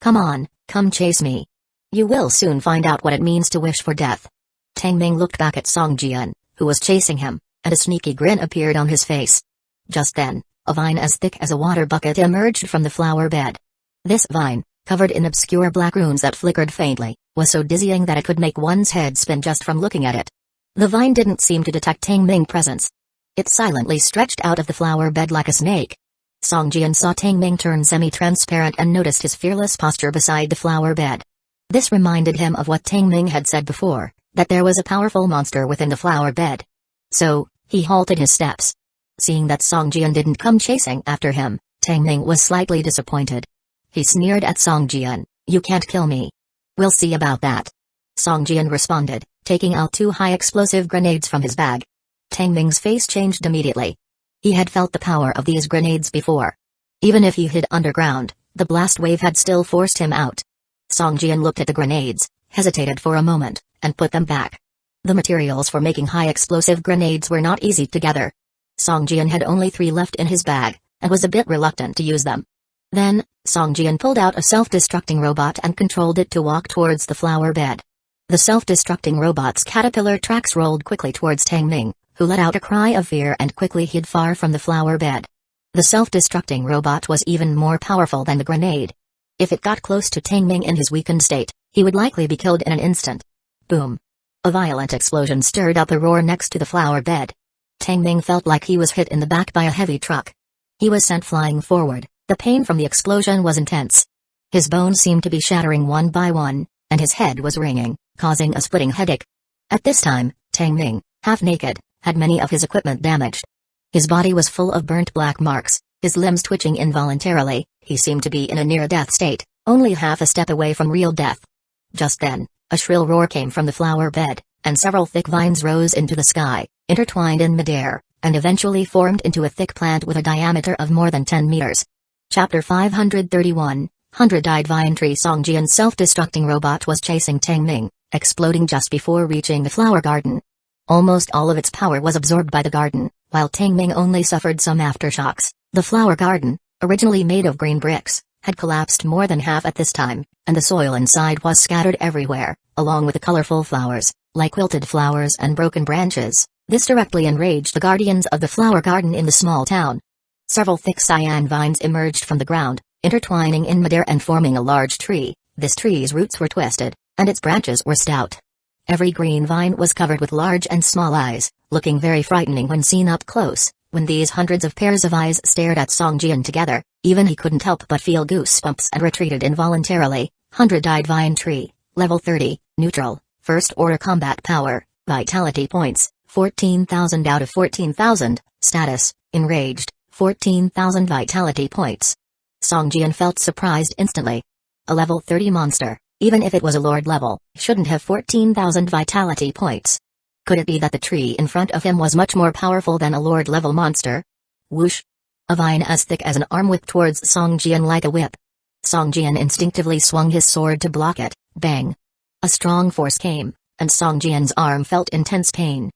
Come on, come chase me. You will soon find out what it means to wish for death. Tang Ming looked back at Song Jian, who was chasing him, and a sneaky grin appeared on his face. Just then, a vine as thick as a water bucket emerged from the flower bed. This vine, covered in obscure black runes that flickered faintly, was so dizzying that it could make one's head spin just from looking at it. The vine didn't seem to detect Tang Ming's presence. It silently stretched out of the flower bed like a snake. Song Jian saw Tang Ming turn semi-transparent and noticed his fearless posture beside the flower bed. This reminded him of what Tang Ming had said before, that there was a powerful monster within the flower bed. So, he halted his steps. Seeing that Song Jian didn't come chasing after him, Tang Ming was slightly disappointed. He sneered at Song Jian, "You can't kill me. We'll see about that." Song Jian responded, taking out 2 high-explosive grenades from his bag. Tang Ming's face changed immediately. He had felt the power of these grenades before. Even if he hid underground, the blast wave had still forced him out. Song Jian looked at the grenades, hesitated for a moment, and put them back. The materials for making high-explosive grenades were not easy to gather. Song Jian had only 3 left in his bag, and was a bit reluctant to use them. Then, Song Jian pulled out a self-destructing robot and controlled it to walk towards the flower bed. The self-destructing robot's caterpillar tracks rolled quickly towards Tang Ming, who let out a cry of fear and quickly hid far from the flower bed. The self-destructing robot was even more powerful than the grenade. If it got close to Tang Ming in his weakened state, he would likely be killed in an instant. Boom! A violent explosion stirred up a roar next to the flower bed. Tang Ming felt like he was hit in the back by a heavy truck. He was sent flying forward. The pain from the explosion was intense. His bones seemed to be shattering one by one, and his head was ringing, causing a splitting headache. At this time, Tang Ming, half naked, had many of his equipment damaged. His body was full of burnt black marks, his limbs twitching involuntarily. He seemed to be in a near-death state, only half a step away from real death. Just then, a shrill roar came from the flower bed, and several thick vines rose into the sky, intertwined in midair, and eventually formed into a thick plant with a diameter of more than 10 meters. Chapter 531, 100-Eyed Vine Tree. Song Jian's self-destructing robot was chasing Tang Ming, exploding just before reaching the flower garden. Almost all of its power was absorbed by the garden, while Tang Ming only suffered some aftershocks. The flower garden, originally made of green bricks, had collapsed more than half at this time, and the soil inside was scattered everywhere, along with the colorful flowers, like wilted flowers and broken branches. This directly enraged the guardians of the flower garden in the small town. Several thick cyan vines emerged from the ground, intertwining in midair and forming a large tree. This tree's roots were twisted, and its branches were stout. Every green vine was covered with large and small eyes, looking very frightening when seen up close. When these hundreds of pairs of eyes stared at Song Jian together, even he couldn't help but feel goosebumps and retreated involuntarily. 100-Eyed Vine Tree, Level 30, Neutral, First Order Combat Power, Vitality Points, 14,000 out of 14,000, Status, Enraged, 14,000 Vitality Points. Song Jian felt surprised instantly. A Level 30 monster, even if it was a Lord level, shouldn't have 14,000 Vitality Points. Could it be that the tree in front of him was much more powerful than a Lord-level monster? Whoosh! A vine as thick as an arm whipped towards Song Jian like a whip. Song Jian instinctively swung his sword to block it. Bang! A strong force came, and Song Jian's arm felt intense pain.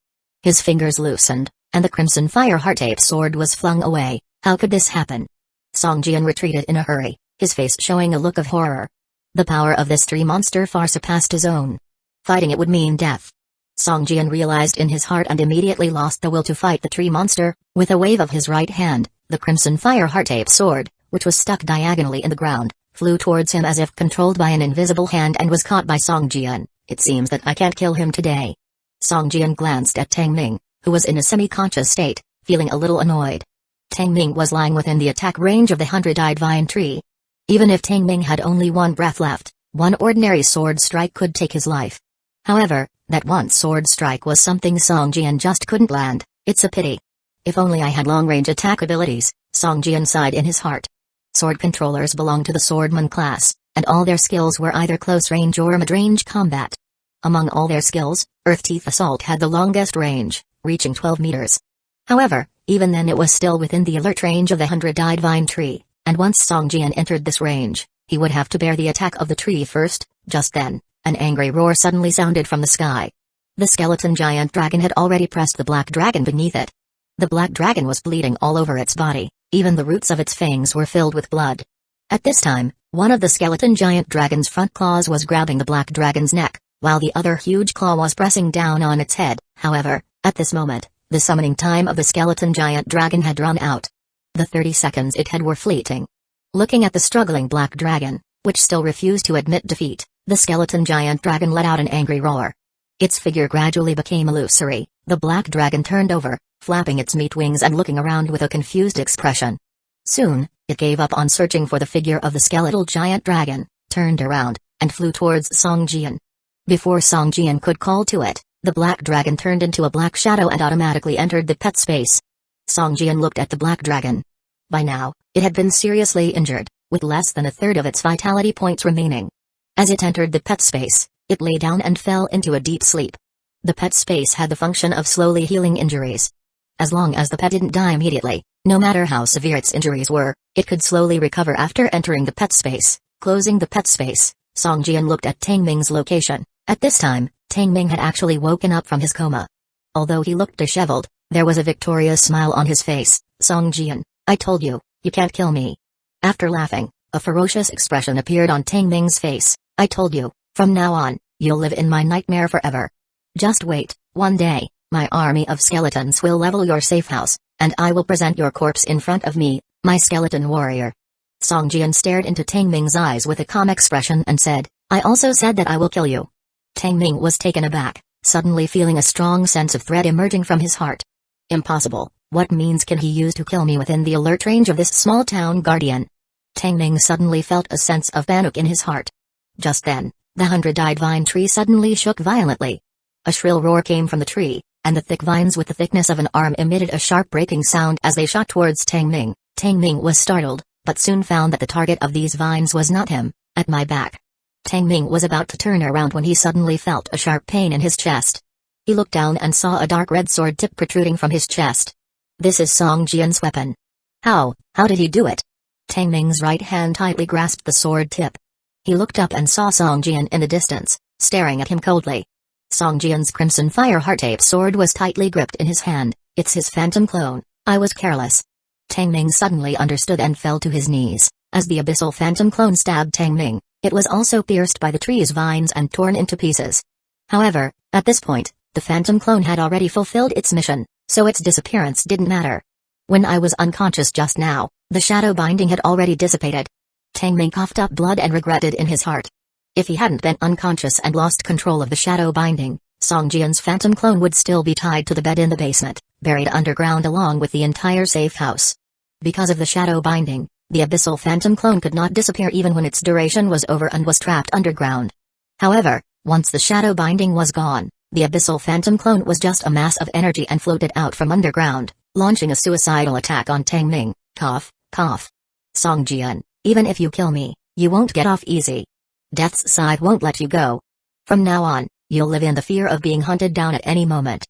His fingers loosened, and the crimson fire heart-ape sword was flung away. How could this happen? Song Jian retreated in a hurry, his face showing a look of horror. The power of this tree monster far surpassed his own. Fighting it would mean death. Song Jian realized in his heart and immediately lost the will to fight the tree monster. With a wave of his right hand, the crimson fire heart-ape sword, which was stuck diagonally in the ground, flew towards him as if controlled by an invisible hand and was caught by Song Jian. It seems that I can't kill him today. Song Jian glanced at Tang Ming, who was in a semi-conscious state, feeling a little annoyed. Tang Ming was lying within the attack range of the 100-Eyed Vine Tree. Even if Tang Ming had only one breath left, one ordinary sword strike could take his life. However, that one sword strike was something Song Jian just couldn't land. It's a pity. If only I had long-range attack abilities, Song Jian sighed in his heart. Sword controllers belong to the swordman class, and all their skills were either close-range or mid-range combat. Among all their skills, Earth Teeth Assault had the longest range, reaching 12 meters. However, even then it was still within the alert range of the 100-eyed vine tree, and once Song Jian entered this range, he would have to bear the attack of the tree first. Just then, an angry roar suddenly sounded from the sky. The skeleton giant dragon had already pressed the black dragon beneath it. The black dragon was bleeding all over its body, even the roots of its fangs were filled with blood. At this time, one of the skeleton giant dragon's front claws was grabbing the black dragon's neck, while the other huge claw was pressing down on its head. However, at this moment, the summoning time of the skeleton giant dragon had run out. The 30 seconds it had were fleeting. Looking at the struggling black dragon, which still refused to admit defeat, the skeleton giant dragon let out an angry roar. Its figure gradually became illusory. The black dragon turned over, flapping its meat wings and looking around with a confused expression. Soon, it gave up on searching for the figure of the skeletal giant dragon, turned around, and flew towards Song Jian. Before Song Jian could call to it, the black dragon turned into a black shadow and automatically entered the pet space. Song Jian looked at the black dragon. By now, it had been seriously injured, with less than a third of its vitality points remaining. As it entered the pet space, it lay down and fell into a deep sleep. The pet space had the function of slowly healing injuries. As long as the pet didn't die immediately, no matter how severe its injuries were, it could slowly recover after entering the pet space. Closing the pet space, Song Jian looked at Tang Ming's location. At this time, Tang Ming had actually woken up from his coma. Although he looked disheveled, there was a victorious smile on his face. Song Jian, I told you, you can't kill me. After laughing, a ferocious expression appeared on Tang Ming's face. I told you, from now on, you'll live in my nightmare forever. Just wait, one day, my army of skeletons will level your safe house, and I will present your corpse in front of me, my skeleton warrior. Song Jian stared into Tang Ming's eyes with a calm expression and said, I also said that I will kill you. Tang Ming was taken aback, suddenly feeling a strong sense of dread emerging from his heart. Impossible, what means can he use to kill me within the alert range of this small town guardian? Tang Ming suddenly felt a sense of panic in his heart. Just then, the 100-eyed vine tree suddenly shook violently. A shrill roar came from the tree, and the thick vines with the thickness of an arm emitted a sharp breaking sound as they shot towards Tang Ming. Tang Ming was startled, but soon found that the target of these vines was not him. At my back. Tang Ming was about to turn around when he suddenly felt a sharp pain in his chest. He looked down and saw a dark red sword tip protruding from his chest. This is Song Jian's weapon. How did he do it? Tang Ming's right hand tightly grasped the sword tip. He looked up and saw Song Jian in the distance, staring at him coldly. Song Jian's crimson fire heart-ape sword was tightly gripped in his hand. It's his phantom clone. I was careless. Tang Ming suddenly understood and fell to his knees. As the abyssal phantom clone stabbed Tang Ming, it was also pierced by the tree's vines and torn into pieces. However, at this point, the phantom clone had already fulfilled its mission, so its disappearance didn't matter. When I was unconscious just now, the shadow binding had already dissipated. Tang Ming coughed up blood and regretted in his heart. If he hadn't been unconscious and lost control of the shadow binding, Song Jian's phantom clone would still be tied to the bed in the basement, buried underground along with the entire safe house. Because of the shadow binding, the abyssal phantom clone could not disappear even when its duration was over and was trapped underground. However, once the shadow binding was gone, the abyssal phantom clone was just a mass of energy and floated out from underground, launching a suicidal attack on Tang Ming. Cough, cough. Song Jian, even if you kill me, you won't get off easy. Death's scythe won't let you go. From now on, you'll live in the fear of being hunted down at any moment.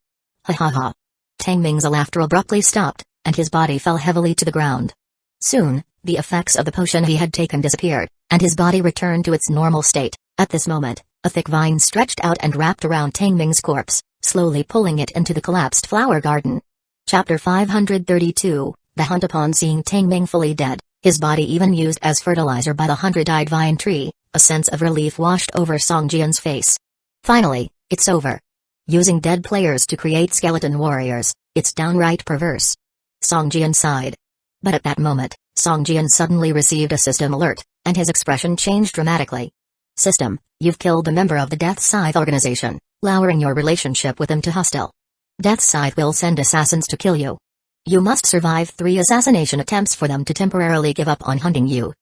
Ha ha ha. Tang Ming's laughter abruptly stopped, and his body fell heavily to the ground. Soon, the effects of the potion he had taken disappeared, and his body returned to its normal state. At this moment, a thick vine stretched out and wrapped around Tang Ming's corpse, slowly pulling it into the collapsed flower garden. Chapter 532, The Hunt. Upon seeing Tang Ming fully dead, his body even used as fertilizer by the 100-eyed vine tree, a sense of relief washed over Song Jian's face. Finally, it's over. Using dead players to create skeleton warriors, it's downright perverse. Song Jian sighed. But at that moment, Song Jian suddenly received a system alert, and his expression changed dramatically. System, you've killed a member of the Death Scythe organization, lowering your relationship with them to hostile. Death Scythe will send assassins to kill you. You must survive 3 assassination attempts for them to temporarily give up on hunting you.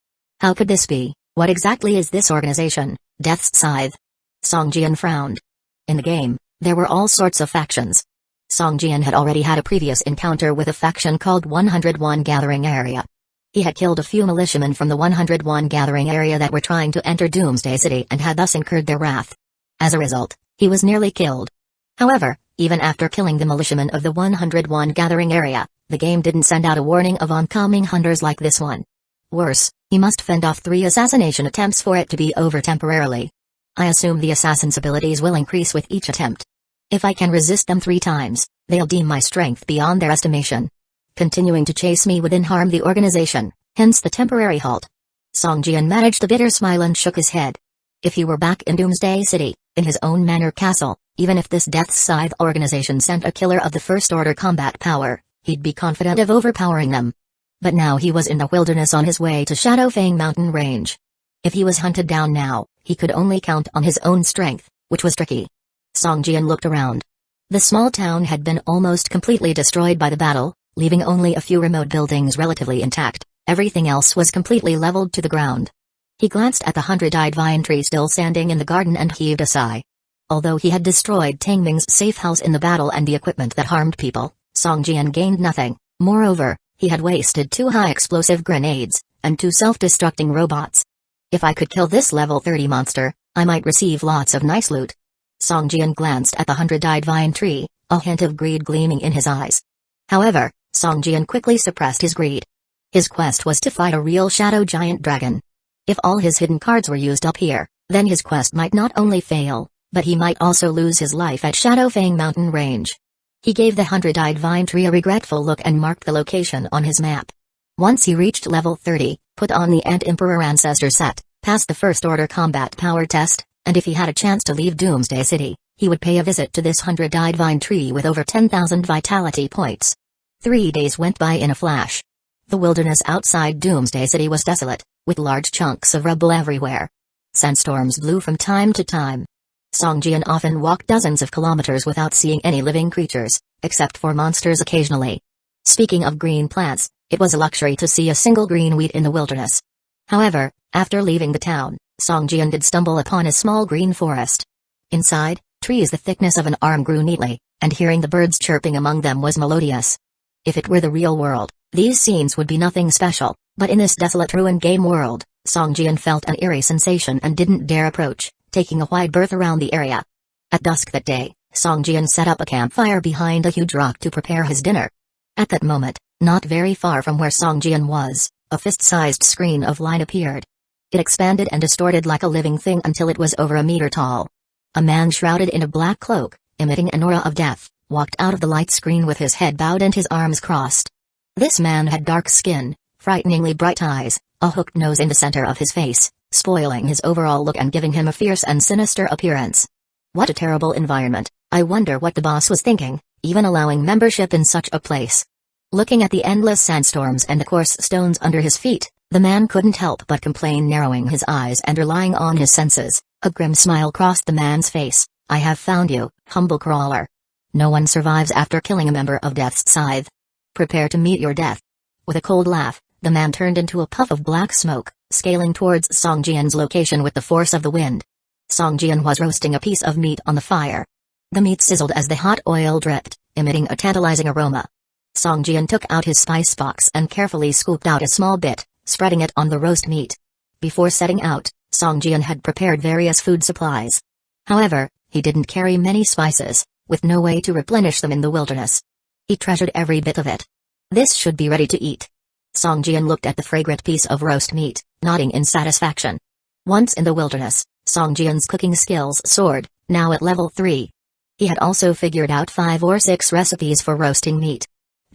How could this be? What exactly is this organization, Death's Scythe? Song Jian frowned. In the game, there were all sorts of factions. Song Jian had already had a previous encounter with a faction called 101 Gathering Area. He had killed a few militiamen from the 101 Gathering Area that were trying to enter Doomsday City and had thus incurred their wrath. As a result, he was nearly killed. However, even after killing the militiamen of the 101 Gathering Area, the game didn't send out a warning of oncoming hunters like this one. Worse, he must fend off 3 assassination attempts for it to be over temporarily. I assume the assassin's abilities will increase with each attempt. If I can resist them 3 times, they'll deem my strength beyond their estimation. Continuing to chase me wouldn't harm the organization, hence the temporary halt. Song Jian managed a bitter smile and shook his head. If he were back in Doomsday City, in his own manor castle, even if this Death Scythe organization sent a killer of the First Order combat power, he'd be confident of overpowering them. But now he was in the wilderness on his way to Shadowfang Mountain Range. If he was hunted down now, he could only count on his own strength, which was tricky. Song Jian looked around. The small town had been almost completely destroyed by the battle, leaving only a few remote buildings relatively intact. Everything else was completely leveled to the ground. He glanced at the 100-eyed vine tree still standing in the garden and heaved a sigh. Although he had destroyed Tang Ming's safe house in the battle and the equipment that harmed people, Song Jian gained nothing. Moreover, he had wasted 2 high-explosive grenades, and 2 self-destructing robots. If I could kill this level 30 monster, I might receive lots of nice loot. Song Jian glanced at the 100-eyed vine tree, a hint of greed gleaming in his eyes. However, Song Jian quickly suppressed his greed. His quest was to fight a real shadow giant dragon. If all his hidden cards were used up here, then his quest might not only fail, but he might also lose his life at Shadowfang Mountain Range. He gave the 100-eyed vine tree a regretful look and marked the location on his map. Once he reached level 30, put on the Ant Emperor Ancestor set, passed the First Order combat power test, and if he had a chance to leave Doomsday City, he would pay a visit to this 100-eyed vine tree with over 10,000 vitality points. 3 days went by in a flash. The wilderness outside Doomsday City was desolate, with large chunks of rubble everywhere. Sandstorms blew from time to time. Song Jian often walked dozens of kilometers without seeing any living creatures, except for monsters occasionally. Speaking of green plants, it was a luxury to see a single green weed in the wilderness. However, after leaving the town, Song Jian did stumble upon a small green forest. Inside, trees the thickness of an arm grew neatly, and hearing the birds chirping among them was melodious. If it were the real world, these scenes would be nothing special, but in this desolate ruined game world, Song Jian felt an eerie sensation and didn't dare approach, taking a wide berth around the area. At dusk that day, Song Jian set up a campfire behind a huge rock to prepare his dinner. At that moment, not very far from where Song Jian was, a fist-sized screen of light appeared. It expanded and distorted like a living thing until it was over a meter tall. A man shrouded in a black cloak, emitting an aura of death, walked out of the light screen with his head bowed and his arms crossed. This man had dark skin, frighteningly bright eyes, a hooked nose in the center of his face, spoiling his overall look and giving him a fierce and sinister appearance. What a terrible environment. I wonder what the boss was thinking, even allowing membership in such a place. Looking at the endless sandstorms and the coarse stones under his feet, the man couldn't help but complain, narrowing his eyes and relying on his senses. A grim smile crossed the man's face. I have found you, humble crawler. No one survives after killing a member of Death's Scythe. Prepare to meet your death. With a cold laugh, the man turned into a puff of black smoke, scaling towards Song Jian's location with the force of the wind. Song Jian was roasting a piece of meat on the fire. The meat sizzled as the hot oil dripped, emitting a tantalizing aroma. Song Jian took out his spice box and carefully scooped out a small bit, spreading it on the roast meat. Before setting out, Song Jian had prepared various food supplies. However, he didn't carry many spices, with no way to replenish them in the wilderness. He treasured every bit of it. This should be ready to eat. Song Jian looked at the fragrant piece of roast meat, nodding in satisfaction. Once in the wilderness, Song Jian's cooking skills soared, now at level 3. He had also figured out 5 or 6 recipes for roasting meat.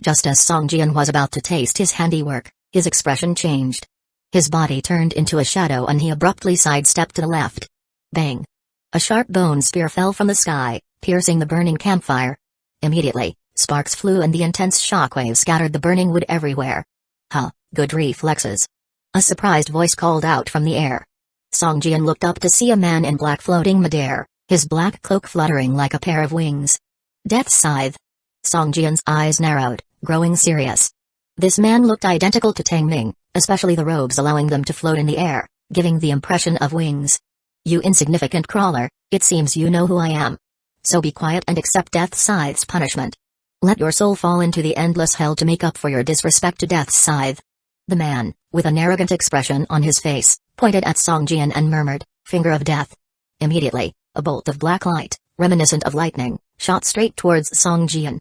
Just as Song Jian was about to taste his handiwork, his expression changed. His body turned into a shadow and he abruptly sidestepped to the left. Bang! A sharp bone spear fell from the sky, piercing the burning campfire. Immediately, sparks flew and the intense shockwave scattered the burning wood everywhere. Huh, good reflexes. A surprised voice called out from the air. Song Jian looked up to see a man in black floating midair, his black cloak fluttering like a pair of wings. Death's Scythe. Song Jian's eyes narrowed, growing serious. This man looked identical to Tang Ming, especially the robes allowing them to float in the air, giving the impression of wings. You insignificant crawler, it seems you know who I am. so be quiet and accept Death Scythe's punishment. Let your soul fall into the endless hell to make up for your disrespect to Death Scythe." The man, with an arrogant expression on his face, pointed at Song Jian and murmured, "Finger of death." Immediately, a bolt of black light, reminiscent of lightning, shot straight towards Song Jian.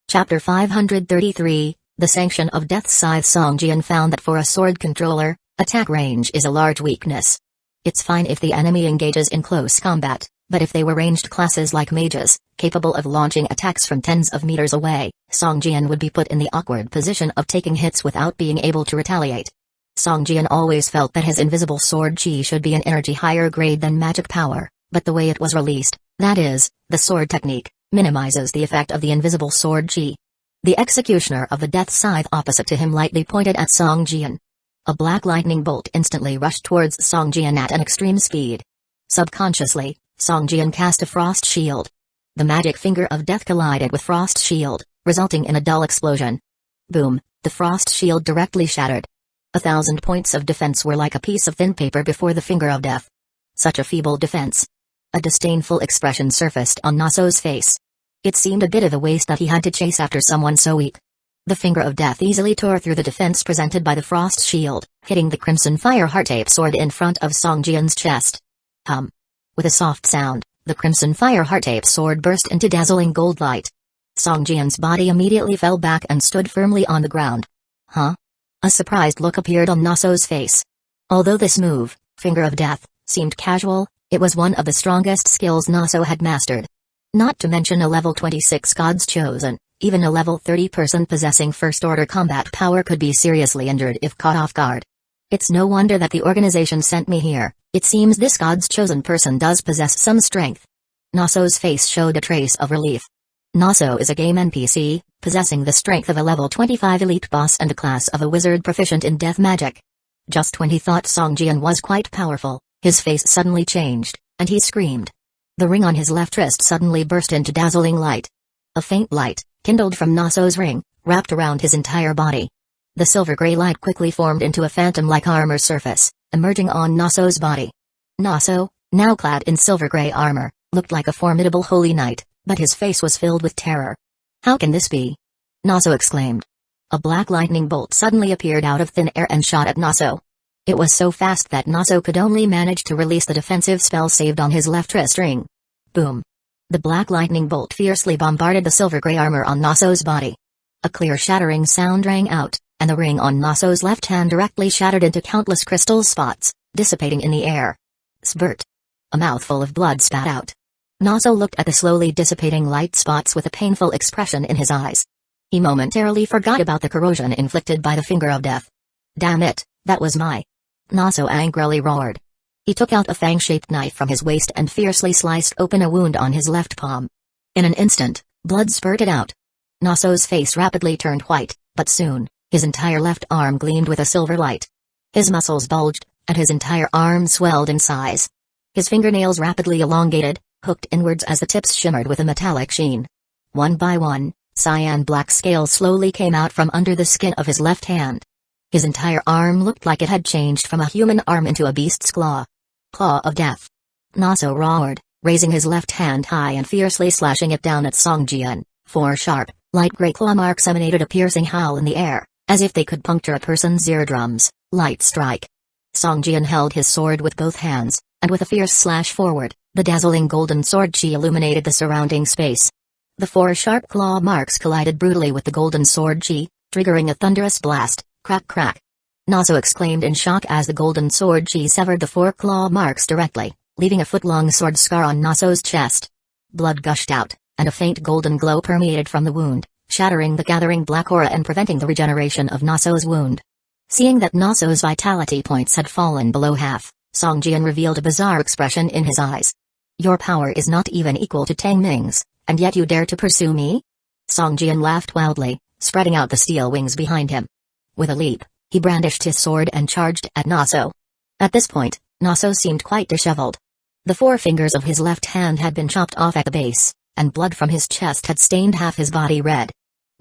Chapter 533, The Sanction of Death Scythe. Song Jian found that for a sword controller, attack range is a large weakness. It's fine if the enemy engages in close combat, but if they were ranged classes like mages, capable of launching attacks from tens of meters away, Song Jian would be put in the awkward position of taking hits without being able to retaliate. Song Jian always felt that his invisible sword chi should be an energy higher grade than magic power, but the way it was released, that is, the sword technique, minimizes the effect of the invisible sword chi. The executioner of the Death Scythe opposite to him lightly pointed at Song Jian. A black lightning bolt instantly rushed towards Song Jian at an extreme speed. Subconsciously, Song Jian cast a frost shield. The magic finger of death collided with frost shield, resulting in a dull explosion. Boom, the frost shield directly shattered. 1,000 points of defense were like a piece of thin paper before the finger of death. Such a feeble defense. A disdainful expression surfaced on Naso's face. It seemed a bit of a waste that he had to chase after someone so weak. The finger of death easily tore through the defense presented by the frost shield, hitting the crimson fire heart-ape sword in front of Song Jian's chest. Hum. With a soft sound, the crimson fire heart-ape sword burst into dazzling gold light. Song Jian's body immediately fell back and stood firmly on the ground. Huh? A surprised look appeared on Naso's face. Although this move, Finger of Death, seemed casual, it was one of the strongest skills Naso had mastered. Not to mention a level 26 God's Chosen, even a level 30 person possessing first-order combat power could be seriously injured if caught off guard. It's no wonder that the organization sent me here. It seems this God's Chosen person does possess some strength. Naso's face showed a trace of relief. Naso is a game NPC, possessing the strength of a level 25 elite boss and the class of a wizard proficient in death magic. Just when he thought Song Jian was quite powerful, his face suddenly changed, and he screamed. The ring on his left wrist suddenly burst into dazzling light. A faint light, kindled from Naso's ring, wrapped around his entire body. The silver-gray light quickly formed into a phantom-like armor surface, emerging on Naso's body. Naso, now clad in silver-gray armor, looked like a formidable holy knight, but his face was filled with terror. "How can this be?" Naso exclaimed. A black lightning bolt suddenly appeared out of thin air and shot at Naso. It was so fast that Naso could only manage to release the defensive spell saved on his left wrist ring. Boom. The black lightning bolt fiercely bombarded the silver-gray armor on Naso's body. A clear shattering sound rang out, and the ring on Naso's left hand directly shattered into countless crystal spots, dissipating in the air. Spurt. A mouthful of blood spat out. Naso looked at the slowly dissipating light spots with a painful expression in his eyes. He momentarily forgot about the corrosion inflicted by the finger of death. "Damn it, that was my..." Naso angrily roared. He took out a fang-shaped knife from his waist and fiercely sliced open a wound on his left palm. In an instant, blood spurted out. Naso's face rapidly turned white, but soon, his entire left arm gleamed with a silver light. His muscles bulged, and his entire arm swelled in size. His fingernails rapidly elongated, hooked inwards as the tips shimmered with a metallic sheen. One by one, cyan black scales slowly came out from under the skin of his left hand. His entire arm looked like it had changed from a human arm into a beast's claw. Claw of Death. Naso roared, raising his left hand high and fiercely slashing it down at Song Jian. 4 sharp, light gray claw marks emanated a piercing howl in the air, as if they could puncture a person's eardrums. Light strike. Song Jian held his sword with both hands, and with a fierce slash forward, the dazzling golden sword chi illuminated the surrounding space. The 4 sharp claw marks collided brutally with the golden sword chi, triggering a thunderous blast. Crack crack. Naso exclaimed in shock as the golden sword chi severed the 4 claw marks directly, leaving a foot-long sword scar on Naso's chest. Blood gushed out, and a faint golden glow permeated from the wound, shattering the gathering black aura and preventing the regeneration of Naso's wound. Seeing that Naso's vitality points had fallen below half, Song Jian revealed a bizarre expression in his eyes. "Your power is not even equal to Tang Ming's, and yet you dare to pursue me?" Song Jian laughed wildly, spreading out the steel wings behind him. With a leap, he brandished his sword and charged at Naso. At this point, Naso seemed quite disheveled. The 4 fingers of his left hand had been chopped off at the base, and blood from his chest had stained half his body red.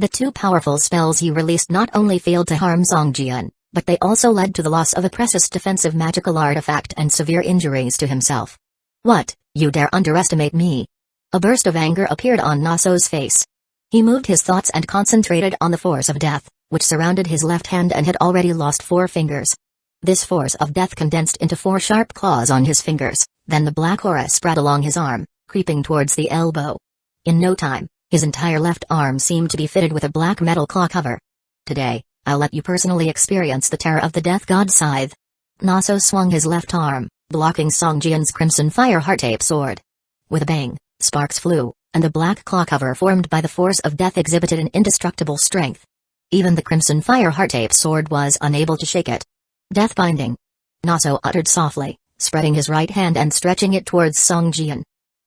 The 2 powerful spells he released not only failed to harm Song Jian, but they also led to the loss of a precious defensive magical artifact and severe injuries to himself. "What, you dare underestimate me?" A burst of anger appeared on Naso's face. He moved his thoughts and concentrated on the force of death, which surrounded his left hand and had already lost 4 fingers. This force of death condensed into 4 sharp claws on his fingers, then the black aura spread along his arm, creeping towards the elbow. In no time, his entire left arm seemed to be fitted with a black metal claw cover. Today, I'll let you personally experience the terror of the Death God Scythe. Naso swung his left arm, blocking Song Jian's crimson fire heart-ape sword. With a bang, sparks flew, and the black claw cover formed by the force of death exhibited an indestructible strength. Even the crimson fire heart-ape sword was unable to shake it. Death binding. Naso uttered softly, spreading his right hand and stretching it towards Song Jian.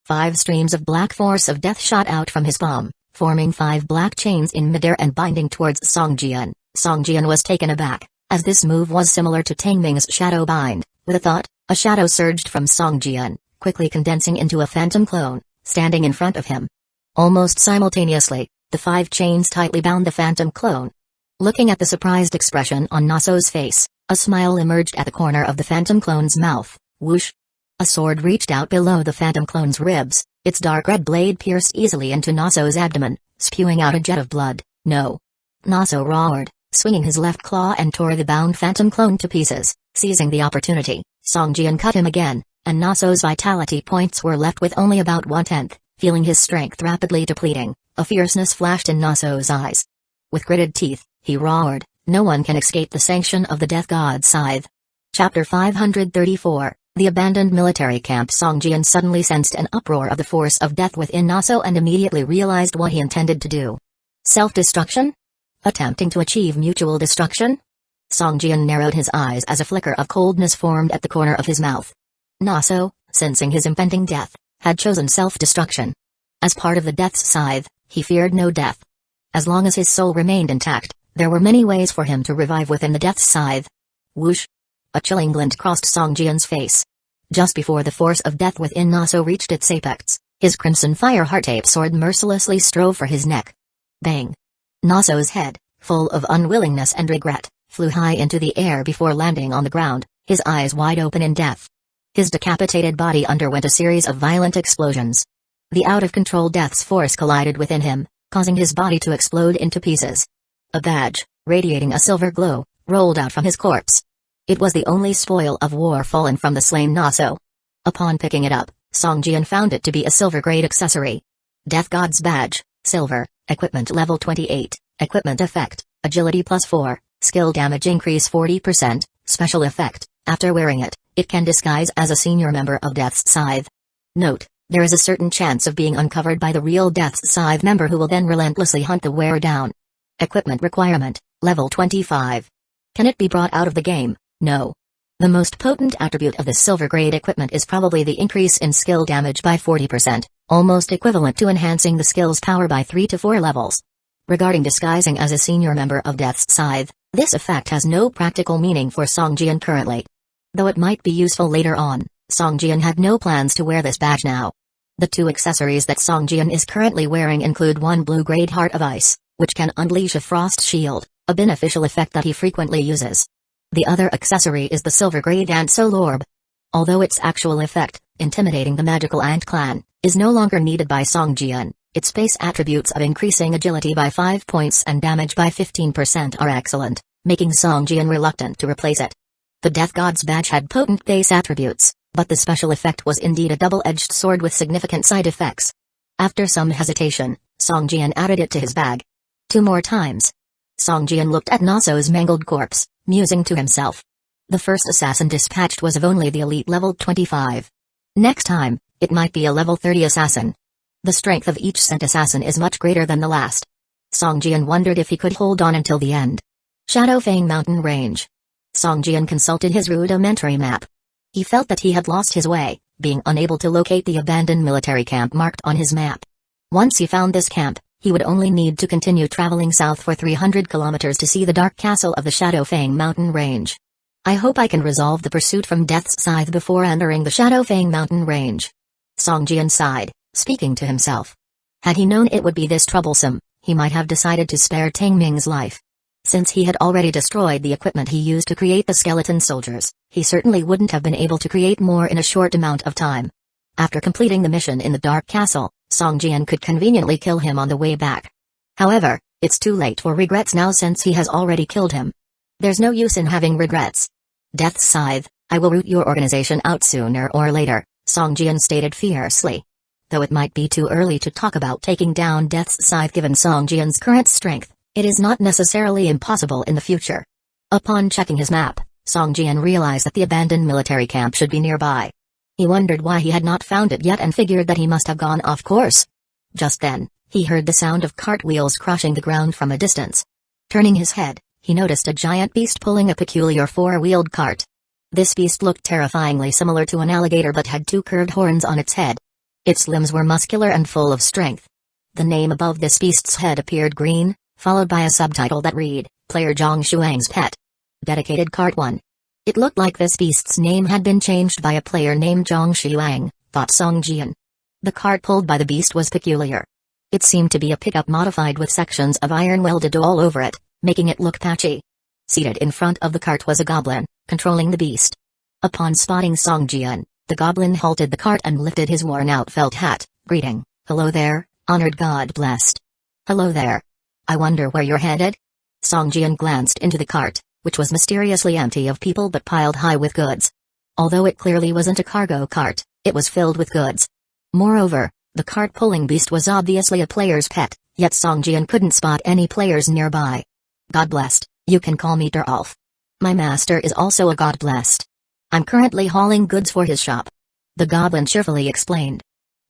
5 streams of black force of death shot out from his palm, forming 5 black chains in midair and binding towards Song Jian. Song Jian was taken aback, as this move was similar to Tang Ming's shadow bind. With a thought, a shadow surged from Song Jian, quickly condensing into a phantom clone, standing in front of him. Almost simultaneously, the 5 chains tightly bound the phantom clone. Looking at the surprised expression on Naso's face, a smile emerged at the corner of the phantom clone's mouth. Whoosh! A sword reached out below the phantom clone's ribs, its dark red blade pierced easily into Naso's abdomen, spewing out a jet of blood. No! Naso roared, swinging his left claw and tore the bound phantom clone to pieces. Seizing the opportunity, Song Jian cut him again, and Naso's vitality points were left with only about 1/10. Feeling his strength rapidly depleting, a fierceness flashed in Naso's eyes. With gritted teeth, he roared, "No one can escape the sanction of the Death God Scythe." Chapter 534, The Abandoned Military Camp. Song Jian suddenly sensed an uproar of the force of death within Naso and immediately realized what he intended to do. Self-destruction? Attempting to achieve mutual destruction? Song Jian narrowed his eyes as a flicker of coldness formed at the corner of his mouth. Naso, sensing his impending death, had chosen self-destruction. As part of the Death's Scythe, he feared no death. As long as his soul remained intact, there were many ways for him to revive within the Death's Scythe. Whoosh! A chilling glint crossed Song Jian's face. Just before the force of death within Naso reached its apex, his crimson fire heart-ape sword mercilessly strove for his neck. Bang! Naso's head, full of unwillingness and regret, flew high into the air before landing on the ground, his eyes wide open in death. His decapitated body underwent a series of violent explosions. The out-of-control death's force collided within him, causing his body to explode into pieces. A badge, radiating a silver glow, rolled out from his corpse. It was the only spoil of war fallen from the slain Naso. Upon picking it up, Song Jian found it to be a silver-grade accessory. Death God's Badge, Silver, Equipment Level 28, Equipment Effect, Agility +4, Skill Damage Increase 40%, Special Effect, after wearing it, it can disguise as a senior member of Death's Scythe. Note, there is a certain chance of being uncovered by the real Death's Scythe member who will then relentlessly hunt the wearer down. Equipment Requirement, Level 25. Can it be brought out of the game? No. The most potent attribute of this silver-grade equipment is probably the increase in skill damage by 40%, almost equivalent to enhancing the skill's power by 3 to 4 levels. Regarding disguising as a senior member of Death's Scythe, this effect has no practical meaning for Song Jian currently. Though it might be useful later on, Song Jian had no plans to wear this badge now. The 2 accessories that Song Jian is currently wearing include one blue-grade Heart of Ice, which can unleash a frost shield, a beneficial effect that he frequently uses. The other accessory is the silver-grade Danzō orb. Although its actual effect, intimidating the magical ant clan, is no longer needed by Song Jian, its base attributes of increasing agility by 5 points and damage by 15% are excellent, making Song Jian reluctant to replace it. The Death God's Badge had potent base attributes, but the special effect was indeed a double-edged sword with significant side effects. After some hesitation, Song Jian added it to his bag. 2 more times. Song Jian looked at Naso's mangled corpse, musing to himself. The first assassin dispatched was of only the elite level 25. Next time, it might be a level 30 assassin. The strength of each sent assassin is much greater than the last. Song Jian wondered if he could hold on until the end. Shadowfang Mountain Range. Song Jian consulted his rudimentary map. He felt that he had lost his way, being unable to locate the abandoned military camp marked on his map. Once he found this camp, he would only need to continue traveling south for 300 kilometers to see the dark castle of the Shadowfang Mountain Range. I hope I can resolve the pursuit from Death's Scythe before entering the Shadowfang Mountain Range. Song Jian sighed, speaking to himself. Had he known it would be this troublesome, he might have decided to spare Tang Ming's life. Since he had already destroyed the equipment he used to create the skeleton soldiers, he certainly wouldn't have been able to create more in a short amount of time. After completing the mission in the dark castle, Song Jian could conveniently kill him on the way back. However, it's too late for regrets now since he has already killed him. There's no use in having regrets. Death's Scythe, I will root your organization out sooner or later, Song Jian stated fiercely. Though it might be too early to talk about taking down Death's Scythe given Song Jian's current strength, it is not necessarily impossible in the future. Upon checking his map, Song Jian realized that the abandoned military camp should be nearby. He wondered why he had not found it yet and figured that he must have gone off course. Just then, he heard the sound of cartwheels crushing the ground from a distance. Turning his head, he noticed a giant beast pulling a peculiar four-wheeled cart. This beast looked terrifyingly similar to an alligator but had two curved horns on its head. Its limbs were muscular and full of strength. The name above this beast's head appeared green, followed by a subtitle that read, Player Zhang Shuang's Pet. Dedicated Cart 1. It looked like this beast's name had been changed by a player named Zhang Shuang, thought Song Jian. The cart pulled by the beast was peculiar. It seemed to be a pickup modified with sections of iron welded all over it, making it look patchy. Seated in front of the cart was a goblin, controlling the beast. Upon spotting Song Jian, the goblin halted the cart and lifted his worn-out felt hat, greeting, "Hello there, honored God blessed." "Hello there. I wonder where you're headed?" Song Jian glanced into the cart, which was mysteriously empty of people but piled high with goods. Although it clearly wasn't a cargo cart, it was filled with goods. Moreover, the cart-pulling beast was obviously a player's pet, yet Song Jian couldn't spot any players nearby. "God blessed, you can call me Deralf. My master is also a god blessed. I'm currently hauling goods for his shop," the goblin cheerfully explained.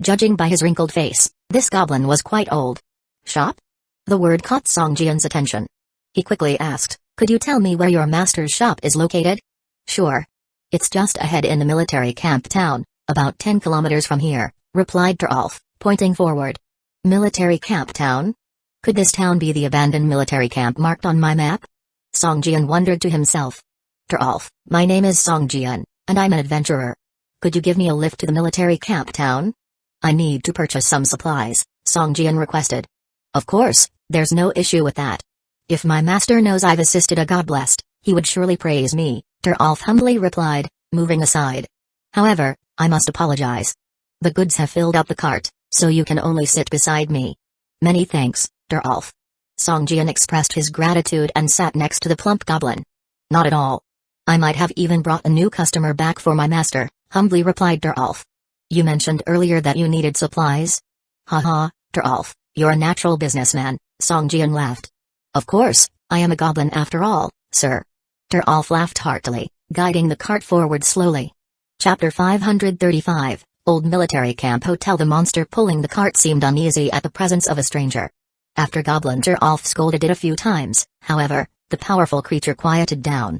Judging by his wrinkled face, this goblin was quite old. "Shop?" The word caught Song Jian's attention. He quickly asked, "Could you tell me where your master's shop is located?" "Sure. It's just ahead in the military camp town, about 10 kilometers from here," replied Deralf, pointing forward. "Military camp town? Could this town be the abandoned military camp marked on my map?" Song Jian wondered to himself. "Deralf, my name is Song Jian, and I'm an adventurer. Could you give me a lift to the military camp town? I need to purchase some supplies," Song Jian requested. "Of course, there's no issue with that. If my master knows I've assisted a god blessed, he would surely praise me," Deralf humbly replied, moving aside. "However, I must apologize. The goods have filled up the cart, so you can only sit beside me." "Many thanks, Deralf." Song Jian expressed his gratitude and sat next to the plump goblin. "Not at all. I might have even brought a new customer back for my master," humbly replied Deralf. "You mentioned earlier that you needed supplies?" "Haha, Deralf, you're a natural businessman," Song Jian laughed. "Of course, I am a goblin after all, sir." Deralf laughed heartily, guiding the cart forward slowly. Chapter 535, Old Military Camp Hotel. The monster pulling the cart seemed uneasy at the presence of a stranger. After Goblin Deralf scolded it a few times, however, the powerful creature quieted down.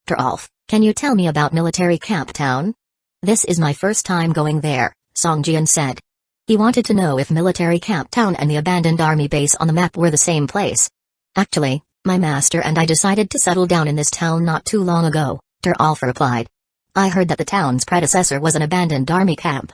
"Deralf, can you tell me about military camp town?" "This is my first time going there," Song Jian said. He wanted to know if military camp town and the abandoned army base on the map were the same place. "Actually, my master and I decided to settle down in this town not too long ago," Deralf replied. "I heard that the town's predecessor was an abandoned army camp.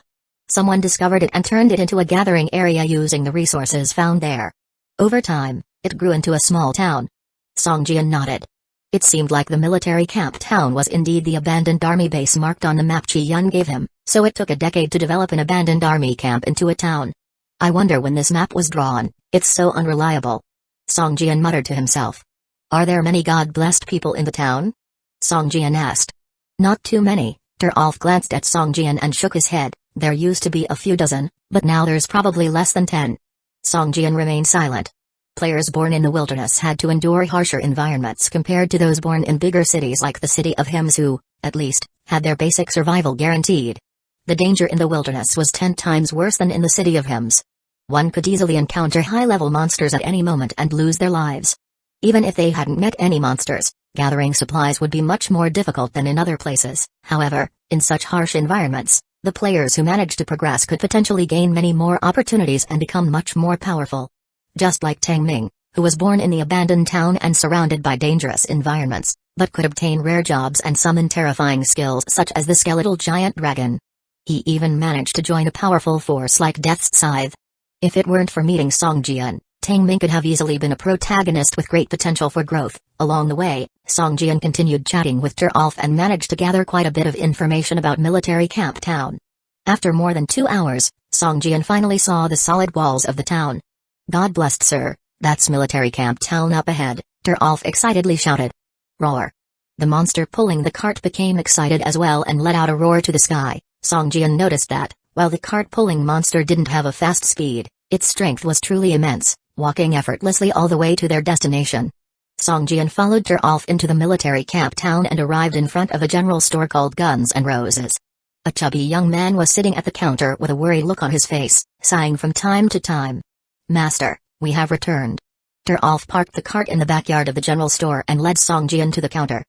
Someone discovered it and turned it into a gathering area using the resources found there. Over time, it grew into a small town." Song Jian nodded. It seemed like the military camp town was indeed the abandoned army base marked on the map Chi Yun gave him, so it took a decade to develop an abandoned army camp into a town. "I wonder when this map was drawn, it's so unreliable," Song Jian muttered to himself. "Are there many god-blessed people in the town?" Song Jian asked. "Not too many," Deralf glanced at Song Jian and shook his head. "There used to be a few dozen, but now there's probably less than 10. Song Jian remained silent. Players born in the wilderness had to endure harsher environments compared to those born in bigger cities like the city of Hims who, at least, had their basic survival guaranteed. The danger in the wilderness was 10 times worse than in the city of Hims. One could easily encounter high-level monsters at any moment and lose their lives. Even if they hadn't met any monsters, gathering supplies would be much more difficult than in other places. However, in such harsh environments, the players who managed to progress could potentially gain many more opportunities and become much more powerful. Just like Tang Ming, who was born in the abandoned town and surrounded by dangerous environments, but could obtain rare jobs and summon terrifying skills such as the skeletal giant dragon. He even managed to join a powerful force like Death's Scythe. If it weren't for meeting Song Jian, Tang Ming could have easily been a protagonist with great potential for growth. Along the way, Song Jian continued chatting with Deralf and managed to gather quite a bit of information about military camp town. After more than 2 hours, Song Jian finally saw the solid walls of the town. God blessed, sir, that's military camp town up ahead, Derolf excitedly shouted. Roar. The monster pulling the cart became excited as well and let out a roar to the sky. Song Jian noticed that, while the cart-pulling monster didn't have a fast speed, its strength was truly immense, walking effortlessly all the way to their destination. Song Jian followed Derolf into the military camp town and arrived in front of a general store called Guns and Roses. A chubby young man was sitting at the counter with a worried look on his face, sighing from time to time. Master, we have returned. Derolf parked the cart in the backyard of the general store and led Song Jian to the counter.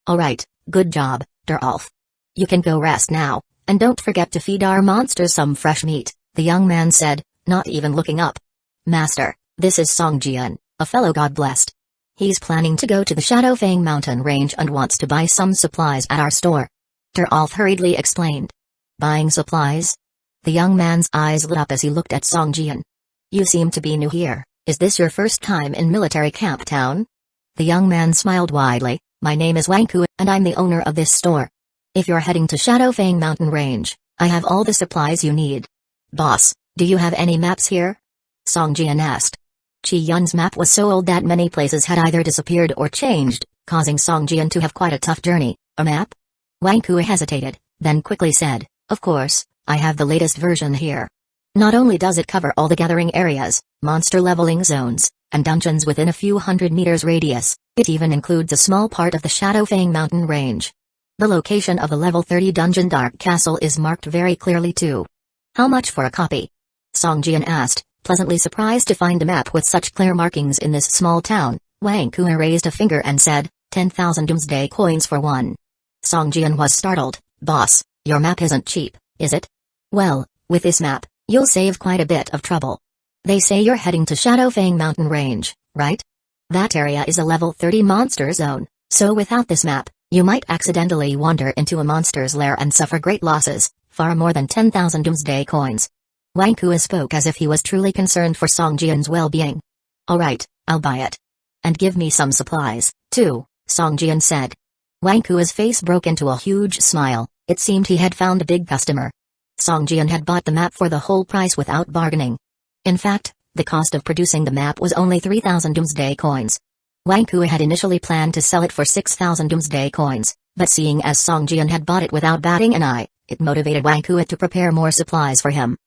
Alright, good job, Derolf. You can go rest now, and don't forget to feed our monsters some fresh meat, the young man said, not even looking up. Master, this is Song Jian, a fellow God blessed. He's planning to go to the Shadowfang mountain range and wants to buy some supplies at our store. Derolf hurriedly explained. Buying supplies? The young man's eyes lit up as he looked at Song Jian. You seem to be new here, is this your first time in military camp town? The young man smiled widely. My name is Wang Ku, and I'm the owner of this store. If you're heading to Shadowfang mountain range, I have all the supplies you need. Boss, do you have any maps here? Song Jian asked. Chi Yun's map was so old that many places had either disappeared or changed, causing Song Jian to have quite a tough journey. A map? Wang Ku hesitated, then quickly said, of course, I have the latest version here. Not only does it cover all the gathering areas, monster leveling zones, and dungeons within a few hundred meters radius, it even includes a small part of the Shadowfang mountain range. The location of the level 30 dungeon Dark Castle is marked very clearly too. How much for a copy? Song Jian asked, pleasantly surprised to find a map with such clear markings in this small town. Wang Ku raised a finger and said, 10,000 doomsday coins for one. Song Jian was startled. Boss, your map isn't cheap, is it? Well, with this map, you'll save quite a bit of trouble. They say you're heading to Shadowfang mountain range, right? That area is a level 30 monster zone, so without this map, you might accidentally wander into a monster's lair and suffer great losses, far more than 10,000 doomsday coins. Wang Ku spoke as if he was truly concerned for Song Jian's well-being. Alright, I'll buy it. And give me some supplies, too, Song Jian said. Wang Ku's face broke into a huge smile. It seemed he had found a big customer. Song Jian had bought the map for the whole price without bargaining. In fact, the cost of producing the map was only 3,000 doomsday coins. Wang Ku had initially planned to sell it for 6,000 doomsday coins, but seeing as Song Jian had bought it without batting an eye, it motivated Wang Ku to prepare more supplies for him.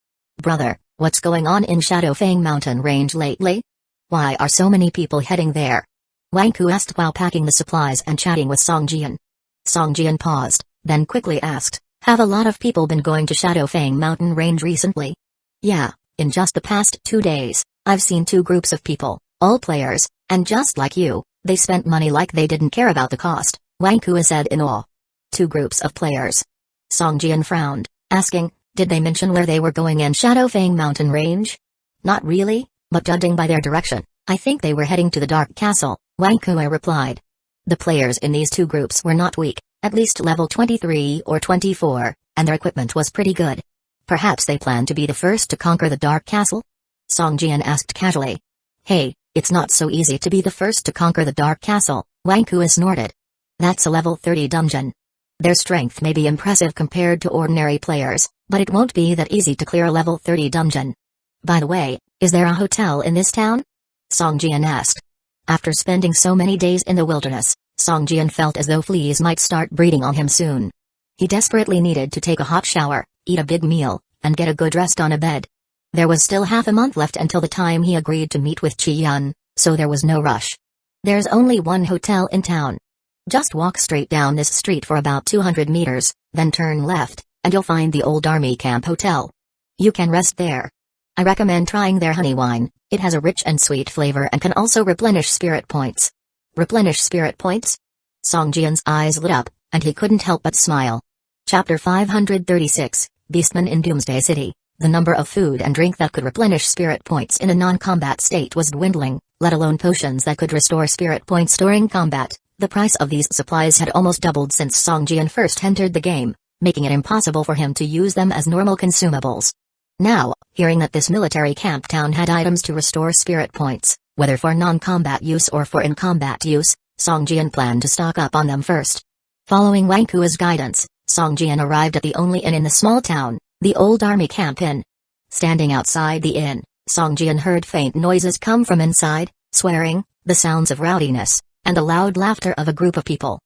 Brother, what's going on in Shadowfang mountain range lately? Why are so many people heading there? Wang Ku asked while packing the supplies and chatting with Song Jian. Song Jian paused, then quickly asked, have a lot of people been going to Shadowfang mountain range recently? Yeah, in just the past 2 days, I've seen 2 groups of people, all players, and just like you, they spent money like they didn't care about the cost, Wang Ku said in awe. 2 groups of players. Song Jian frowned, asking, did they mention where they were going in Shadowfang mountain range? Not really, but judging by their direction, I think they were heading to the Dark Castle, Wang Ku replied. The players in these 2 groups were not weak, at least level 23 or 24, and their equipment was pretty good. Perhaps they planned to be the first to conquer the Dark Castle? Song Jian asked casually. Hey, it's not so easy to be the first to conquer the Dark Castle, Wang Ku snorted. That's a level 30 dungeon. Their strength may be impressive compared to ordinary players, but it won't be that easy to clear a level 30 dungeon. By the way, is there a hotel in this town? Song Jian asked. After spending so many days in the wilderness, Song Jian felt as though fleas might start breeding on him soon. He desperately needed to take a hot shower, eat a big meal, and get a good rest on a bed. There was still half a month left until the time he agreed to meet with Chi Yun, so there was no rush. There's only one hotel in town. Just walk straight down this street for about 200 meters, then turn left, and you'll find the old army camp hotel. You can rest there. I recommend trying their honey wine, it has a rich and sweet flavor and can also replenish spirit points. Replenish spirit points? Song Jian's eyes lit up, and he couldn't help but smile. Chapter 536, Beastmen in Doomsday City. The number of food and drink that could replenish spirit points in a non-combat state was dwindling, let alone potions that could restore spirit points during combat. The price of these supplies had almost doubled since Song Jian first entered the game, making it impossible for him to use them as normal consumables. Now, hearing that this military camp town had items to restore spirit points, whether for non-combat use or for in-combat use, Song Jian planned to stock up on them first. Following Wang Ku's guidance, Song Jian arrived at the only inn in the small town, the old army camp inn. Standing outside the inn, Songjian heard faint noises come from inside, swearing, the sounds of rowdiness, and the loud laughter of a group of people.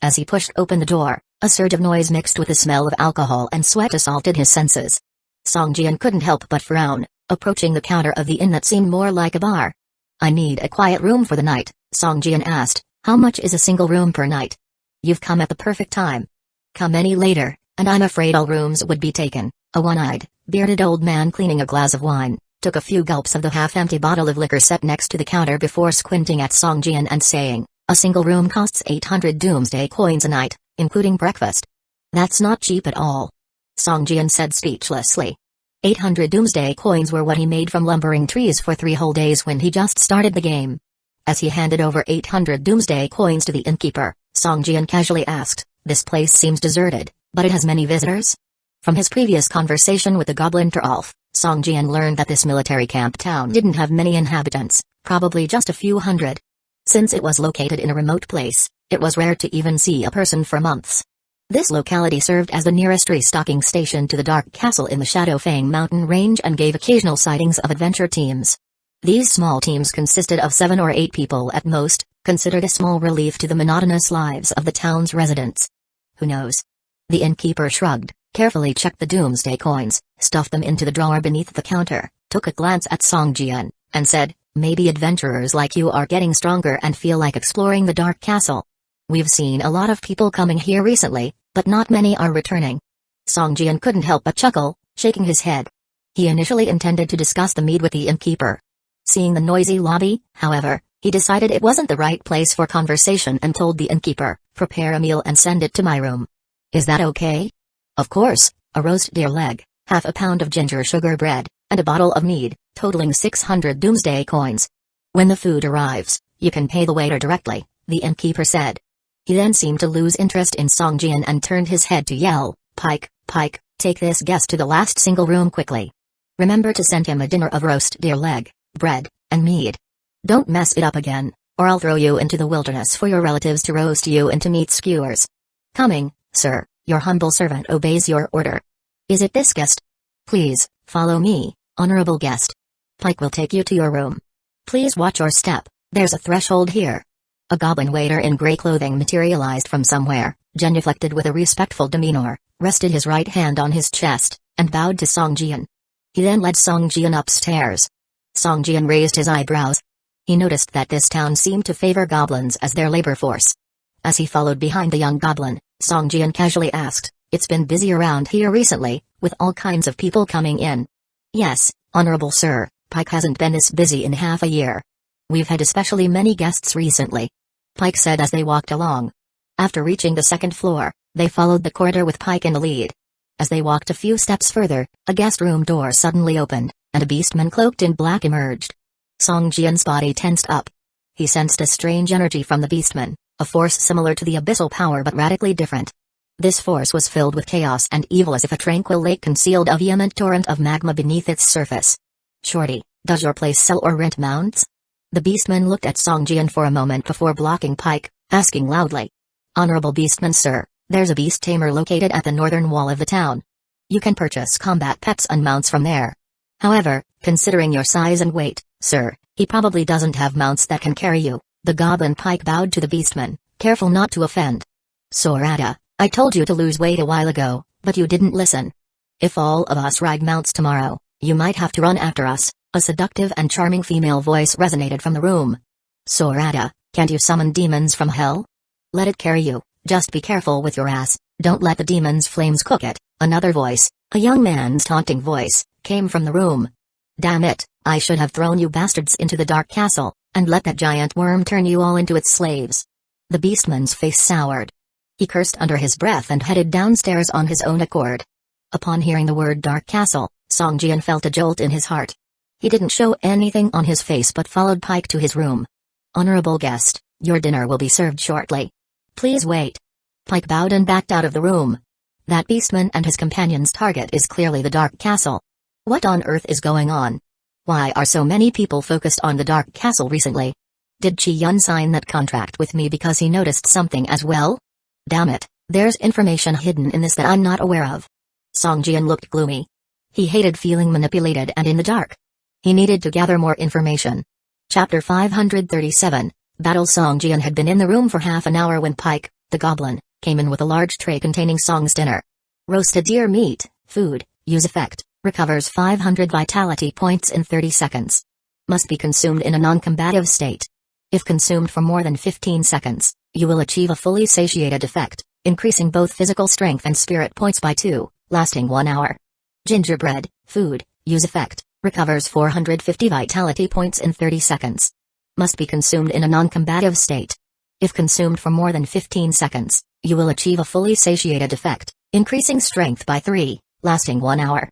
As he pushed open the door, a surge of noise mixed with the smell of alcohol and sweat assaulted his senses. Songjian couldn't help but frown, approaching the counter of the inn that seemed more like a bar. "I need a quiet room for the night," Songjian asked. "How much is a single room per night?" "You've come at the perfect time. Come any later, and I'm afraid all rooms would be taken." A one-eyed, bearded old man cleaning a glass of wine took a few gulps of the half-empty bottle of liquor set next to the counter before squinting at Songjian and saying, "A single room costs 800 doomsday coins a night, including breakfast." "That's not cheap at all," Songjian said speechlessly. 800 doomsday coins were what he made from lumbering trees for 3 whole days when he just started the game. As he handed over 800 doomsday coins to the innkeeper, Songjian casually asked, "This place seems deserted, but it has many visitors?" From his previous conversation with the goblin Teralf, Songjian learned that this military camp town didn't have many inhabitants, probably just a few hundred. Since it was located in a remote place, it was rare to even see a person for months. This locality served as the nearest restocking station to the Dark Castle in the Shadowfang mountain range and gave occasional sightings of adventure teams. These small teams consisted of 7 or 8 people at most, considered a small relief to the monotonous lives of the town's residents. "Who knows?" The innkeeper shrugged, carefully checked the doomsday coins, stuffed them into the drawer beneath the counter, took a glance at Songjian, and said, "Maybe adventurers like you are getting stronger and feel like exploring the Dark Castle. We've seen a lot of people coming here recently, but not many are returning." Songjian couldn't help but chuckle, shaking his head. He initially intended to discuss the mead with the innkeeper. Seeing the noisy lobby, however, he decided it wasn't the right place for conversation and told the innkeeper, "Prepare a meal and send it to my room." "Is that okay?" "Of course, a roast deer leg, half a pound of ginger sugar bread, and a bottle of mead, totaling 600 doomsday coins. When the food arrives, you can pay the waiter directly," the innkeeper said. He then seemed to lose interest in Songjian and turned his head to yell, "Pike, Pike, take this guest to the last single room quickly. Remember to send him a dinner of roast deer leg, bread, and mead. Don't mess it up again, or I'll throw you into the wilderness for your relatives to roast you into meat skewers." "Coming, sir, your humble servant obeys your order." "Is it this guest?" "Please, follow me, honorable guest. Pike will take you to your room. Please watch your step, there's a threshold here." A goblin waiter in grey clothing materialized from somewhere, genuflected with a respectful demeanor, rested his right hand on his chest, and bowed to Songjian. He then led Songjian upstairs. Songjian raised his eyebrows. He noticed that this town seemed to favor goblins as their labor force. As he followed behind the young goblin, Songjian casually asked, "It's been busy around here recently, with all kinds of people coming in?" "Yes, honorable sir, Pike hasn't been this busy in half a year. We've had especially many guests recently," Pike said as they walked along. After reaching the 2nd floor, they followed the corridor with Pike in the lead. As they walked a few steps further, a guest room door suddenly opened, and a beastman cloaked in black emerged. Songjian's body tensed up. He sensed a strange energy from the beastman, a force similar to the abyssal power but radically different. This force was filled with chaos and evil as if a tranquil lake concealed a vehement torrent of magma beneath its surface. "Shorty, does your place sell or rent mounts?" The beastman looked at Songjian for a moment before blocking Pike, asking loudly. "Honorable beastman sir, there's a beast tamer located at the northern wall of the town. You can purchase combat pets and mounts from there. However, considering your size and weight, sir, he probably doesn't have mounts that can carry you." The goblin Pike bowed to the beastman, careful not to offend. "Sorata, I told you to lose weight a while ago, but you didn't listen. If all of us ride mounts tomorrow, you might have to run after us." A seductive and charming female voice resonated from the room. "Sorata, can't you summon demons from hell? Let it carry you, just be careful with your ass, don't let the demons' flames cook it." Another voice, a young man's taunting voice, came from the room. "Damn it, I should have thrown you bastards into the Dark Castle, and let that giant worm turn you all into its slaves." The beastman's face soured. He cursed under his breath and headed downstairs on his own accord. Upon hearing the word Dark Castle, Songjian felt a jolt in his heart. He didn't show anything on his face but followed Pike to his room. "Honorable guest, your dinner will be served shortly. Please wait." Pike bowed and backed out of the room. That beastman and his companion's target is clearly the Dark Castle. What on earth is going on? Why are so many people focused on the Dark Castle recently? Did Chi Yun sign that contract with me because he noticed something as well? Damn it, there's information hidden in this that I'm not aware of. Songjian looked gloomy. He hated feeling manipulated and in the dark. He needed to gather more information. Chapter 537, Battle. Song Jian had been in the room for half an hour when Pike, the goblin, came in with a large tray containing Song's dinner. Roasted deer meat, food, use effect, recovers 500 vitality points in 30 seconds. Must be consumed in a non-combative state. If consumed for more than 15 seconds, you will achieve a fully satiated effect, increasing both physical strength and spirit points by 2, lasting 1 hour. Gingerbread, food, use effect, recovers 450 vitality points in 30 seconds. Must be consumed in a non-combative state. If consumed for more than 15 seconds, you will achieve a fully satiated effect, increasing strength by 3, lasting 1 hour.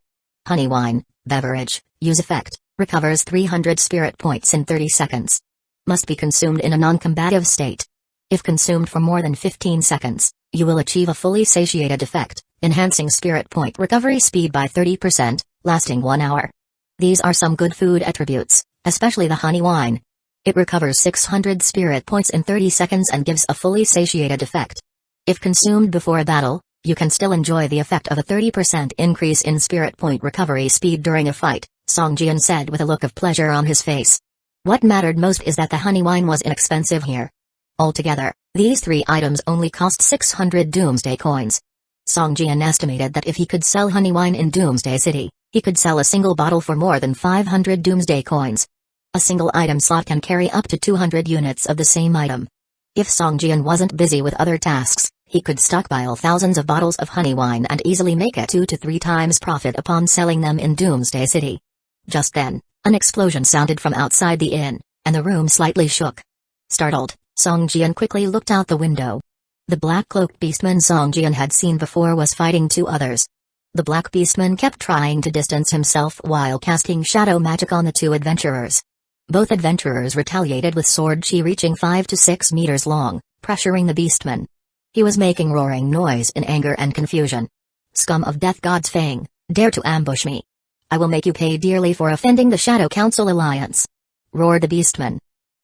Honey wine, beverage, use effect, recovers 300 spirit points in 30 seconds. Must be consumed in a non-combative state. If consumed for more than 15 seconds, you will achieve a fully satiated effect, enhancing spirit point recovery speed by 30%, lasting 1 hour. These are some good food attributes, especially the honey wine. It recovers 600 spirit points in 30 seconds and gives a fully satiated effect. If consumed before a battle, you can still enjoy the effect of a 30% increase in spirit point recovery speed during a fight, Song Jian said with a look of pleasure on his face. What mattered most is that the honey wine was inexpensive here. Altogether, these 3 items only cost 600 Doomsday coins. Song Jian estimated that if he could sell honey wine in Doomsday City, he could sell a single bottle for more than 500 Doomsday coins. A single item slot can carry up to 200 units of the same item. If Song Jian wasn't busy with other tasks, he could stockpile thousands of bottles of honey wine and easily make it 2 to 3 times profit upon selling them in Doomsday City. Just then, an explosion sounded from outside the inn, and the room slightly shook. Startled, Song Jian quickly looked out the window. The black-cloaked beastman Song Jian had seen before was fighting 2 others. The black beastman kept trying to distance himself while casting shadow magic on the 2 adventurers. Both adventurers retaliated with sword chi reaching 5 to 6 meters long, pressuring the beastman. He was making roaring noise in anger and confusion. Scum of Death God's Fang, dare to ambush me. I will make you pay dearly for offending the Shadow Council Alliance. Roared the beastman.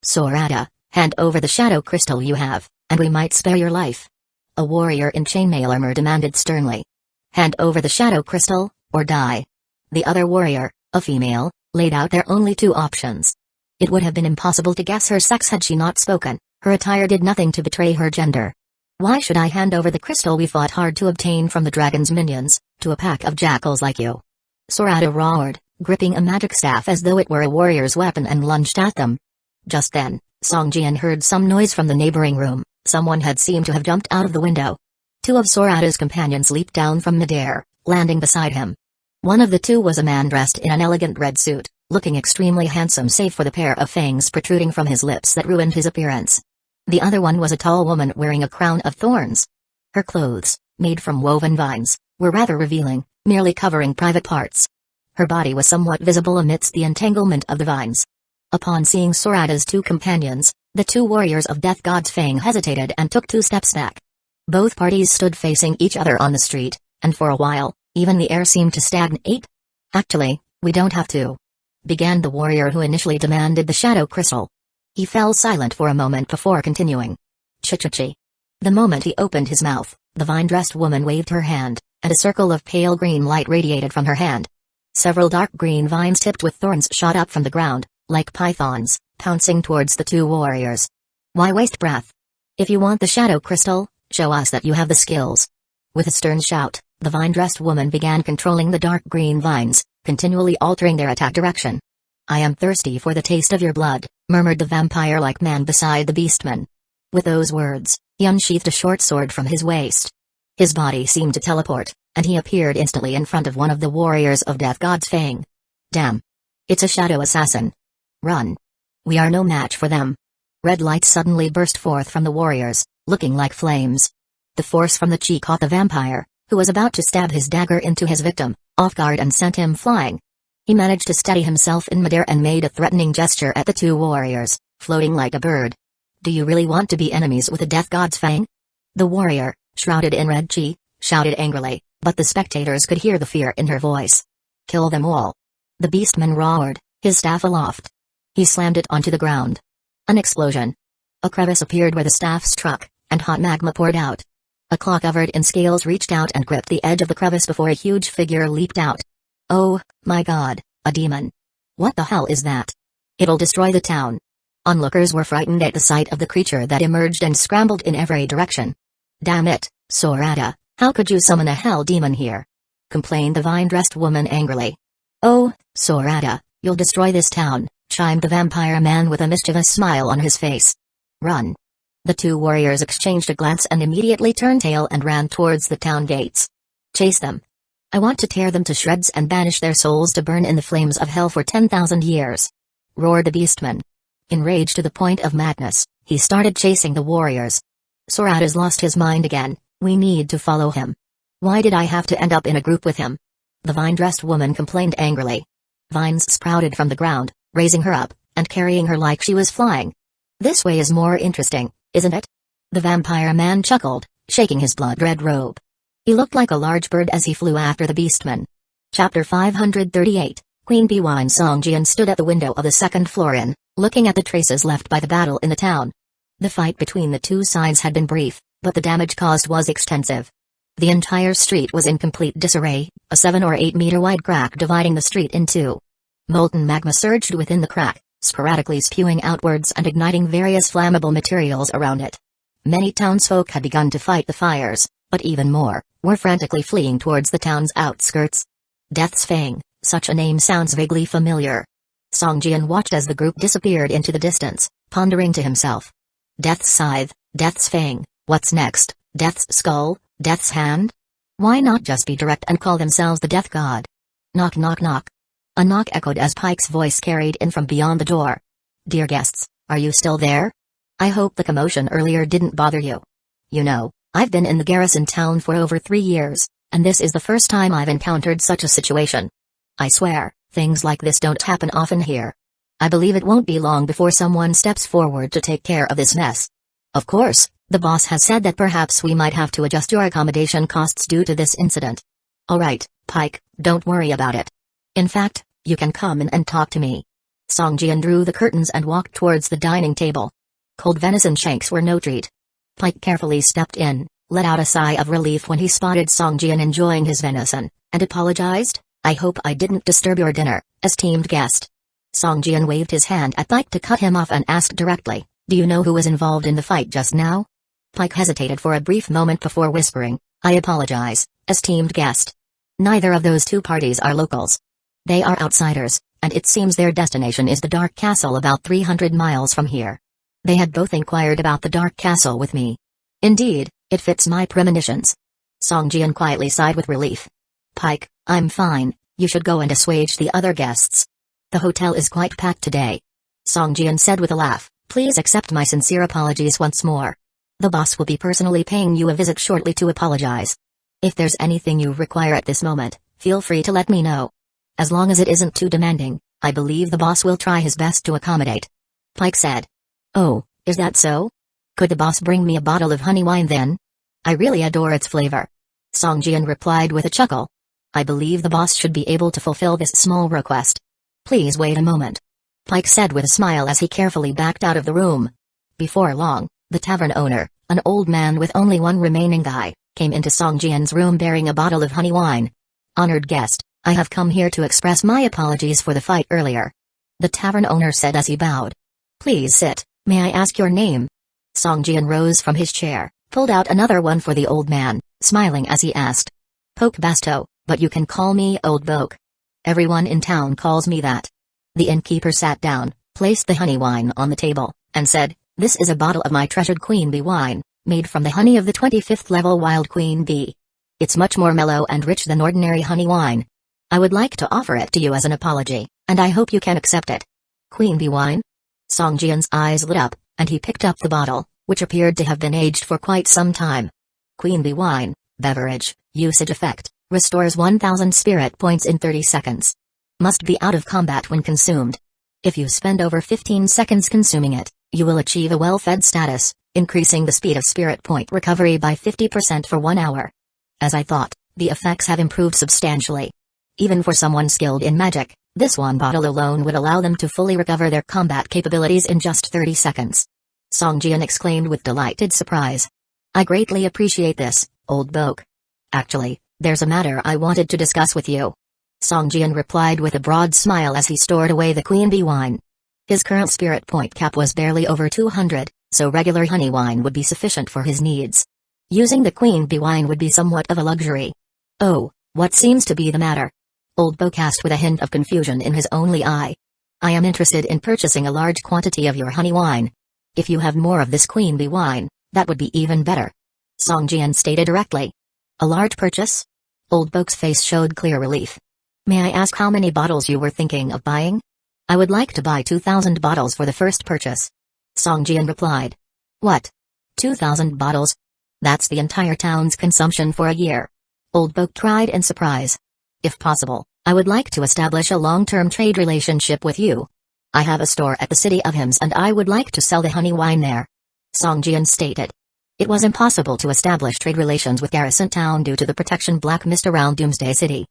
Sorata, hand over the shadow crystal you have, and we might spare your life. A warrior in chainmail armor demanded sternly. Hand over the shadow crystal, or die. The other warrior, a female, laid out their only 2 options. It would have been impossible to guess her sex had she not spoken. Her attire did nothing to betray her gender. Why should I hand over the crystal we fought hard to obtain from the dragon's minions, to a pack of jackals like you? Sorata roared, gripping a magic staff as though it were a warrior's weapon and lunged at them. Just then, Song Jian heard some noise from the neighboring room. Someone had seemed to have jumped out of the window. 2 of Sorata's companions leaped down from midair, landing beside him. One of the 2 was a man dressed in an elegant red suit, looking extremely handsome save for the pair of fangs protruding from his lips that ruined his appearance. The other one was a tall woman wearing a crown of thorns. Her clothes, made from woven vines, were rather revealing, merely covering private parts. Her body was somewhat visible amidst the entanglement of the vines. Upon seeing Sorata's 2 companions, the 2 warriors of Death God's Fang hesitated and took 2 steps back. Both parties stood facing each other on the street, and for a while, even the air seemed to stagnate. Actually, we don't have to. Began the warrior who initially demanded the shadow crystal. He fell silent for a moment before continuing. Chi-chi-chi. The moment he opened his mouth, the vine-dressed woman waved her hand, and a circle of pale green light radiated from her hand. Several dark green vines tipped with thorns shot up from the ground, like pythons, pouncing towards the 2 warriors. Why waste breath? If you want the shadow crystal, show us that you have the skills. With a stern shout, the vine-dressed woman began controlling the dark green vines, continually altering their attack direction. I am thirsty for the taste of your blood, murmured the vampire-like man beside the beastman. With those words, he unsheathed a short sword from his waist. His body seemed to teleport, and he appeared instantly in front of one of the warriors of Death God's Fang. Damn. It's a shadow assassin. Run. We are no match for them. Red light suddenly burst forth from the warriors, looking like flames. The force from the chi caught the vampire, who was about to stab his dagger into his victim, off guard and sent him flying. He managed to steady himself in midair and made a threatening gesture at the 2 warriors, floating like a bird. Do you really want to be enemies with the Death God's Fang? The warrior, shrouded in red chi, shouted angrily, but the spectators could hear the fear in her voice. Kill them all. The beastman roared, his staff aloft. He slammed it onto the ground. An explosion. A crevice appeared where the staff struck, and hot magma poured out. A claw covered in scales reached out and gripped the edge of the crevice before a huge figure leaped out. Oh, my god, a demon. What the hell is that? It'll destroy the town. Onlookers were frightened at the sight of the creature that emerged and scrambled in every direction. Damn it, Sorata, how could you summon a hell demon here? Complained the vine-dressed woman angrily. Oh, Sorata, you'll destroy this town, chimed the vampire man with a mischievous smile on his face. Run. The two warriors exchanged a glance and immediately turned tail and ran towards the town gates. Chase them. I want to tear them to shreds and banish their souls to burn in the flames of hell for 10,000 years. Roared the beastman. Enraged to the point of madness, he started chasing the warriors. Sorata's lost his mind again, we need to follow him. Why did I have to end up in a group with him? The vine-dressed woman complained angrily. Vines sprouted from the ground, raising her up, and carrying her like she was flying. This way is more interesting, isn't it? The vampire man chuckled, shaking his blood-red robe. He looked like a large bird as he flew after the beastman. Chapter 538, Queen Bee Wine. Songjian stood at the window of the second floor inn, looking at the traces left by the battle in the town. The fight between the two sides had been brief, but the damage caused was extensive. The entire street was in complete disarray, a 7 or 8 meter wide crack dividing the street in two. Molten magma surged within the crack, sporadically spewing outwards and igniting various flammable materials around it. Many townsfolk had begun to fight the fires, but even more were frantically fleeing towards the town's outskirts. Death's Fang, such a name sounds vaguely familiar. Songjian watched as the group disappeared into the distance, pondering to himself. Death's Scythe, Death's Fang, what's next, Death's Skull, Death's Hand? Why not just be direct and call themselves the Death God? Knock knock knock. A knock echoed as Pike's voice carried in from beyond the door. Dear guests, are you still there? I hope the commotion earlier didn't bother you. You know, I've been in the garrison town for over 3 years, and this is the first time I've encountered such a situation. I swear, things like this don't happen often here. I believe it won't be long before someone steps forward to take care of this mess. Of course, the boss has said that perhaps we might have to adjust your accommodation costs due to this incident. Alright, Pike, don't worry about it. In fact, you can come in and talk to me. Songjian drew the curtains and walked towards the dining table. Cold venison shanks were no treat. Pike carefully stepped in, let out a sigh of relief when he spotted Songjian enjoying his venison, and apologized. I hope I didn't disturb your dinner, esteemed guest. Songjian waved his hand at Pike to cut him off and asked directly, do you know who was involved in the fight just now? Pike hesitated for a brief moment before whispering, I apologize, esteemed guest. Neither of those two parties are locals. They are outsiders, and it seems their destination is the Dark Castle about 300 miles from here. They had both inquired about the Dark Castle with me. Indeed, it fits my premonitions. Songjian quietly sighed with relief. Pike, I'm fine, you should go and assuage the other guests. The hotel is quite packed today. Songjian said with a laugh, please accept my sincere apologies once more. The boss will be personally paying you a visit shortly to apologize. If there's anything you require at this moment, feel free to let me know. As long as it isn't too demanding, I believe the boss will try his best to accommodate. Pike said. Oh, is that so? Could the boss bring me a bottle of honey wine then? I really adore its flavor. Songjian replied with a chuckle. I believe the boss should be able to fulfill this small request. Please wait a moment. Pike said with a smile as he carefully backed out of the room. Before long, the tavern owner, an old man with only one remaining guy, came into Songjian's room bearing a bottle of honey wine. Honored guest, I have come here to express my apologies for the fight earlier. The tavern owner said as he bowed. Please sit. May I ask your name? Songjian rose from his chair, pulled out another one for the old man, smiling as he asked. Poke Basto, but you can call me Old Boke. Everyone in town calls me that. The innkeeper sat down, placed the honey wine on the table, and said, this is a bottle of my treasured queen bee wine, made from the honey of the 25th level wild queen bee. It's much more mellow and rich than ordinary honey wine. I would like to offer it to you as an apology, and I hope you can accept it. Queen bee wine? Songjian's eyes lit up, and he picked up the bottle, which appeared to have been aged for quite some time. Queen bee wine, beverage, usage effect, restores 1000 spirit points in 30 seconds. Must be out of combat when consumed. If you spend over 15 seconds consuming it, you will achieve a well-fed status, increasing the speed of spirit point recovery by 50% for 1 hour. As I thought, the effects have improved substantially. Even for someone skilled in magic, this one bottle alone would allow them to fully recover their combat capabilities in just 30 seconds. Songjian exclaimed with delighted surprise. I greatly appreciate this, Old Boke. Actually, there's a matter I wanted to discuss with you. Songjian replied with a broad smile as he stored away the queen bee wine. His current spirit point cap was barely over 200, so regular honey wine would be sufficient for his needs. Using the queen bee wine would be somewhat of a luxury. Oh, what seems to be the matter? Old Bo asked with a hint of confusion in his only eye. I am interested in purchasing a large quantity of your honey wine. If you have more of this queen bee wine, that would be even better. Songjian stated directly. A large purchase? Old Bo's face showed clear relief. May I ask how many bottles you were thinking of buying? I would like to buy 2,000 bottles for the first purchase. Songjian replied. What? 2,000 bottles? That's the entire town's consumption for a year. Old Bo cried in surprise. If possible, I would like to establish a long-term trade relationship with you. I have a store at the city of Hymns and I would like to sell the honey wine there. Songjian stated. It was impossible to establish trade relations with Garrison Town due to the protection black mist around Doomsday City.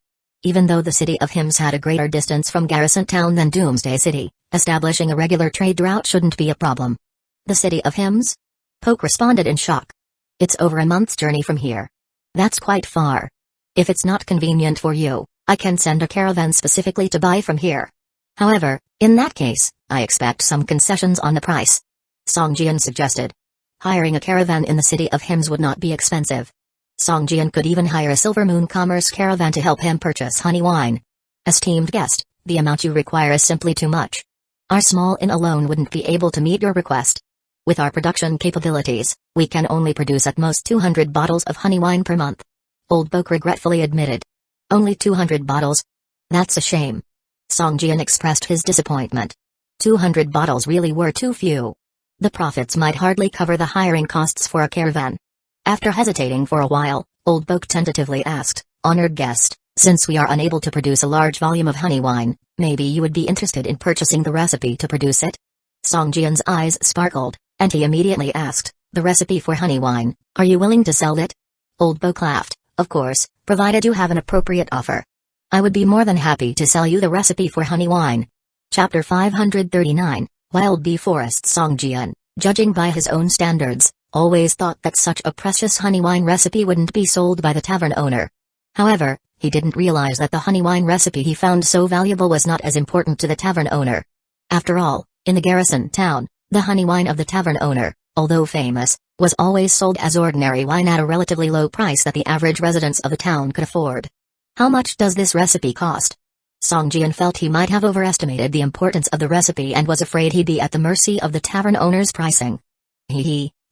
Even though the city of Hymns had a greater distance from Garrison Town than Doomsday City, establishing a regular trade route shouldn't be a problem. The city of Hymns? Poke responded in shock. It's over a month's journey from here. That's quite far. If it's not convenient for you, I can send a caravan specifically to buy from here. However, in that case, I expect some concessions on the price. Songjian suggested. Hiring a caravan in the city of Hymns would not be expensive. Songjian could even hire a Silver Moon Commerce caravan to help him purchase honey wine. Esteemed guest, the amount you require is simply too much. Our small inn alone wouldn't be able to meet your request. With our production capabilities, we can only produce at most 200 bottles of honey wine per month. Old Bo regretfully admitted. Only 200 bottles? That's a shame. Songjian expressed his disappointment. 200 bottles really were too few. The profits might hardly cover the hiring costs for a caravan. After hesitating for a while, Old Bo tentatively asked, Honored guest, since we are unable to produce a large volume of honey wine, maybe you would be interested in purchasing the recipe to produce it? Songjian's eyes sparkled, and he immediately asked, The recipe for honey wine, are you willing to sell it? Old Bo laughed, Of course, provided you have an appropriate offer. I would be more than happy to sell you the recipe for honey wine. Chapter 539, Wild Bee Forest. Songjian, judging by his own standards, always thought that such a precious honey wine recipe wouldn't be sold by the tavern owner. However, he didn't realize that the honey wine recipe he found so valuable was not as important to the tavern owner. After all, in the garrison town, the honey wine of the tavern owner, although famous, was always sold as ordinary wine at a relatively low price that the average residents of the town could afford. How much does this recipe cost? Songjian felt he might have overestimated the importance of the recipe and was afraid he'd be at the mercy of the tavern owner's pricing.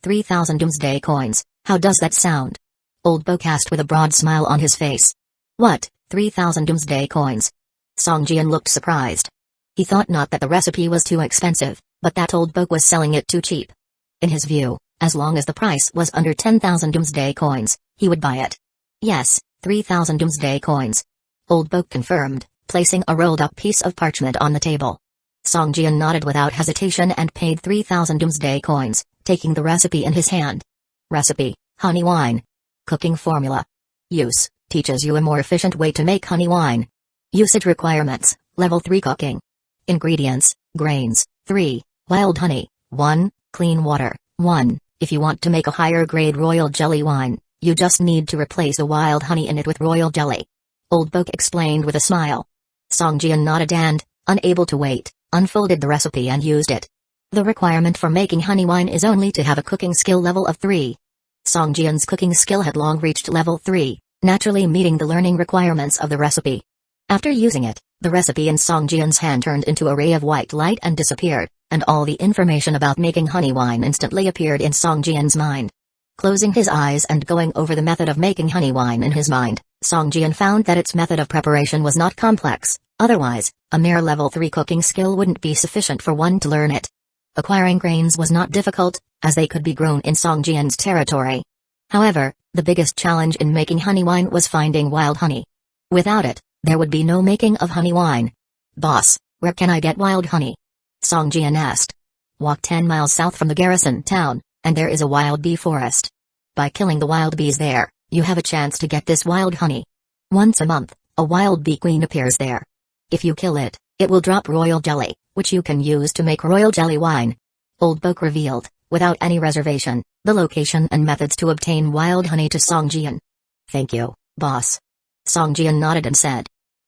3,000 doomsday coins, how does that sound? Old Bo asked with a broad smile on his face. What, 3,000 doomsday coins? Songjian looked surprised. He thought not that the recipe was too expensive, but that Old Bo was selling it too cheap. In his view, as long as the price was under 10,000 doomsday coins, he would buy it. Yes, 3,000 doomsday coins. Old Bo confirmed, placing a rolled-up piece of parchment on the table. Songjian nodded without hesitation and paid 3,000 doomsday coins, taking the recipe in his hand. Recipe, honey wine. Cooking formula. Use, teaches you a more efficient way to make honey wine. Usage requirements, level 3 cooking. Ingredients, grains, 3, wild honey, 1, clean water, 1. If you want to make a higher grade royal jelly wine, you just need to replace the wild honey in it with royal jelly. Old Bo explained with a smile. Songjian nodded and, unable to wait, unfolded the recipe and used it. The requirement for making honey wine is only to have a cooking skill level of 3. Songjian's cooking skill had long reached level 3, naturally meeting the learning requirements of the recipe. After using it, the recipe in Songjian's hand turned into a ray of white light and disappeared, and all the information about making honey wine instantly appeared in Songjian's mind. Closing his eyes and going over the method of making honey wine in his mind, Songjian found that its method of preparation was not complex, otherwise, a mere level 3 cooking skill wouldn't be sufficient for one to learn it. Acquiring grains was not difficult, as they could be grown in Songjian's territory. However, the biggest challenge in making honey wine was finding wild honey. Without it, there would be no making of honey wine. Boss, where can I get wild honey? Songjian asked. Walk 10 miles south from the garrison town, and there is a wild bee forest. By killing the wild bees there, you have a chance to get this wild honey. Once a month, a wild bee queen appears there. If you kill it, it will drop royal jelly, which you can use to make royal jelly wine. Old Bo revealed, without any reservation, the location and methods to obtain wild honey to Songjian. Thank you, boss. Songjian nodded and said.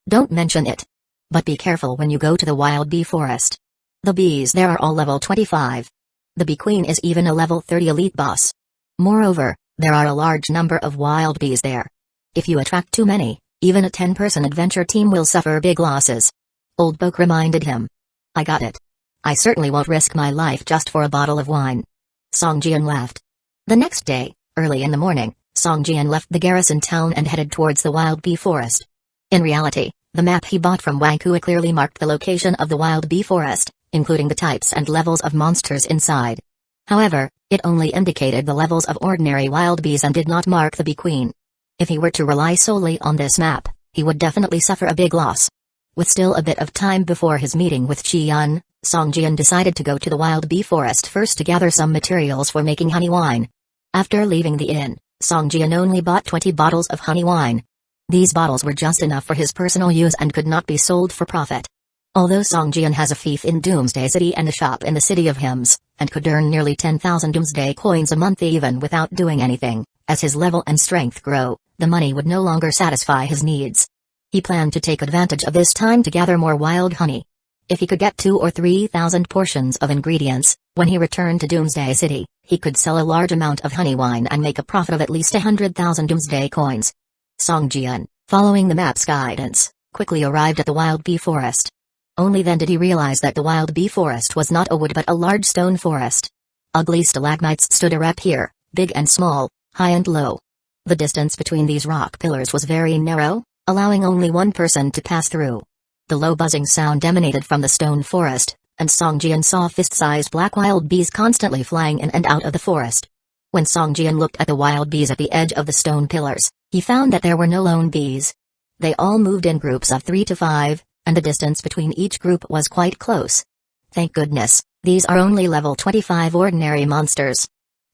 Don't mention it. But be careful when you go to the wild bee forest. The bees there are all level 25. The bee queen is even a level 30 elite boss. Moreover, there are a large number of wild bees there. If you attract too many, even a 10-person adventure team will suffer big losses. Old Boke reminded him. I got it. I certainly won't risk my life just for a bottle of wine. Song Jian laughed. The next day, early in the morning, Song Jian left the garrison town and headed towards the wild bee forest. In reality, the map he bought from Hueco clearly marked the location of the wild bee forest, including the types and levels of monsters inside. However, it only indicated the levels of ordinary wild bees and did not mark the bee queen. If he were to rely solely on this map, he would definitely suffer a big loss. With still a bit of time before his meeting with Qian, Song Jian decided to go to the wild bee forest first to gather some materials for making honey wine. After leaving the inn, Song Jian only bought 20 bottles of honey wine. These bottles were just enough for his personal use and could not be sold for profit. Although Song Jian has a fief in Doomsday City and a shop in the City of Hymns, and could earn nearly 10,000 Doomsday coins a month even without doing anything, as his level and strength grow, the money would no longer satisfy his needs. He planned to take advantage of this time to gather more wild honey. If he could get 2,000 or 3,000 portions of ingredients, when he returned to Doomsday City, he could sell a large amount of honey wine and make a profit of at least 100,000 Doomsday coins. Song Jian, following the map's guidance, quickly arrived at the wild bee forest. Only then did he realize that the wild bee forest was not a wood but a large stone forest. Ugly stalagmites stood erect here, big and small, high and low. The distance between these rock pillars was very narrow, allowing only one person to pass through. The low buzzing sound emanated from the stone forest, and Song Jian saw fist-sized black wild bees constantly flying in and out of the forest. When Song Jian looked at the wild bees at the edge of the stone pillars, he found that there were no lone bees. They all moved in groups of 3 to 5, and the distance between each group was quite close. Thank goodness, these are only level 25 ordinary monsters.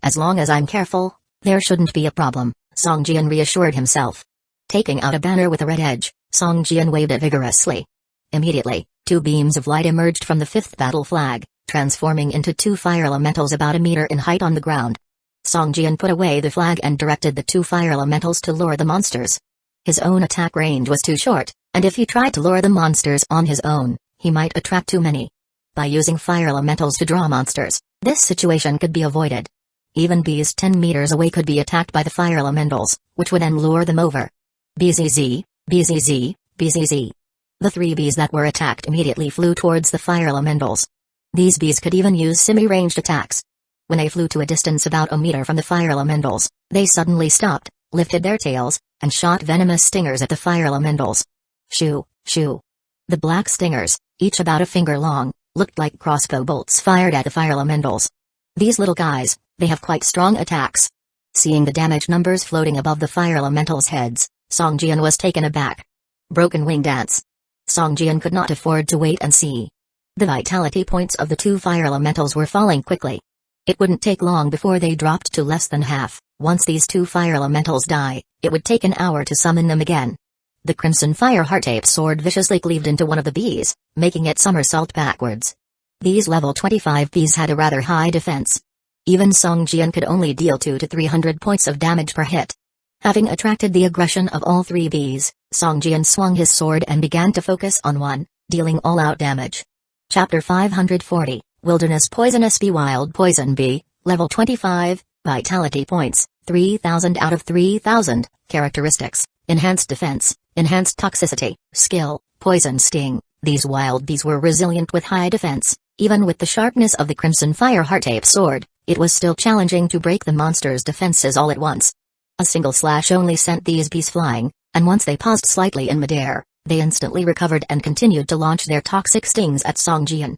As long as I'm careful, there shouldn't be a problem, Song Jian reassured himself. Taking out a banner with a red edge, Song Jian waved it vigorously. Immediately, 2 beams of light emerged from the 5th battle flag, transforming into 2 fire elementals about a meter in height on the ground. Song Jian put away the flag and directed the 2 fire elementals to lure the monsters. His own attack range was too short, and if he tried to lure the monsters on his own, he might attract too many. By using fire elementals to draw monsters, this situation could be avoided. Even bees 10 meters away could be attacked by the fire elementals, which would then lure them over. BZZ, BZZ, BZZ. The 3 bees that were attacked immediately flew towards the fire elementals. These bees could even use semi-ranged attacks. When they flew to a distance about a meter from the fire elementals, they suddenly stopped, lifted their tails, and shot venomous stingers at the fire elementals. Shoo, shoo. The black stingers, each about a finger long, looked like crossbow bolts fired at the fire elementals. These little guys, they have quite strong attacks. Seeing the damage numbers floating above the fire elementals' heads, Song Jian was taken aback. Broken wing dance. Song Jian could not afford to wait and see. The vitality points of the 2 fire elementals were falling quickly. It wouldn't take long before they dropped to less than half. Once these 2 fire elementals die, it would take an hour to summon them again. The crimson fire heart-ape sword viciously cleaved into one of the bees, making it somersault backwards. These level 25 bees had a rather high defense. Even Song Jian could only deal 200 to 300 points of damage per hit. Having attracted the aggression of all 3 bees, Song Jian swung his sword and began to focus on one, dealing all-out damage. Chapter 540, Wilderness Poisonous Bee. Wild Poison Bee, level 25, vitality points, 3000 out of 3000, characteristics, enhanced defense, enhanced toxicity, skill, poison sting. These wild bees were resilient with high defense. Even with the sharpness of the crimson fire heart-ape sword, it was still challenging to break the monster's defenses all at once. A single slash only sent these bees flying, and once they paused slightly in midair, they instantly recovered and continued to launch their toxic stings at Song Jian.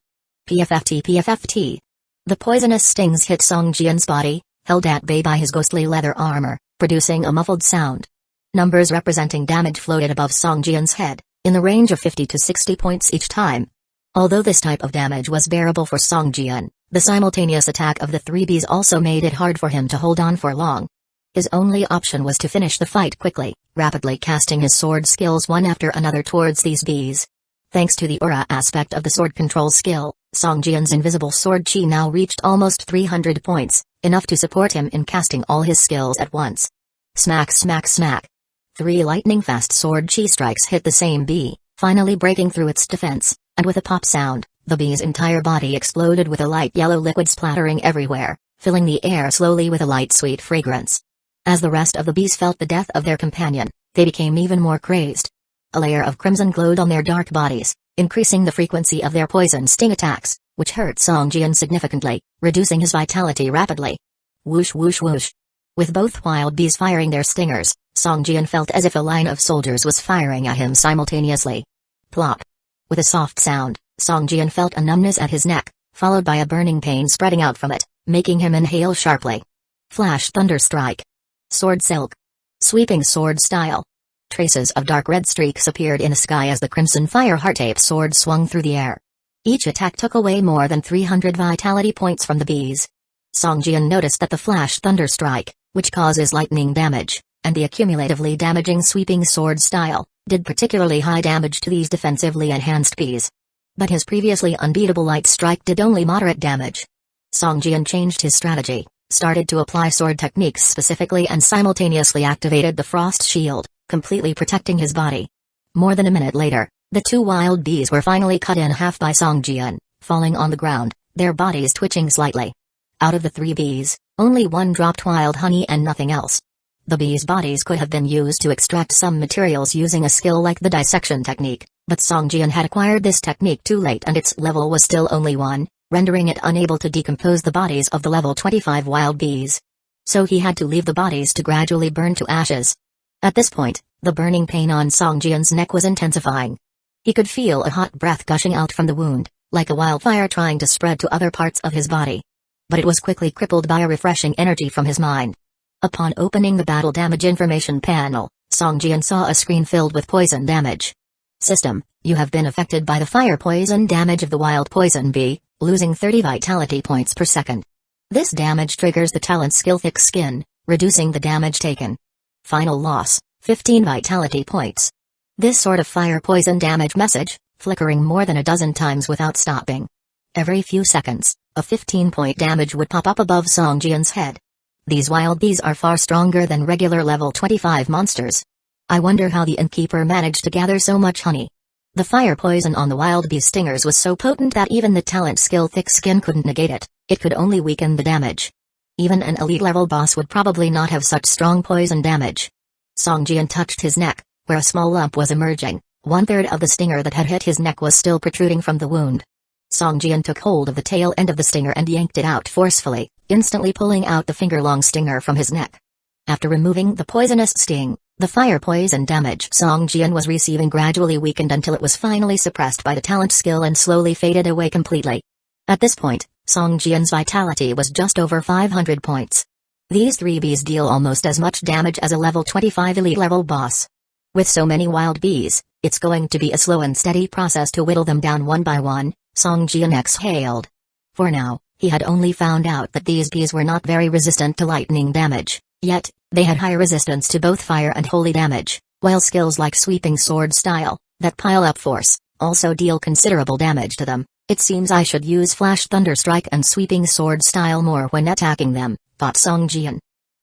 PFFT PFFT. The poisonous stings hit Song Jian's body, held at bay by his ghostly leather armor, producing a muffled sound. Numbers representing damage floated above Song Jian's head, in the range of 50 to 60 points each time. Although this type of damage was bearable for Song Jian, the simultaneous attack of the 3 bees also made it hard for him to hold on for long. His only option was to finish the fight quickly, rapidly casting his sword skills one after another towards these bees. Thanks to the aura aspect of the sword control skill, Song Jian's invisible sword chi now reached almost 300 points, enough to support him in casting all his skills at once. Smack smack smack. 3 lightning-fast sword chi strikes hit the same bee, finally breaking through its defense, and with a pop sound, the bee's entire body exploded with a light yellow liquid splattering everywhere, filling the air slowly with a light sweet fragrance. As the rest of the bees felt the death of their companion, they became even more crazed. A layer of crimson glowed on their dark bodies, increasing the frequency of their poison sting attacks, which hurt Song Jian significantly, reducing his vitality rapidly. Whoosh whoosh whoosh. With both wild bees firing their stingers, Song Jian felt as if a line of soldiers was firing at him simultaneously. Plop. With a soft sound, Song Jian felt a numbness at his neck, followed by a burning pain spreading out from it, making him inhale sharply. Flash Thunder Strike. Sword Silk. Sweeping Sword Style. Traces of dark red streaks appeared in the sky as the Crimson Fire Heart-Ape sword swung through the air. Each attack took away more than 300 vitality points from the bees. Song Jian noticed that the Flash Thunder Strike, which causes lightning damage, and the accumulatively damaging Sweeping Sword Style, did particularly high damage to these defensively enhanced bees. But his previously unbeatable Light Strike did only moderate damage. Song Jian changed his strategy, started to apply sword techniques specifically and simultaneously activated the Frost Shield, completely protecting his body. More than a minute later, the two wild bees were finally cut in half by Song Jian, falling on the ground, their bodies twitching slightly. Out of the 3 bees, only one dropped wild honey and nothing else. The bees' bodies could have been used to extract some materials using a skill like the dissection technique, but Song Jian had acquired this technique too late and its level was still only 1, rendering it unable to decompose the bodies of the level 25 wild bees. So he had to leave the bodies to gradually burn to ashes. At this point, the burning pain on Song Jian's neck was intensifying. He could feel a hot breath gushing out from the wound, like a wildfire trying to spread to other parts of his body. But it was quickly crippled by a refreshing energy from his mind. Upon opening the battle damage information panel, Song Jian saw a screen filled with poison damage. System, you have been affected by the fire poison damage of the wild poison bee, losing 30 vitality points per second. This damage triggers the talent skill Thick Skin, reducing the damage taken. Final loss, 15 vitality points. This sort of fire poison damage message, flickering more than a dozen times without stopping. Every few seconds, a 15-point damage would pop up above Song Jian's head. These wild bees are far stronger than regular level 25 monsters. I wonder how the innkeeper managed to gather so much honey. The fire poison on the wild bee's stingers was so potent that even the talent skill Thick Skin couldn't negate it, it could only weaken the damage. Even an elite level boss would probably not have such strong poison damage. Song Jian touched his neck, where a small lump was emerging. 1/3 of the stinger that had hit his neck was still protruding from the wound. Song Jian took hold of the tail end of the stinger and yanked it out forcefully, instantly pulling out the finger-long stinger from his neck. After removing the poisonous sting, the fire poison damage Song Jian was receiving gradually weakened until it was finally suppressed by the talent skill and slowly faded away completely. At this point, Song Jian's vitality was just over 500 points. These 3 bees deal almost as much damage as a level 25 elite level boss. With so many wild bees, it's going to be a slow and steady process to whittle them down one by one, Song Jian exhaled. For now, he had only found out that these bees were not very resistant to lightning damage, yet, they had high resistance to both fire and holy damage, while skills like Sweeping Sword Style, that pile up force, also deal considerable damage to them. It seems I should use Flash Thunder Strike and Sweeping Sword Style more when attacking them, thought Song Jian.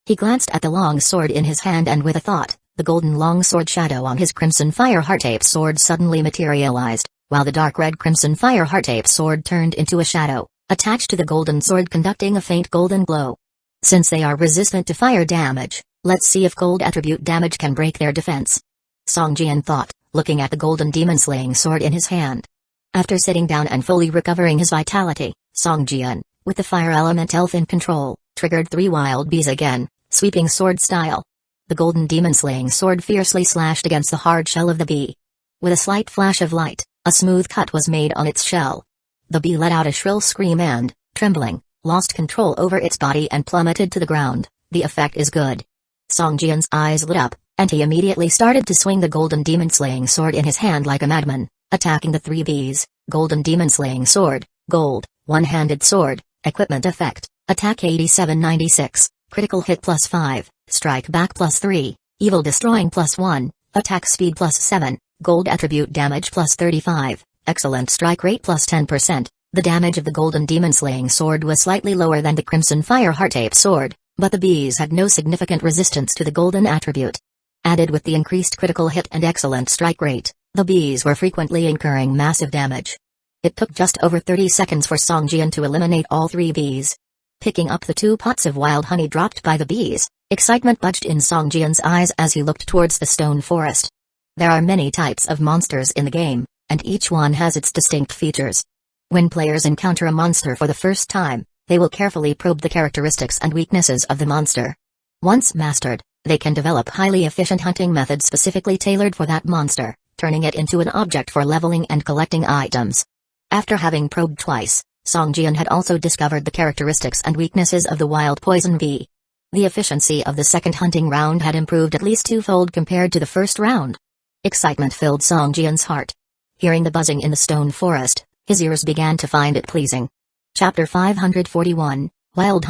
He glanced at the long sword in his hand and with a thought, the golden long sword shadow on his Crimson Fire Heart-Ape sword suddenly materialized, while the dark red Crimson Fire Heart-Ape sword turned into a shadow, attached to the golden sword conducting a faint golden glow. Since they are resistant to fire damage, let's see if gold attribute damage can break their defense. Song Jian thought, looking at the golden demon-slaying sword in his hand. After sitting down and fully recovering his vitality, Song Jian, with the fire element elf in control, triggered 3 wild bees again, Sweeping Sword Style. The golden demon-slaying sword fiercely slashed against the hard shell of the bee. With a slight flash of light, a smooth cut was made on its shell. The bee let out a shrill scream and, trembling, lost control over its body and plummeted to the ground. The effect is good. Song Jian's eyes lit up, and he immediately started to swing the golden demon-slaying sword in his hand like a madman, attacking the 3 bees. Golden demon-slaying sword, gold, one-handed sword, equipment effect, attack 8796, critical hit +5, strike back +3, evil destroying +1, attack speed +7, gold attribute damage +35, excellent strike rate +10%. The damage of the golden demon-slaying sword was slightly lower than the Crimson Fire Heart-Ape sword, but the bees had no significant resistance to the golden attribute. Added with the increased critical hit and excellent strike rate, The bees were frequently incurring massive damage. It took just over 30 seconds for Songjian to eliminate all 3 bees. Picking up the 2 pots of wild honey dropped by the bees, excitement budged in Songjian's eyes as he looked towards the stone forest. There are many types of monsters in the game, and each one has its distinct features. When players encounter a monster for the first time, they will carefully probe the characteristics and weaknesses of the monster. Once mastered, they can develop highly efficient hunting methods specifically tailored for that monster, turning it into an object for leveling and collecting items. After having probed twice, Songjian had also discovered the characteristics and weaknesses of the wild poison bee. The efficiency of the second hunting round had improved at least 2-fold compared to the first round. Excitement filled Songjian's heart. Hearing the buzzing in the stone forest, his ears began to find it pleasing. Chapter 541, Wild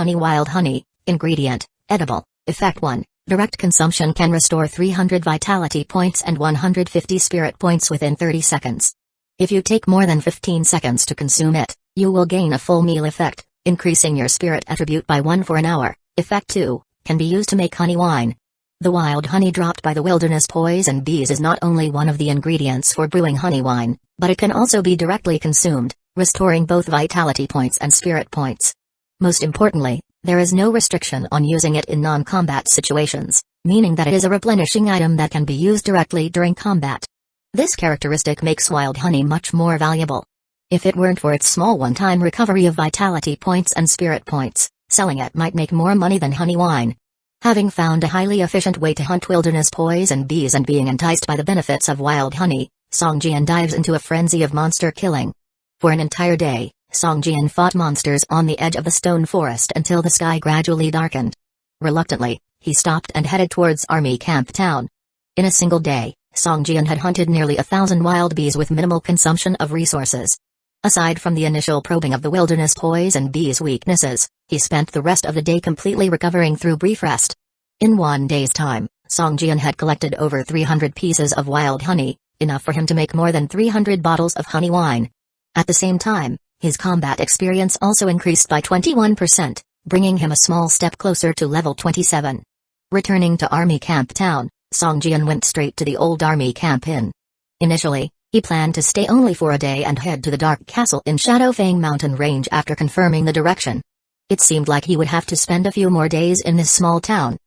Honey, Ingredient, Edible, Effect 1, Direct consumption can restore 300 vitality points and 150 spirit points within 30 seconds. If you take more than 15 seconds to consume it, you will gain a full meal effect, increasing your spirit attribute by 1 for an hour. Effect 2, can be used to make honey wine. The wild honey dropped by the wilderness poison bees is not only one of the ingredients for brewing honey wine, but it can also be directly consumed, restoring both vitality points and spirit points. Most importantly, there is no restriction on using it in non-combat situations, meaning that it is a replenishing item that can be used directly during combat. This characteristic makes wild honey much more valuable. If it weren't for its small one-time recovery of vitality points and spirit points, selling it might make more money than honey wine. Having found a highly efficient way to hunt wilderness poison bees and being enticed by the benefits of wild honey, Songjian dives into a frenzy of monster killing. For an entire day, Songjian fought monsters on the edge of the stone forest until the sky gradually darkened. Reluctantly, he stopped and headed towards Army Camp Town. In a single day, Songjian had hunted nearly 1,000 wild bees with minimal consumption of resources. Aside from the initial probing of the wilderness poison bees' weaknesses, he spent the rest of the day completely recovering through brief rest. In 1 day's time, Songjian had collected over 300 pieces of wild honey, enough for him to make more than 300 bottles of honey wine. At the same time, his combat experience also increased by 21%, bringing him a small step closer to level 27. Returning to Army Camp Town, Songjian went straight to the old Army Camp Inn. Initially, he planned to stay only for a day and head to the Dark Castle in Shadowfang Mountain Range after confirming the direction. It seemed like he would have to spend a few more days in this small town.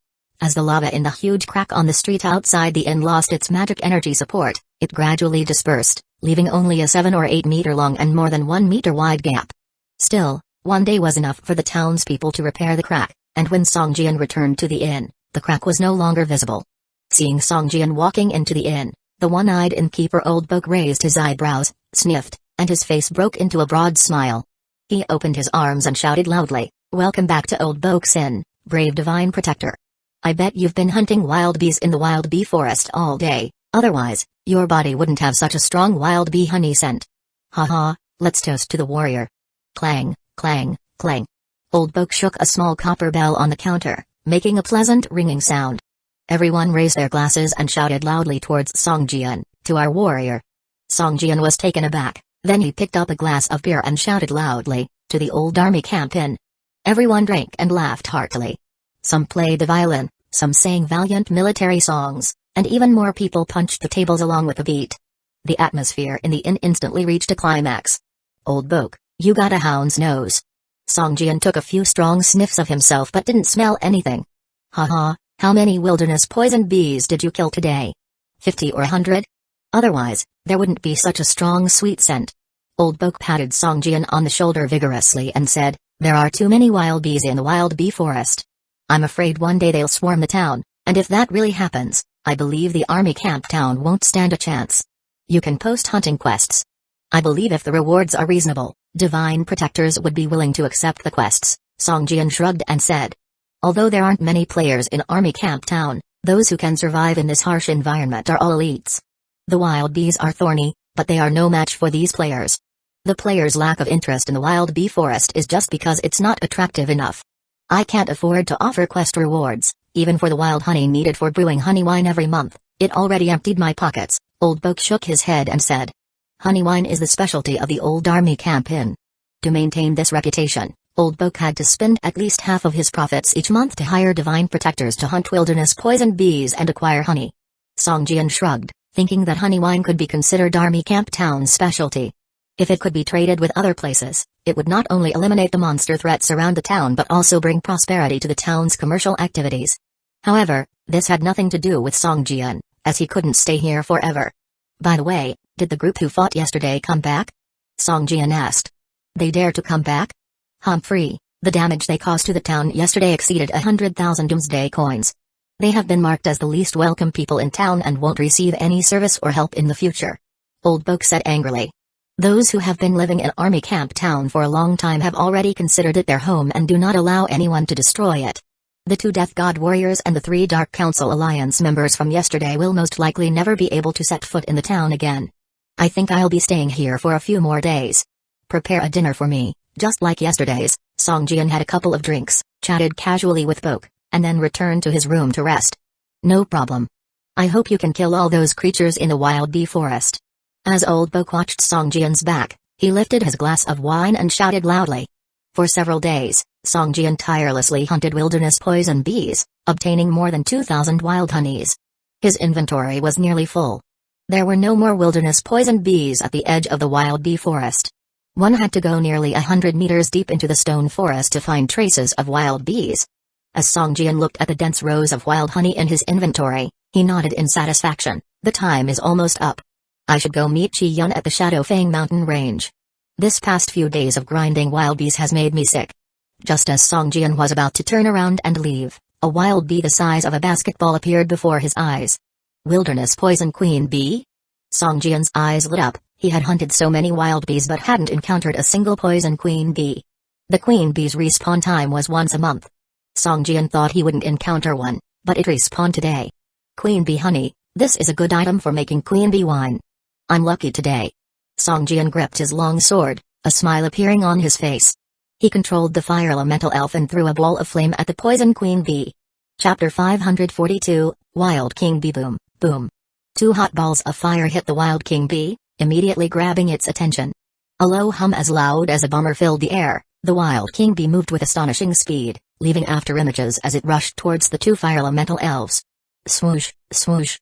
As the lava in the huge crack on the street outside the inn lost its magic energy support, it gradually dispersed, leaving only a 7 or 8 meter long and more than 1 meter wide gap. Still, 1 day was enough for the townspeople to repair the crack, and when Songjian returned to the inn, the crack was no longer visible. Seeing Songjian walking into the inn, the one-eyed innkeeper Old Boak raised his eyebrows, sniffed, and his face broke into a broad smile. He opened his arms and shouted loudly, "Welcome back to Old Boak's Inn, brave divine protector. I bet you've been hunting wild bees in the wild bee forest all day, otherwise, your body wouldn't have such a strong wild bee honey scent. Haha, let's toast to the warrior." Clang, clang, clang. Old Boak shook a small copper bell on the counter, making a pleasant ringing sound. Everyone raised their glasses and shouted loudly towards Songjian, "To our warrior." Songjian was taken aback, then he picked up a glass of beer and shouted loudly, "To the old Army Camp Inn." Everyone drank and laughed heartily. Some played the violin, some sang valiant military songs, and even more people punched the tables along with the beat. The atmosphere in the inn instantly reached a climax. "Old Boak, you got a hound's nose." Songjian took a few strong sniffs of himself but didn't smell anything. "Haha, how many wilderness poison bees did you kill today? 50 or 100? Otherwise, there wouldn't be such a strong sweet scent." Old Boak patted Songjian on the shoulder vigorously and said, "There are too many wild bees in the wild bee forest. I'm afraid one day they'll swarm the town, and if that really happens, I believe the army camp town won't stand a chance. You can post hunting quests. I believe if the rewards are reasonable, divine protectors would be willing to accept the quests." Songjian shrugged and said, "Although there aren't many players in Army Camp Town, those who can survive in this harsh environment are all elites. The wild bees are thorny, but they are no match for these players. The players' lack of interest in the wild bee forest is just because it's not attractive enough. I can't afford to offer quest rewards, even for the wild honey needed for brewing honey wine every month. It already emptied my pockets." Old Boak shook his head and said, "Honey wine is the specialty of the old Army Camp Inn. To maintain this reputation, Old Boak had to spend at least half of his profits each month to hire divine protectors to hunt wilderness poison bees and acquire honey." Songjian shrugged, thinking that honey wine could be considered Army Camp Town's specialty. If it could be traded with other places, it would not only eliminate the monster threats around the town but also bring prosperity to the town's commercial activities. However, this had nothing to do with Song Jian, as he couldn't stay here forever. By the way, did the group who fought yesterday come back? Song Jian asked. They dare to come back? Humphrey, the damage they caused to the town yesterday exceeded 100,000 doomsday coins. They have been marked as the least welcome people in town and won't receive any service or help in the future. Old Boke said angrily. Those who have been living in Army Camp Town for a long time have already considered it their home and do not allow anyone to destroy it. The 2 Death God warriors and the 3 Dark Council Alliance members from yesterday will most likely never be able to set foot in the town again. I think I'll be staying here for a few more days. Prepare a dinner for me, just like yesterday's. Song Jian had a couple of drinks, chatted casually with Boke, and then returned to his room to rest. No problem. I hope you can kill all those creatures in the wild bee forest. As Old Boke watched Song Jian's back, he lifted his glass of wine and shouted loudly. For several days, Song Jian tirelessly hunted wilderness poison bees, obtaining more than 2,000 wild honeys. His inventory was nearly full. There were no more wilderness poison bees at the edge of the wild bee forest. One had to go nearly 100 meters deep into the stone forest to find traces of wild bees. As Song Jian looked at the dense rows of wild honey in his inventory, he nodded in satisfaction. The time is almost up. I should go meet Chi Yun at the Shadow Fang mountain range. This past few days of grinding wild bees has made me sick. Just as Song Jian was about to turn around and leave, a wild bee the size of a basketball appeared before his eyes. Wilderness poison queen bee? Song Jian's eyes lit up. He had hunted so many wild bees but hadn't encountered a single poison queen bee. The queen bee's respawn time was once a month. Song Jian thought he wouldn't encounter one, but it respawned today. Queen bee honey, this is a good item for making queen bee wine. I'm lucky today. Song Jian gripped his long sword, a smile appearing on his face. He controlled the fire elemental elf and threw a ball of flame at the poison queen bee. Chapter 542, Wild King Bee. Boom, boom. 2 hot balls of fire hit the wild king bee, immediately grabbing its attention. A low hum as loud as a bomber filled the air. The wild king bee moved with astonishing speed, leaving after images as it rushed towards the 2 fire elemental elves. Swoosh, swoosh.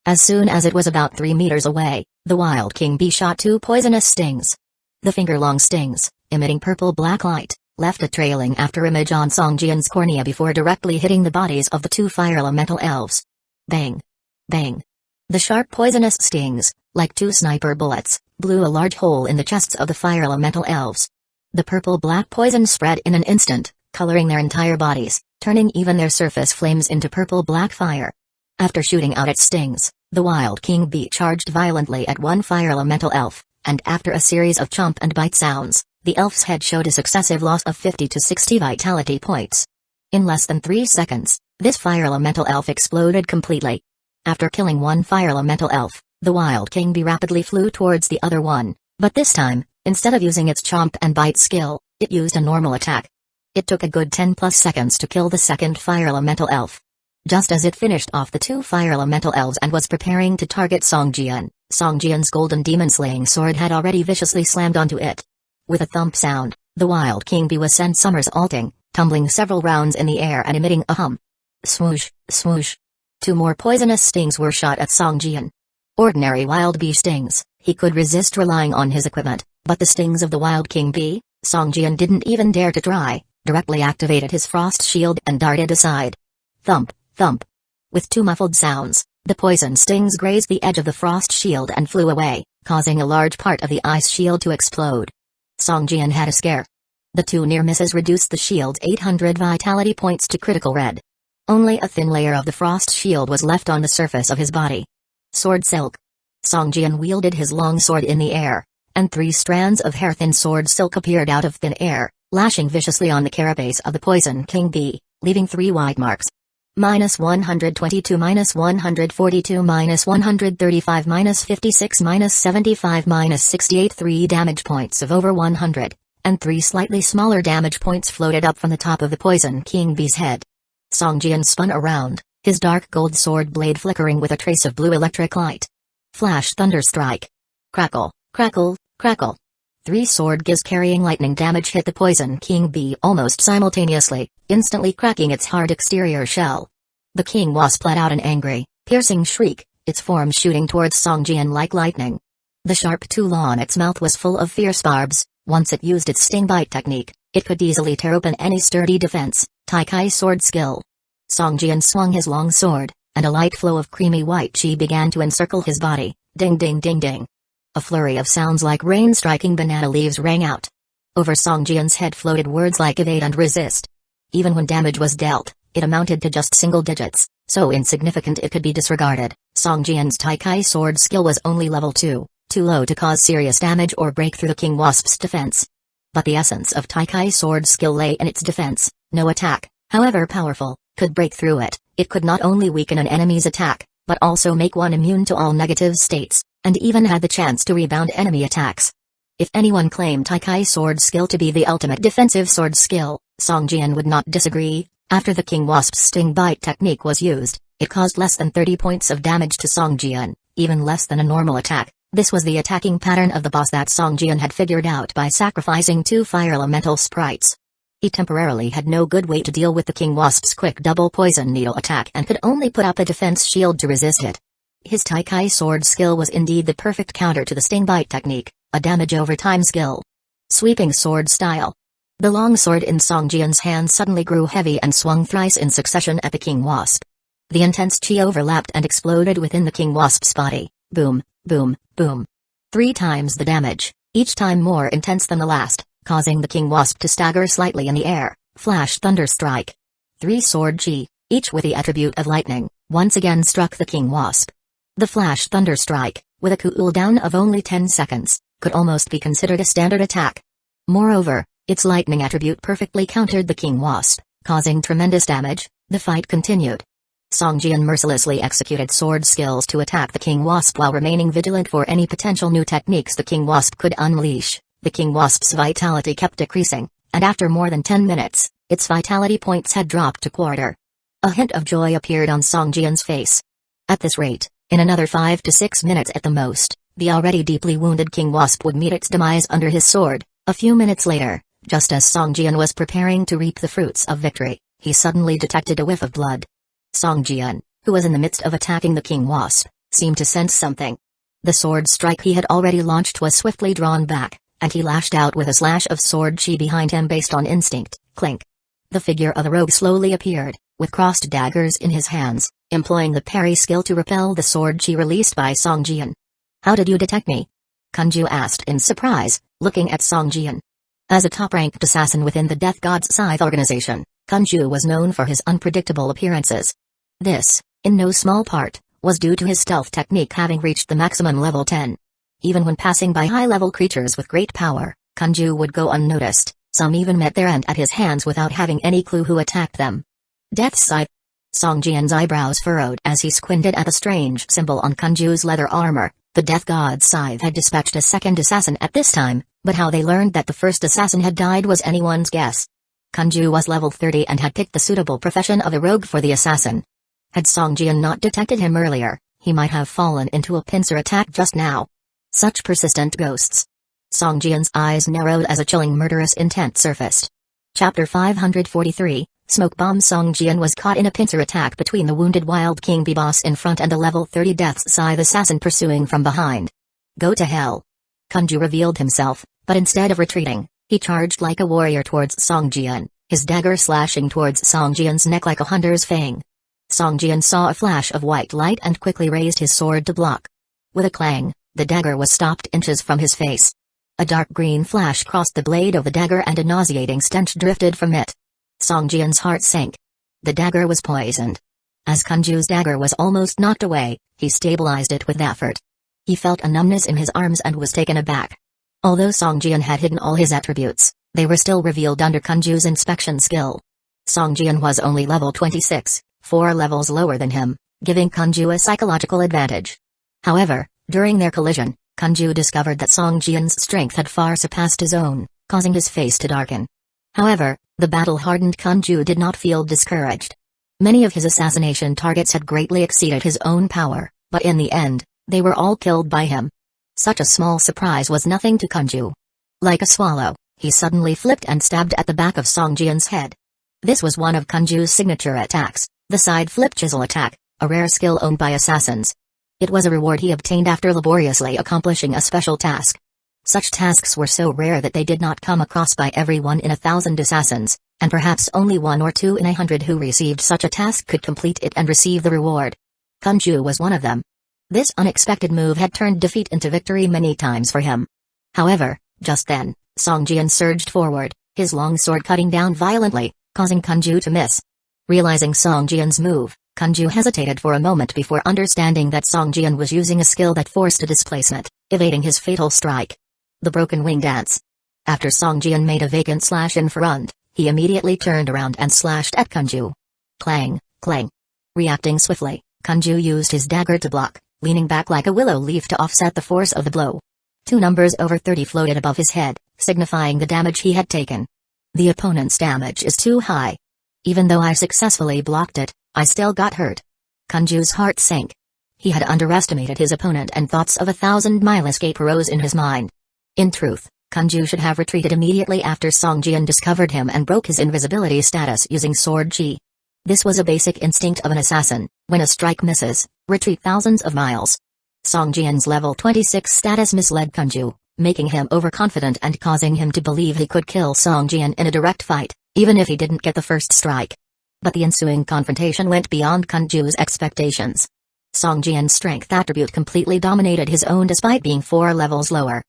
As soon as it was about 3 meters away, the wild king bee shot 2 poisonous stings. The finger-long stings, emitting purple-black light, left a trailing after-image on Song Jian's cornea before directly hitting the bodies of the 2 fire elemental elves. Bang! Bang! The sharp poisonous stings, like 2 sniper bullets, blew a large hole in the chests of the fire elemental elves. The purple-black poison spread in an instant, coloring their entire bodies, turning even their surface flames into purple-black fire. After shooting out its stings, the wild king bee charged violently at 1 fire elemental elf, and after a series of chomp and bite sounds, the elf's head showed a successive loss of 50 to 60 vitality points. In less than 3 seconds, this fire elemental elf exploded completely. After killing 1 fire elemental elf, the wild king bee rapidly flew towards the other one, but this time, instead of using its chomp and bite skill, it used a normal attack. It took a good 10+ seconds to kill the second fire elemental elf. Just as it finished off the 2 fire elemental elves and was preparing to target Song Jian's golden demon-slaying sword had already viciously slammed onto it. With a thump sound, the wild king bee was sent somersaulting, tumbling several rounds in the air and emitting a hum. Swoosh, swoosh. 2 more poisonous stings were shot at Song Jian. Ordinary wild bee stings, he could resist relying on his equipment, but the stings of the wild king bee, Song Jian didn't even dare to try, directly activated his frost shield and darted aside. Thump, thump. With 2 muffled sounds, the poison stings grazed the edge of the frost shield and flew away, causing a large part of the ice shield to explode. Song Jian had a scare. The 2 near misses reduced the shield's 800 vitality points to critical red. Only a thin layer of the frost shield was left on the surface of his body. Sword silk. Song Jian wielded his long sword in the air, and 3 strands of hair-thin sword silk appeared out of thin air, lashing viciously on the carapace of the poison king bee, leaving 3 white marks. -122, -142, -135, -56, -75, -68. 3 damage points of over 100, and 3 slightly smaller damage points floated up from the top of the poison king bee's head. Song Jian spun around, his dark gold sword blade flickering with a trace of blue electric light. Flash thunder strike. Crackle, crackle, crackle. 3 sword gizs carrying lightning damage hit the poison king bee almost simultaneously, instantly cracking its hard exterior shell. The king wasp let out an angry, piercing shriek. its form shooting towards Song Jian like lightning. The sharp tool on its mouth was full of fierce barbs. Once it used its sting bite technique, it could easily tear open any sturdy defense. Taikai sword skill. Song Jian swung his long sword, and a light flow of creamy white chi began to encircle his body. Ding ding ding ding. A flurry of sounds like rain striking banana leaves rang out. Over Song Jian's head floated words like evade and resist. Even when damage was dealt, it amounted to just single digits, so insignificant it could be disregarded. Song Jian's Taikai sword skill was only level 2, too low to cause serious damage or break through the King Wasp's defense. But the essence of Taikai sword skill lay in its defense. No attack, however powerful, could break through it. It could not only weaken an enemy's attack, but also make one immune to all negative states, and even had the chance to rebound enemy attacks. If anyone claimed Taikai sword skill to be the ultimate defensive sword skill, Song Jian would not disagree. After the King Wasp's sting bite technique was used, it caused less than 30 points of damage to Song Jian, even less than a normal attack. This was the attacking pattern of the boss that Song Jian had figured out by sacrificing 2 fire elemental sprites. He temporarily had no good way to deal with the King Wasp's quick double poison needle attack and could only put up a defense shield to resist it. His Taikai sword skill was indeed the perfect counter to the sting bite technique, a damage over time skill. Sweeping sword style. The long sword in Song Jian's hand suddenly grew heavy and swung thrice in succession at the King Wasp. The intense chi overlapped and exploded within the King Wasp's body. Boom, boom, boom. 3 times the damage, each time more intense than the last, causing the King Wasp to stagger slightly in the air. Flash thunder strike. 3 sword chi, each with the attribute of lightning, once again struck the King Wasp. The flash thunder strike, with a cooldown of only 10 seconds, could almost be considered a standard attack. Moreover, its lightning attribute perfectly countered the King Wasp, causing tremendous damage. The fight continued. Song Jian mercilessly executed sword skills to attack the King Wasp while remaining vigilant for any potential new techniques the King Wasp could unleash. The King Wasp's vitality kept decreasing, and after more than 10 minutes, its vitality points had dropped to quarter. A hint of joy appeared on Song Jian's face. At this rate, in another 5 to 6 minutes at the most, the already deeply wounded King Wasp would meet its demise under his sword. A few minutes later, just as Song Jian was preparing to reap the fruits of victory, he suddenly detected a whiff of blood. Song Jian, who was in the midst of attacking the King Wasp, seemed to sense something. The sword strike he had already launched was swiftly drawn back, and he lashed out with a slash of sword chi behind him based on instinct. Clink. The figure of the rogue slowly appeared, with crossed daggers in his hands, employing the parry skill to repel the sword chi released by Song Jian. "How did you detect me?" Kanju asked in surprise, looking at Song Jian. As a top-ranked assassin within the Death God's Scythe organization, Kanju was known for his unpredictable appearances. This, in no small part, was due to his stealth technique having reached the maximum level 10. Even when passing by high-level creatures with great power, Kanju would go unnoticed. Some even met their end at his hands without having any clue who attacked them. Death's Scythe. Song Jian's eyebrows furrowed as he squinted at the strange symbol on Kanju's leather armor. The Death God's Scythe had dispatched a second assassin at this time, but how they learned that the first assassin had died was anyone's guess. Kanju was level 30 and had picked the suitable profession of a rogue for the assassin. Had Song Jian not detected him earlier, he might have fallen into a pincer attack just now. Such persistent ghosts. Song Jian's eyes narrowed as a chilling murderous intent surfaced. Chapter 543, Smoke Bomb. Song Jian was caught in a pincer attack between the wounded Wild King B-Boss in front and a level 30 Death's Scythe assassin pursuing from behind. Go to hell. Kanju revealed himself, but instead of retreating, he charged like a warrior towards Song Jian, his dagger slashing towards Song Jian's neck like a hunter's fang. Song Jian saw a flash of white light and quickly raised his sword to block. With a clang, the dagger was stopped inches from his face. A dark green flash crossed the blade of the dagger and a nauseating stench drifted from it. Song Jian's heart sank. The dagger was poisoned. As Kanju's dagger was almost knocked away, he stabilized it with effort. He felt a numbness in his arms and was taken aback. Although Song Jian had hidden all his attributes, they were still revealed under Kanju's inspection skill. Song Jian was only level 26, 4 levels lower than him, giving Kanju a psychological advantage. However, during their collision, Kanju discovered that Song Jian's strength had far surpassed his own, causing his face to darken. However, the battle-hardened Kanju did not feel discouraged. Many of his assassination targets had greatly exceeded his own power, but in the end, they were all killed by him. Such a small surprise was nothing to Kanju. Like a swallow, he suddenly flipped and stabbed at the back of Song Jian's head. This was one of Kanju's signature attacks, the side flip chisel attack, a rare skill owned by assassins. It was a reward he obtained after laboriously accomplishing a special task. Such tasks were so rare that they did not come across by everyone in 1,000 assassins, and perhaps only 1 or 2 in 100 who received such a task could complete it and receive the reward. Kanju was one of them. This unexpected move had turned defeat into victory many times for him. However, just then, Songjian surged forward, his long sword cutting down violently, causing Kanju to miss. Realizing Songjian's move, Kanju hesitated for a moment before understanding that Songjian was using a skill that forced a displacement, evading his fatal strike. The broken wing dance. After Songjian made a vacant slash in front, he immediately turned around and slashed at Kanju. Clang, clang. Reacting swiftly, Kanju used his dagger to block, leaning back like a willow leaf to offset the force of the blow. 2 numbers over 30 floated above his head, signifying the damage he had taken. The opponent's damage is too high. Even though I successfully blocked it, I still got hurt. Kanju's heart sank. He had underestimated his opponent and thoughts of 1,000-mile escape arose in his mind. In truth, Kanju should have retreated immediately after Songjian discovered him and broke his invisibility status using sword chi. This was a basic instinct of an assassin: when a strike misses, retreat thousands of miles. Songjian's level 26 status misled Kanju, making him overconfident and causing him to believe he could kill Songjian in a direct fight, even if he didn't get the first strike. But the ensuing confrontation went beyond Kanju's expectations. Songjian's strength attribute completely dominated his own despite being 4 levels lower.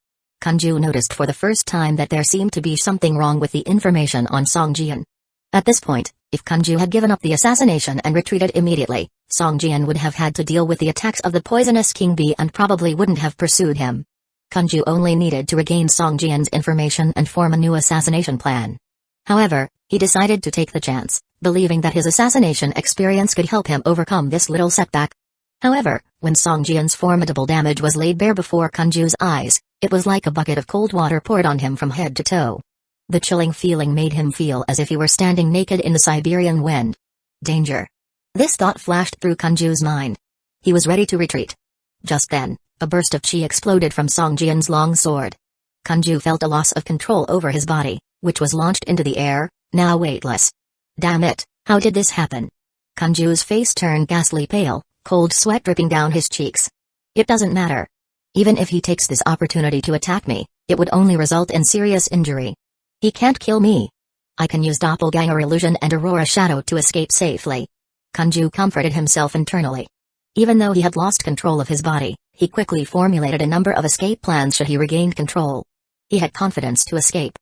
Kanju noticed for the first time that there seemed to be something wrong with the information on Songjian. At this point, if Kanju had given up the assassination and retreated immediately, Songjian would have had to deal with the attacks of the poisonous king bee and probably wouldn't have pursued him. Kanju only needed to regain Songjian's information and form a new assassination plan. However, he decided to take the chance, believing that his assassination experience could help him overcome this little setback. However, when Songjian's formidable damage was laid bare before Kanju's eyes, it was like a bucket of cold water poured on him from head to toe. The chilling feeling made him feel as if he were standing naked in the Siberian wind. Danger. This thought flashed through Kanju's mind. He was ready to retreat. Just then, a burst of chi exploded from Songjian's long sword. Kanju felt a loss of control over his body, which was launched into the air, now weightless. Damn it, how did this happen? Kanju's face turned ghastly pale, cold sweat dripping down his cheeks. It doesn't matter. Even if he takes this opportunity to attack me, it would only result in serious injury. He can't kill me. I can use doppelganger illusion and aurora shadow to escape safely. Kanju comforted himself internally. Even though he had lost control of his body, he quickly formulated a number of escape plans should he regain control. He had confidence to escape.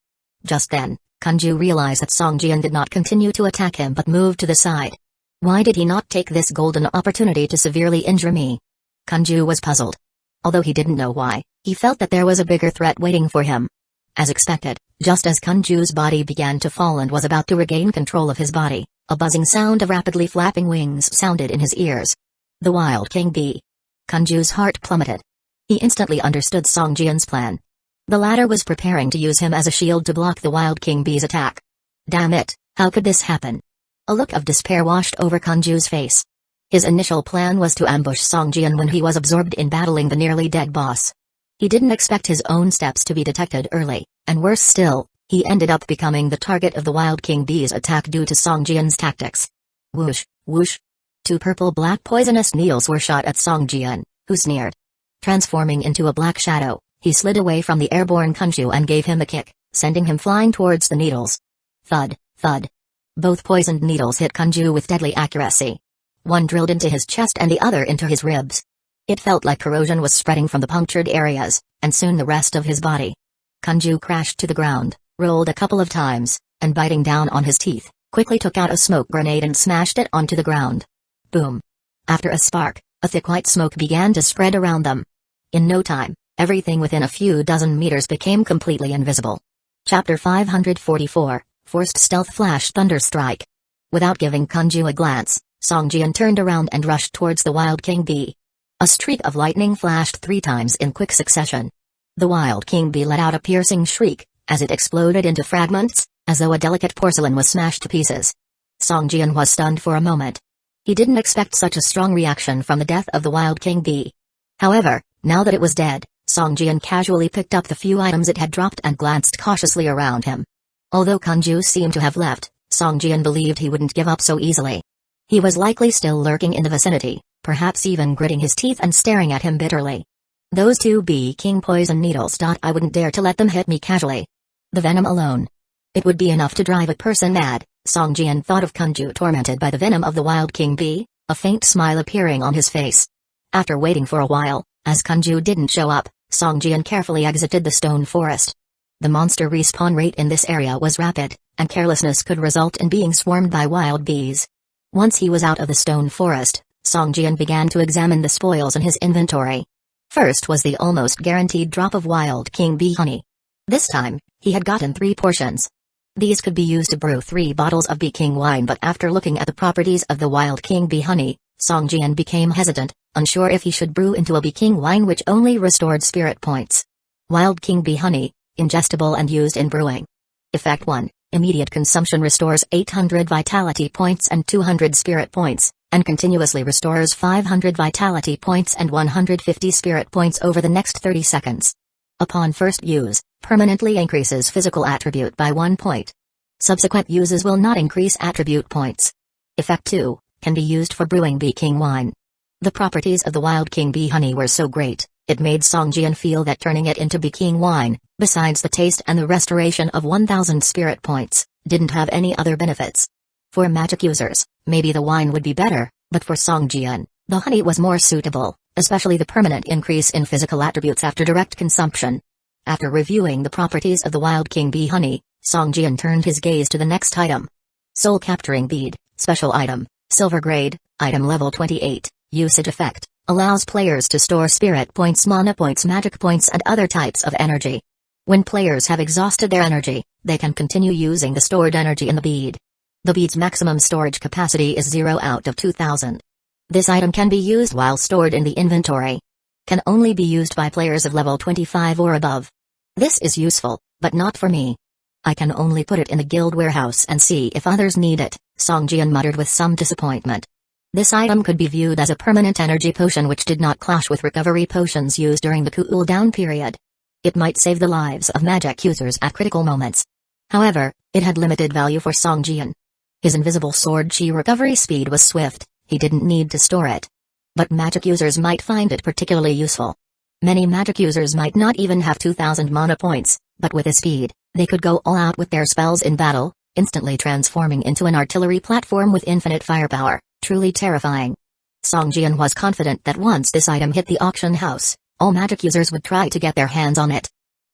Just then, Kanju realized that Songjian did not continue to attack him but moved to the side. Why did he not take this golden opportunity to severely injure me? Kanju was puzzled. Although he didn't know why, he felt that there was a bigger threat waiting for him. As expected, just as Kanju's body began to fall and was about to regain control of his body, a buzzing sound of rapidly flapping wings sounded in his ears. The Wild King Bee. Kanju's heart plummeted. He instantly understood Songjian's plan. The latter was preparing to use him as a shield to block the Wild King Bee's attack. Damn it, how could this happen? A look of despair washed over Kanju's face. His initial plan was to ambush Songjian when he was absorbed in battling the nearly dead boss. He didn't expect his own steps to be detected early, and worse still, he ended up becoming the target of the Wild King Bee's attack due to Songjian's tactics. Whoosh, whoosh. 2 purple-black poisonous needles were shot at Songjian, who sneered. Transforming into a black shadow, he slid away from the airborne Kanju and gave him a kick, sending him flying towards the needles. Thud, thud. Both poisoned needles hit Kanju with deadly accuracy. One drilled into his chest and the other into his ribs. It felt like corrosion was spreading from the punctured areas, and soon the rest of his body. Kanju crashed to the ground, rolled a couple of times, and biting down on his teeth, quickly took out a smoke grenade and smashed it onto the ground. Boom. After a spark, a thick white smoke began to spread around them. In no time, everything within a few dozen meters became completely invisible. Chapter 544, Forced Stealth Flash Thunder Strike. Without giving Kanju a glance, Songjian turned around and rushed towards the Wild King Bee. A streak of lightning flashed 3 times in quick succession. The Wild King Bee let out a piercing shriek, as it exploded into fragments, as though a delicate porcelain was smashed to pieces. Songjian was stunned for a moment. He didn't expect such a strong reaction from the death of the Wild King Bee. However, now that it was dead, Songjian casually picked up the few items it had dropped and glanced cautiously around him. Although Kanju seemed to have left, Songjian believed he wouldn't give up so easily. He was likely still lurking in the vicinity, perhaps even gritting his teeth and staring at him bitterly. Those two King poison needles. I wouldn't dare to let them hit me casually. The venom alone. It would be enough to drive a person mad. Song Jian thought of Kunju tormented by the venom of the wild king bee, a faint smile appearing on his face. After waiting for a while, as Kunju didn't show up, Song Jian carefully exited the stone forest. The monster respawn rate in this area was rapid, and carelessness could result in being swarmed by wild bees. Once he was out of the stone forest, Song Jian began to examine the spoils in his inventory. First was the almost guaranteed drop of wild king bee honey. This time, he had gotten 3 portions. These could be used to brew 3 bottles of bee king wine, but after looking at the properties of the wild king bee honey, Song Jian became hesitant, unsure if he should brew into a bee king wine which only restored spirit points. Wild king bee honey, ingestible and used in brewing. Effect 1, immediate consumption restores 800 vitality points and 200 spirit points, and continuously restores 500 vitality points and 150 spirit points over the next 30 seconds. Upon first use, permanently increases physical attribute by 1 point. Subsequent uses will not increase attribute points. Effect 2, can be used for brewing bee king wine. The properties of the wild king bee honey were so great, it made Song Jian feel that turning it into bee king wine, besides the taste and the restoration of 1000 spirit points, didn't have any other benefits. For magic users, maybe the wine would be better, but for Song Jian, the honey was more suitable, especially the permanent increase in physical attributes after direct consumption. After reviewing the properties of the wild king bee honey, Song Jian turned his gaze to the next item. Soul capturing bead, special item, silver grade, item level 28, usage effect, allows players to store spirit points, mana points, magic points and other types of energy. When players have exhausted their energy, they can continue using the stored energy in the bead. The bead's maximum storage capacity is 0 out of 2000. This item can be used while stored in the inventory. Can only be used by players of level 25 or above. This is useful, but not for me. I can only put it in the guild warehouse and see if others need it, Song Jian muttered with some disappointment. This item could be viewed as a permanent energy potion which did not clash with recovery potions used during the cooldown period. It might save the lives of magic users at critical moments. However, it had limited value for Song Jian. His invisible sword chi recovery speed was swift, he didn't need to store it. But magic users might find it particularly useful. Many magic users might not even have 2000 mana points, but with his speed, they could go all out with their spells in battle, instantly transforming into an artillery platform with infinite firepower, truly terrifying. Song Jian was confident that once this item hit the auction house, all magic users would try to get their hands on it.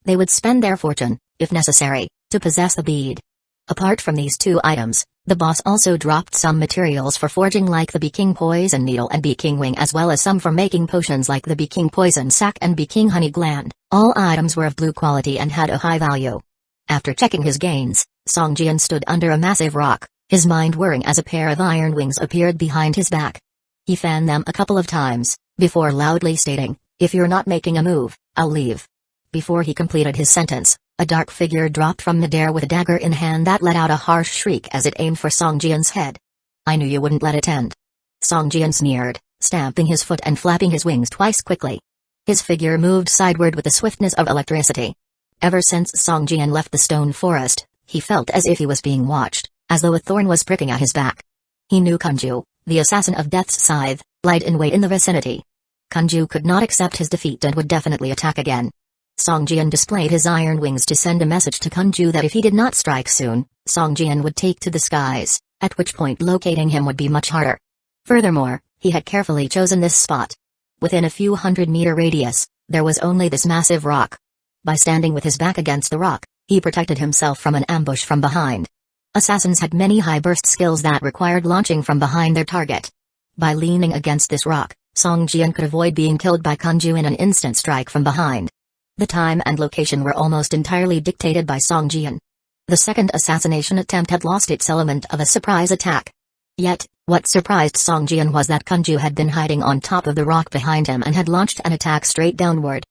They would spend their fortune, if necessary, to possess the bead. Apart from these 2 items, the boss also dropped some materials for forging like the Bee King Poison Needle and Bee King Wing, as well as some for making potions like the Bee King Poison Sac and Bee King Honey Gland. All items were of blue quality and had a high value. After checking his gains, Song Jian stood under a massive rock, his mind whirring as a pair of iron wings appeared behind his back. He fanned them a couple of times, before loudly stating, "If you're not making a move, I'll leave." Before he completed his sentence, a dark figure dropped from midair with a dagger in hand that let out a harsh shriek as it aimed for Song Jian's head. "I knew you wouldn't let it end." Song Jian sneered, stamping his foot and flapping his wings twice quickly. His figure moved sideward with the swiftness of electricity. Ever since Song Jian left the stone forest, he felt as if he was being watched, as though a thorn was pricking at his back. He knew Kunju, the assassin of Death's Scythe, lied in wait in the vicinity. Kunju could not accept his defeat and would definitely attack again. Song Jian displayed his iron wings to send a message to Kunju that if he did not strike soon, Song Jian would take to the skies, at which point locating him would be much harder. Furthermore, he had carefully chosen this spot. Within a few 100-meter radius, there was only this massive rock. By standing with his back against the rock, he protected himself from an ambush from behind. Assassins had many high-burst skills that required launching from behind their target. By leaning against this rock, Song Jian could avoid being killed by Kunju in an instant strike from behind. The time and location were almost entirely dictated by Song Jian. The second assassination attempt had lost its element of a surprise attack. Yet, what surprised Song Jian was that Kunju had been hiding on top of the rock behind him and had launched an attack straight downward.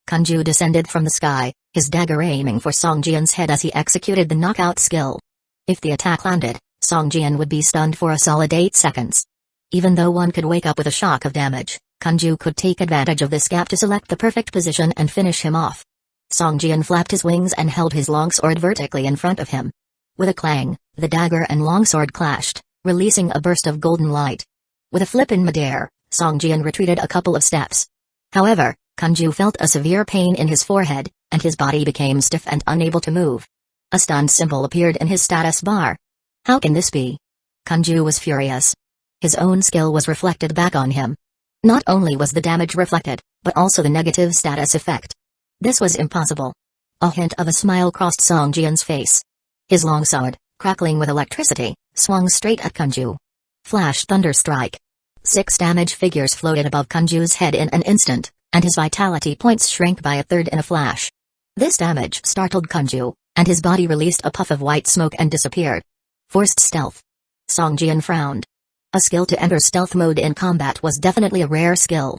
Kunju descended from the sky, his dagger aiming for Song Jian's head as he executed the knockout skill. If the attack landed, Song Jian would be stunned for a solid 8 seconds. Even though one could wake up with a shock of damage, Kunju could take advantage of this gap to select the perfect position and finish him off. Song Jian flapped his wings and held his longsword vertically in front of him. With a clang, the dagger and longsword clashed, releasing a burst of golden light. With a flip in midair, Song Jian retreated a couple of steps. However, Kanju felt a severe pain in his forehead, and his body became stiff and unable to move. A stunned symbol appeared in his status bar. How can this be? Kanju was furious. His own skill was reflected back on him. Not only was the damage reflected, but also the negative status effect. This was impossible. A hint of a smile crossed Song Jian's face. His long sword, crackling with electricity, swung straight at Kanju. Flash thunder strike. 6 damage figures floated above Kanju's head in an instant, and his vitality points shrank by a third in a flash. This damage startled Kanju, and his body released a puff of white smoke and disappeared. Forced stealth. Song Jian frowned. A skill to enter stealth mode in combat was definitely a rare skill.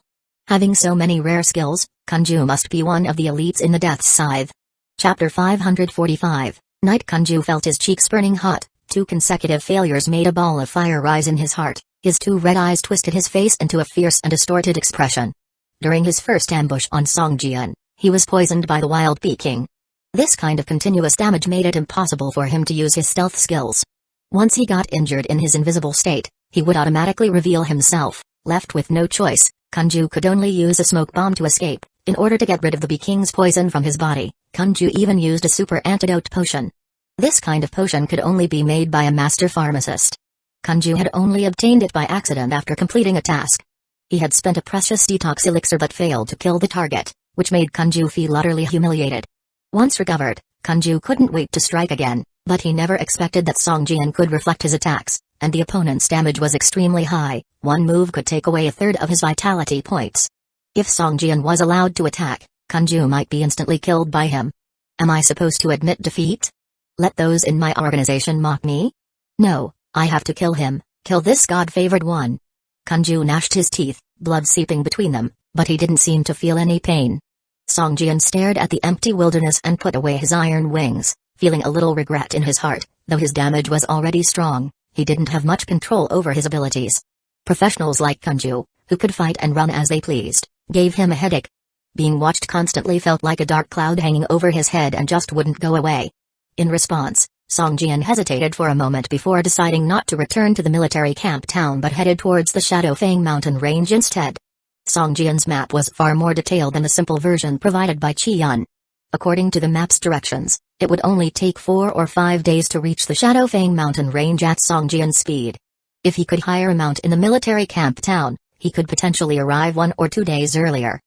Having so many rare skills, Kanju must be one of the elites in the Death's Scythe. Chapter 545, Night. Kanju felt his cheeks burning hot. 2 consecutive failures made a ball of fire rise in his heart. His 2 red eyes twisted his face into a fierce and distorted expression. During his first ambush on Song Jian, he was poisoned by the Wild Bee King. This kind of continuous damage made it impossible for him to use his stealth skills. Once he got injured in his invisible state, he would automatically reveal himself. Left with no choice, Kanju could only use a smoke bomb to escape. In order to get rid of the Bee King's poison from his body, Kanju even used a super antidote potion. This kind of potion could only be made by a master pharmacist. Kanju had only obtained it by accident after completing a task. He had spent a precious detox elixir but failed to kill the target, which made Kanju feel utterly humiliated. Once recovered, Kanju couldn't wait to strike again, but he never expected that Song Jian could reflect his attacks, and the opponent's damage was extremely high. One move could take away a third of his vitality points. If Song Jian was allowed to attack, Kanju might be instantly killed by him. Am I supposed to admit defeat? Let those in my organization mock me? No, I have to kill him, kill this god-favored one. Kanju gnashed his teeth, blood seeping between them, but he didn't seem to feel any pain. Song Jian stared at the empty wilderness and put away his iron wings, feeling a little regret in his heart. Though his damage was already strong, he didn't have much control over his abilities. Professionals like Kanju, who could fight and run as they pleased, gave him a headache. Being watched constantly felt like a dark cloud hanging over his head and just wouldn't go away. In response, Song Jian hesitated for a moment before deciding not to return to the military camp town but headed towards the Shadowfang mountain range instead. Song Jian's map was far more detailed than the simple version provided by Qiyun. According to the map's directions, it would only take 4 or 5 days to reach the Shadowfang mountain range at Song Jian's speed. If he could hire a mount in the military camp town, he could potentially arrive 1 or 2 days earlier.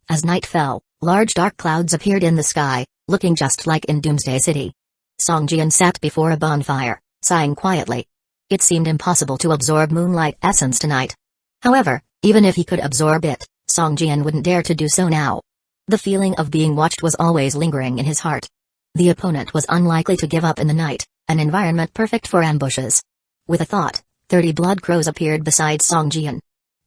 As night fell, large dark clouds appeared in the sky, looking just like in Doomsday City. Song Jian sat before a bonfire, sighing quietly. It seemed impossible to absorb moonlight essence tonight. However, even if he could absorb it, Song Jian wouldn't dare to do so now. The feeling of being watched was always lingering in his heart. The opponent was unlikely to give up in the night, an environment perfect for ambushes. With a thought, 30 blood crows appeared beside Song Jian.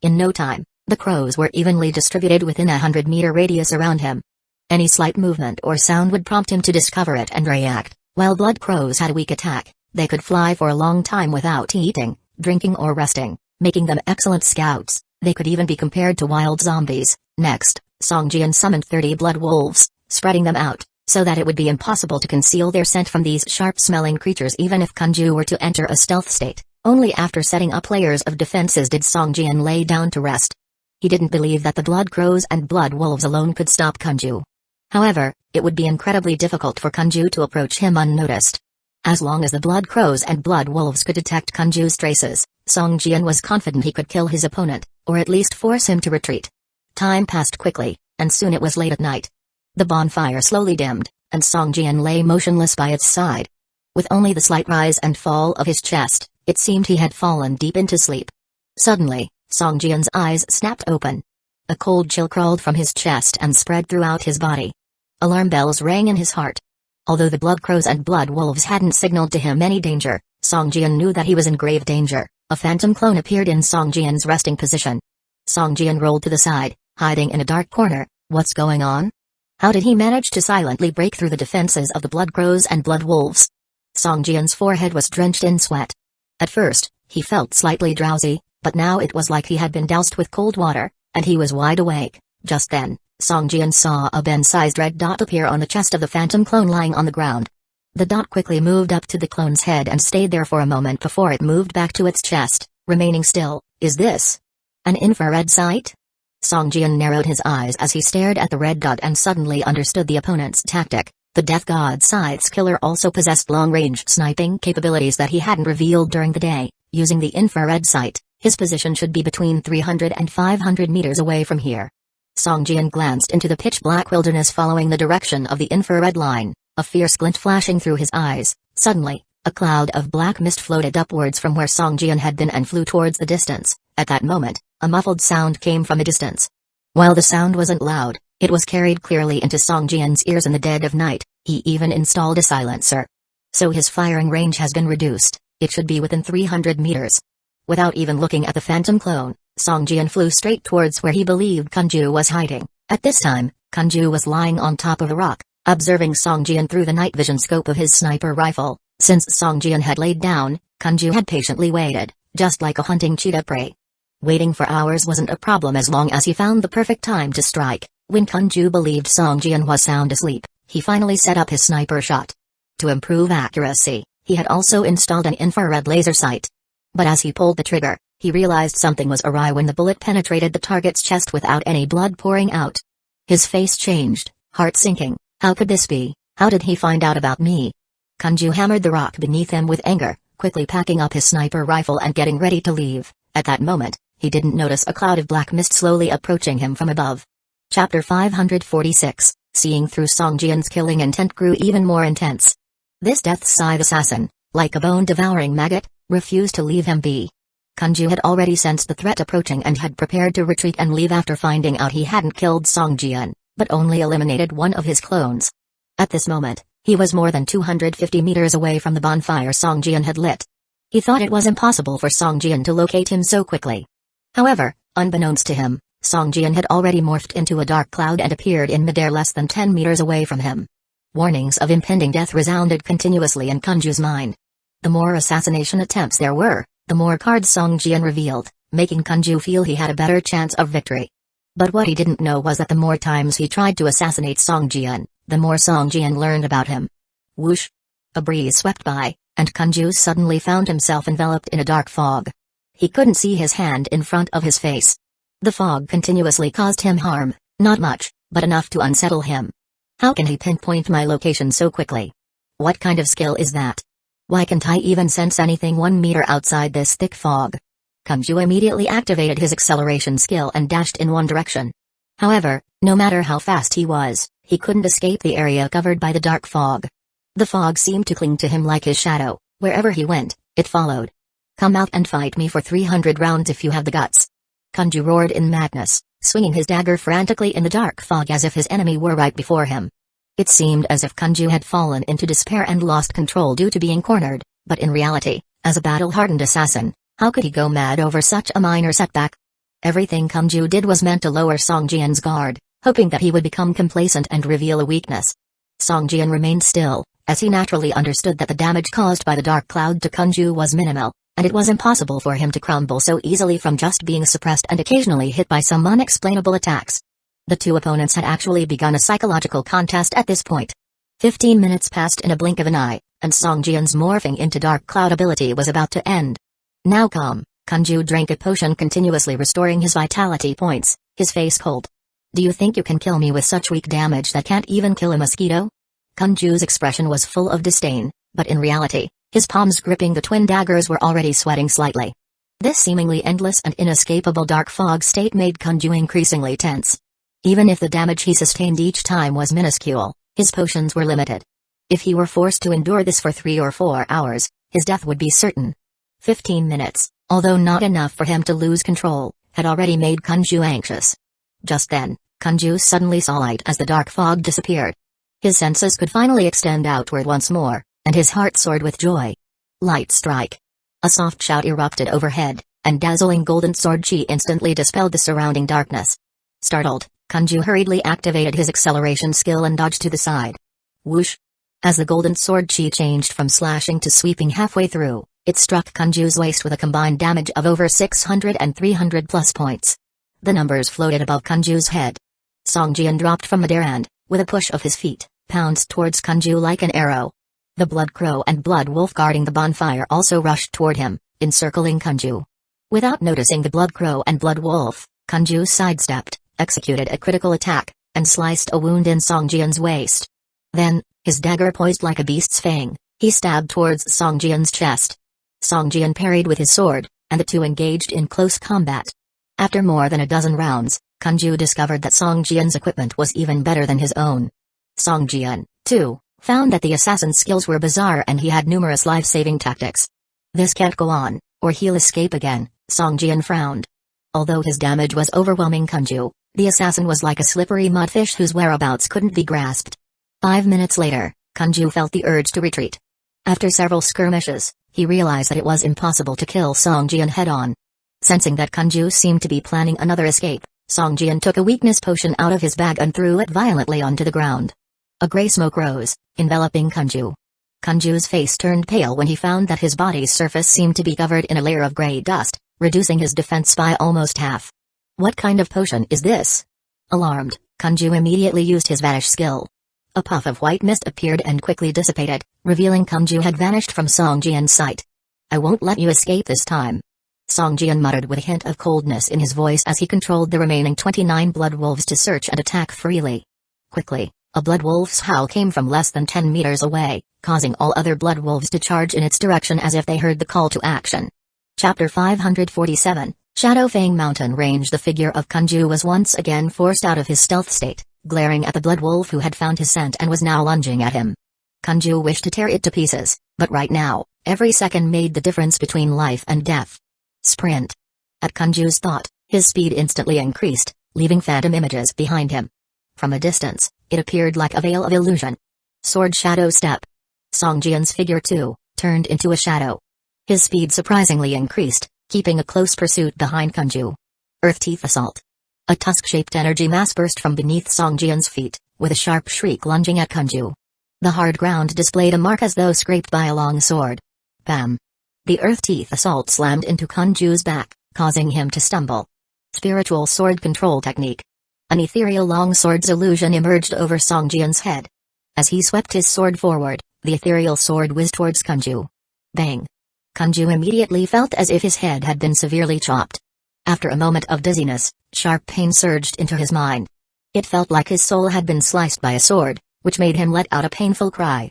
In no time, the crows were evenly distributed within a 100-meter radius around him. Any slight movement or sound would prompt him to discover it and react. While blood crows had a weak attack, they could fly for a long time without eating, drinking or resting, making them excellent scouts. They could even be compared to wild zombies. Next, Song Jian summoned 30 blood wolves, spreading them out, so that it would be impossible to conceal their scent from these sharp-smelling creatures even if Kanju were to enter a stealth state. Only after setting up layers of defenses did Song Jian lay down to rest. He didn't believe that the blood crows and blood wolves alone could stop Kanju. However, it would be incredibly difficult for Kanju to approach him unnoticed. As long as the blood crows and blood wolves could detect Kanju's traces, Song Jian was confident he could kill his opponent, or at least force him to retreat. Time passed quickly, and soon it was late at night. The bonfire slowly dimmed, and Song Jian lay motionless by its side. With only the slight rise and fall of his chest, it seemed he had fallen deep into sleep. Suddenly, Song Jian's eyes snapped open. A cold chill crawled from his chest and spread throughout his body. Alarm bells rang in his heart. Although the blood crows and blood wolves hadn't signaled to him any danger, Song Jian knew that he was in grave danger. A phantom clone appeared in Song Jian's resting position. Song Jian rolled to the side, hiding in a dark corner. What's going on? How did he manage to silently break through the defenses of the blood crows and blood wolves? Song Jian's forehead was drenched in sweat. At first, he felt slightly drowsy, but now it was like he had been doused with cold water, and he was wide awake. Just then, Song Jian saw a Ben-sized red dot appear on the chest of the phantom clone lying on the ground. The dot quickly moved up to the clone's head and stayed there for a moment before it moved back to its chest, remaining still. Is this An infrared sight? Song Jian narrowed his eyes as he stared at the red dot and suddenly understood the opponent's tactic. The Death God Scythe's killer also possessed long-range sniping capabilities that he hadn't revealed during the day. Using the infrared sight, his position should be between 300 and 500 meters away from here. Song Jian glanced into the pitch-black wilderness following the direction of the infrared line, a fierce glint flashing through his eyes. Suddenly, a cloud of black mist floated upwards from where Song Jian had been and flew towards the distance. At that moment, a muffled sound came from a distance. While the sound wasn't loud, it was carried clearly into Song Jian's ears in the dead of night. He even installed a silencer. So his firing range has been reduced. It should be within 300 meters. Without even looking at the phantom clone, Song Jian flew straight towards where he believed Kanju was hiding. At this time, Kanju was lying on top of a rock, observing Song Jian through the night vision scope of his sniper rifle. Since Song Jian had laid down, Kanju had patiently waited, just like a hunting cheetah prey. Waiting for hours wasn't a problem as long as he found the perfect time to strike. When Kanju believed Song Jian was sound asleep, he finally set up his sniper shot. To improve accuracy, he had also installed an infrared laser sight. But as he pulled the trigger, he realized something was awry when the bullet penetrated the target's chest without any blood pouring out. His face changed, heart sinking. How could this be? How did he find out about me? Kanju hammered the rock beneath him with anger, quickly packing up his sniper rifle and getting ready to leave. At that moment, he didn't notice a cloud of black mist slowly approaching him from above. Chapter 546, seeing through Song Jian's killing intent grew even more intense. This Death Scythe assassin, like a bone-devouring maggot, refused to leave him be. Kanju had already sensed the threat approaching and had prepared to retreat and leave after finding out he hadn't killed Song Jian, but only eliminated one of his clones. At this moment, he was more than 250 meters away from the bonfire Song Jian had lit. He thought it was impossible for Song Jian to locate him so quickly. However, unbeknownst to him, Song Jian had already morphed into a dark cloud and appeared in midair less than 10 meters away from him. Warnings of impending death resounded continuously in Kanju's mind. The more assassination attempts there were, the more cards Song Jian revealed, making Kanju feel he had a better chance of victory. But what he didn't know was that the more times he tried to assassinate Song Jian, the more Song Jian learned about him. Whoosh! A breeze swept by, and Kanju suddenly found himself enveloped in a dark fog. He couldn't see his hand in front of his face. The fog continuously caused him harm, not much, but enough to unsettle him. How can he pinpoint my location so quickly? What kind of skill is that? Why can't I even sense anything 1 meter outside this thick fog? Kanju immediately activated his acceleration skill and dashed in one direction. However, no matter how fast he was, he couldn't escape the area covered by the dark fog. The fog seemed to cling to him like his shadow. Wherever he went, it followed. Come out and fight me for 300 rounds if you have the guts. Kanju roared in madness, swinging his dagger frantically in the dark fog as if his enemy were right before him. It seemed as if Kanju had fallen into despair and lost control due to being cornered, but in reality, as a battle-hardened assassin, how could he go mad over such a minor setback? Everything Kanju did was meant to lower Song Jian's guard, hoping that he would become complacent and reveal a weakness. Song Jian remained still, as he naturally understood that the damage caused by the dark cloud to Kanju was minimal, and it was impossible for him to crumble so easily from just being suppressed and occasionally hit by some unexplainable attacks. The two opponents had actually begun a psychological contest at this point. 15 minutes passed in a blink of an eye, and Song Jian's morphing into dark cloud ability was about to end. Now calm, Kanju drank a potion continuously restoring his vitality points, his face cold. Do you think you can kill me with such weak damage that can't even kill a mosquito? Kanju's expression was full of disdain, but in reality, his palms gripping the twin daggers were already sweating slightly. This seemingly endless and inescapable dark fog state made Kanju increasingly tense. Even if the damage he sustained each time was minuscule, his potions were limited. If he were forced to endure this for 3 or 4 hours, his death would be certain. 15 minutes, although not enough for him to lose control, had already made Kanju anxious. Just then, Kanju suddenly saw light as the dark fog disappeared. His senses could finally extend outward once more, and his heart soared with joy. Light strike! A soft shout erupted overhead, and dazzling golden sword chi instantly dispelled the surrounding darkness. Startled, Kanju hurriedly activated his acceleration skill and dodged to the side. Whoosh! As the golden sword chi changed from slashing to sweeping halfway through, it struck Kanju's waist with a combined damage of over 600 and 300 plus points. The numbers floated above Kanju's head. Song Jian dropped from midair and, with a push of his feet, pounced towards Kanju like an arrow. The Blood Crow and Blood Wolf guarding the bonfire also rushed toward him, encircling Kanju. Without noticing the Blood Crow and Blood Wolf, Kanju sidestepped, executed a critical attack, and sliced a wound in Song Jian's waist. Then, his dagger poised like a beast's fang, he stabbed towards Song Jian's chest. Song Jian parried with his sword, and the two engaged in close combat. After more than a dozen rounds, Kanju discovered that Song Jian's equipment was even better than his own. Song Jian, too, found that the assassin's skills were bizarre and he had numerous life-saving tactics. This can't go on, or he'll escape again, Song Jian frowned. Although his damage was overwhelming Kanju, the assassin was like a slippery mudfish whose whereabouts couldn't be grasped. 5 minutes later, Kanju felt the urge to retreat. After several skirmishes, he realized that it was impossible to kill Song Jian head-on. Sensing that Kanju seemed to be planning another escape, Song Jian took a weakness potion out of his bag and threw it violently onto the ground. A gray smoke rose, enveloping Kanju. Kanju's face turned pale when he found that his body's surface seemed to be covered in a layer of gray dust, reducing his defense by almost half. What kind of potion is this? Alarmed, Kanju immediately used his vanish skill. A puff of white mist appeared and quickly dissipated, revealing Kanju had vanished from Song Jian's sight. I won't let you escape this time. Song Jian muttered with a hint of coldness in his voice as he controlled the remaining 29 blood wolves to search and attack freely. Quickly, a blood wolf's howl came from less than 10 meters away, causing all other blood wolves to charge in its direction as if they heard the call to action. Chapter 547, Shadow Fang Mountain Range. The figure of Kanju was once again forced out of his stealth state, glaring at the blood wolf who had found his scent and was now lunging at him. Kanju wished to tear it to pieces, but right now, every second made the difference between life and death. Sprint. At Kanju's thought, his speed instantly increased, leaving phantom images behind him. From a distance, it appeared like a veil of illusion. Sword Shadow Step. Song Jian's figure too turned into a shadow. His speed surprisingly increased, keeping a close pursuit behind Kanju. Earth Teeth Assault. A tusk-shaped energy mass burst from beneath Song Jian's feet, with a sharp shriek lunging at Kanju. The hard ground displayed a mark as though scraped by a long sword. Bam! The Earth Teeth Assault slammed into Kanju's back, causing him to stumble. Spiritual Sword Control Technique. An ethereal longsword's illusion emerged over Song Jian's head. As he swept his sword forward, the ethereal sword whizzed towards Kanju. Bang! Kanju immediately felt as if his head had been severely chopped. After a moment of dizziness, sharp pain surged into his mind. It felt like his soul had been sliced by a sword, which made him let out a painful cry.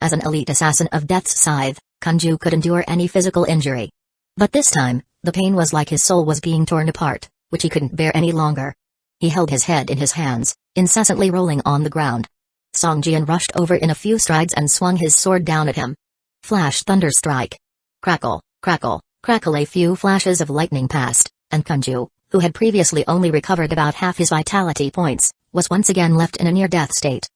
As an elite assassin of Death's Scythe, Kanju could endure any physical injury. But this time, the pain was like his soul was being torn apart, which he couldn't bear any longer. He held his head in his hands, incessantly rolling on the ground. Song Jian rushed over in a few strides and swung his sword down at him. Flash Thunder Strike. Crackle, crackle, crackle. A few flashes of lightning passed, and Kanju, who had previously only recovered about half his vitality points, was once again left in a near-death state.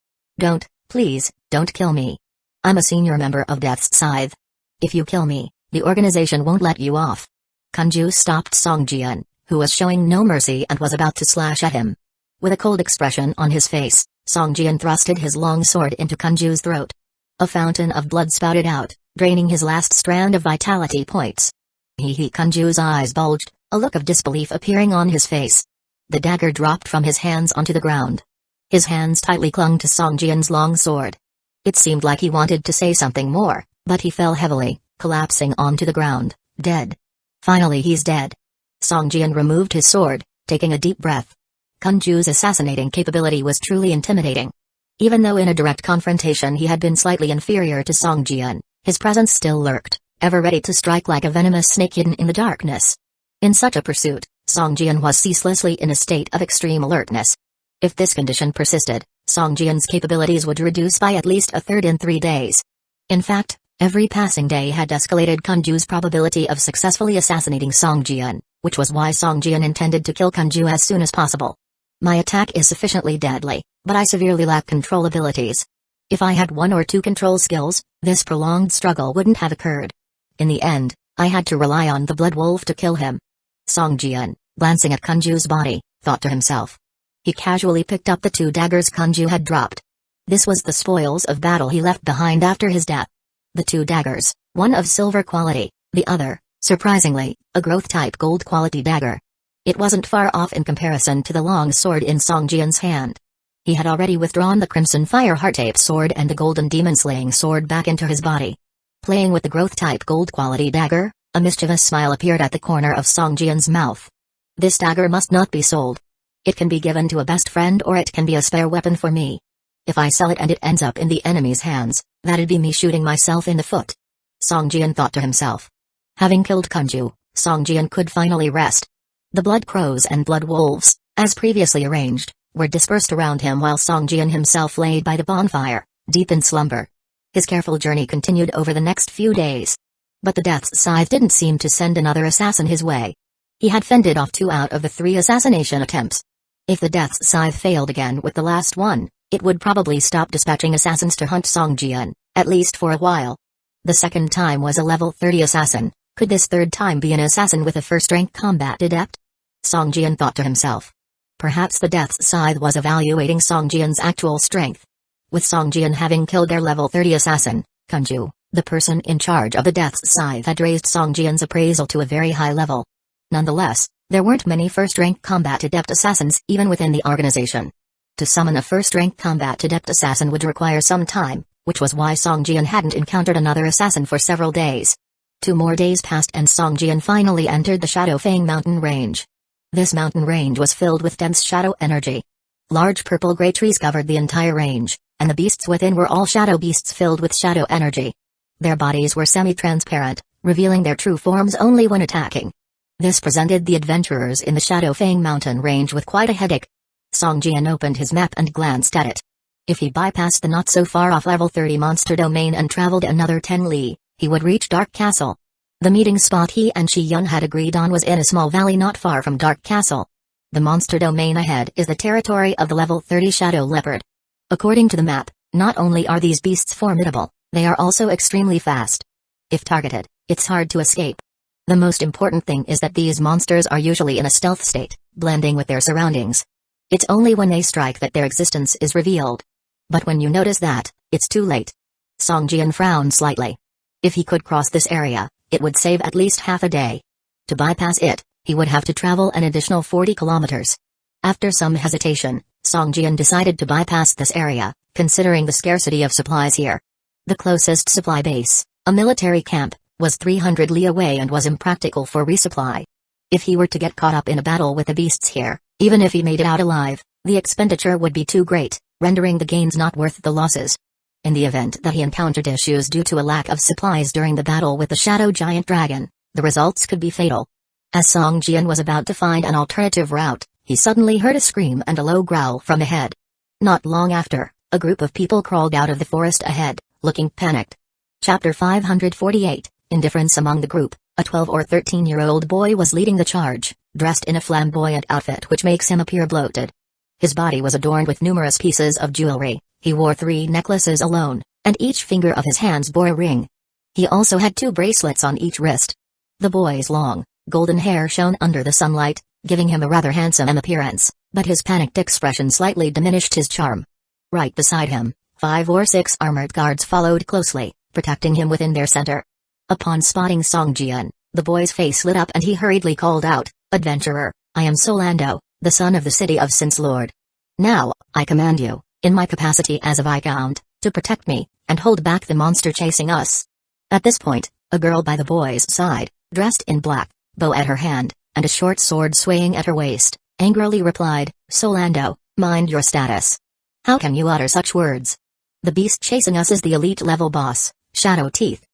Please, don't kill me. I'm a senior member of Death's Scythe. If you kill me, the organization won't let you off. Kanju stopped Song Jian, who was showing no mercy and was about to slash at him. With a cold expression on his face, Song Jian thrusted his long sword into Kanju's throat. A fountain of blood spouted out, draining his last strand of vitality points. Kanju's eyes bulged, a look of disbelief appearing on his face. The dagger dropped from his hands onto the ground. His hands tightly clung to Song Jian's long sword. It seemed like he wanted to say something more, but he fell heavily, collapsing onto the ground, dead. Finally, he's dead. Song Jian removed his sword, taking a deep breath. Kanju's assassinating capability was truly intimidating. Even though in a direct confrontation he had been slightly inferior to Song Jian, his presence still lurked, ever ready to strike like a venomous snake hidden in the darkness. In such a pursuit, Song Jian was ceaselessly in a state of extreme alertness. If this condition persisted, Song Jian's capabilities would reduce by at least a third in 3 days. In fact, every passing day had escalated Kanju's probability of successfully assassinating Song Jian, which was why Song Jian intended to kill Kanju as soon as possible. My attack is sufficiently deadly, but I severely lack control abilities. If I had 1 or 2 control skills, this prolonged struggle wouldn't have occurred. In the end, I had to rely on the Blood Wolf to kill him. Song Jian, glancing at Kanju's body, thought to himself. He casually picked up the 2 daggers Kanju had dropped. This was the spoils of battle he left behind after his death. The 2 daggers, one of silver quality, the other, surprisingly, a growth-type gold-quality dagger. It wasn't far off in comparison to the long sword in Song Jian's hand. He had already withdrawn the Crimson Fire Heart-Ape sword and the Golden Demon Slaying sword back into his body. Playing with the growth-type gold-quality dagger, A mischievous smile appeared at the corner of Song Jian's mouth. This dagger must not be sold. It can be given to a best friend, or it can be a spare weapon for me. If I sell it and it ends up in the enemy's hands, that'd be me shooting myself in the foot. Song Jian thought to himself. Having killed Kunju, Song Jian could finally rest. The blood crows and blood wolves, as previously arranged, were dispersed around him while Song Jian himself lay by the bonfire, deep in slumber. His careful journey continued over the next few days. But the Death's Scythe didn't seem to send another assassin his way. He had fended off 2 out of the 3 assassination attempts. If the Death's Scythe failed again with the last one, it would probably stop dispatching assassins to hunt Song Jian, at least for a while. The second time was a level 30 assassin. Could this third time be an assassin with a first-rank combat adept? Song Jian thought to himself. Perhaps the Death's Scythe was evaluating Song Jian's actual strength. With Song Jian having killed their level 30 assassin, Kunju, the person in charge of the Death's Scythe, had raised Song Jian's appraisal to a very high level. Nonetheless, there weren't many first-rank combat adept assassins even within the organization. To summon a first-rank combat adept assassin would require some time, which was why Song Jian hadn't encountered another assassin for several days. 2 more days passed and Song Jian finally entered the Shadow Fang mountain range. This mountain range was filled with dense shadow energy. Large purple-gray trees covered the entire range, and the beasts within were all shadow beasts filled with shadow energy. Their bodies were semi-transparent, revealing their true forms only when attacking. This presented the adventurers in the Shadow Fang mountain range with quite a headache. Song Jian opened his map and glanced at it. If he bypassed the not-so-far-off level 30 monster domain and traveled another 10 li, he would reach Dark Castle. The meeting spot he and Shi Yun had agreed on was in a small valley not far from Dark Castle. The monster domain ahead is the territory of the level 30 Shadow Leopard. According to the map, not only are these beasts formidable, they are also extremely fast. If targeted, it's hard to escape. The most important thing is that these monsters are usually in a stealth state, blending with their surroundings. It's only when they strike that their existence is revealed. But when you notice that, it's too late. Song Jian frowned slightly. If he could cross this area, it would save at least half a day. To bypass it, he would have to travel an additional 40 kilometers. After some hesitation, Song Jian decided to bypass this area, considering the scarcity of supplies here. The closest supply base, a military camp, was 300 li away and was impractical for resupply. If he were to get caught up in a battle with the beasts here, even if he made it out alive, the expenditure would be too great, rendering the gains not worth the losses. In the event that he encountered issues due to a lack of supplies during the battle with the Shadow Giant Dragon, the results could be fatal. As Song Jian was about to find an alternative route, he suddenly heard a scream and a low growl from ahead. Not long after, a group of people crawled out of the forest ahead, looking panicked. Chapter 548, Indifference among the group. A 12 or 13-year-old boy was leading the charge, dressed in a flamboyant outfit which makes him appear bloated. His body was adorned with numerous pieces of jewelry. He wore 3 necklaces alone, and each finger of his hands bore a ring. He also had 2 bracelets on each wrist. The boy's long, golden hair shone under the sunlight, giving him a rather handsome appearance, but his panicked expression slightly diminished his charm. Right beside him, 5 or 6 armored guards followed closely, protecting him within their center. Upon spotting Song Jian, the boy's face lit up and he hurriedly called out, "Adventurer, I am Solando, the son of the city of Sin's Lord. Now, I command you, in my capacity as a Viscount, to protect me, and hold back the monster chasing us." At this point, a girl by the boy's side, dressed in black, bow at her hand, and a short sword swaying at her waist, angrily replied, "Solando, mind your status. How can you utter such words? The beast chasing us is the elite level boss, Shadow Teeth.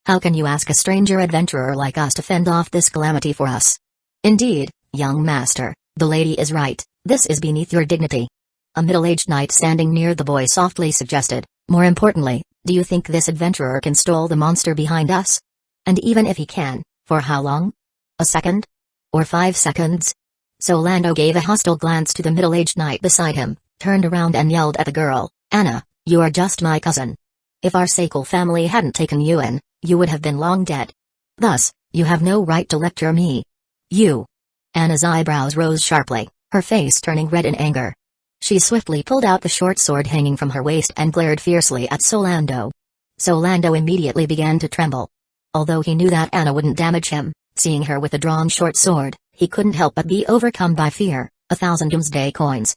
How can you ask a stranger adventurer like us to fend off this calamity for us? Indeed, young master, the lady is right, this is beneath your dignity." A middle-aged knight standing near the boy softly suggested, "More importantly, do you think this adventurer can stall the monster behind us? And even if he can, for how long? A second? Or 5 seconds?" Solando gave a hostile glance to the middle-aged knight beside him, turned around and yelled at the girl, "Anna, you are just my cousin. If our Sakal family hadn't taken you in, you would have been long dead. Thus, you have no right to lecture me. You." Anna's eyebrows rose sharply, her face turning red in anger. She swiftly pulled out the short sword hanging from her waist and glared fiercely at Solando. Solando immediately began to tremble. Although he knew that Anna wouldn't damage him, seeing her with a drawn short sword, he couldn't help but be overcome by fear. 1,000 doomsday coins.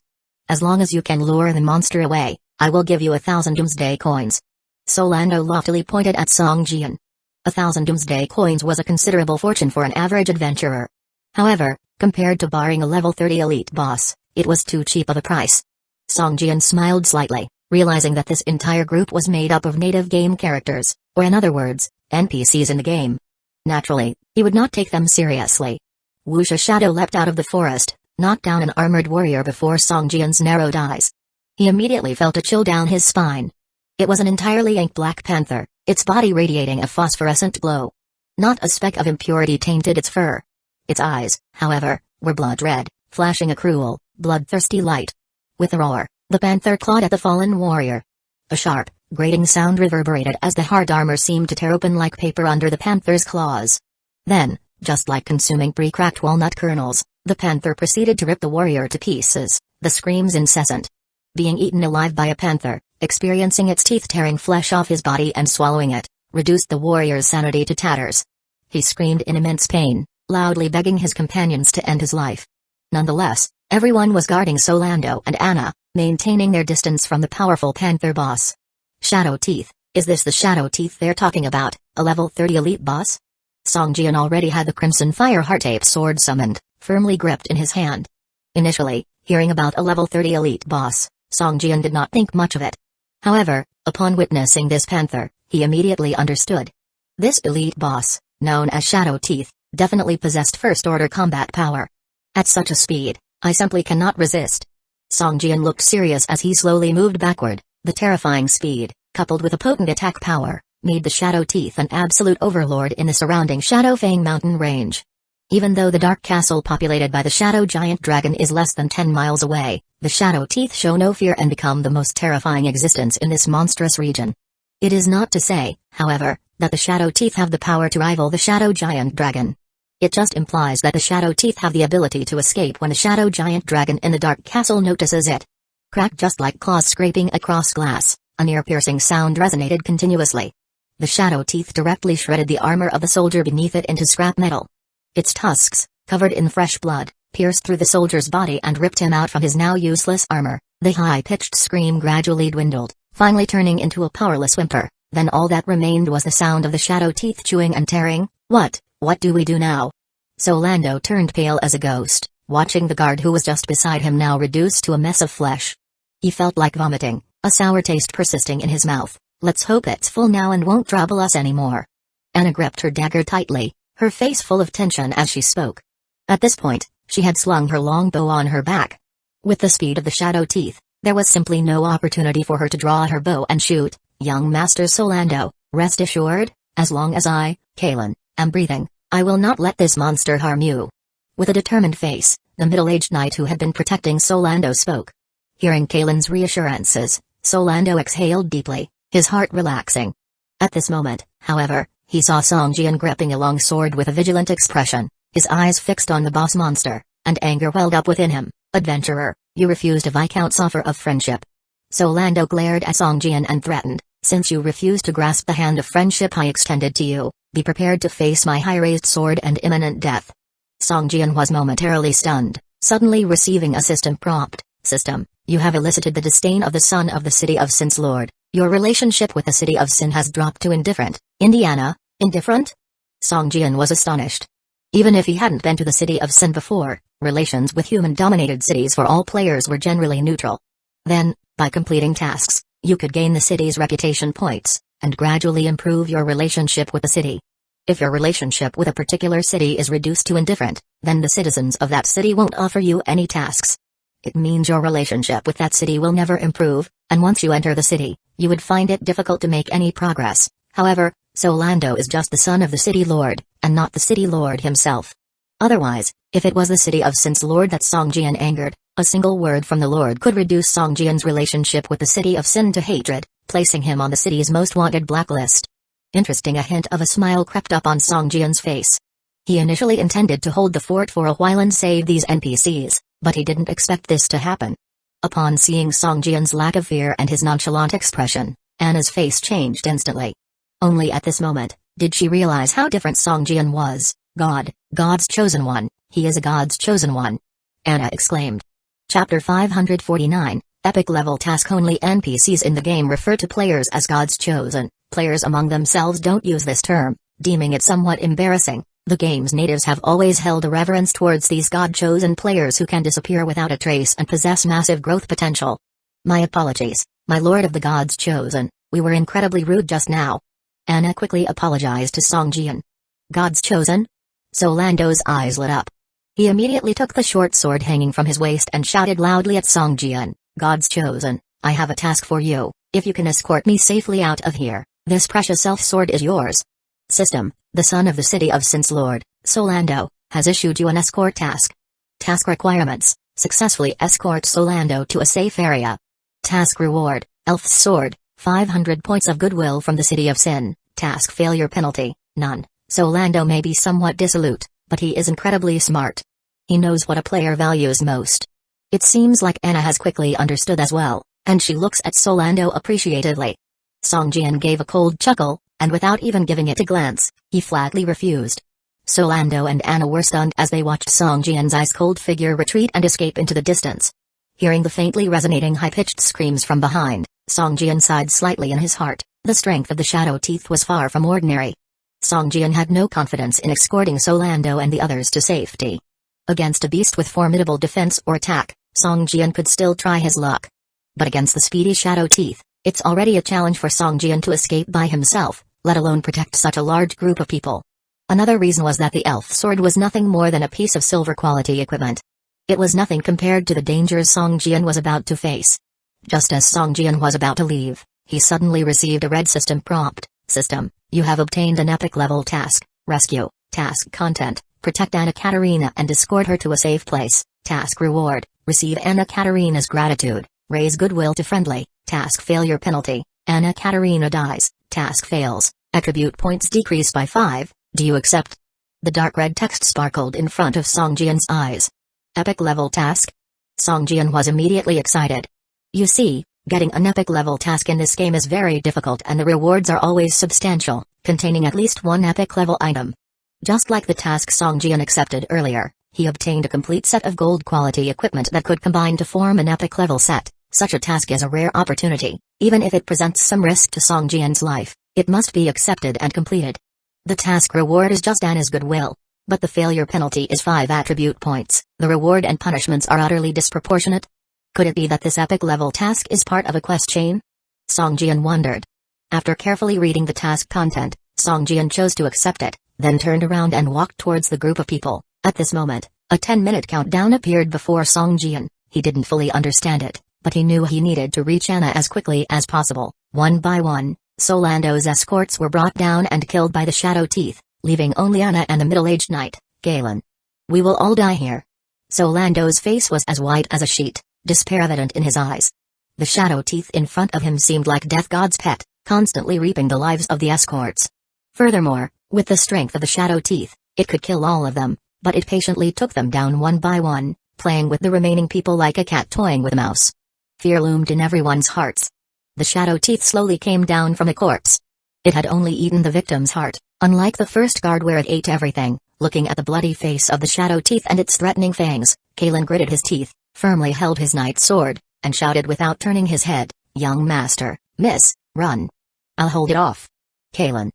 As long as you can lure the monster away, I will give you 1,000 doomsday coins. Solando loftily pointed at Song Jian. 1,000 Doomsday coins was a considerable fortune for an average adventurer. However, compared to barring a level 30 elite boss, it was too cheap of a price. Song Jian smiled slightly, realizing that this entire group was made up of native game characters, or in other words, NPCs in the game. Naturally, he would not take them seriously. Wuxia Shadow leapt out of the forest, knocked down an armored warrior before Song Jian's narrowed eyes. He immediately felt a chill down his spine. It was an entirely ink-black panther, its body radiating a phosphorescent glow. Not a speck of impurity tainted its fur. Its eyes, however, were blood red, flashing a cruel, bloodthirsty light. With a roar, the panther clawed at the fallen warrior. A sharp, grating sound reverberated as the hard armor seemed to tear open like paper under the panther's claws. Then, just like consuming pre-cracked walnut kernels, the panther proceeded to rip the warrior to pieces, the screams incessant. Being eaten alive by a panther, experiencing its teeth tearing flesh off his body and swallowing it, reduced the warrior's sanity to tatters. He screamed in immense pain, loudly begging his companions to end his life. Nonetheless, everyone was guarding Solando and Anna, maintaining their distance from the powerful panther boss. Shadow Teeth, is this the Shadow Teeth they're talking about, a level 30 elite boss? Song Jian already had the Crimson Fire Heart-Ape sword summoned, firmly gripped in his hand. Initially, hearing about a level 30 elite boss, Song Jian did not think much of it. However, upon witnessing this panther, he immediately understood. This elite boss, known as Shadow Teeth, definitely possessed first-order combat power. At such a speed, I simply cannot resist. Song Jian looked serious as he slowly moved backward. The terrifying speed, coupled with a potent attack power, made the Shadow Teeth an absolute overlord in the surrounding Shadow Fang mountain range. Even though the dark castle populated by the Shadow Giant Dragon is less than 10 miles away, the Shadow Teeth show no fear and become the most terrifying existence in this monstrous region. It is not to say, however, that the Shadow Teeth have the power to rival the Shadow Giant Dragon. It just implies that the Shadow Teeth have the ability to escape when the Shadow Giant Dragon in the dark castle notices it. Crack, just like claws scraping across glass, a near-piercing sound resonated continuously. The Shadow Teeth directly shredded the armor of the soldier beneath it into scrap metal. Its tusks, covered in fresh blood, pierced through the soldier's body and ripped him out from his now useless armor. The high-pitched scream gradually dwindled, finally turning into a powerless whimper. Then all that remained was the sound of the Shadow Teeth chewing and tearing. What do we do now? Solando turned pale as a ghost, watching the guard who was just beside him now reduced to a mess of flesh. He felt like vomiting, a sour taste persisting in his mouth. Let's hope it's full now and won't trouble us anymore. Anna gripped her dagger tightly, her face full of tension as she spoke. At this point, she had slung her long bow on her back. With the speed of the Shadow Teeth, there was simply no opportunity for her to draw her bow and shoot. Young Master Solando, rest assured, as long as I, Kalen, am breathing, I will not let this monster harm you. With a determined face, the middle-aged knight who had been protecting Solando spoke. Hearing Kalen's reassurances, Solando exhaled deeply, his heart relaxing. At this moment, however, he saw Song Jian gripping a long sword with a vigilant expression, his eyes fixed on the boss monster, and anger welled up within him. Adventurer, you refused a Viscount's offer of friendship. Solando glared at Song Jian and threatened, since you refused to grasp the hand of friendship I extended to you, be prepared to face my high-raised sword and imminent death. Song Jian was momentarily stunned, suddenly receiving a system prompt. System, you have elicited the disdain of the son of the City of Sin's Lord. Your relationship with the City of Sin has dropped to indifferent. Indiana, indifferent? Song Jian was astonished. Even if he hadn't been to the City of Sin before, relations with human-dominated cities for all players were generally neutral. Then, by completing tasks, you could gain the city's reputation points, and gradually improve your relationship with the city. If your relationship with a particular city is reduced to indifferent, then the citizens of that city won't offer you any tasks. It means your relationship with that city will never improve, and once you enter the city, you would find it difficult to make any progress. However, Solando is just the son of the city lord, and not the city lord himself. Otherwise, if it was the City of Sin's Lord that Song Jian angered, a single word from the Lord could reduce Song Jian's relationship with the City of Sin to hatred, placing him on the city's most wanted blacklist. Interesting, a hint of a smile crept up on Song Jian's face. He initially intended to hold the fort for a while and save these NPCs, but he didn't expect this to happen. Upon seeing Song Jian's lack of fear and his nonchalant expression, Anna's face changed instantly. Only at this moment did she realize how different Song Jian was. God's chosen one, he is a God's chosen one. Anna exclaimed. Chapter 549, Epic Level Task. Only NPCs in the game refer to players as God's chosen. Players among themselves don't use this term, deeming it somewhat embarrassing. The game's natives have always held a reverence towards these God-chosen players who can disappear without a trace and possess massive growth potential. My apologies, my lord of the gods chosen, we were incredibly rude just now. Anna quickly apologized to Songjian. Gods chosen? Solando's eyes lit up. He immediately took the short sword hanging from his waist and shouted loudly at Songjian, Gods chosen, I have a task for you. If you can escort me safely out of here, this precious elf sword is yours. System, the son of the city of Sin's Lord, Solando, has issued you an escort task. Task requirements, successfully escort Solando to a safe area. Task reward, elf's sword, 500 points of goodwill from the city of Sin. Task failure penalty, none. Solando may be somewhat dissolute, but he is incredibly smart. He knows what a player values most. It seems like Anna has quickly understood as well, and she looks at Solando appreciatively. Songjian gave a cold chuckle, and without even giving it a glance, he flatly refused. Solando and Anna were stunned as they watched Songjian's ice-cold figure retreat and escape into the distance. Hearing the faintly resonating high-pitched screams from behind, Songjian sighed slightly in his heart. The strength of the Shadow Teeth was far from ordinary. Songjian had no confidence in escorting Solando and the others to safety. Against a beast with formidable defense or attack, Songjian could still try his luck. But against the speedy Shadow Teeth, it's already a challenge for Songjian to escape by himself, let alone protect such a large group of people. Another reason was that the elf sword was nothing more than a piece of silver-quality equipment. It was nothing compared to the dangers Songjian was about to face. Just as Songjian was about to leave, he suddenly received a red system prompt. System, you have obtained an epic-level task. Rescue. Task content, protect Anna Katerina and escort her to a safe place. Task reward, receive Anna Katerina's gratitude. Raise goodwill to friendly. Task failure penalty, Anna Katerina dies. Task fails. Attribute points decrease by 5. Do you accept? The dark red text sparkled in front of Songjian's eyes. Epic level task? Songjian was immediately excited. You see, getting an epic level task in this game is very difficult and the rewards are always substantial, containing at least one epic level item. Just like the task Songjian accepted earlier, he obtained a complete set of gold quality equipment that could combine to form an epic level set. Such a task is a rare opportunity. Even if it presents some risk to Songjian's life, it must be accepted and completed. The task reward is just Anna's goodwill, but the failure penalty is 5 attribute points. The reward and punishments are utterly disproportionate. Could it be that this epic level task is part of a quest chain? Songjian wondered. After carefully reading the task content, Songjian chose to accept it, then turned around and walked towards the group of people. At this moment, a 10-minute countdown appeared before Songjian. He didn't fully understand it, but he knew he needed to reach Anna as quickly as possible. One by one, Solando's escorts were brought down and killed by the Shadow Teeth, leaving only Anna and the middle-aged knight, Galen. We will all die here. Solando's face was as white as a sheet, despair evident in his eyes. The Shadow Teeth in front of him seemed like Death God's pet, constantly reaping the lives of the escorts. Furthermore, with the strength of the Shadow Teeth, it could kill all of them, but it patiently took them down one by one, playing with the remaining people like a cat toying with a mouse. Fear loomed in everyone's hearts. The Shadow Teeth slowly came down from a corpse. It had only eaten the victim's heart, unlike the first guard where it ate everything. Looking at the bloody face of the Shadow Teeth and its threatening fangs, Galen gritted his teeth, firmly held his knight's sword, and shouted without turning his head, "Young master, miss, run. I'll hold it off." Galen.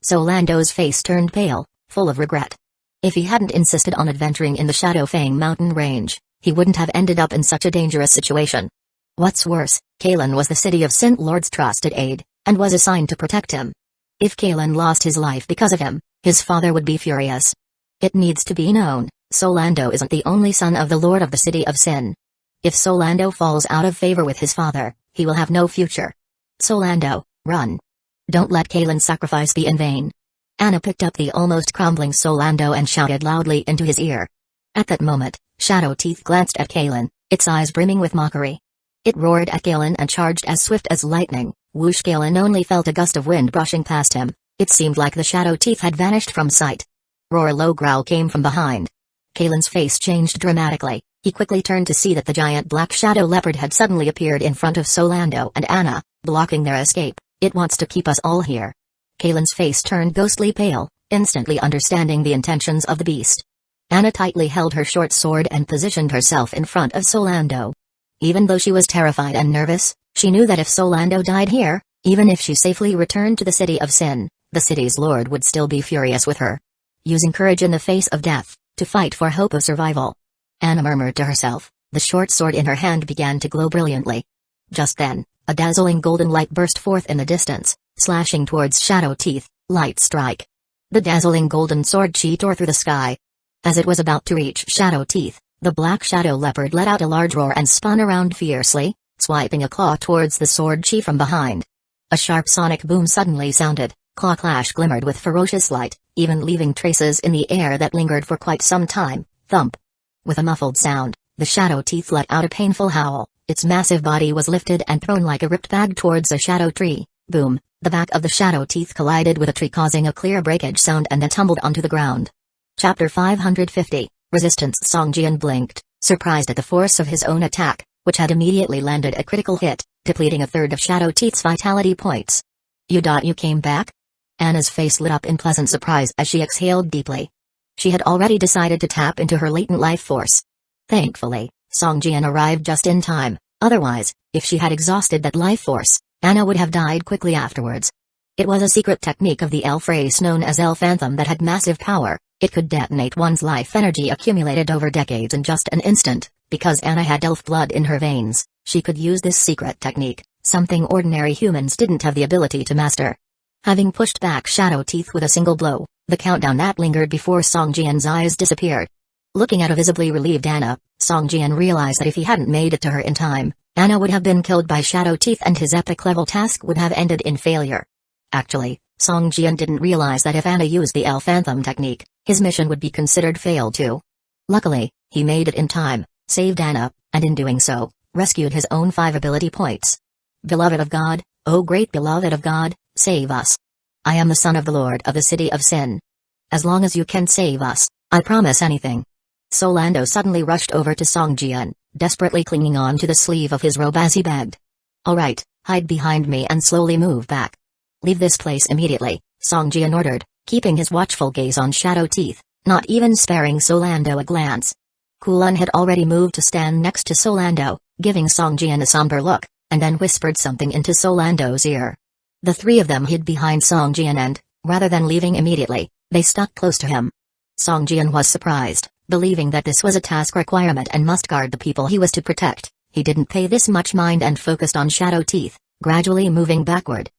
Solando's face turned pale, full of regret. If he hadn't insisted on adventuring in the Shadow Fang mountain range, he wouldn't have ended up in such a dangerous situation. What's worse, Galen was the City of Sin Lord's trusted aide, and was assigned to protect him. If Galen lost his life because of him, his father would be furious. It needs to be known, Solando isn't the only son of the Lord of the City of Sin. If Solando falls out of favor with his father, he will have no future. Solando, run. Don't let Galen's sacrifice be in vain. Anna picked up the almost crumbling Solando and shouted loudly into his ear. At that moment, Shadow Teeth glanced at Galen, its eyes brimming with mockery. It roared at Galen and charged as swift as lightning. Whoosh! Galen only felt a gust of wind brushing past him. It seemed like the Shadow Teeth had vanished from sight. Roar! Low growl came from behind. Galen's face changed dramatically. He quickly turned to see that the giant black shadow leopard had suddenly appeared in front of Solando and Anna, blocking their escape. It wants to keep us all here. Galen's face turned ghostly pale, instantly understanding the intentions of the beast. Anna tightly held her short sword and positioned herself in front of Solando. Even though she was terrified and nervous, she knew that if Solando died here, even if she safely returned to the City of Sin, the city's lord would still be furious with her. Using courage in the face of death, to fight for hope of survival. Anna murmured to herself, the short sword in her hand began to glow brilliantly. Just then, a dazzling golden light burst forth in the distance, slashing towards Shadow Teeth, light strike. The dazzling golden sword chi tore through the sky. As it was about to reach Shadow Teeth, the black shadow leopard let out a large roar and spun around fiercely, swiping a claw towards the sword chi from behind. A sharp sonic boom suddenly sounded, claw clash glimmered with ferocious light, even leaving traces in the air that lingered for quite some time. Thump! With a muffled sound, the Shadow Teeth let out a painful howl, its massive body was lifted and thrown like a ripped bag towards a shadow tree. Boom! The back of the Shadow Teeth collided with a tree causing a clear breakage sound and then tumbled onto the ground. Chapter 550, Resistance. Songjian blinked, surprised at the force of his own attack, which had immediately landed a critical hit, depleting a third of Shadow Teeth's vitality points. You came back? Anna's face lit up in pleasant surprise as she exhaled deeply. She had already decided to tap into her latent life force. Thankfully, Songjian arrived just in time, otherwise, if she had exhausted that life force, Anna would have died quickly afterwards. It was a secret technique of the elf race known as Elf Anthem that had massive power. It could detonate one's life energy accumulated over decades in just an instant. Because Anna had elf blood in her veins, she could use this secret technique, something ordinary humans didn't have the ability to master. Having pushed back Shadow Teeth with a single blow, the countdown that lingered before Songjian's eyes disappeared. Looking at a visibly relieved Anna, Songjian realized that if he hadn't made it to her in time, Anna would have been killed by Shadow Teeth and his epic level task would have ended in failure. Actually, Songjian didn't realize that if Anna used the Elf Anthem technique, his mission would be considered failed too. Luckily, he made it in time, saved Anna, and in doing so, rescued his own 5 ability points. Beloved of God, O great beloved of God, save us. I am the son of the Lord of the City of Sin. As long as you can save us, I promise anything. Solando suddenly rushed over to Songjian, desperately clinging on to the sleeve of his robe as he begged. Alright, hide behind me and slowly move back. Leave this place immediately, Songjian ordered, keeping his watchful gaze on Shadow Teeth, not even sparing Solando a glance. Kulun had already moved to stand next to Solando, giving Songjian a somber look, and then whispered something into Solando's ear. The three of them hid behind Songjian and, rather than leaving immediately, they stuck close to him. Songjian was surprised, believing that this was a task requirement and must guard the people he was to protect. He didn't pay this much mind and focused on Shadow Teeth, gradually moving backward.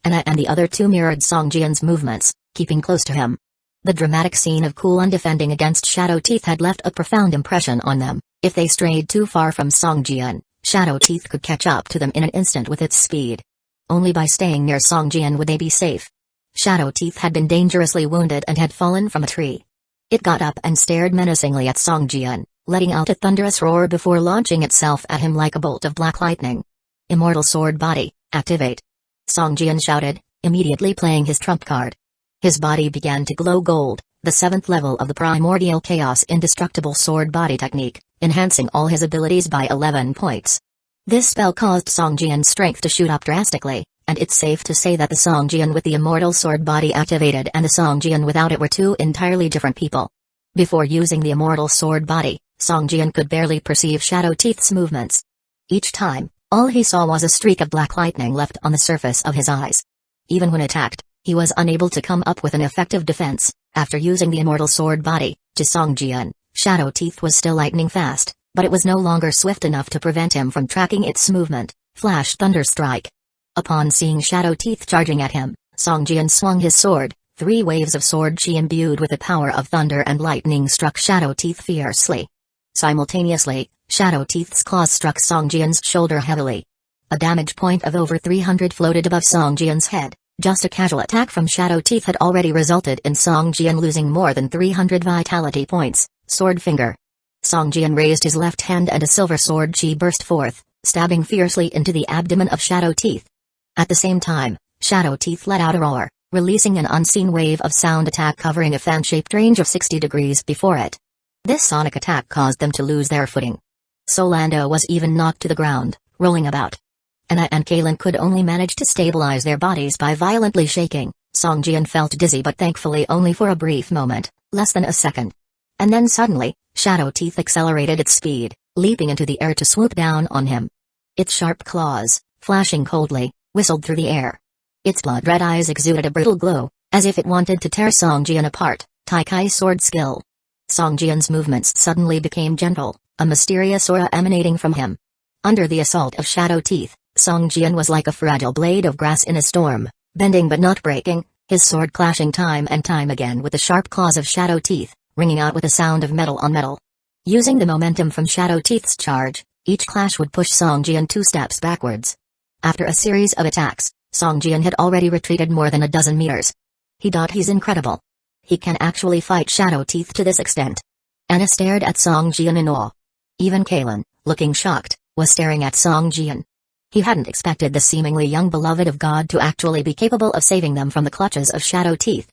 Anna and the other two mirrored Songjian's movements, keeping close to him. The dramatic scene of Kulun defending against Shadow Teeth had left a profound impression on them. If they strayed too far from Songjian, Shadow Teeth could catch up to them in an instant with its speed. Only by staying near Songjian would they be safe. Shadow Teeth had been dangerously wounded and had fallen from a tree. It got up and stared menacingly at Songjian, letting out a thunderous roar before launching itself at him like a bolt of black lightning. Immortal Sword Body, activate! Songjian shouted, immediately playing his trump card. His body began to glow gold, the 7th level of the Primordial Chaos Indestructible Sword Body technique, enhancing all his abilities by 11 points. This spell caused Songjian's strength to shoot up drastically, and it's safe to say that the Songjian with the Immortal Sword Body activated and the Songjian without it were two entirely different people. Before using the Immortal Sword Body, Songjian could barely perceive Shadow Teeth's movements. Each time, all he saw was a streak of black lightning left on the surface of his eyes. Even when attacked, he was unable to come up with an effective defense. After using the Immortal Sword Body, to Songjian, Shadow Teeth was still lightning fast, but it was no longer swift enough to prevent him from tracking its movement. Flash Thunder Strike. Upon seeing Shadow Teeth charging at him, Songjian swung his sword. 3 waves of sword chi imbued with the power of thunder and lightning struck Shadow Teeth fiercely. Simultaneously, Shadow Teeth's claws struck Songjian's shoulder heavily. A damage point of over 300 floated above Songjian's head. Just a casual attack from Shadow Teeth had already resulted in Songjian losing more than 300 vitality points. Sword Finger. Songjian raised his left hand and a silver sword chi burst forth, stabbing fiercely into the abdomen of Shadow Teeth. At the same time, Shadow Teeth let out a roar, releasing an unseen wave of sound attack covering a fan-shaped range of 60 degrees before it. This sonic attack caused them to lose their footing. Solando was even knocked to the ground, rolling about. Anna and Kalen could only manage to stabilize their bodies by violently shaking. Songjian felt dizzy but thankfully only for a brief moment, less than a second. And then suddenly, Shadow Teeth accelerated its speed, leaping into the air to swoop down on him. Its sharp claws, flashing coldly, whistled through the air. Its blood-red eyes exuded a brittle glow, as if it wanted to tear Song Jian apart. Taikai sword skill. Song Jian's movements suddenly became gentle, a mysterious aura emanating from him. Under the assault of shadow teeth, Song Jian was like a fragile blade of grass in a storm, bending but not breaking, his sword clashing time and time again with the sharp claws of shadow teeth, ringing out with a sound of metal on metal. Using the momentum from shadow teeth's charge, each clash would push Song Jian 2 steps backwards. After a series of attacks, Song Jian had already retreated more than a dozen meters. He's incredible. He can actually fight shadow teeth to this extent. Anna stared at Song Jian in awe. Even Kalen, looking shocked, was staring at Song Jian. He hadn't expected the seemingly young beloved of God to actually be capable of saving them from the clutches of shadow teeth.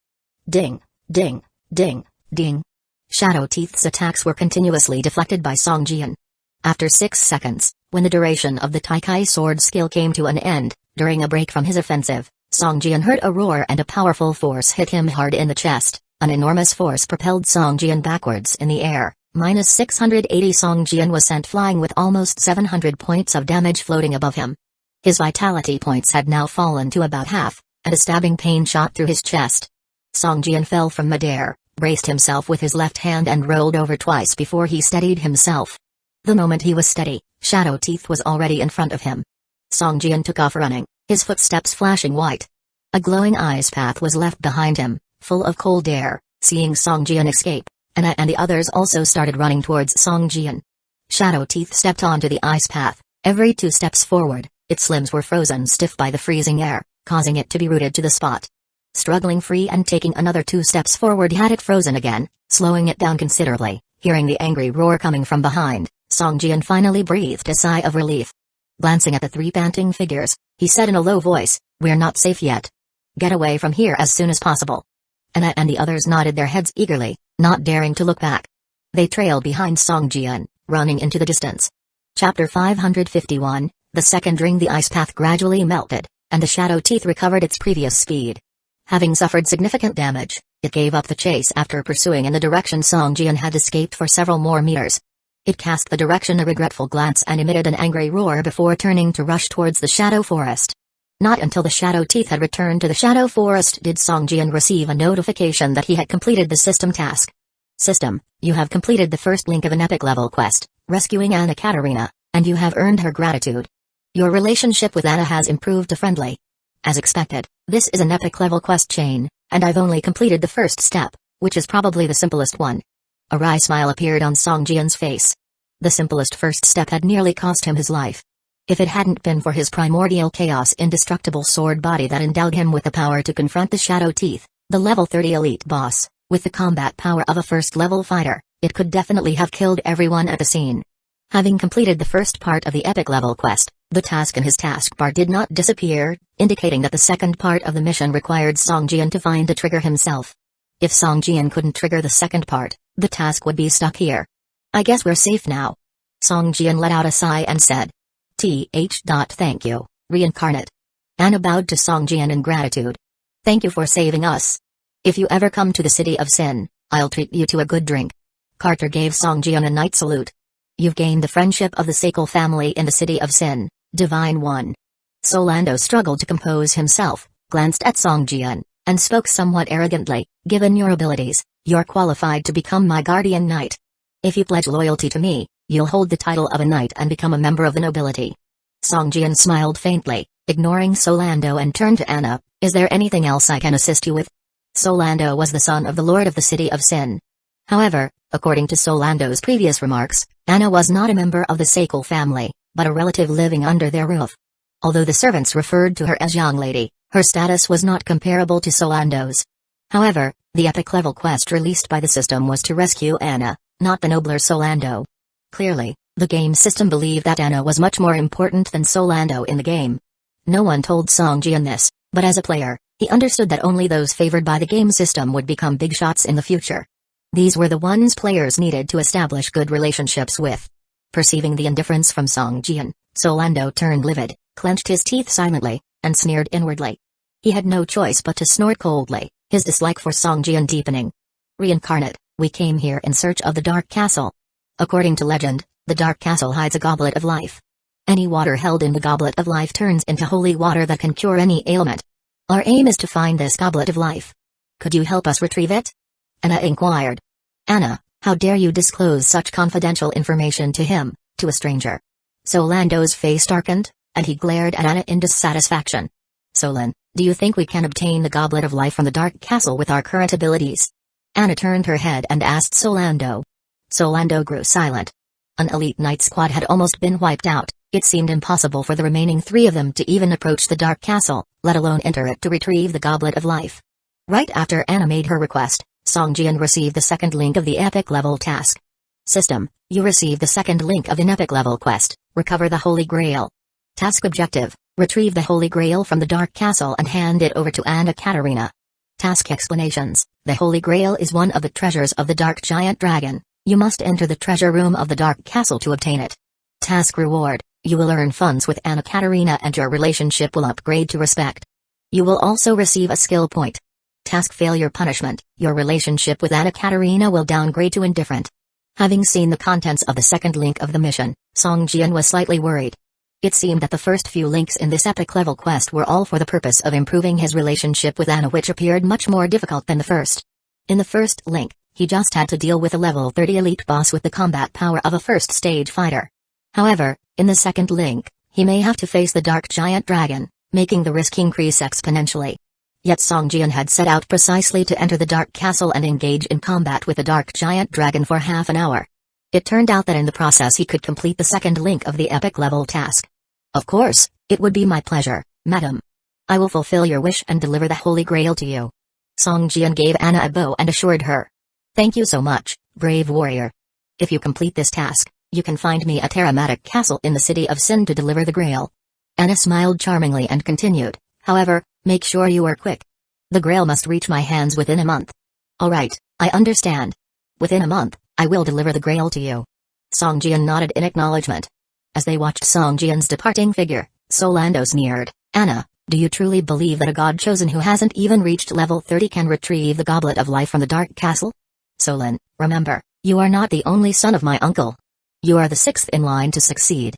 Ding, ding, ding, ding. Shadow teeth's attacks were continuously deflected by Song Jian. After 6 seconds, when the duration of the Taikai sword skill came to an end, during a break from his offensive, Song Jian heard a roar and a powerful force hit him hard in the chest. An enormous force propelled Song Jian backwards in the air. -680 Song Jian was sent flying with almost 700 points of damage floating above him. His vitality points had now fallen to about half, and a stabbing pain shot through his chest. Song Jian fell from midair, braced himself with his left hand and rolled over twice before he steadied himself. The moment he was steady, shadow teeth was already in front of him. Song Jian took off running, his footsteps flashing white. A glowing ice path was left behind him, full of cold air. Seeing Song Jian escape, Anna and the others also started running towards Song Jian. Shadow teeth stepped onto the ice path. Every 2 steps forward, its limbs were frozen stiff by the freezing air, causing it to be rooted to the spot. Struggling free and taking another 2 steps forward had it frozen again, slowing it down considerably. Hearing the angry roar coming from behind, Song Jian finally breathed a sigh of relief. Glancing at the 3 panting figures, he said in a low voice, "We're not safe yet. Get away from here as soon as possible." Anna and the others nodded their heads eagerly, not daring to look back. They trailed behind Song Jian, running into the distance. Chapter 551, the second ring. The ice path gradually melted, and the shadow teeth recovered its previous speed. Having suffered significant damage, it gave up the chase after pursuing in the direction Song Jian had escaped for several more meters. It cast the direction a regretful glance and emitted an angry roar before turning to rush towards the shadow forest. Not until the shadow teeth had returned to the shadow forest did Song Jian receive a notification that he had completed the system task. System, you have completed the first link of an epic level quest, rescuing Anna Katerina, and you have earned her gratitude. Your relationship with Anna has improved to friendly. As expected, this is an epic level quest chain, and I've only completed the first step, which is probably the simplest one. A wry smile appeared on Song Jian's face. The simplest first step had nearly cost him his life. If it hadn't been for his primordial chaos indestructible sword body that endowed him with the power to confront the shadow teeth, the level 30 elite boss, with the combat power of a first-level fighter, it could definitely have killed everyone at the scene. Having completed the first part of the epic level quest, the task in his taskbar did not disappear, indicating that the second part of the mission required Song Jian to find a trigger himself. If Song Jian couldn't trigger the second part, the task would be stuck here. I guess we're safe now. Song Jian let out a sigh and said, Thank you, reincarnate. Anna bowed to Song Jian in gratitude. Thank you for saving us. If you ever come to the City of Sin, I'll treat you to a good drink. Carter gave Song Jian a knight salute. You've gained the friendship of the Seikle family in the City of Sin, Divine One. Solando struggled to compose himself, glanced at Song Jian, and spoke somewhat arrogantly, given your abilities, you're qualified to become my guardian knight. If you pledge loyalty to me, you'll hold the title of a knight and become a member of the nobility. Song Jian smiled faintly, ignoring Solando and turned to Anna. Is there anything else I can assist you with? Solando was the son of the Lord of the City of Sin. However, according to Solando's previous remarks, Anna was not a member of the Seikle family, but a relative living under their roof. Although the servants referred to her as young lady, her status was not comparable to Solando's. However, the epic level quest released by the system was to rescue Anna, not the nobler Solando. Clearly, the game system believed that Anna was much more important than Solando in the game. No one told Song Jian this, but as a player, he understood that only those favored by the game system would become big shots in the future. These were the ones players needed to establish good relationships with. Perceiving the indifference from Song Jian, Solando turned livid, clenched his teeth silently, and sneered inwardly. He had no choice but to snort coldly, his dislike for Song Jian deepening. Reincarnate, we came here in search of the Dark Castle. According to legend, the Dark Castle hides a goblet of life. Any water held in the goblet of life turns into holy water that can cure any ailment. Our aim is to find this goblet of life. Could you help us retrieve it? Anna inquired. Anna, how dare you disclose such confidential information to him, to a stranger? Solando's face darkened, and he glared at Anna in dissatisfaction. Solan, do you think we can obtain the Goblet of Life from the Dark Castle with our current abilities? Anna turned her head and asked Solando. Solando grew silent. An elite knight squad had almost been wiped out. It seemed impossible for the remaining 3 of them to even approach the Dark Castle, let alone enter it to retrieve the Goblet of Life. Right after Anna made her request, Songjian received the second link of the epic level task. System, you received the second link of an epic level quest, recover the Holy Grail. Task objective, retrieve the Holy Grail from the Dark Castle and hand it over to Anna Katarina. Task explanations, the Holy Grail is one of the treasures of the Dark Giant Dragon. You must enter the treasure room of the Dark Castle to obtain it. Task reward, you will earn funds with Anna Katarina and your relationship will upgrade to respect. You will also receive a skill point. Task failure punishment, your relationship with Anna Katarina will downgrade to indifferent. Having seen the contents of the second link of the mission, Songjian was slightly worried. It seemed that the first few links in this epic level quest were all for the purpose of improving his relationship with Anna, which appeared much more difficult than the first. In the first link, he just had to deal with a level 30 elite boss with the combat power of a first stage fighter. However, in the second link, he may have to face the Dark Giant Dragon, making the risk increase exponentially. Yet Songjian had set out precisely to enter the Dark Castle and engage in combat with the Dark Giant Dragon for half an hour. It turned out that in the process he could complete the second link of the epic level task. Of course, it would be my pleasure, madam. I will fulfill your wish and deliver the Holy Grail to you. Songjian gave Anna a bow and assured her. Thank you so much, brave warrior. If you complete this task, you can find me at Aromatic Castle in the city of Sin to deliver the Grail. Anna smiled charmingly and continued, however, make sure you are quick. The Grail must reach my hands within a month. Alright, I understand. Within a month, I will deliver the Grail to you. Songjian nodded in acknowledgement. As they watched Songjian's departing figure, Solando sneered, Anna, do you truly believe that a god chosen who hasn't even reached level 30 can retrieve the Goblet of Life from the Dark Castle? Solan, remember, you are not the only son of my uncle. You are the 6th in line to succeed.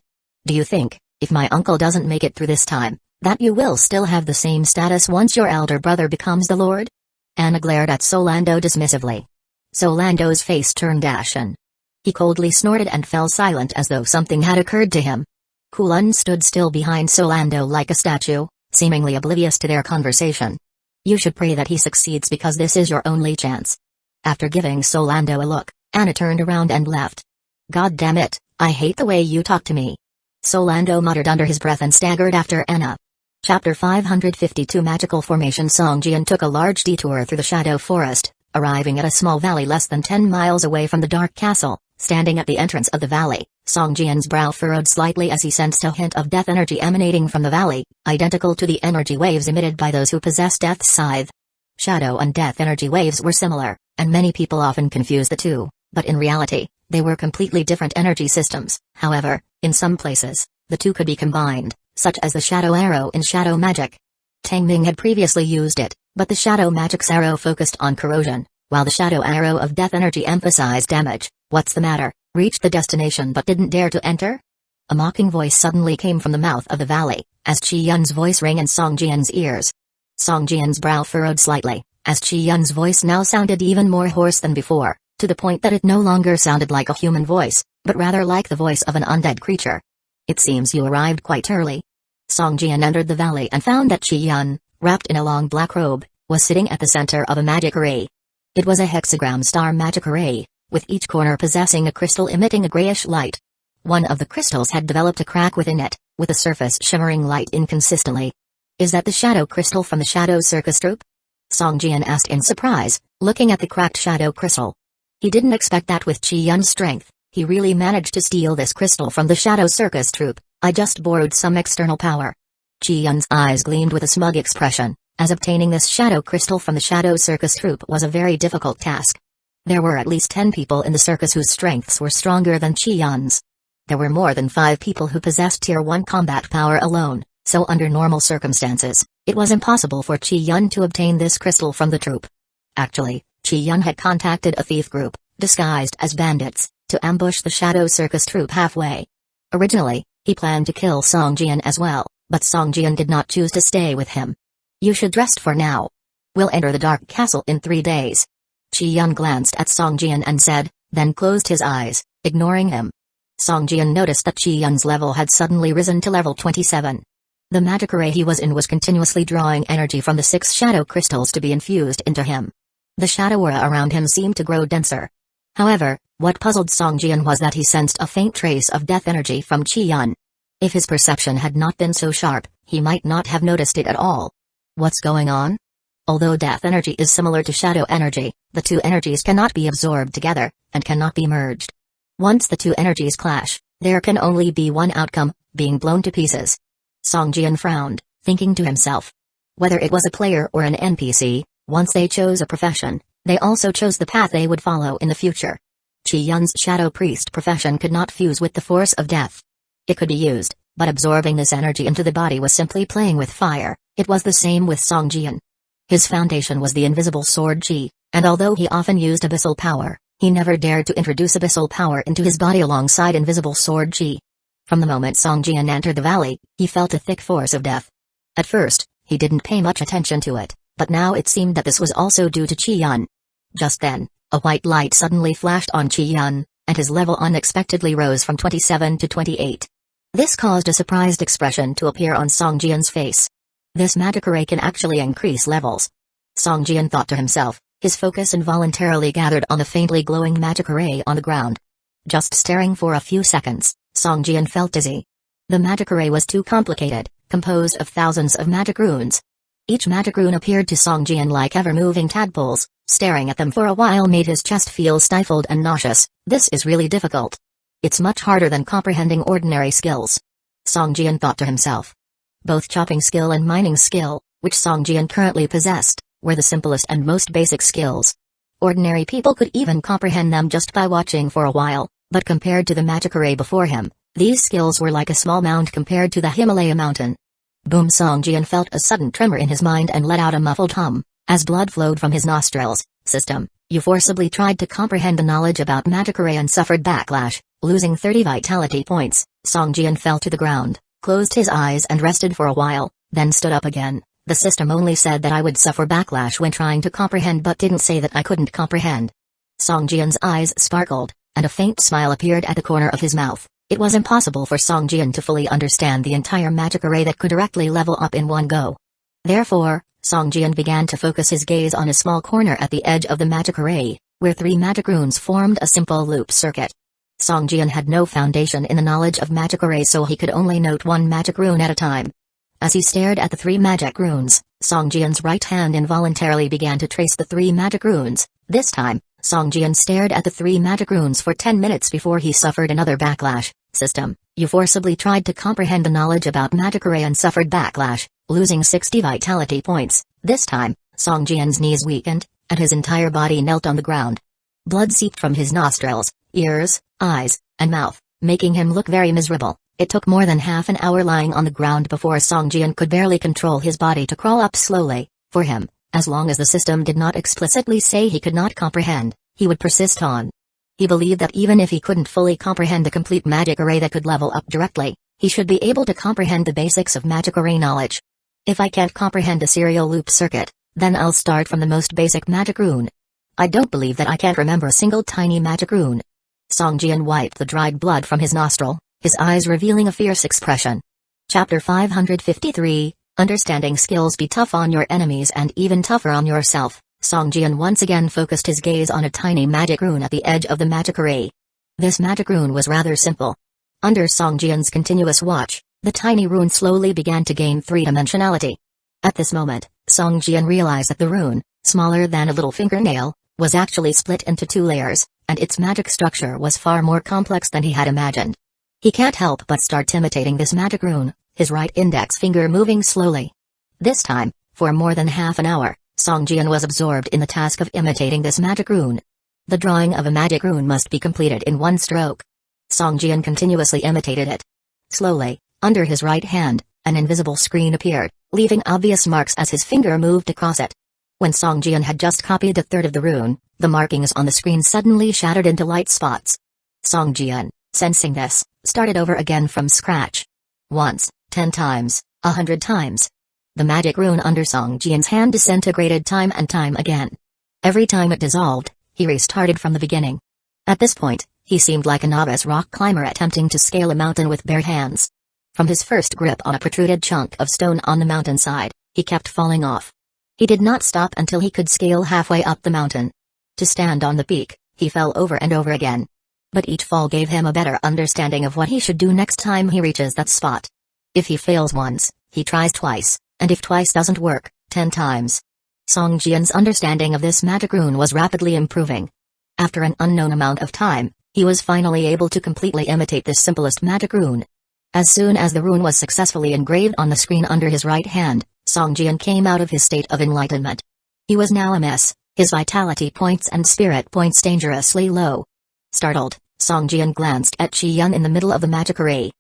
Do you think, if my uncle doesn't make it through this time, that you will still have the same status once your elder brother becomes the Lord? Anna glared at Solando dismissively. Solando's face turned ashen. He coldly snorted and fell silent as though something had occurred to him. Kulun stood still behind Solando like a statue, seemingly oblivious to their conversation. You should pray that he succeeds because this is your only chance. After giving Solando a look, Anna turned around and left. God damn it, I hate the way you talk to me. Solando muttered under his breath and staggered after Anna. Chapter 552 Magical Formation. Songjian took a large detour through the Shadow Forest, arriving at a small valley less than 10 miles away from the Dark Castle. Standing at the entrance of the valley, Songjian's brow furrowed slightly as he sensed a hint of death energy emanating from the valley, identical to the energy waves emitted by those who possess Death's Scythe. Shadow and death energy waves were similar, and many people often confuse the two, but in reality, they were completely different energy systems. However, in some places, the two could be combined, such as the Shadow Arrow in Shadow Magic. Tang Ming had previously used it, but the Shadow Magic's arrow focused on corrosion, while the Shadow Arrow of death energy emphasized damage. What's the matter? Reached the destination but didn't dare to enter? A mocking voice suddenly came from the mouth of the valley, as Qi Yun's voice rang in Songjian's ears. Songjian's brow furrowed slightly, as Qi Yun's voice now sounded even more hoarse than before, to the point that it no longer sounded like a human voice, but rather like the voice of an undead creature. It seems you arrived quite early. Songjian entered the valley and found that Qi Yun, wrapped in a long black robe, was sitting at the center of a magic array. It was a hexagram star magic array, with each corner possessing a crystal emitting a grayish light. One of the crystals had developed a crack within it, with a surface shimmering light inconsistently. Is that the shadow crystal from the Shadow Circus troupe? Songjian asked in surprise, looking at the cracked shadow crystal. He didn't expect that with Qi Yun's strength, he really managed to steal this crystal from the Shadow Circus troupe. I just borrowed some external power. Qi Yun's eyes gleamed with a smug expression, as obtaining this shadow crystal from the Shadow Circus troupe was a very difficult task. There were at least 10 people in the circus whose strengths were stronger than Qi Yun's. There were more than 5 people who possessed Tier 1 combat power alone, so under normal circumstances, it was impossible for Qi Yun to obtain this crystal from the troupe. Actually, Qi Yun had contacted a thief group, disguised as bandits, to ambush the Shadow Circus troupe halfway. Originally, he planned to kill Songjian as well, but Songjian did not choose to stay with him. You should rest for now. We'll enter the Dark Castle in 3 days. Chi-yun glanced at Song Jian and said, then closed his eyes, ignoring him. Song Jian noticed that Chi-yun's level had suddenly risen to level 27. The magic array he was in was continuously drawing energy from the 6 shadow crystals to be infused into him. The shadow aura around him seemed to grow denser. However, what puzzled Song Jian was that he sensed a faint trace of death energy from Chi-yun. If his perception had not been so sharp, he might not have noticed it at all. What's going on? Although death energy is similar to shadow energy, the two energies cannot be absorbed together, and cannot be merged. Once the two energies clash, there can only be one outcome, being blown to pieces. Song Jian frowned, thinking to himself. Whether it was a player or an NPC, once they chose a profession, they also chose the path they would follow in the future. Chi-yun's shadow priest profession could not fuse with the force of death. It could be used, but absorbing this energy into the body was simply playing with fire. It was the same with Song Jian. His foundation was the invisible sword chi, and although he often used abyssal power, he never dared to introduce abyssal power into his body alongside invisible sword chi. From the moment Song Jian entered the valley, he felt a thick force of death. At first, he didn't pay much attention to it, but now it seemed that this was also due to Chi-yun. Just then, a white light suddenly flashed on Chi-yun, and his level unexpectedly rose from 27 to 28. This caused a surprised expression to appear on Song Jian's face. This magic array can actually increase levels. Song Jian thought to himself, his focus involuntarily gathered on the faintly glowing magic array on the ground. Just staring for a few seconds, Song Jian felt dizzy. The magic array was too complicated, composed of thousands of magic runes. Each magic rune appeared to Song Jian like ever-moving tadpoles. Staring at them for a while made his chest feel stifled and nauseous. This is really difficult. It's much harder than comprehending ordinary skills. Song Jian thought to himself. Both chopping skill and mining skill, which Song Jian currently possessed, were the simplest and most basic skills. Ordinary people could even comprehend them just by watching for a while, but compared to the magic array before him, these skills were like a small mound compared to the Himalaya mountain. Boom! Song Jian felt a sudden tremor in his mind and let out a muffled hum. As blood flowed from his nostrils, system, you forcibly tried to comprehend the knowledge about magic array and suffered backlash, losing 30 vitality points. Song Jian fell to the ground, closed his eyes and rested for a while, then stood up again. The system only said that I would suffer backlash when trying to comprehend but didn't say that I couldn't comprehend. Song Jian's eyes sparkled, and a faint smile appeared at the corner of his mouth. It was impossible for Song Jian to fully understand the entire magic array that could directly level up in one go. Therefore, Song Jian began to focus his gaze on a small corner at the edge of the magic array, where 3 magic runes formed a simple loop circuit. Song Jian had no foundation in the knowledge of magic arrays, so he could only note one magic rune at a time. As he stared at the 3 magic runes, Song Jian's right hand involuntarily began to trace the 3 magic runes. This time, Song Jian stared at the 3 magic runes for 10 minutes before he suffered another backlash. System, you forcibly tried to comprehend the knowledge about magic array and suffered backlash, losing 60 vitality points. This time, Song Jian's knees weakened, and his entire body knelt on the ground. Blood seeped from his nostrils, ears, eyes, and mouth, making him look very miserable. It took more than half an hour lying on the ground before Song Jian could barely control his body to crawl up slowly. For him, as long as the system did not explicitly say he could not comprehend, he would persist on. He believed that even if he couldn't fully comprehend the complete magic array that could level up directly, he should be able to comprehend the basics of magic array knowledge. If I can't comprehend a serial loop circuit, then I'll start from the most basic magic rune. I don't believe that I can't remember a single tiny magic rune. Song Jian wiped the dried blood from his nostril, his eyes revealing a fierce expression. Chapter 553, Understanding Skills. Be tough on your enemies and even tougher on yourself. Song Jian once again focused his gaze on a tiny magic rune at the edge of the magic array. This magic rune was rather simple. Under Song Jian's continuous watch, the tiny rune slowly began to gain 3-dimensionality. At this moment, Song Jian realized that the rune, smaller than a little fingernail, was actually split into 2 layers, and its magic structure was far more complex than he had imagined. He can't help but start imitating this magic rune, his right index finger moving slowly. This time, for more than half an hour, Song Jian was absorbed in the task of imitating this magic rune. The drawing of a magic rune must be completed in 1 stroke. Song Jian continuously imitated it. Slowly, under his right hand, an invisible screen appeared, leaving obvious marks as his finger moved across it. When Song Jian had just copied a third of the rune, the markings on the screen suddenly shattered into light spots. Song Jian, sensing this, started over again from scratch. Once, 10 times, 100 times. The magic rune under Song Jian's hand disintegrated time and time again. Every time it dissolved, he restarted from the beginning. At this point, he seemed like a novice rock climber attempting to scale a mountain with bare hands. From his first grip on a protruded chunk of stone on the mountainside, he kept falling off. He did not stop until he could scale halfway up the mountain. To stand on the peak, he fell over and over again. But each fall gave him a better understanding of what he should do next time he reaches that spot. If he fails once, he tries twice, and if twice doesn't work, 10 times. Song Jian's understanding of this magic rune was rapidly improving. After an unknown amount of time, he was finally able to completely imitate this simplest magic rune. As soon as the rune was successfully engraved on the screen under his right hand, Song Jian came out of his state of enlightenment. He was now a mess, his vitality points and spirit points dangerously low. Startled, Song Jian glanced at Qi Yun in the middle of the magic array.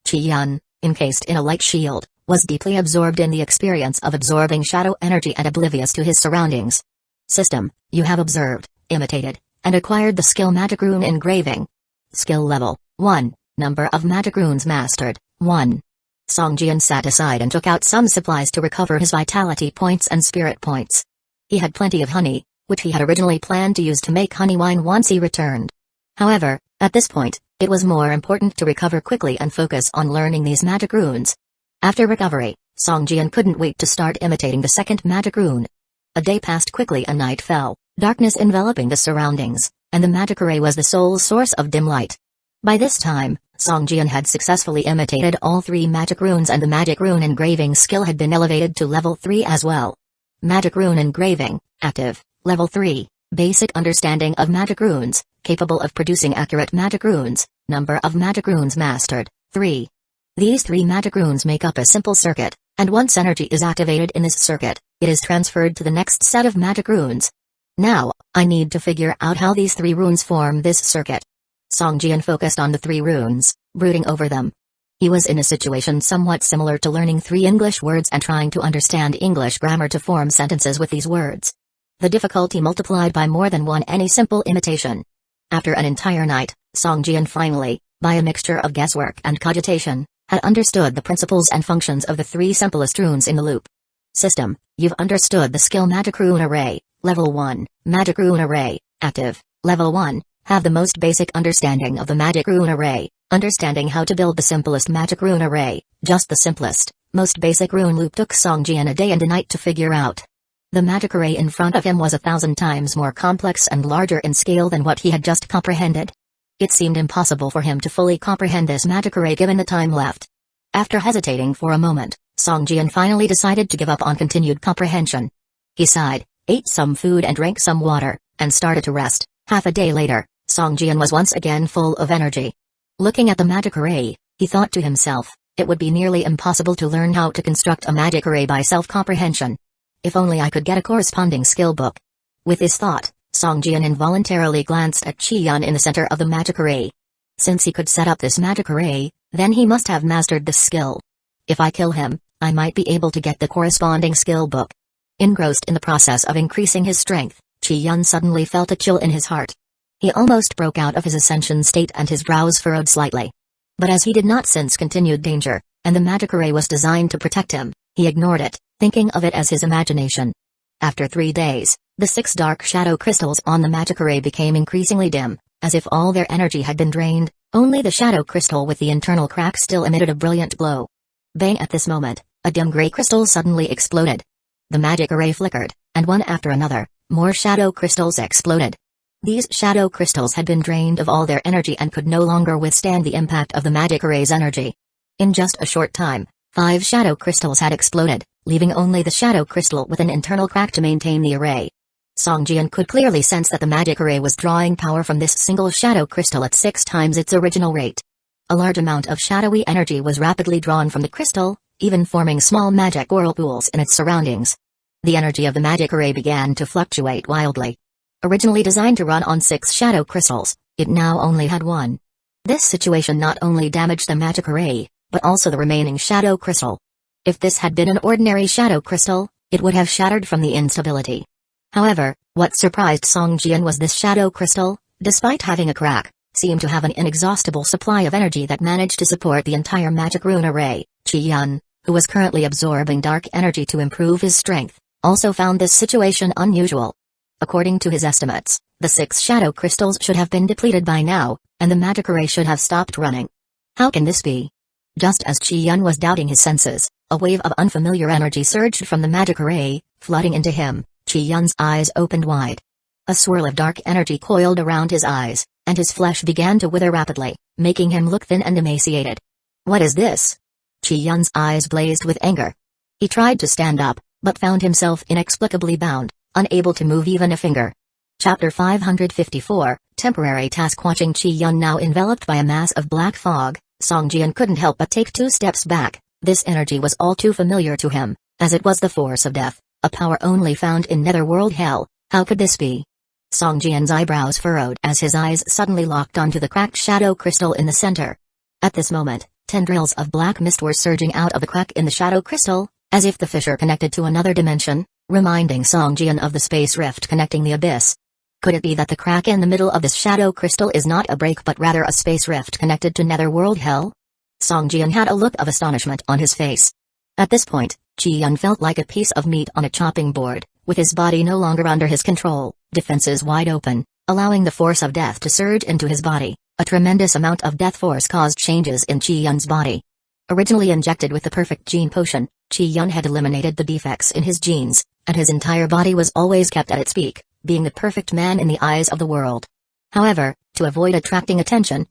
Qi Yun, encased in a light shield, was deeply absorbed in the experience of absorbing shadow energy and oblivious to his surroundings. System, you have observed, imitated, and acquired the skill magic rune engraving. Skill level 1, number of magic runes mastered, 1. Song Jian sat aside and took out some supplies to recover his vitality points and spirit points. He had plenty of honey, which he had originally planned to use to make honey wine once he returned. However, at this point, it was more important to recover quickly and focus on learning these magic runes. After recovery, Song Jian couldn't wait to start imitating the second magic rune. A day passed quickly and night fell, darkness enveloping the surroundings, and the magic array was the sole source of dim light. By this time, Song Jian had successfully imitated all 3 magic runes and the magic rune engraving skill had been elevated to level 3 as well. Magic rune engraving, active, level 3, basic understanding of magic runes, capable of producing accurate magic runes, number of magic runes mastered, 3. These 3 magic runes make up a simple circuit, and once energy is activated in this circuit, it is transferred to the next set of magic runes. Now, I need to figure out how these 3 runes form this circuit. Song Jian focused on the 3 runes, brooding over them. He was in a situation somewhat similar to learning 3 English words and trying to understand English grammar to form sentences with these words. The difficulty multiplied by more than any simple imitation. After an entire night, Song Jian finally, by a mixture of guesswork and cogitation, had understood the principles and functions of the 3 simplest runes in the loop. System, you've understood the skill magic rune array, level 1, magic rune array, active, level 1, have the most basic understanding of the magic rune array, understanding how to build the simplest magic rune array, just the simplest, most basic rune loop took Song Jian a day and a night to figure out. The magic array in front of him was 1,000 times more complex and larger in scale than what he had just comprehended. It seemed impossible for him to fully comprehend this magic array given the time left. After hesitating for a moment, Song Jian finally decided to give up on continued comprehension. He sighed, ate some food and drank some water, and started to rest. Half a day later, Song Jian was once again full of energy. Looking at the magic array, he thought to himself, it would be nearly impossible to learn how to construct a magic array by self-comprehension. If only I could get a corresponding skill book. With this thought, Song Jian involuntarily glanced at Qi Yun in the center of the magic array. Since he could set up this magic array, then he must have mastered this skill. If I kill him, I might be able to get the corresponding skill book. Engrossed in the process of increasing his strength, Qi Yun suddenly felt a chill in his heart. He almost broke out of his ascension state and his brows furrowed slightly. But as he did not sense continued danger, and the magic array was designed to protect him, he ignored it, thinking of it as his imagination. After 3 days, the 6 dark shadow crystals on the magic array became increasingly dim, as if all their energy had been drained. Only the shadow crystal with the internal crack still emitted a brilliant glow. Bang! At this moment, a dim gray crystal suddenly exploded. The magic array flickered, and one after another, more shadow crystals exploded. These shadow crystals had been drained of all their energy and could no longer withstand the impact of the magic array's energy. In just a short time, 5 shadow crystals had exploded, leaving only the shadow crystal with an internal crack to maintain the array. Song Jian could clearly sense that the magic array was drawing power from this single shadow crystal at 6 times its original rate. A large amount of shadowy energy was rapidly drawn from the crystal, even forming small magic whirlpools in its surroundings. The energy of the magic array began to fluctuate wildly. Originally designed to run on 6 shadow crystals, it now only had 1. This situation not only damaged the magic array, but also the remaining shadow crystal. If this had been an ordinary shadow crystal, it would have shattered from the instability. However, what surprised Song Jian was this shadow crystal, despite having a crack, seemed to have an inexhaustible supply of energy that managed to support the entire magic rune array. Qi Yun, who was currently absorbing dark energy to improve his strength, also found this situation unusual. According to his estimates, the 6 shadow crystals should have been depleted by now, and the magic array should have stopped running. How can this be? Just as Chi-Yun was doubting his senses, a wave of unfamiliar energy surged from the magic array, flooding into him. Chi-Yun's eyes opened wide. A swirl of dark energy coiled around his eyes, and his flesh began to wither rapidly, making him look thin and emaciated. What is this? Chi-Yun's eyes blazed with anger. He tried to stand up, but found himself inexplicably bound, unable to move even a finger. Chapter 554, Temporary Task. Watching Chi-Yun now enveloped by a mass of black fog, Song Jian couldn't help but take 2 steps back. This energy was all too familiar to him, as it was the force of death, a power only found in netherworld hell. How could this be? Song Jian's eyebrows furrowed as his eyes suddenly locked onto the cracked shadow crystal in the center. At this moment, tendrils of black mist were surging out of the crack in the shadow crystal, as if the fissure connected to another dimension, reminding Song Jian of the space rift connecting the abyss. Could it be that the crack in the middle of this shadow crystal is not a break but rather a space rift connected to netherworld hell? Song Jian had a look of astonishment on his face. At this point, Chi-Yun felt like a piece of meat on a chopping board, with his body no longer under his control, defenses wide open, allowing the force of death to surge into his body. A tremendous amount of death force caused changes in Chi-Yun's body. Originally injected with the perfect gene potion, Chi-Yun had eliminated the defects in his genes, and his entire body was always kept at its peak, being the perfect man in the eyes of the world. However, to avoid attracting attention,